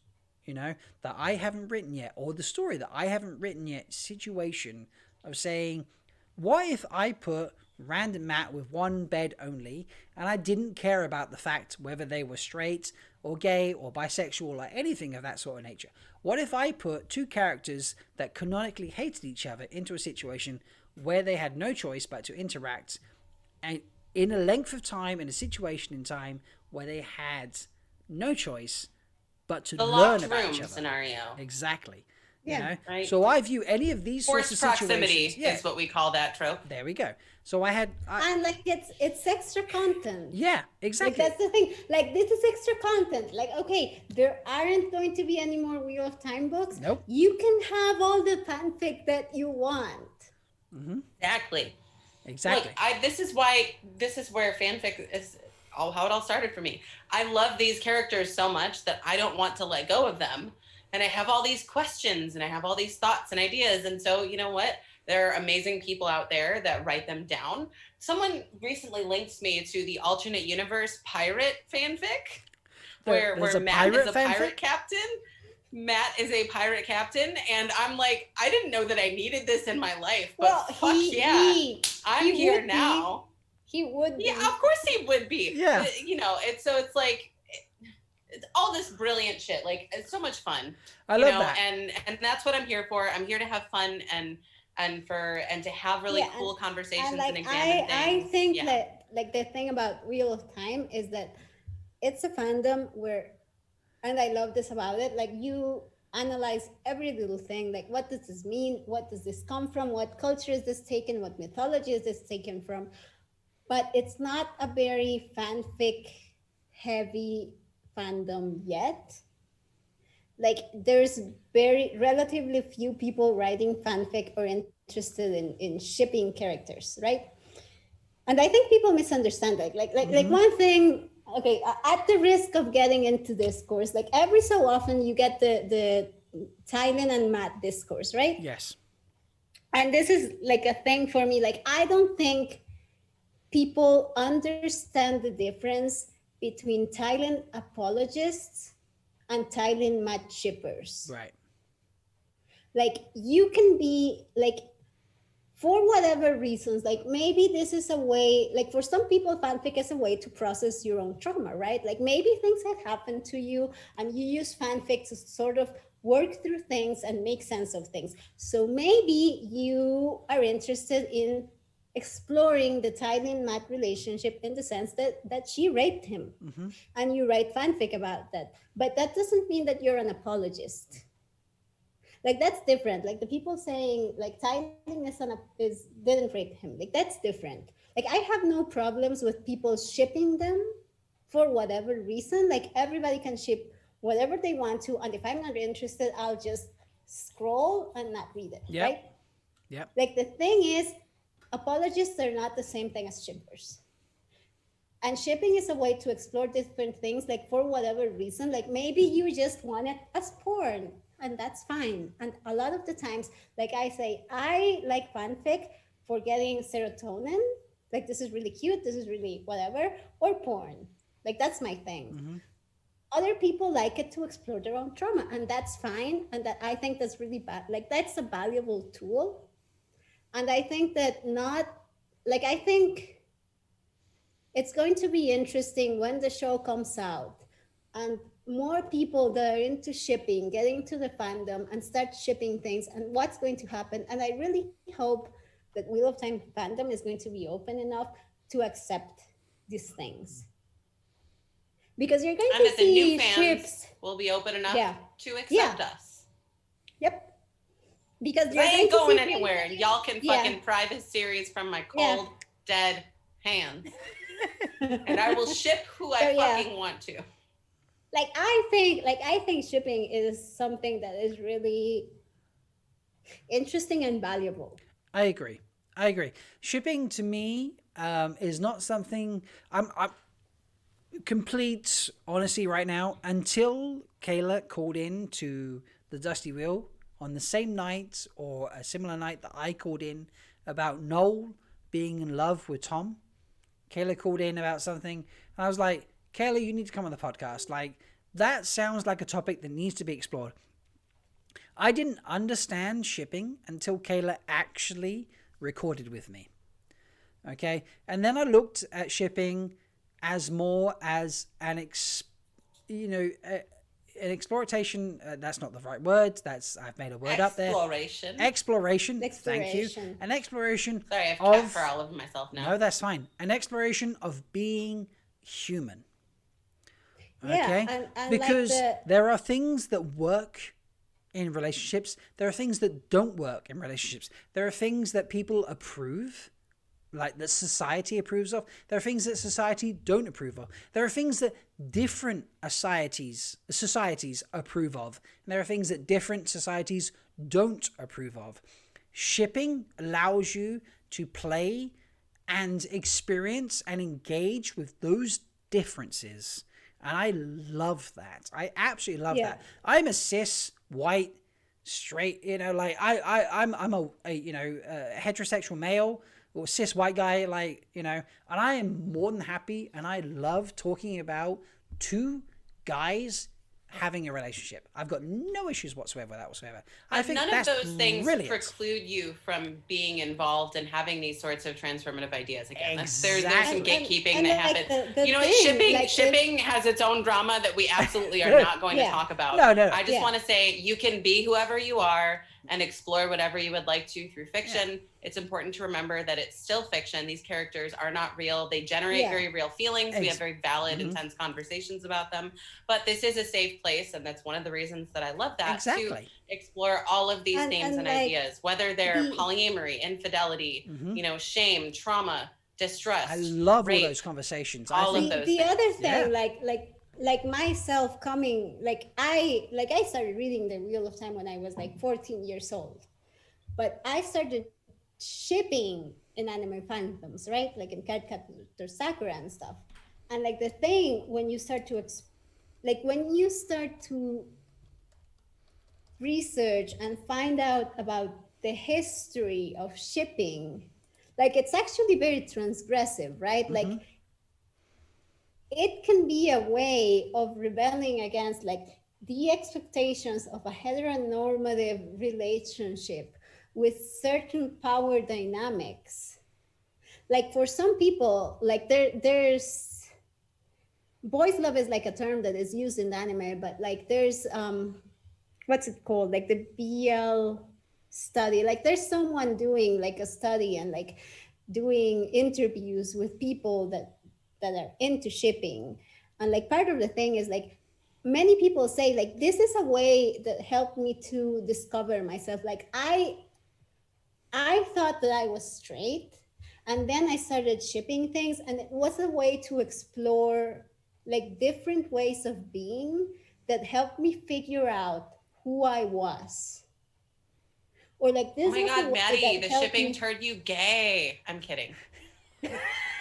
that I haven't written yet, or the story that I haven't written yet situation of saying, what if I put Rand and Matt with one bed only, and I didn't care about the fact whether they were straight or gay or bisexual or anything of that sort of nature? What if I put two characters that canonically hated each other into a situation where they had no choice but to interact, and in a length of time, in a situation in time where they had no choice but to learn about each other? Scenario. Exactly. Yeah. Right. So I view any of these sorts Forced of proximity situations. is what we call that trope. There we go. So and like it's extra content. Yeah, Like exactly. that's the thing. Like this is extra content. Like, okay, there aren't going to be any more Wheel of Time books. Nope. You can have all the fanfic that you want. Exactly. Exactly. Look, this is where fanfic is how it all started for me. I love these characters so much that I don't want to let go of them. And I have all these questions and I have all these thoughts and ideas. And so, you know what? There are amazing people out there that write them down. Someone recently linked me to the alternate universe pirate fanfic, where Matt is a pirate captain. Matt is a pirate captain, and I'm like, I didn't know that I needed this in my life, but I'm here now. He would be. Yeah, of course he would be. Yeah. It's like it's all this brilliant shit. Like, it's so much fun. I love that. And that's what I'm here for. I'm here to have fun and to have really cool conversations and examine things. I think that like the thing about Wheel of Time is that it's a fandom where, and I love this about it, like you analyze every little thing, like what does this mean? What does this come from? What culture is this taken? What mythology is this taken from? But it's not a very fanfic heavy fandom yet. Like there's relatively few people writing fanfic or interested in shipping characters, right? And I think people misunderstand that. Like one thing, okay, at the risk of getting into discourse, like every so often you get the Tylen and Matt discourse, right? Yes. And this is like a thing for me. Like I don't think people understand the difference between Tylen apologists and Tylen Matt shippers. Right. Like you can be like, for whatever reasons, like maybe this is a way, like for some people, fanfic is a way to process your own trauma, right? Like maybe things have happened to you and you use fanfic to sort of work through things and make sense of things. So maybe you are interested in exploring the Tylen Matt relationship in the sense that she raped him, and you write fanfic about that. But that doesn't mean that you're an apologist. Like that's different. Like the people saying like Tylen didn't rape him. Like that's different. Like I have no problems with people shipping them for whatever reason. Like everybody can ship whatever they want to, and if I'm not interested, I'll just scroll and not read it. Yep. Right? Yep. Like the thing is, apologists are not the same thing as shippers. And shipping is a way to explore different things, like for whatever reason. Like maybe you just want it as porn, and that's fine. And a lot of the times, like I say, I like fanfic for getting serotonin. Like this is really cute, this is really whatever, or porn. Like that's my thing. Other people like it to explore their own trauma, and that's fine. And that I think that's really bad. Like that's a valuable tool. And I think that I think it's going to be interesting when the show comes out and more people that are into shipping, getting to the fandom and start shipping things and what's going to happen. And I really hope that Wheel of Time fandom is going to be open enough to accept these things. Because you're going and to that see the new fans ships will be open enough to accept Yeah. us. Yep. Because I you're ain't going going anywhere. Y'all can fucking pry this series from my cold, dead hands. And I will ship who I So, yeah. fucking want to. I think shipping is something that is really interesting and valuable. I agree. Shipping to me is not something I'm complete honesty right now until Kayla called in to the Dusty Wheel on the same night or a similar night that I called in about Noel being in love with Tom. Kayla called in about something and I was like, Kayla, you need to come on the podcast. Like, that sounds like a topic that needs to be explored. I didn't understand shipping until Kayla actually recorded with me. Okay. And then I looked at shipping as more as an exploitation. That's not the right word. I've made a word up there. Exploration. Thank you. An exploration. Sorry, I've trapped for all of myself now. No, that's fine. An exploration of being human. Okay. Yeah, and because like there are things that work in relationships. There are things that don't work in relationships. There are things that people approve, like that society approves of. There are things that society don't approve of. There are things that different societies approve of. And there are things that different societies don't approve of. Shipping allows you to play and experience and engage with those differences. And I love that. I absolutely love that. I'm a cis, white, straight, I'm a heterosexual male or cis white guy, and I am more than happy and I love talking about two guys having a relationship. I've got no issues whatsoever with that whatsoever. I think none that's of those things brilliant. preclude you from being involved and having these sorts of transformative ideas again. Exactly. There's some gatekeeping and that like happens. Shipping has its own drama that we absolutely are not going to talk about. No. I just want to say you can be whoever you are and explore whatever you would like to through fiction. Yeah. It's important to remember that it's still fiction. These characters are not real. They generate very real feelings. We have very valid, intense conversations about them. But this is a safe place, and that's one of the reasons that I love that, to explore all of these themes and ideas, whether they're polyamory, infidelity, shame, trauma, distrust. I love rape, all those conversations. All of those the things. other thing, like myself coming, I started reading The Wheel of Time when I was 14 years old, but I started shipping in anime fandoms, right? Like in Cardcaptor Sakura and stuff. And the thing when you start to research and find out about the history of shipping, it's actually very transgressive, right? It can be a way of rebelling against the expectations of a heteronormative relationship with certain power dynamics. For some people, there's boys love is a term that is used in anime, but there's what's it called? The BL study. There's someone doing a study and doing interviews with people that are into shipping. And part of the thing is many people say this is a way that helped me to discover myself. I thought that I was straight, and then I started shipping things, and it was a way to explore different ways of being that helped me figure out who I was. Or this. Oh my God, Maddie, the shipping turned you gay. I'm kidding.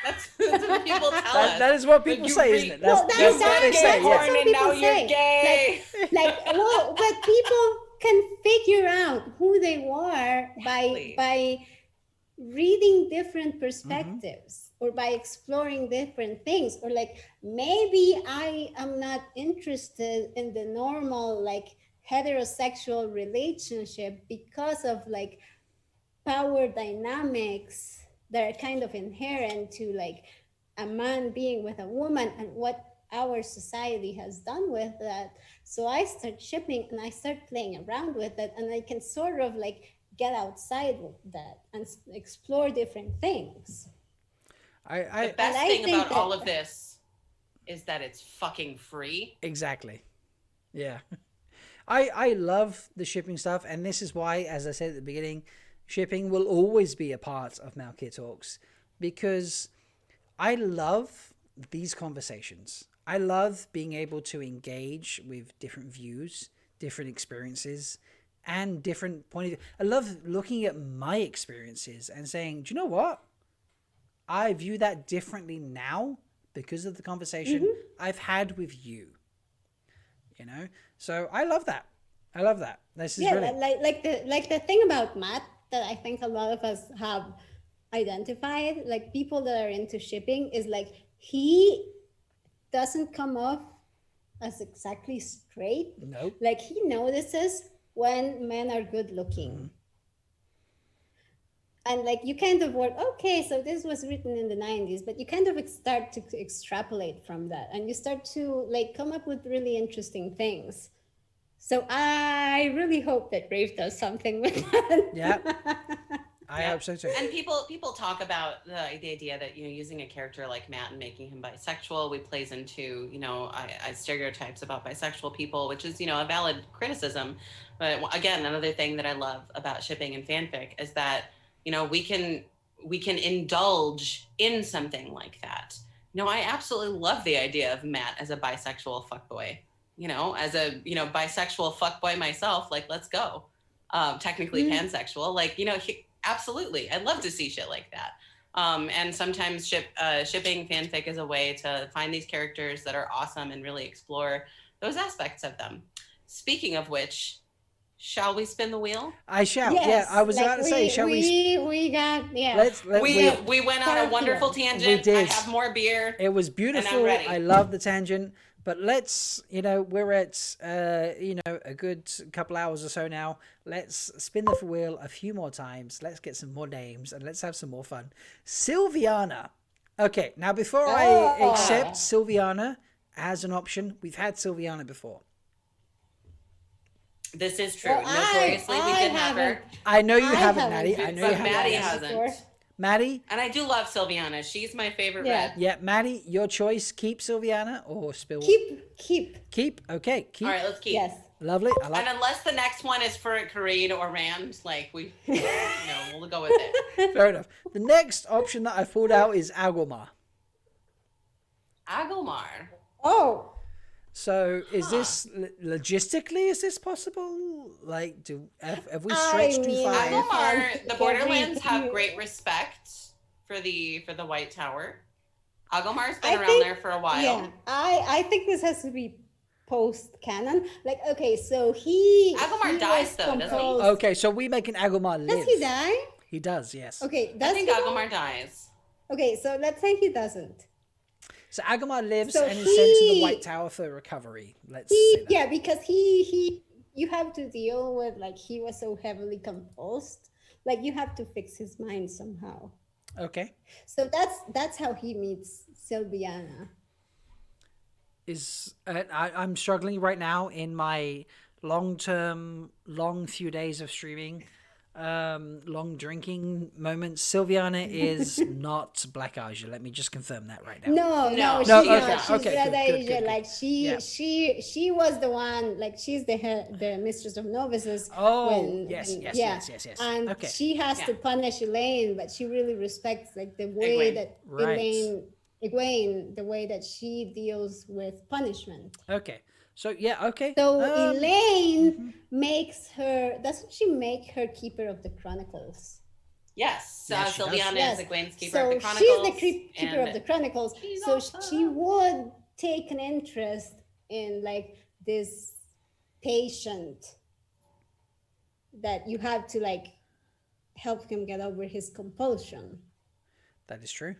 That's what people tell us. That is what people say, isn't it? That's what they say. And now you're gay. But people can figure out who they were by reading different perspectives or by exploring different things, or maybe I am not interested in the normal heterosexual relationship because of power dynamics that are kind of inherent to a man being with a woman and what our society has done with that. So I start shipping and I start playing around with it, and I can sort of get outside with that and explore different things. The best thing about all of this is that it's fucking free. Exactly. Yeah. I love the shipping stuff, and this is why, as I said at the beginning, shipping will always be a part of Malkier Talks, because I love these conversations. I love being able to engage with different views, different experiences, and different point of view. I love looking at my experiences and saying, do you know what? I view that differently now because of the conversation I've had with you. You know? So I love that. I love that. This is really... like the thing about Matt that I think a lot of us have identified, like people that are into shipping, is like he doesn't come off as exactly straight. Nope. Like he notices when men are good looking. And like you kind of work, okay, so this was written in the 90s, but you kind of start to extrapolate from that, and you start to like come up with really interesting things. So I really hope that Rafe does something with that. Yeah. I hope so too. And people talk about the idea that, you know, using a character like Matt and making him bisexual, we plays into, you know, I stereotypes about bisexual people, which is, you know, a valid criticism. But again, another thing that I love about shipping and fanfic is that, you know, we can indulge in something like that. You know, I absolutely love the idea of Matt as a bisexual fuckboy. You know, as a, you know, bisexual fuckboy myself, like, let's go. Technically pansexual, like, you know, absolutely. I'd love to see shit like that. And sometimes shipping fanfic is a way to find these characters that are awesome and really explore those aspects of them. Speaking of which, shall we spin the wheel? I shall. Yes, Yeah, I was about to say, shall we? We got, yeah. We went on a wonderful tangent. We did. I have more beer. It was beautiful. ready. I love the tangent. But let's, you know, we're at, you know, a good couple hours or so now. Let's spin the wheel a few more times. Let's get some more names and let's have some more fun. Sylviana. Okay, now before I accept Sylviana as an option, we've had Sylviana before. This is true. Notoriously, we did have her. I know you haven't, Maddie. I know you But haven't. Maddie hasn't. Maddie? And I do love Sylviana. She's my favorite red. Yeah, Maddie, your choice. Keep Sylviana or spill? Keep. Keep. Okay, keep. All right, let's keep. Yes. Lovely. I like. And unless the next one is for Kareed or Rand, like you know, we'll go with it. Fair enough. The next option that I pulled out is Agomar. Agomar. Oh. So is this logistically? Is this possible? Like, have we stretched too far? Agomar, the Borderlands have great respect for the White Tower. Agomar's been around there for a while. Yeah, I think this has to be post-canon. Like, okay, so he Agomar dies though, doesn't he? Okay, so we make an Agomar live. Does he die? He does, yes. Okay, I think Agomar dies. Okay, so let's say he doesn't. So Agomar lives and is sent to the White Tower for recovery. Let's say that. Yeah, because he you have to deal with, like, he was so heavily compulsed. Like, you have to fix his mind somehow. Okay. So that's how he meets Sylviana. I'm struggling right now in my long few days of streaming, long drinking moments. Sylviana is not Black Asia. Let me just confirm that right now. No, she's okay, not. She's okay, Red good, Asia. good. Like she was the one. Like she's the mistress of novices. Oh, yes. And Okay. she has to punish Elaine, but she really respects like the way that Egwene, the way that she deals with punishment. Okay. So okay. So Elaine doesn't she make her keeper of the chronicles? Yes. Yes, she Sylviana does. is Egwene's keeper So of the chronicles. she's the keeper of the chronicles. So she would take an interest in like this patient that you have to like help him get over his compulsion. That is true.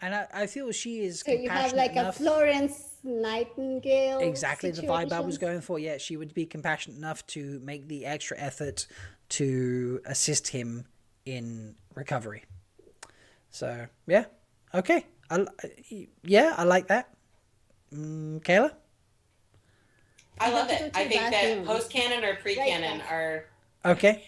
And I feel she is So you have like enough. a Florence Nightingale. Exactly the vibe I was situation. going for. Yeah, she would be compassionate enough to make the extra effort to assist him in recovery. So yeah, okay, I like that. Kayla? I love it. I think that post-canon or pre-canon are... Okay.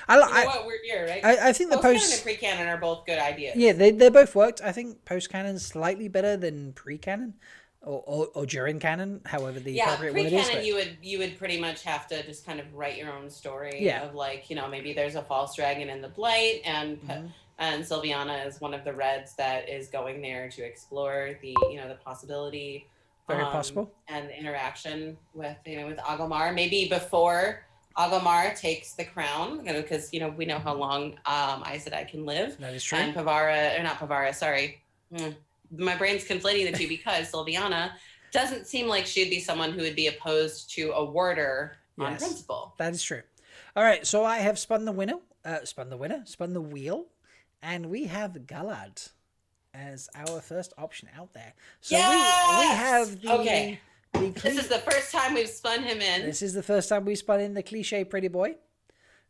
You know what? We're here, right? I think the post-canon and pre-canon are both good ideas. Yeah, they both worked. I think post-canon slightly better than pre-canon or during canon, however the appropriate one it is. Pre-canon, you would pretty much have to just kind of write your own story Yeah. of like, you know, maybe there's a false dragon in the blight and and Sylviana is one of the Reds that is going there to explore the the possibility, Very possible, and the interaction with with Agomar, maybe before Agomar takes the crown, because we know how long Aes Sedai can live. That is true. And Pavara, sorry, my brain's conflating the two because Sylviana doesn't seem like she'd be someone who would be opposed to a warder on principle. That is true. All right, so I have spun the wheel, and we have Galad as our first option out there. So we have the this is the first time we've spun him in. This is the first time we've spun in the cliche pretty boy.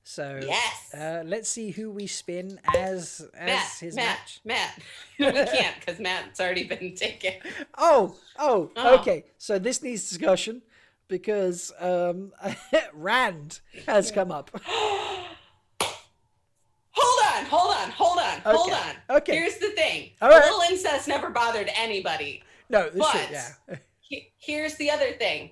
So yes, let's see who we spin as his match. Matt. We can't because Matt's already been taken. Oh, okay. So this needs discussion because Rand has come up. Hold on. Okay. Here's the thing. All right. A little incest never bothered anybody. No, this but shit, yeah. Here's the other thing.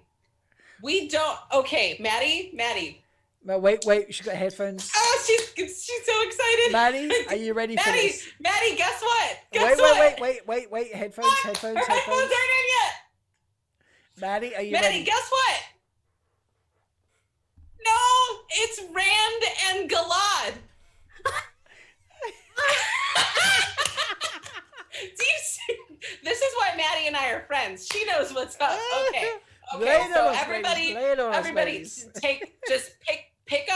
We don't. Okay, Maddie. No, wait. She's got headphones. Oh, she's so excited. Maddie, are you ready for this? Maddie, guess what? Wait. Headphones. Our headphones aren't in yet. Maddie, are you ready? Maddie, guess what? No, it's Rand and Galad. Do you see? This is why Maddie and I are friends. She knows what's up. Okay. So everybody, pick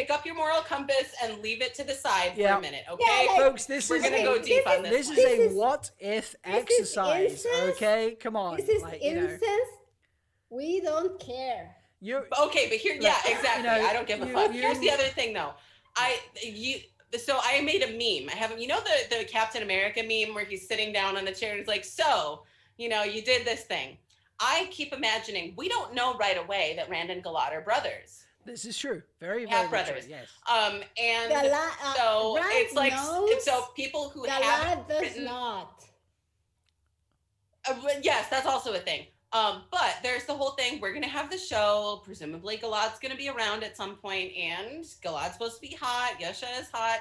up your moral compass and leave it to the side for a minute. Okay, folks, we're gonna go deep on this. This is a what if exercise. Okay, come on. This is incense. We don't care. Okay, but here, exactly. I don't give a fuck. Here's the other thing, though. So I made a meme. I have, the Captain America meme where he's sitting down on the chair and he's like, so, you did this thing. I keep imagining we don't know right away that Rand and Galad are brothers. This is true. Very, half very brothers. True, yes. And so Rand it's like knows, so people who Galad does not. Yes, that's also a thing. But there's the whole thing. We're gonna have the show. Presumably, Galad's gonna be around at some point, and Galad's supposed to be hot. Yasha is hot.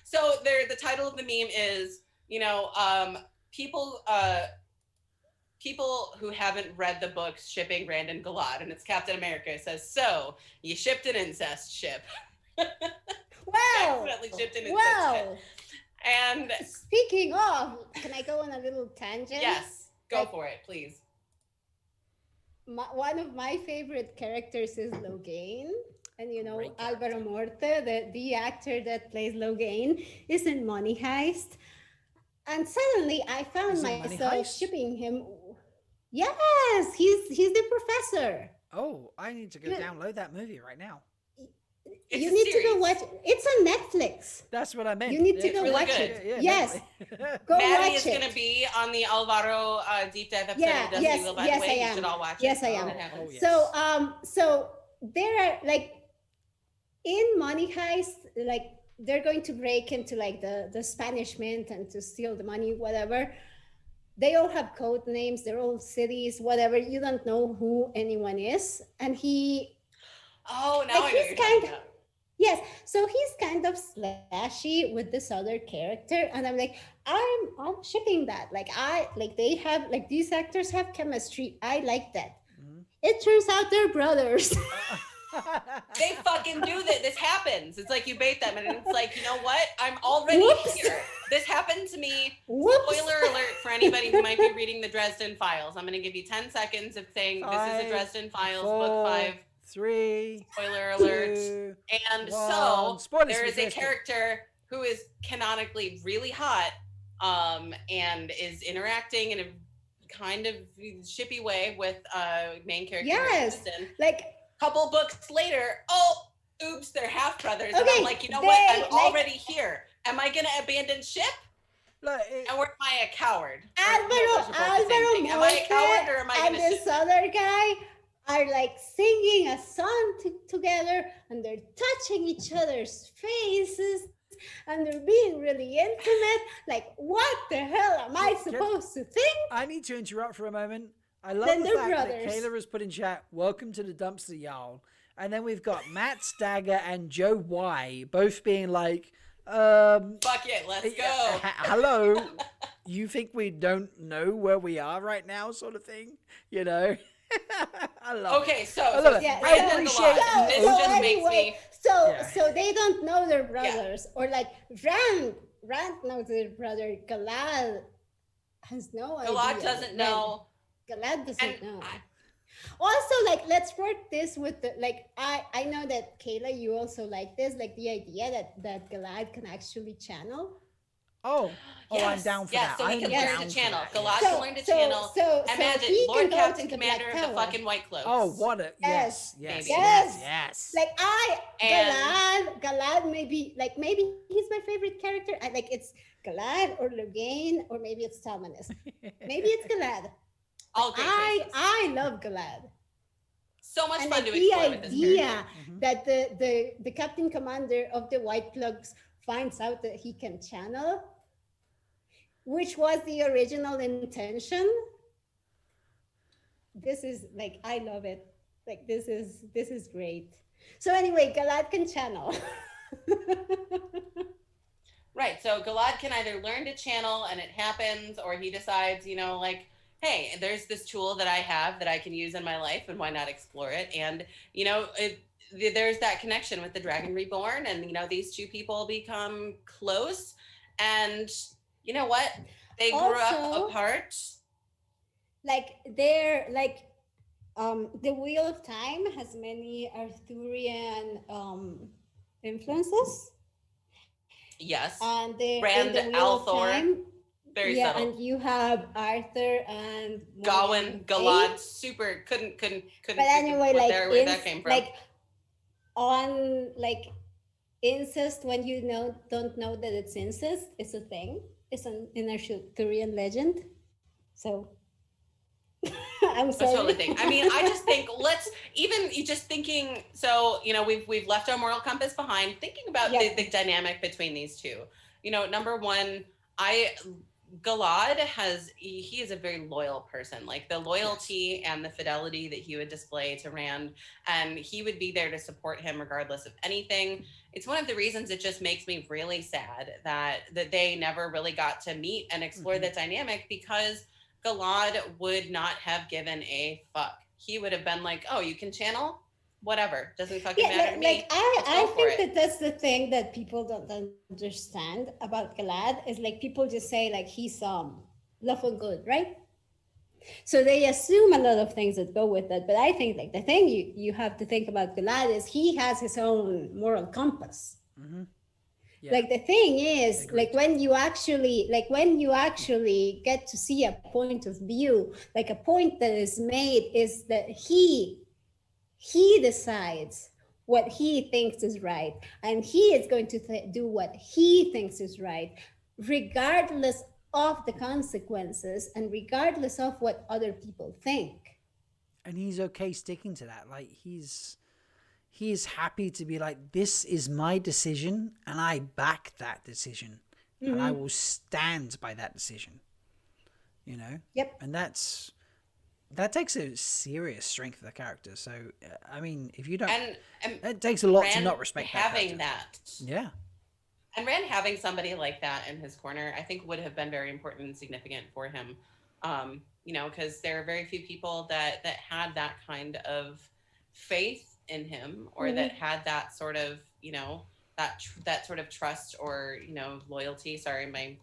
So the title of the meme is, people who haven't read the books shipping Rand and Galad, and it's Captain America. It says, "So you shipped an incest ship." Wow. Definitely shipped an incest ship. And speaking of, can I go on a little tangent? Yes, go for it, please. One of my favorite characters is Logain. And Alvaro Morte, the actor that plays Logain, is in Money Heist. And suddenly I found myself shipping him. Yes, he's the professor. Oh, I need to go download that movie right now. You need to go watch it. It's on Netflix. That's what I meant. You need to go really watch good. it. Yeah, yes. Go Maddie watch is going to be on the Alvaro deep dive episode of Dusty Wheel, by the way. You should all watch it. Yes, I am. Oh, yes. So there are in Money Heist, they're going to break into the Spanish Mint and to steal the money, whatever. They all have code names. They're all cities, whatever. You don't know who anyone is. And he... Oh, now I know you're talking about. Yes, so he's kind of slashy with this other character, and I'm like, I'm shipping that. They have these actors have chemistry. I like that. Mm-hmm. It turns out they're brothers. They fucking do that. This happens. It's like you bait them, and it's like, you know what? I'm already here. This happened to me. Spoiler alert for anybody who might be reading the Dresden Files. I'm going to give you 10 seconds of saying this is the Dresden Files, book 5. 3. Spoiler alert. 2, and 1. so Spoilers there is a character who is canonically really hot, and is interacting in a kind of shippy way with main character. Yes, couple books later, oops, they're half brothers. Okay, and I'm like, you know what? I'm already here. Am I gonna abandon ship? Or am I a coward? Alvaro am I a coward or am I and this other guy are singing a song together, and they're touching each other's faces, and they're being really intimate. What the hell am I supposed to think? I need to interrupt for a moment. I love the fact that Kayla has put in chat, welcome to the dumpster, y'all. And then we've got Matt Stagger and Joe Y both being like, Fuck it, let's go. Hello. You think we don't know where we are right now, sort of thing? You know? I love Okay, it. so, I love it. Yeah, I Rand and appreciate Galad, this so just makes anyway, me so they don't know their brothers, or like Rand knows their brother. Galad has no idea. Galad doesn't know. Galad doesn't And know. Also, like, let's work this with the, like, I know that Kayla, you also like this, like the idea that Galad can actually channel. Oh, I'm down for that. So he can I'm learn down to for channel. that, Galad yeah. can learn to channel. Imagine he Lord can go Captain to the Commander Black of the Tower. fucking White Cloaks. Oh, what a yes, Maybe. Yes. Like And- Galad maybe he's my favorite character. I like it's Galad or Logain or maybe it's Talmanis. Maybe it's Galad. All great choices. I love Galad. So much And fun like to the explore with this character. idea that the captain commander of the White Cloaks finds out that he can channel, which was the original intention. This is like, I love it. Like this is great. So anyway, Galad can channel. Right. So Galad can either learn to channel and it happens, or he decides, like, hey, there's this tool that I have that I can use in my life, and why not explore it? And, there's that connection with the Dragon Reborn, and, these two people become close. And you know what? They grew up apart. Like they're like, the Wheel of Time has many Arthurian influences. Yes. And Rand, in the Wheel Althor. of Time, Very yeah, subtle. and you have Arthur and Gawain, Galad, super couldn't. But anyway, like where that came from. like on like incest, when you don't know that it's incest, it's a thing. It's an Arthurian legend. So I'm sorry. That's totally thing. I mean, I just think thinking. So we've left our moral compass behind. Thinking about the dynamic between these two. Number one, Galad he is a very loyal person. Like the loyalty and the fidelity that he would display to Rand, and he would be there to support him regardless of anything. It's one of the reasons it just makes me really sad that they never really got to meet and explore the dynamic, because Galad would not have given a fuck. He would have been like, oh, you can channel? Whatever. Doesn't fucking matter to me. Like I think that's the thing that people don't understand about Galad, is like people just say like he's lawful good, right? So they assume a lot of things that go with that. But I think like the thing you have to think about Galad is he has his own moral compass. Yeah. Like the thing is, like when you actually get to see a point of view, like a point that is made is that he decides what he thinks is right, and he is going to do what he thinks is right, regardless of the consequences and regardless of what other people think. And he's okay sticking to that. Like he's happy to be like, this is my decision and I back that decision and I will stand by that decision, Yep. And that takes a serious strength of the character. So I mean, if you don't, and it takes a lot Rand to not respect having that. Yeah. And Rand having somebody like that in his corner, I think would have been very important and significant for him. Because there are very few people that had that kind of faith in him, or that had that sort of, that sort of trust or, loyalty. Sorry, my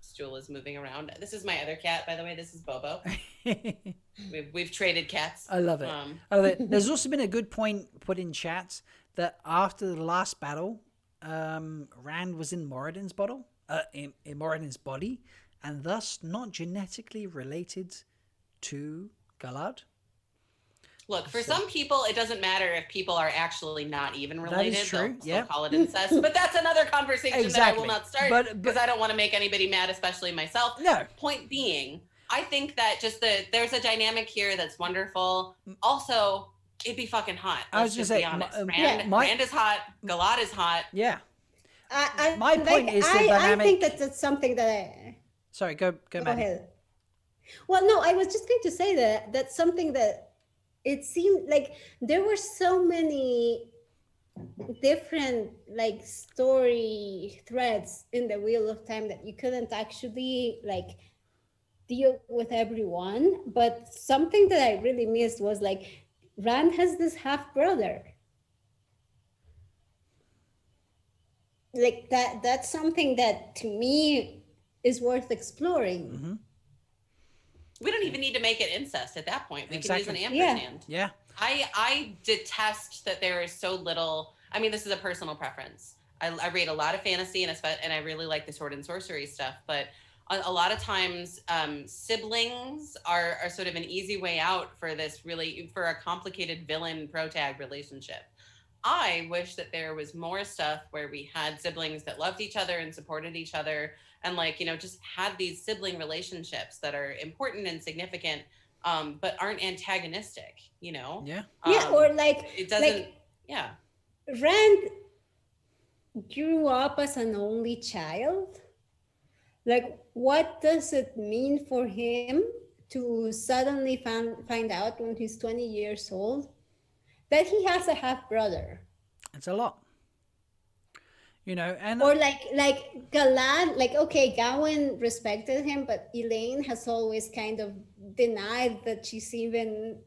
stool is moving around. This is my other cat, by the way. This is Bobo. We've traded cats. I love it. I love it. There's also been a good point put in chat that after the last battle, Rand was in Moradin's in Moradin's body, and thus not genetically related to Galad. Look, for some people, it doesn't matter if people are actually not even related. That is true. They'll call it incest. But that's another conversation that I will not start, because I don't want to make anybody mad, especially myself. No. Point being, I think that there's a dynamic here that's wonderful. Also, it'd be fucking hot. I was just saying, Rand is hot. Galad is hot. Yeah. My point is the dynamic. I think that's something that Sorry, go ahead. Well, no, I was just going to say that's something that it seemed like there were so many different like story threads in the Wheel of Time that you couldn't actually like deal with everyone. But something that I really missed was like Rand has this half brother. Like that's something that to me is worth exploring. Mm-hmm. We don't even need to make it incest at that point. We Exactly. can use an ampersand. Yeah. I detest that there is so little. I mean, this is a personal preference. I read a lot of fantasy and I really like the sword and sorcery stuff. But a lot of times, siblings are sort of an easy way out for a complicated villain protag relationship. I wish that there was more stuff where we had siblings that loved each other and supported each other, and like, you know, just had these sibling relationships that are important and significant, but aren't antagonistic, you know? Yeah. Or like it doesn't. like, Yeah. Rand grew up as an only child. Like, what does it mean for him to suddenly find out when he's 20 years old that he has a half brother? It's a lot. You know, and or like Galad, like, okay, Gawain respected him, but Elaine has always kind of denied that she's even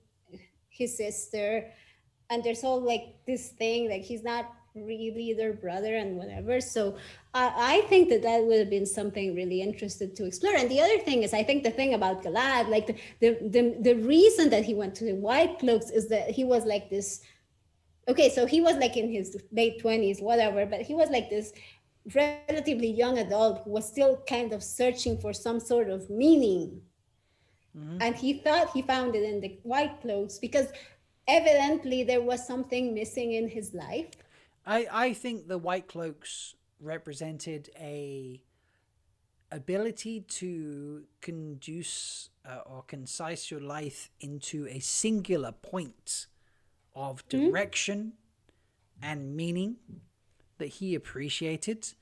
his sister, and there's all like this thing like he's not really their brother and whatever. So I think that would have been something really interesting to explore. And the other thing is, I think the thing about Galad, like the reason that he went to the White Cloaks is that he was like this. Okay, so he was like in his late 20s, whatever, but he was like this relatively young adult who was still kind of searching for some sort of meaning. Mm-hmm. And he thought he found it in the White Cloaks because evidently there was something missing in his life. I think the White Cloaks represented a ability to conduce or concise your life into a singular point of direction and meaning that he appreciated,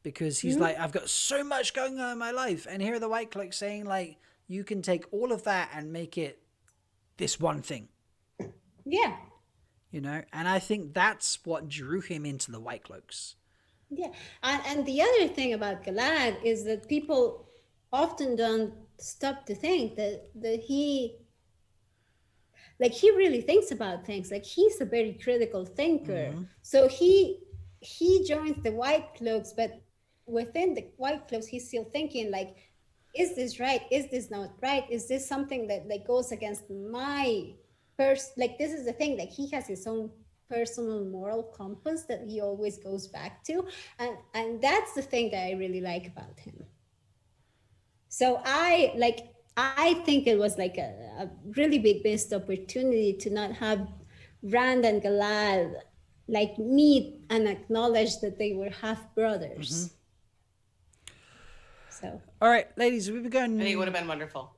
because he's like, I've got so much going on in my life, and here are the White Cloaks saying like, you can take all of that and make it this one thing. Yeah. You know, and I think that's what drew him into the White Cloaks. Yeah, and the other thing about Galad is that people often don't stop to think that he really thinks about things. Like, he's a very critical thinker. Mm-hmm. So he joins the White Cloaks, but within the White Cloaks, he's still thinking like, is this right? Is this not right? Is this something that like goes against my like, this is the thing, like he has his own personal moral compass that he always goes back to, and that's the thing that I really like about him. So I think it was like a really big missed opportunity to not have Rand and Galad like meet and acknowledge that they were half brothers. Mm-hmm. So all right, ladies, we've been going. I think it would have been wonderful.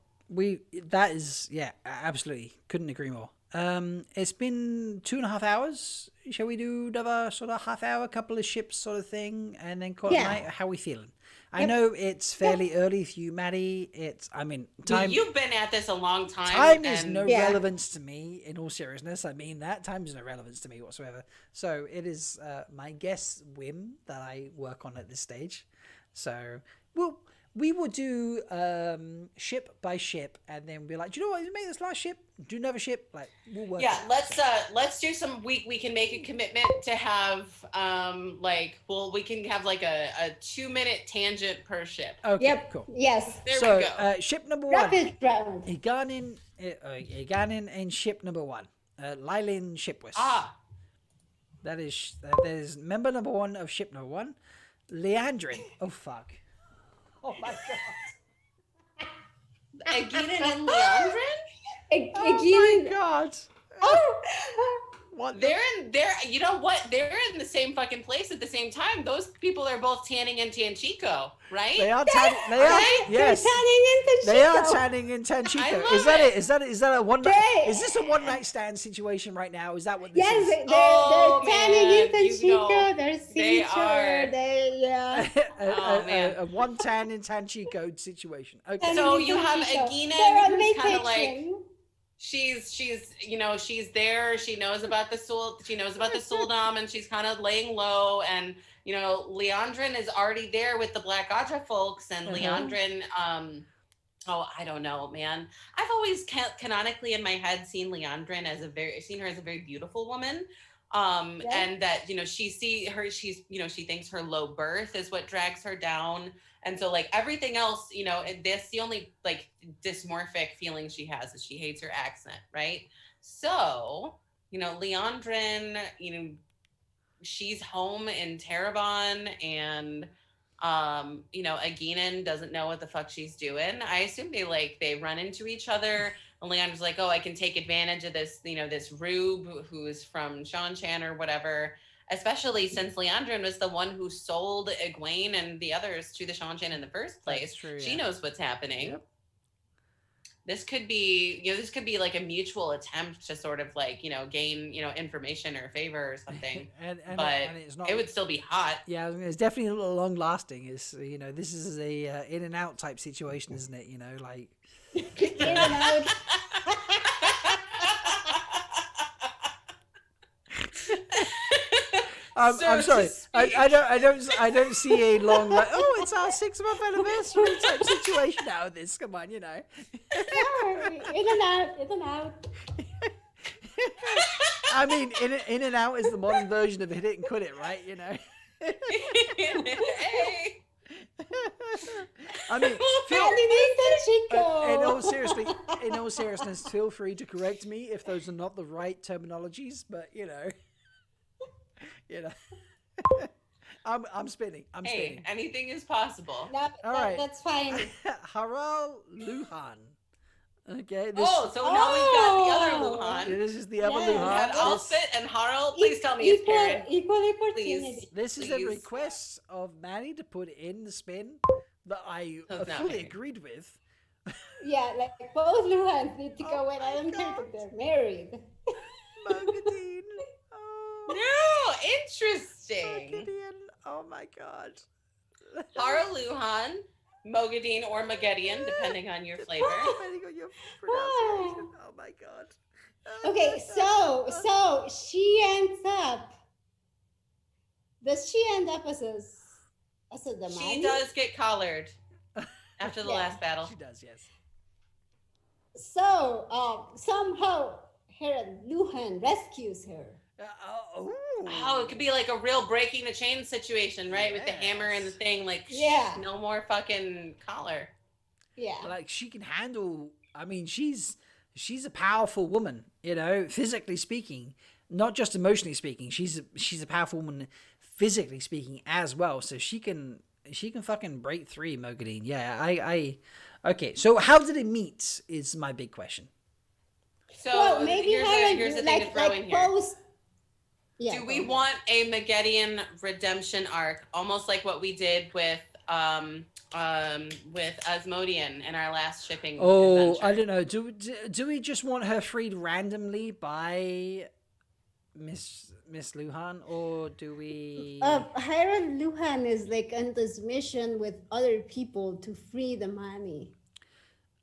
That is, yeah, absolutely, couldn't agree more. It's been 2.5 hours. Shall we do another sort of half hour, couple of ships sort of thing, and then call it night? How are we feeling? I know it's fairly early for you, Maddie. Time. You've been at this a long time. Time is no relevance to me, in all seriousness. I mean that. Time is no relevance to me whatsoever. So it is my guest's whim that I work on at this stage. So we will do ship by ship, and then be like, do you know what? You make this last ship, do another ship. Like, we'll work. Yeah, let's do some. We can make a commitment to have we can have like a 2-minute tangent per ship. Okay, yep. Cool. Yes. There we go. Ship number Rapid 1. round. Iganin and ship number 1. Lylin Shipwis. That is member number 1 of ship number 1. Leandrin. Oh fuck. Oh my god. Egina and Leandrin? Oh my god. What? They're you know what? They're in the same fucking place at the same time. Those people are both tanning in Tanchico, right? They are tanning. Yes. They're tanning in Tanchico. They are tanning in Tanchico. Is that it? Is that a one night? Is this a one night stand situation right now? Is that what this is? Yes, they're tanning in Tanchico. They're seeing each other. A one tan in Tanchico situation. Okay. So you have Egina, who's kind of like she's she's there. She knows about the Suldam, and she's kind of laying low. And Leandrin is already there with the Black Aja folks, and Leandrin. Oh, I don't know, man. I've always canonically in my head seen Leandrin as seen her as a very beautiful woman. And that, she's she thinks her low birth is what drags her down. And so like everything else, the only like dysmorphic feeling she has is she hates her accent. Right. So, Leandrin, she's home in Terabon, and Aginan doesn't know what the fuck she's doing. I assume they run into each other. And Leandrin's like, oh, I can take advantage of this, this Rube who's from Shanchan or whatever, especially since Leandrin was the one who sold Egwene and the others to the Shanchan in the first place. That's true, she knows what's happening. Yep. This could be like a mutual attempt to sort of like, gain, information or favor or something. and it's not, it would still be hot. Yeah, it's definitely long lasting. It's, this is a in and out type situation, isn't it? Like in and out. I'm sorry. I don't see a long it's our 6-month anniversary type situation out of this. Come on, in and out. I mean, in and out is the modern version of hit it and quit it, right? Hey. I mean, in all seriousness, feel free to correct me if those are not the right terminologies, but I'm spinning. I'm spinning. Anything is possible. All right, that's fine. Harald Luhan. Okay. So now we've got the other Luhan. This is the other Luhan. Alfit and Harald. Please tell me it's Karen. Equal opportunity. This is a request of Manny to put in the spin that I fully agreed with. Yeah, like both Luhans need to go when I am here because they're married. Mogadine. No, interesting. Mogadine. Oh my god. Harald Luhan, Mogadine or Magedian, depending on your flavor. Depending on your pronunciation. Oh my god. Okay, so she ends up. Does she end up as a Damani? She does get collared after the last battle. She does, yes. So somehow Harald Luhan rescues her. It could be like a real breaking the chain situation, right? With the hammer and the thing, like no more fucking collar. Yeah. Like she can handle. I mean, she's a powerful woman, physically speaking, not just emotionally speaking. She's a powerful woman, physically speaking as well. So she can fucking break through Mogadine. Yeah, okay. So how did it meet? Is my big question. So maybe here's the thing to throw in here. Yeah, do we want a Magedian redemption arc, almost like what we did with Asmodean in our last shipping adventure? I don't know. Do we just want her freed randomly by Miss Luhan, or do we? Harald Luhan is like on this mission with other people to free the Mani.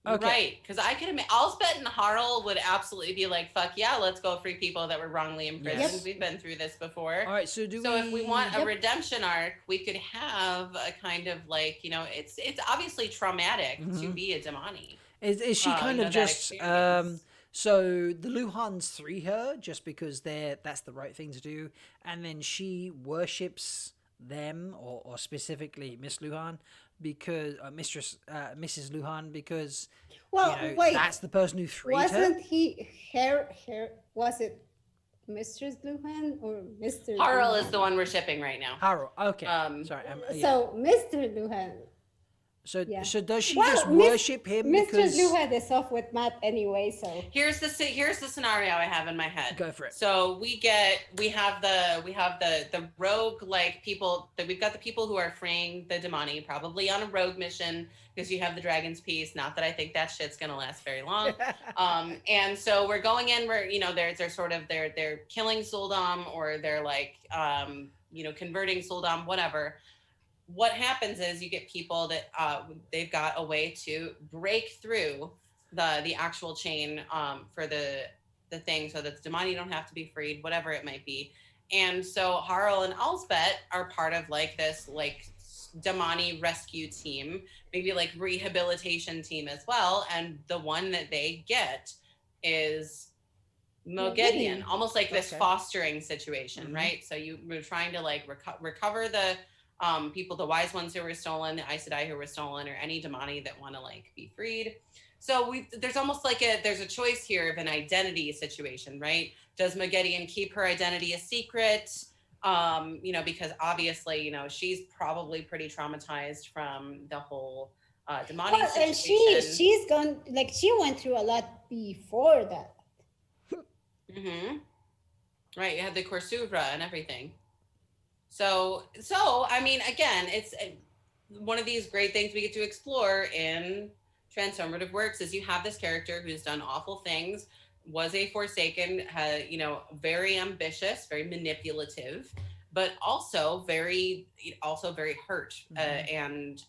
Okay. Right, because I could imagine Alspet and Harl would absolutely be like, "Fuck yeah, let's go free people that were wrongly imprisoned." Yes. We've been through this before. All right, so if we want a redemption arc, we could have a kind of like, it's obviously traumatic to be a Damani. Is she kind of just so the Luhans free her just because that's the right thing to do, and then she worships them or specifically Miss Luhan because Mrs. Luhan because wait, that's the person who freed her. Wasn't he was it Mistress Luhan or Mr. Harl Luhan? is the one we're shipping right now. Harl, okay. Sorry. So Mr. Luhan. So does she just worship him because Mr. Luhan is off with Matt anyway? So here's the scenario I have in my head. Go for it. So we have the rogue like people that we've got the people who are freeing the Damani, probably on a rogue mission because you have the Dragon's Peace. Not that I think that shit's gonna last very long. And so we're going in where they're killing Suldam or they're like converting Suldam, whatever. What happens is you get people that they've got a way to break through the actual chain for the thing, so that Damani don't have to be freed, whatever it might be. And so Harl and Elsbeth are part of like this like Damani rescue team, maybe like rehabilitation team as well. And the one that they get is Moghedien, almost like this fostering situation, right? So we're trying to like recover the people, the wise ones who were stolen, the Aes Sedai who were stolen, or any Damani that want to like be freed. So there's almost like there's a choice here of an identity situation, right? Does Moghedien keep her identity a secret? You know, because obviously, you know, she's probably pretty traumatized from the whole Damani situation. And she's gone, like, she went through a lot before that. Right, you had the Corsuvra and everything. So I mean, again, it's one of these great things we get to explore in transformative works is you have this character who's done awful things, was a Forsaken, you know, very ambitious, very manipulative, but also very hurt. And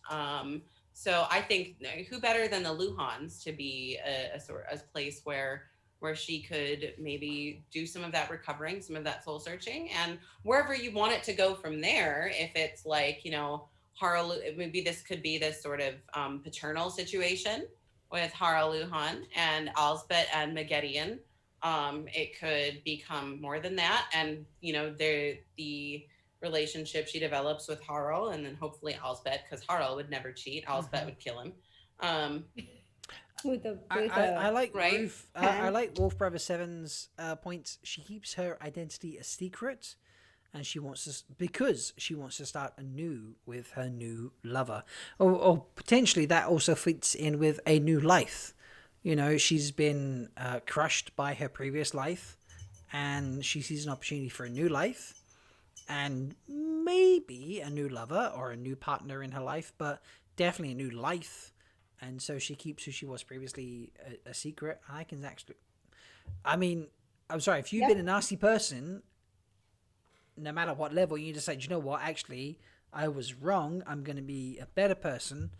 so I think who better than the Luhans to be a place where she could maybe do some of that recovering, some of that soul searching, and wherever you want it to go from there. If it's like, you know, Harl, maybe this could be this sort of paternal situation with Harl Luhan and Elsbeth and Moghedien. It could become more than that, and you know, the relationship she develops with Harl, and then hopefully Elsbeth, because Harl would never cheat. Elsbeth would kill him. I like Wolf. I like Wolf Brother 7's points. She keeps her identity a secret, and she wants to start anew with her new lover, or potentially that also fits in with a new life. You know, she's been crushed by her previous life, and she sees an opportunity for a new life, and maybe a new lover or a new partner in her life, but definitely a new life. And so she keeps who she was previously a secret. I can actually, I mean, I'm sorry, if you've been a nasty person, no matter what level, you need to say, do you know what, actually, I was wrong. I'm going to be a better person,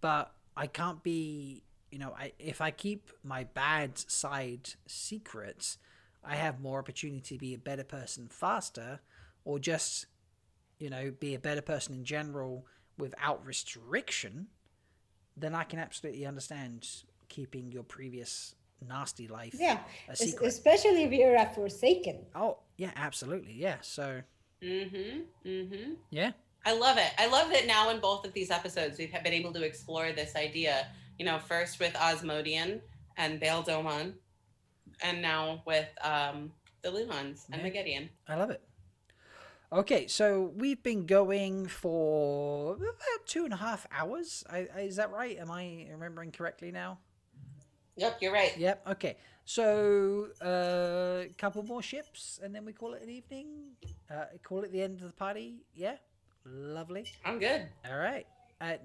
but I can't be, you know, if I keep my bad side secret, I have more opportunity to be a better person faster, or just, you know, be a better person in general without restriction. Then I can absolutely understand keeping your previous nasty life a secret. Especially if you're a Forsaken. Oh, yeah, absolutely. Yeah, so. Yeah. I love it. I love that now in both of these episodes, we've been able to explore this idea, you know, first with Osmodian and Bail Doman, and now with the Luhans and Moghedien. I love it. Okay, so we've been going for about 2.5 hours. Is that right? Am I remembering correctly now? Yep, you're right. Yep, okay. So a couple more ships, and then we call it an evening? Call it the end of the party? Yeah? Lovely. I'm good. All right.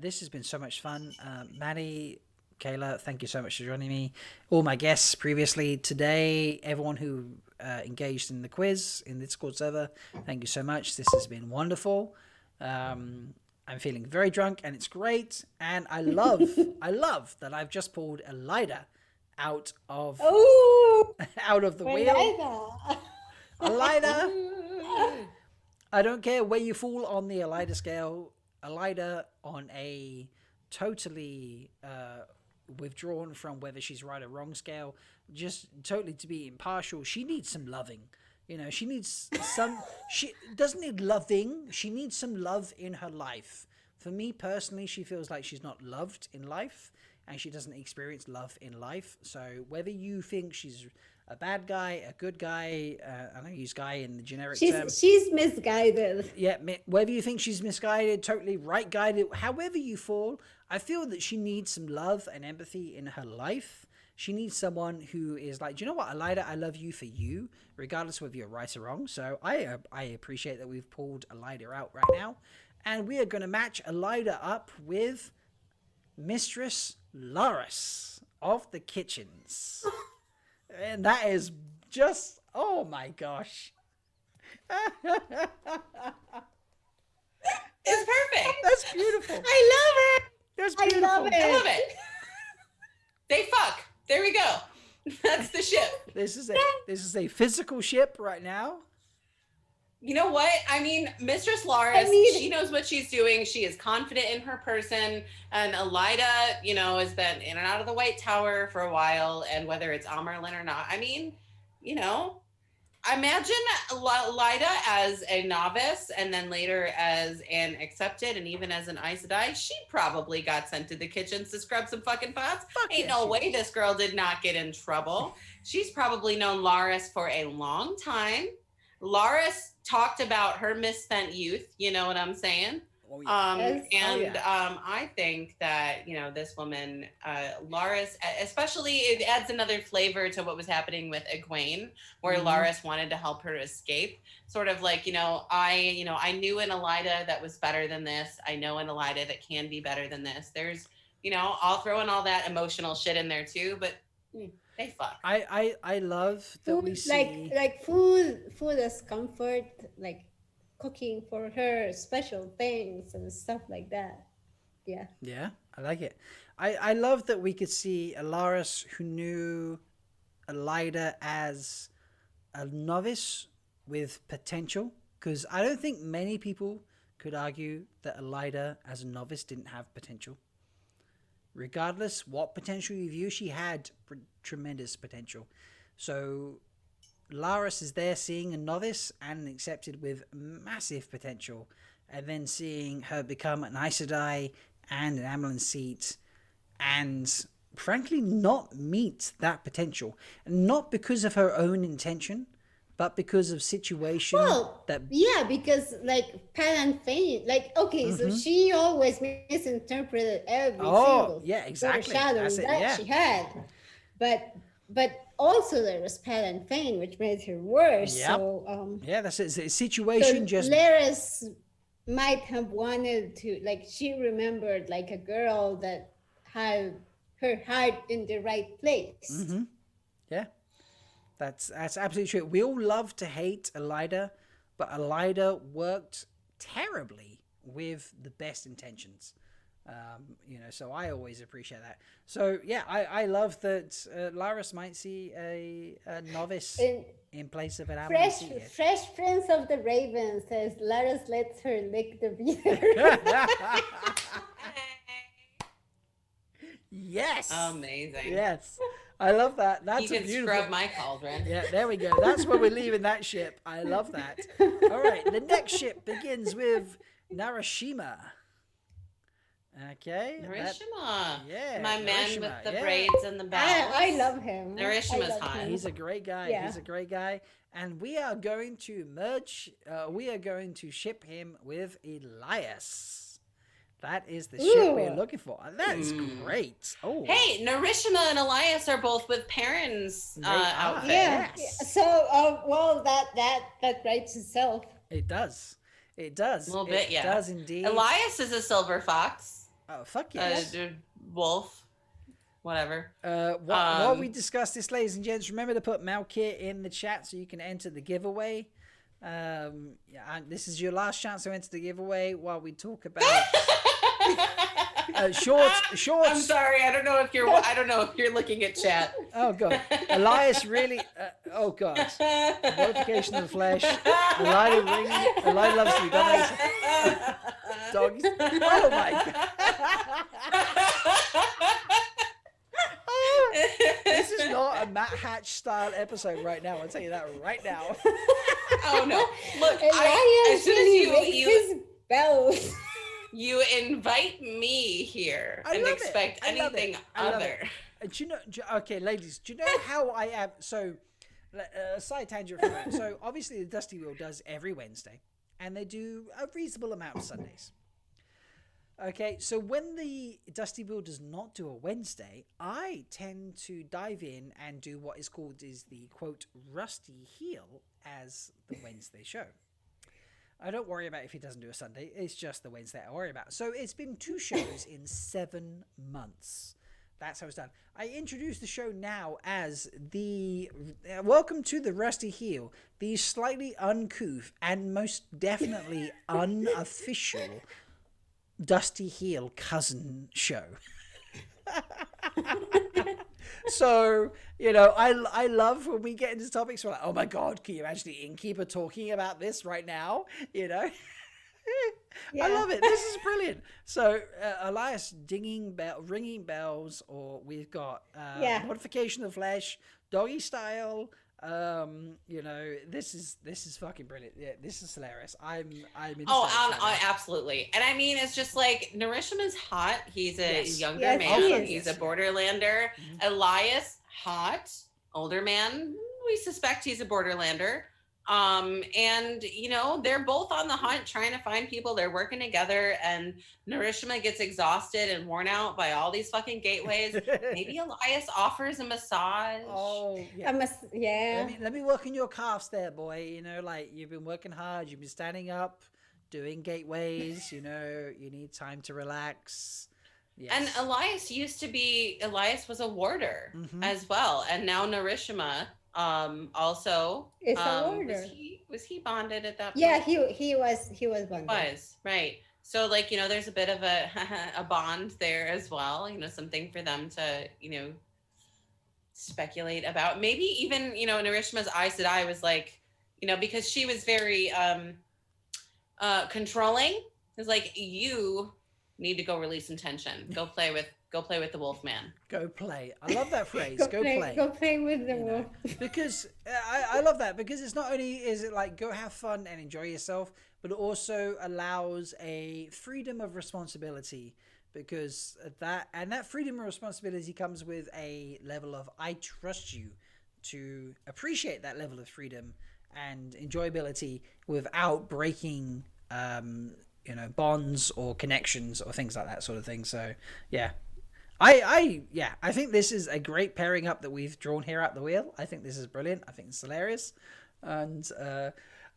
This has been so much fun. Maddie, Kayla, thank you so much for joining me. All my guests previously today, everyone who engaged in the quiz in the Discord server, thank you so much. This has been wonderful. I'm feeling very drunk, and it's great. And I love that I've just pulled Elida out of the wheel. Elida. I don't care where you fall on the Elida scale. Elida on a totally withdrawn from whether she's right or wrong scale, just totally to be impartial. She needs some loving. You know, she needs some, she doesn't need loving. She needs some love in her life. For me personally, she feels like she's not loved in life, and she doesn't experience love in life. So whether you think she's a bad guy, a good guy, I don't use guy in the generic term. She's misguided. Yeah, whether you think she's misguided, totally right guided, however you fall, I feel that she needs some love and empathy in her life. She needs someone who is like, do you know what, Elida, I love you for you, regardless of whether you're right or wrong. So I appreciate that we've pulled Elida out right now. And we are going to match Elida up with Mistress Loris of the Kitchens. And that is just, oh my gosh. It's perfect. That's beautiful. I love it. That's beautiful. I love it. I love it. They fuck. There we go. That's the ship. This is a physical ship right now. You know what? I mean, Mistress Laris, she knows what she's doing. She is confident in her person. And Elida, you know, has been in and out of the White Tower for a while. And whether it's Amerlin or not, I mean, you know, imagine Elida as a novice and then later as an accepted and even as an Aes Sedai. She probably got sent to the kitchens to scrub some fucking pots. Ain't no way this girl did not get in trouble. She's probably known Laris for a long time. Laris talked about her misspent youth, you know what I'm saying? Oh, yeah. I think that, you know, this woman, Laris, especially it adds another flavor to what was happening with Egwene, where Laris wanted to help her escape. Sort of like, I knew an Elida that was better than this. I know an Elida that can be better than this. There's, I'll throw in all that emotional shit in there too, but they fuck. I love that we see like food as comfort, like cooking for her special things and stuff like that. Yeah, I like it. I love that we could see a Laris who knew Elida as a novice with potential, because I don't think many people could argue that Elida as a novice didn't have potential. Regardless what potential you view, she had tremendous potential. So Laris is there seeing a novice and accepted with massive potential, and then seeing her become an Aes Sedai and an Amelin seat, and frankly not meet that potential, and not because of her own intention, but because of situation because like Palan Fane, like so she always misinterpreted every single exactly she had, but also there was Palan Fane, which made her worse. Yep. So that's it. The situation just Laris might have wanted to, like, she remembered like a girl that had her heart in the right place. Yeah. That's absolutely true. We all love to hate Elida, but Elida worked terribly with the best intentions. So I always appreciate that. So yeah, I love that Laris might see a novice in place of an Fresh Prince of the Raven says Laris lets her lick the beard. Yes. Amazing. Yes. I love that. That's you can beautiful. scrub my cauldron. Yeah, there we go. That's where we're leaving that ship. I love that. All right, the next ship begins with Narashima. Okay. Narashima. Yeah. My man Narashima, with the braids and the bells. I love him. Narishima's hot. He's a great guy. Yeah. He's a great guy. And we are going to merge. We are going to ship him with Elias. That is the ship we're looking for. That is great. Oh, hey, Narishima and Elias are both with Perrin's outfit. Yeah. Yes. So, that writes itself. It does. It does. A little bit, yeah. It does indeed. Elias is a silver fox. Oh, fuck yes. Wolf. Whatever. While we discuss this, ladies and gents, remember to put Malkier in the chat so you can enter the giveaway. This is your last chance to enter the giveaway while we talk about shorts. I'm sorry, I don't know if you're looking at chat. Oh god, Elias really. Oh god, multiplication of the flesh. Elida loves to be dominated. Dogs. Oh my god. This is not a Matt Hatch style episode right now. I'll tell you that right now. Oh no! Look, Elias as soon really as his bells. You invite me here and expect anything other. Do you know? Okay, ladies, do you know how I am? So, side tangent for a minute. So, obviously, the Dusty Wheel does every Wednesday, and they do a reasonable amount of Sundays. Okay, so when the Dusty Wheel does not do a Wednesday, I tend to dive in and do what is called the quote Rusty Heel as the Wednesday show. I don't worry about if he doesn't do a Sunday. It's just the Wednesday I worry about. So it's been 2 shows in 7 months. That's how it's done. I introduce the show now as the welcome to the Rusty Heel, the slightly uncouth and most definitely unofficial Dusty Heel cousin show. So, you know, I love when we get into topics where like, oh my God, can you imagine the innkeeper talking about this right now? You know? Yeah. I love it. This is brilliant. So, Elias, ringing bells, or we've got modification of flesh, doggy style. You know, this is fucking brilliant. Yeah, this is hilarious. I'm Absolutely. And I mean, it's just like Narishima's hot. He's a younger Yes, man. he is. He's a borderlander. Elias, hot, older man. We suspect he's a borderlander. And you know, they're both on the hunt trying to find people. They're working together, and Narishima gets exhausted and worn out by all these fucking gateways. Maybe Elias offers a massage. Oh, yeah. Let me work on your calves there, boy. You know, like you've been working hard, you've been standing up, doing gateways, you know, you need time to relax. Yes. And Elias was a warder as well. And now Narishima also is a warder. Was he bonded at that point? Yeah, he was bonded. Was, right. So like, you know, there's a bit of a a bond there as well, you know, something for them to, you know, speculate about. Maybe even, you know, Narishima's Aes Sedai was like, you know, because she was very controlling. It was like, you need to go release some tension. Go play with the wolf man. Go play. I love that phrase. Go play. Go play with the wolf. Because I love that, because it's not only is it like go have fun and enjoy yourself, but it also allows a freedom of responsibility, because that freedom of responsibility comes with a level of I trust you to appreciate that level of freedom and enjoyability without breaking you know, bonds or connections or things like that sort of thing. So yeah, I think this is a great pairing up that we've drawn here at the wheel. I think this is brilliant. I think it's hilarious. And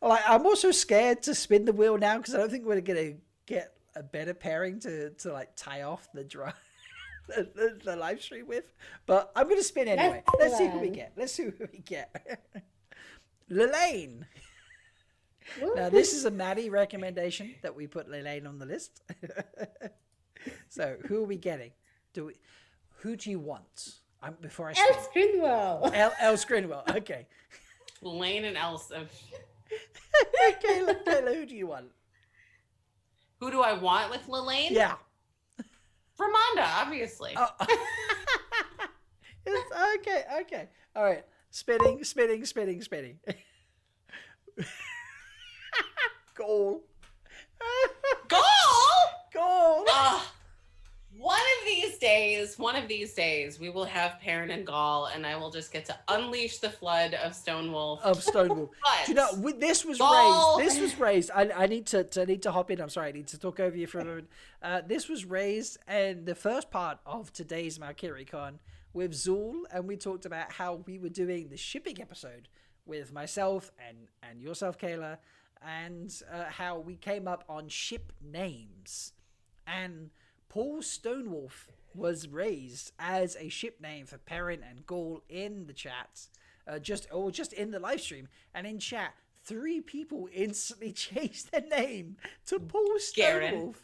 I'm also scared to spin the wheel now, because I don't think we're gonna get a better pairing to like tie off the the live stream with. But I'm gonna spin anyway. Let's see who we get. Lelaine. Now, this is a Maddie recommendation that we put Lelaine on the list. So, who are we getting? Who do you want? Before I El Scrinwell. El Scrinwell. Okay. Lane and Elsa. Okay, Kayla, who do you want? Who do I want with Lelaine? Yeah. Ramonda, obviously. Oh. Okay. All right. Spinning. Goal. One of these days, we will have Perrin and Gaul, and I will just get to unleash the flood of Stonewolf. Do you know, this was raised. I need to hop in. I'm sorry. I need to talk over you for a moment. This was raised in the first part of today's MalkieriCon with Zool, and we talked about how we were doing the shipping episode with myself and yourself, Kayla, and how we came up on ship names. And Paul Stonewolf was raised as a ship name for Perrin and Gaul in the chat, just in the live stream. And in chat, 3 people instantly changed their name to Paul Stonewolf.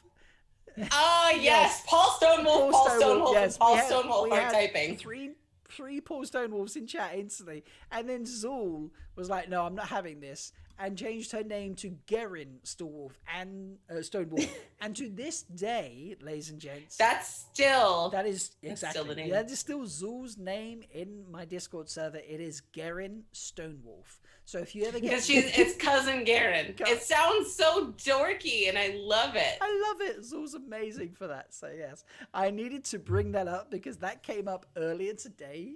Yes, Paul Stonewolf, Paul Stonewolf, yes, Paul Stonewolf are typing. Three Paul Stonewolfs in chat instantly, and then Zool was like, "No, I'm not having this," and changed her name to Gerin Stonewolf, and to this day, ladies and gents, that is exactly still the name. That is still Zool's name in my Discord server. It is Gerin Stonewolf. So if you ever get, it's cousin Gerin. It sounds so dorky, and I love it. I love it. Zool's amazing for that. So yes, I needed to bring that up because that came up earlier today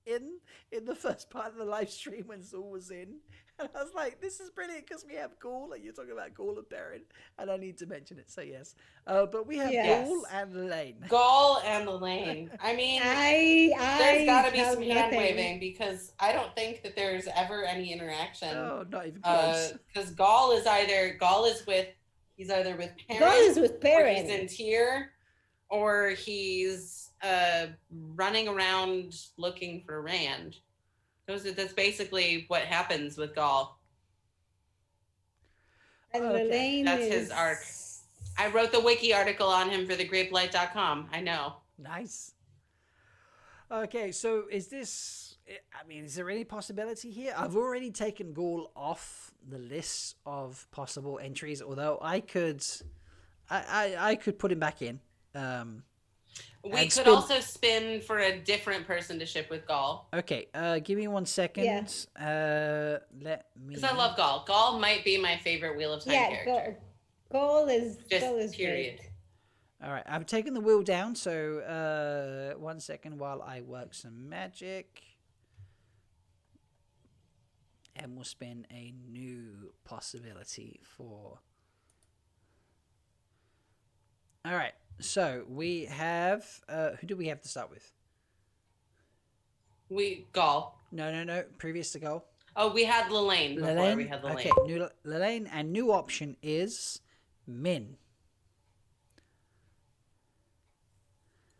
in the first part of the live stream when Zool was in. And I was like, this is brilliant because we have Gaul, and you're talking about Gaul and Perrin, and I need to mention it. So yes, but we have Gaul and Lelaine. Gaul and Lelaine. I mean, there's got to be some hand waving, because I don't think that there's ever any interaction. Oh, not even close. Because Gaul is either with Perrin. Gaul is with Perrin. Or he's in Tyr, or he's running around looking for Rand. That's basically what happens with Gaul. And Lelaine That's his arc. I wrote the wiki article on him for thegrapelight.com. I know. Nice. Okay, so is this? I mean, is there any possibility here? I've already taken Gaul off the list of possible entries, although I could put him back in. We could also spin for a different person to ship with Gaul. Okay, give me 1 second. Yeah. Let me. Because I love Gaul. Gaul might be my favorite Wheel of Time character. Gaul is period. Great. All right, I've taken the wheel down, so 1 second while I work some magic. And we'll spin a new possibility for... All right, so we have... who do we have to start with? Gaul. No. Previous to Gaul. Oh, we had Lelaine before. We had Lelaine. Okay, new Lelaine, and new option is Min.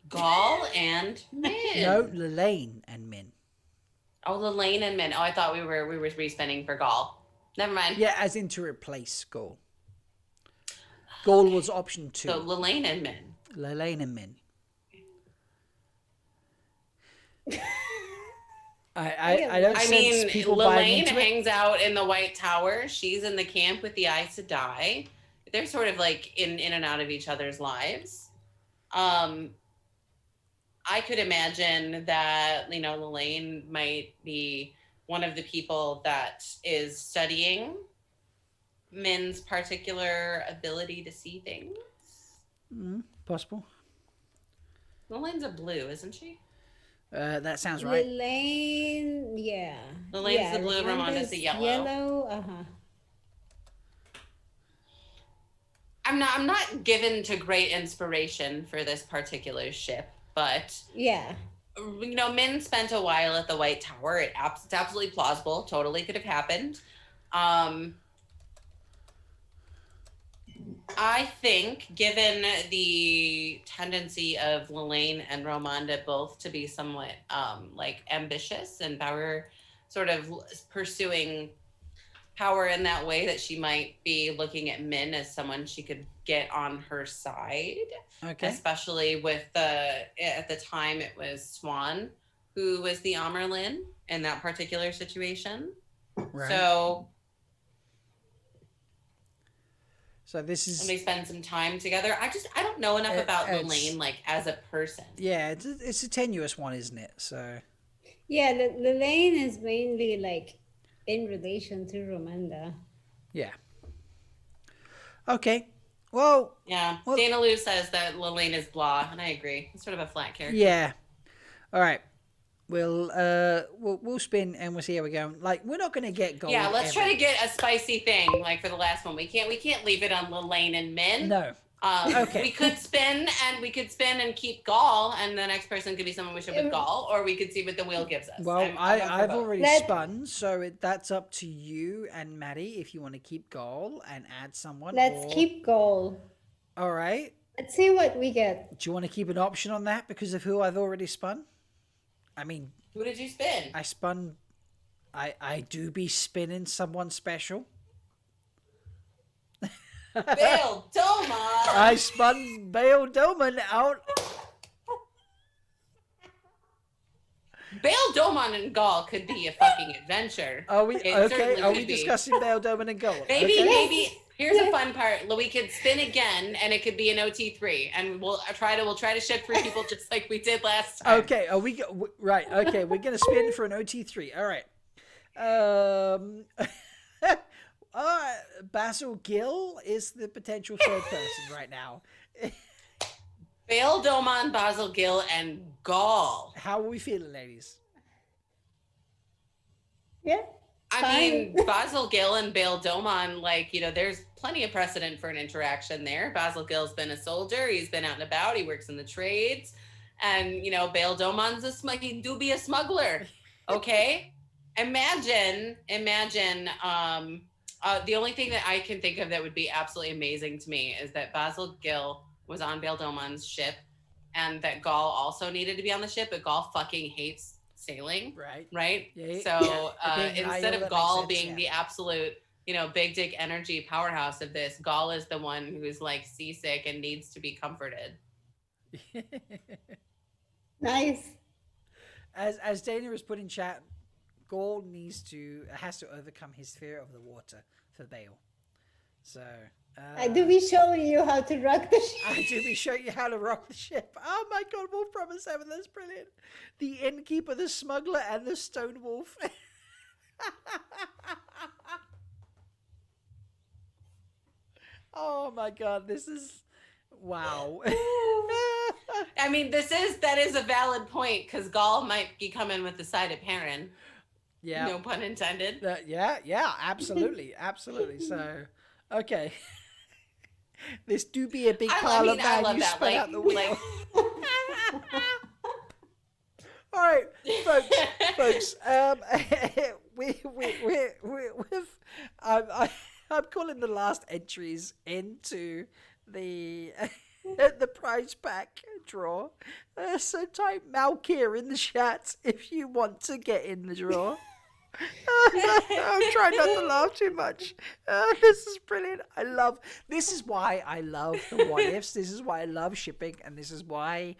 Gaul and Min. No, Lelaine and Min. Oh, Lelaine and Min. Oh, I thought we were respinning for Gaul. Never mind. Yeah, as in to replace Gaul. Gaul was option 2. So Lelaine and Min. Lelaine and Min. I don't sense people buying Lelaine into it. hangs out in the White Tower. She's in the camp with the Aes Sedai. They're sort of like in and out of each other's lives. I could imagine that, Lelaine might be one of the people that is studying Min's particular ability to see things. Possible. Lelaine's a blue, isn't she? That sounds right. Lelaine, yeah. Lelaine's the blue, Ramonda's the yellow. Yellow, I'm not given to great inspiration for this particular ship, but yeah. Min spent a while at the White Tower. It's absolutely plausible. Totally could have happened. I think, given the tendency of Lelaine and Ramonda both to be somewhat ambitious and power, sort of pursuing power in that way, that she might be looking at Min as someone she could get on her side. Okay. Especially with at the time it was Swan who was the Amerlin in that particular situation. Right. So this is... And they spend some time together. I don't know enough about Lelaine, as a person. Yeah, it's a tenuous one, isn't it? So... Yeah, Lelaine is mainly in relation to Ramonda. Yeah. Okay. Well... Yeah. Dana Lou says that Lelaine is blah, and I agree. It's sort of a flat character. Yeah. All right. We'll spin and we'll see how we go. We're not going to get gold. Yeah, let's try to get a spicy thing for the last one. We can't leave it on Lelaine and Min. No. Okay. We could spin and keep Gaul, and the next person could be someone we should with Gaul, or we could see what the wheel gives us. Well, I've already spun, so that's up to you and Maddie if you want to keep Gaul and add someone. Let's keep Gaul. All right. Let's see what we get. Do you want to keep an option on that because of who I've already spun? I mean, who did you spin? I spun. I do be spinning someone special. Bail Doman. I spun Bail Doman out. Bail Doman and Gaul could be a fucking adventure. Are we okay? Are we discussing Bail Doman and Gaul? Maybe. Here's a fun part. We could spin again, and it could be an OT3, and we'll try to ship 3 people just like we did last time. Okay. Are we right? Okay, we're gonna spin for an OT3. All right. Basil Gill is the potential third person right now. Bail Doman, Basil Gill, and Gaul. How are we feeling, ladies? Yeah. I mean, Basil Gill and Bail Doman, there's plenty of precedent for an interaction there. Basil Gill's been a soldier. He's been out and about. He works in the trades. And, Bail Doman's he do be a smuggler. Okay? Imagine, the only thing that I can think of that would be absolutely amazing to me is that Basil Gill was on Bail Doman's ship, and that Gaul also needed to be on the ship, but Gaul fucking hates sailing. Right? Yeah, so instead of Gaul being the absolute, big dick energy powerhouse of this, Gaul is the one who's seasick and needs to be comforted. Nice. as Dana has put in chat, Gaul has to overcome his fear of the water for Bale. So I do be showing you how to rock the ship. I do be showing you how to rock the ship. Oh my god, Wolf Brother 7, that's brilliant. The innkeeper, the smuggler, and the stone wolf. Oh my god, this is wow. I mean, that is a valid point because Gaul might be coming with the side of Perrin. Yeah. No pun intended. Yeah, absolutely, absolutely. So, okay. This do be a big pile of man you spun out the wheel. All right, folks. I'm calling the last entries into the the prize pack draw. So type Malkier in the chat if you want to get in the draw. I'm trying not to laugh too much. This is brilliant. This is why I love the what ifs. This is why I love shipping, and this is why,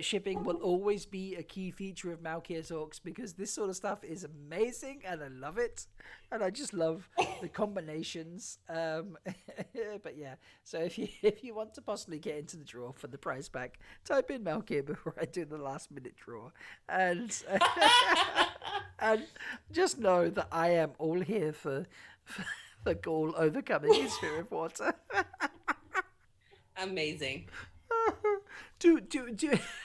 shipping will always be a key feature of Malkier Talks, because this sort of stuff is amazing and I love it, and I just love the combinations. But yeah, so if you want to possibly get into the draw for the prize pack, type in Malkier before I do the last minute draw, and and just know that I am all here for the Gaul overcoming his fear of water. Amazing. Do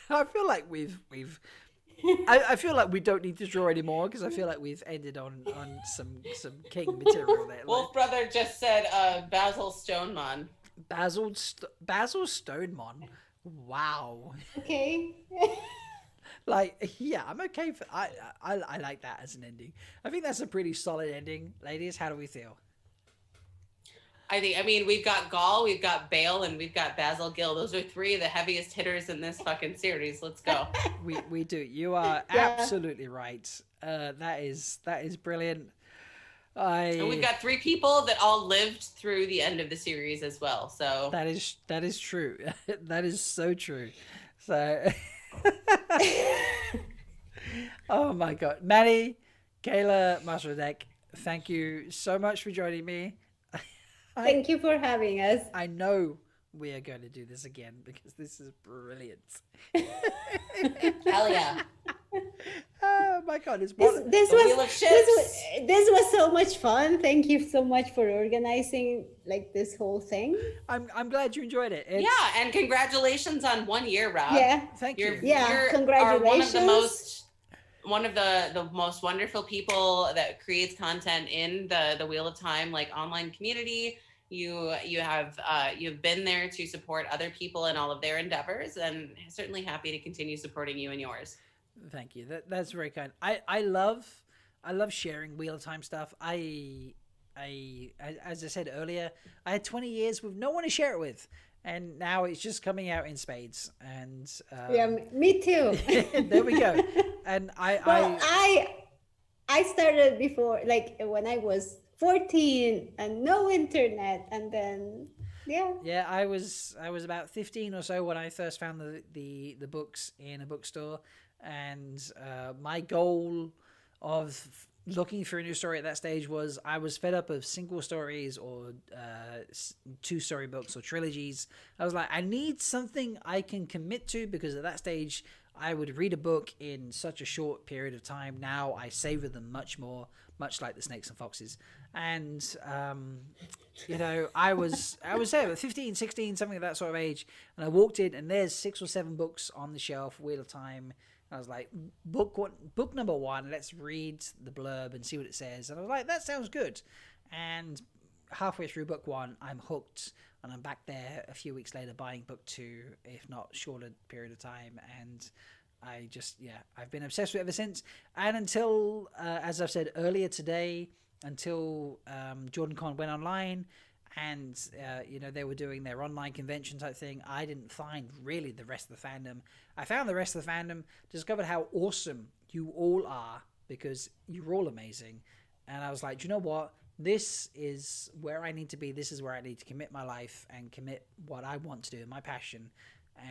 I feel like I feel like we don't need to draw anymore, because I feel like we've ended on some king material there. Wolf Brother just said Basil Stonemon. Basil Stonemon. Wow. Okay. I'm okay for I like that as an ending. I think that's a pretty solid ending. Ladies, how do we feel? I mean, we've got Gaul, we've got Bale, and we've got Basil Gill. Those are three of the heaviest hitters in this fucking series. Let's go. We do. You are absolutely right. That is brilliant. And we've got three people that all lived through the end of the series as well. So that is true. That is so true. So oh my god. Maddie, Kayla, Master of Deck, thank you so much for joining me. Thank you for having us. I know we are going to do this again, because this is brilliant. Hell yeah. Oh my god, this was so much fun. Thank you so much for organizing this whole thing. I'm glad you enjoyed it. Yeah, and congratulations on 1 year, Rob. Yeah. Thank you. Yeah, congratulations. One of the most wonderful people that creates content in the Wheel of Time online community. You've been there to support other people in all of their endeavors, and certainly happy to continue supporting you and yours. Thank you. That's very kind. I love sharing Wheel of Time stuff. I as I said earlier, I had 20 years with no one to share it with, and now it's just coming out in spades. And yeah, me too. There we go. And I started before, when I was 14 and no internet, and then I was about 15 or so when I first found the books in a bookstore, and my goal of looking for a new story at that stage was, I was fed up of single stories or 2-story books or trilogies. I was like, I need something I can commit to, because at that stage I would read a book in such a short period of time. Now I savor them much more, much like the Snakes and Foxes. And I was there at 15, 16, something of that sort of age, and I walked in and there's 6 or 7 books on the shelf, Wheel of Time. I was like, book number 1, let's read the blurb and see what it says. And I was like, that sounds good. And halfway through book 1, I'm hooked, and I'm back there a few weeks later buying book 2, if not shorter period of time. And I just, I've been obsessed with it ever since. And until, as I've said earlier today, until JordanCon went online, and they were doing their online convention type thing, I didn't find really the rest of the fandom. I found the rest of the fandom, discovered how awesome you all are, because you're all amazing. And I was like, do you know what? This is where I need to be. This is where I need to commit my life and commit what I want to do, my passion.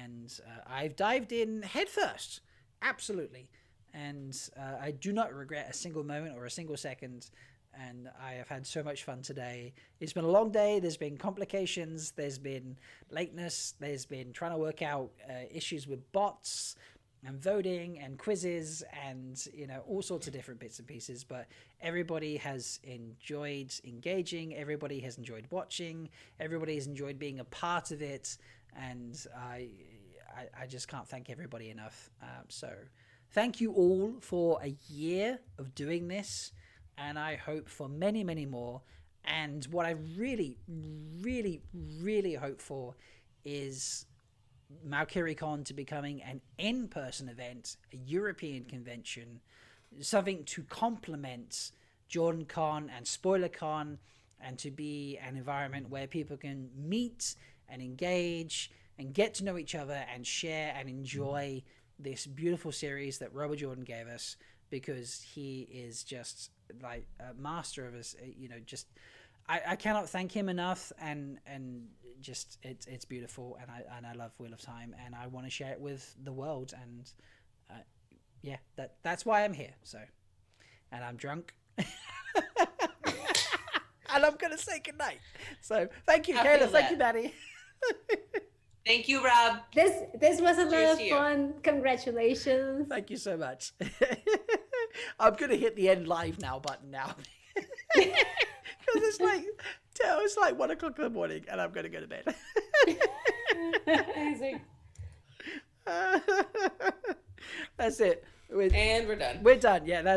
And I've dived in headfirst. absolutely. And I do not regret a single moment or a single second. And I have had so much fun today. It's been a long day. There's been complications. There's been lateness. There's been trying to work out issues with bots and voting and quizzes and, you know, all sorts of different bits and pieces. But everybody has enjoyed engaging. Everybody has enjoyed watching. Everybody has enjoyed being a part of it. And I just can't thank everybody enough. So thank you all for a year of doing this. And I hope for many, many more. And what I really, really, really hope for is MalkieriCon to becoming an in-person event, a European convention, something to complement JordanCon and SpoilerCon, and to be an environment where people can meet and engage and get to know each other and share and enjoy this beautiful series that Robert Jordan gave us, because he is just like a master of us, you know. Just I cannot thank him enough, and just it's beautiful, and I love Wheel of Time, and I want to share it with the world, and yeah, that's why I'm here. So, and I'm drunk, and I'm gonna say goodnight. So thank you, Kayla. Thank you, Maddie. Thank you, Rob. This was a lot Cheers of to you. fun. Congratulations. Thank you so much. I'm gonna hit the end live now button now. Because it's like 1 o'clock in the morning and I'm gonna go to bed. Amazing. That's it. And we're done. We're done. Yeah, that's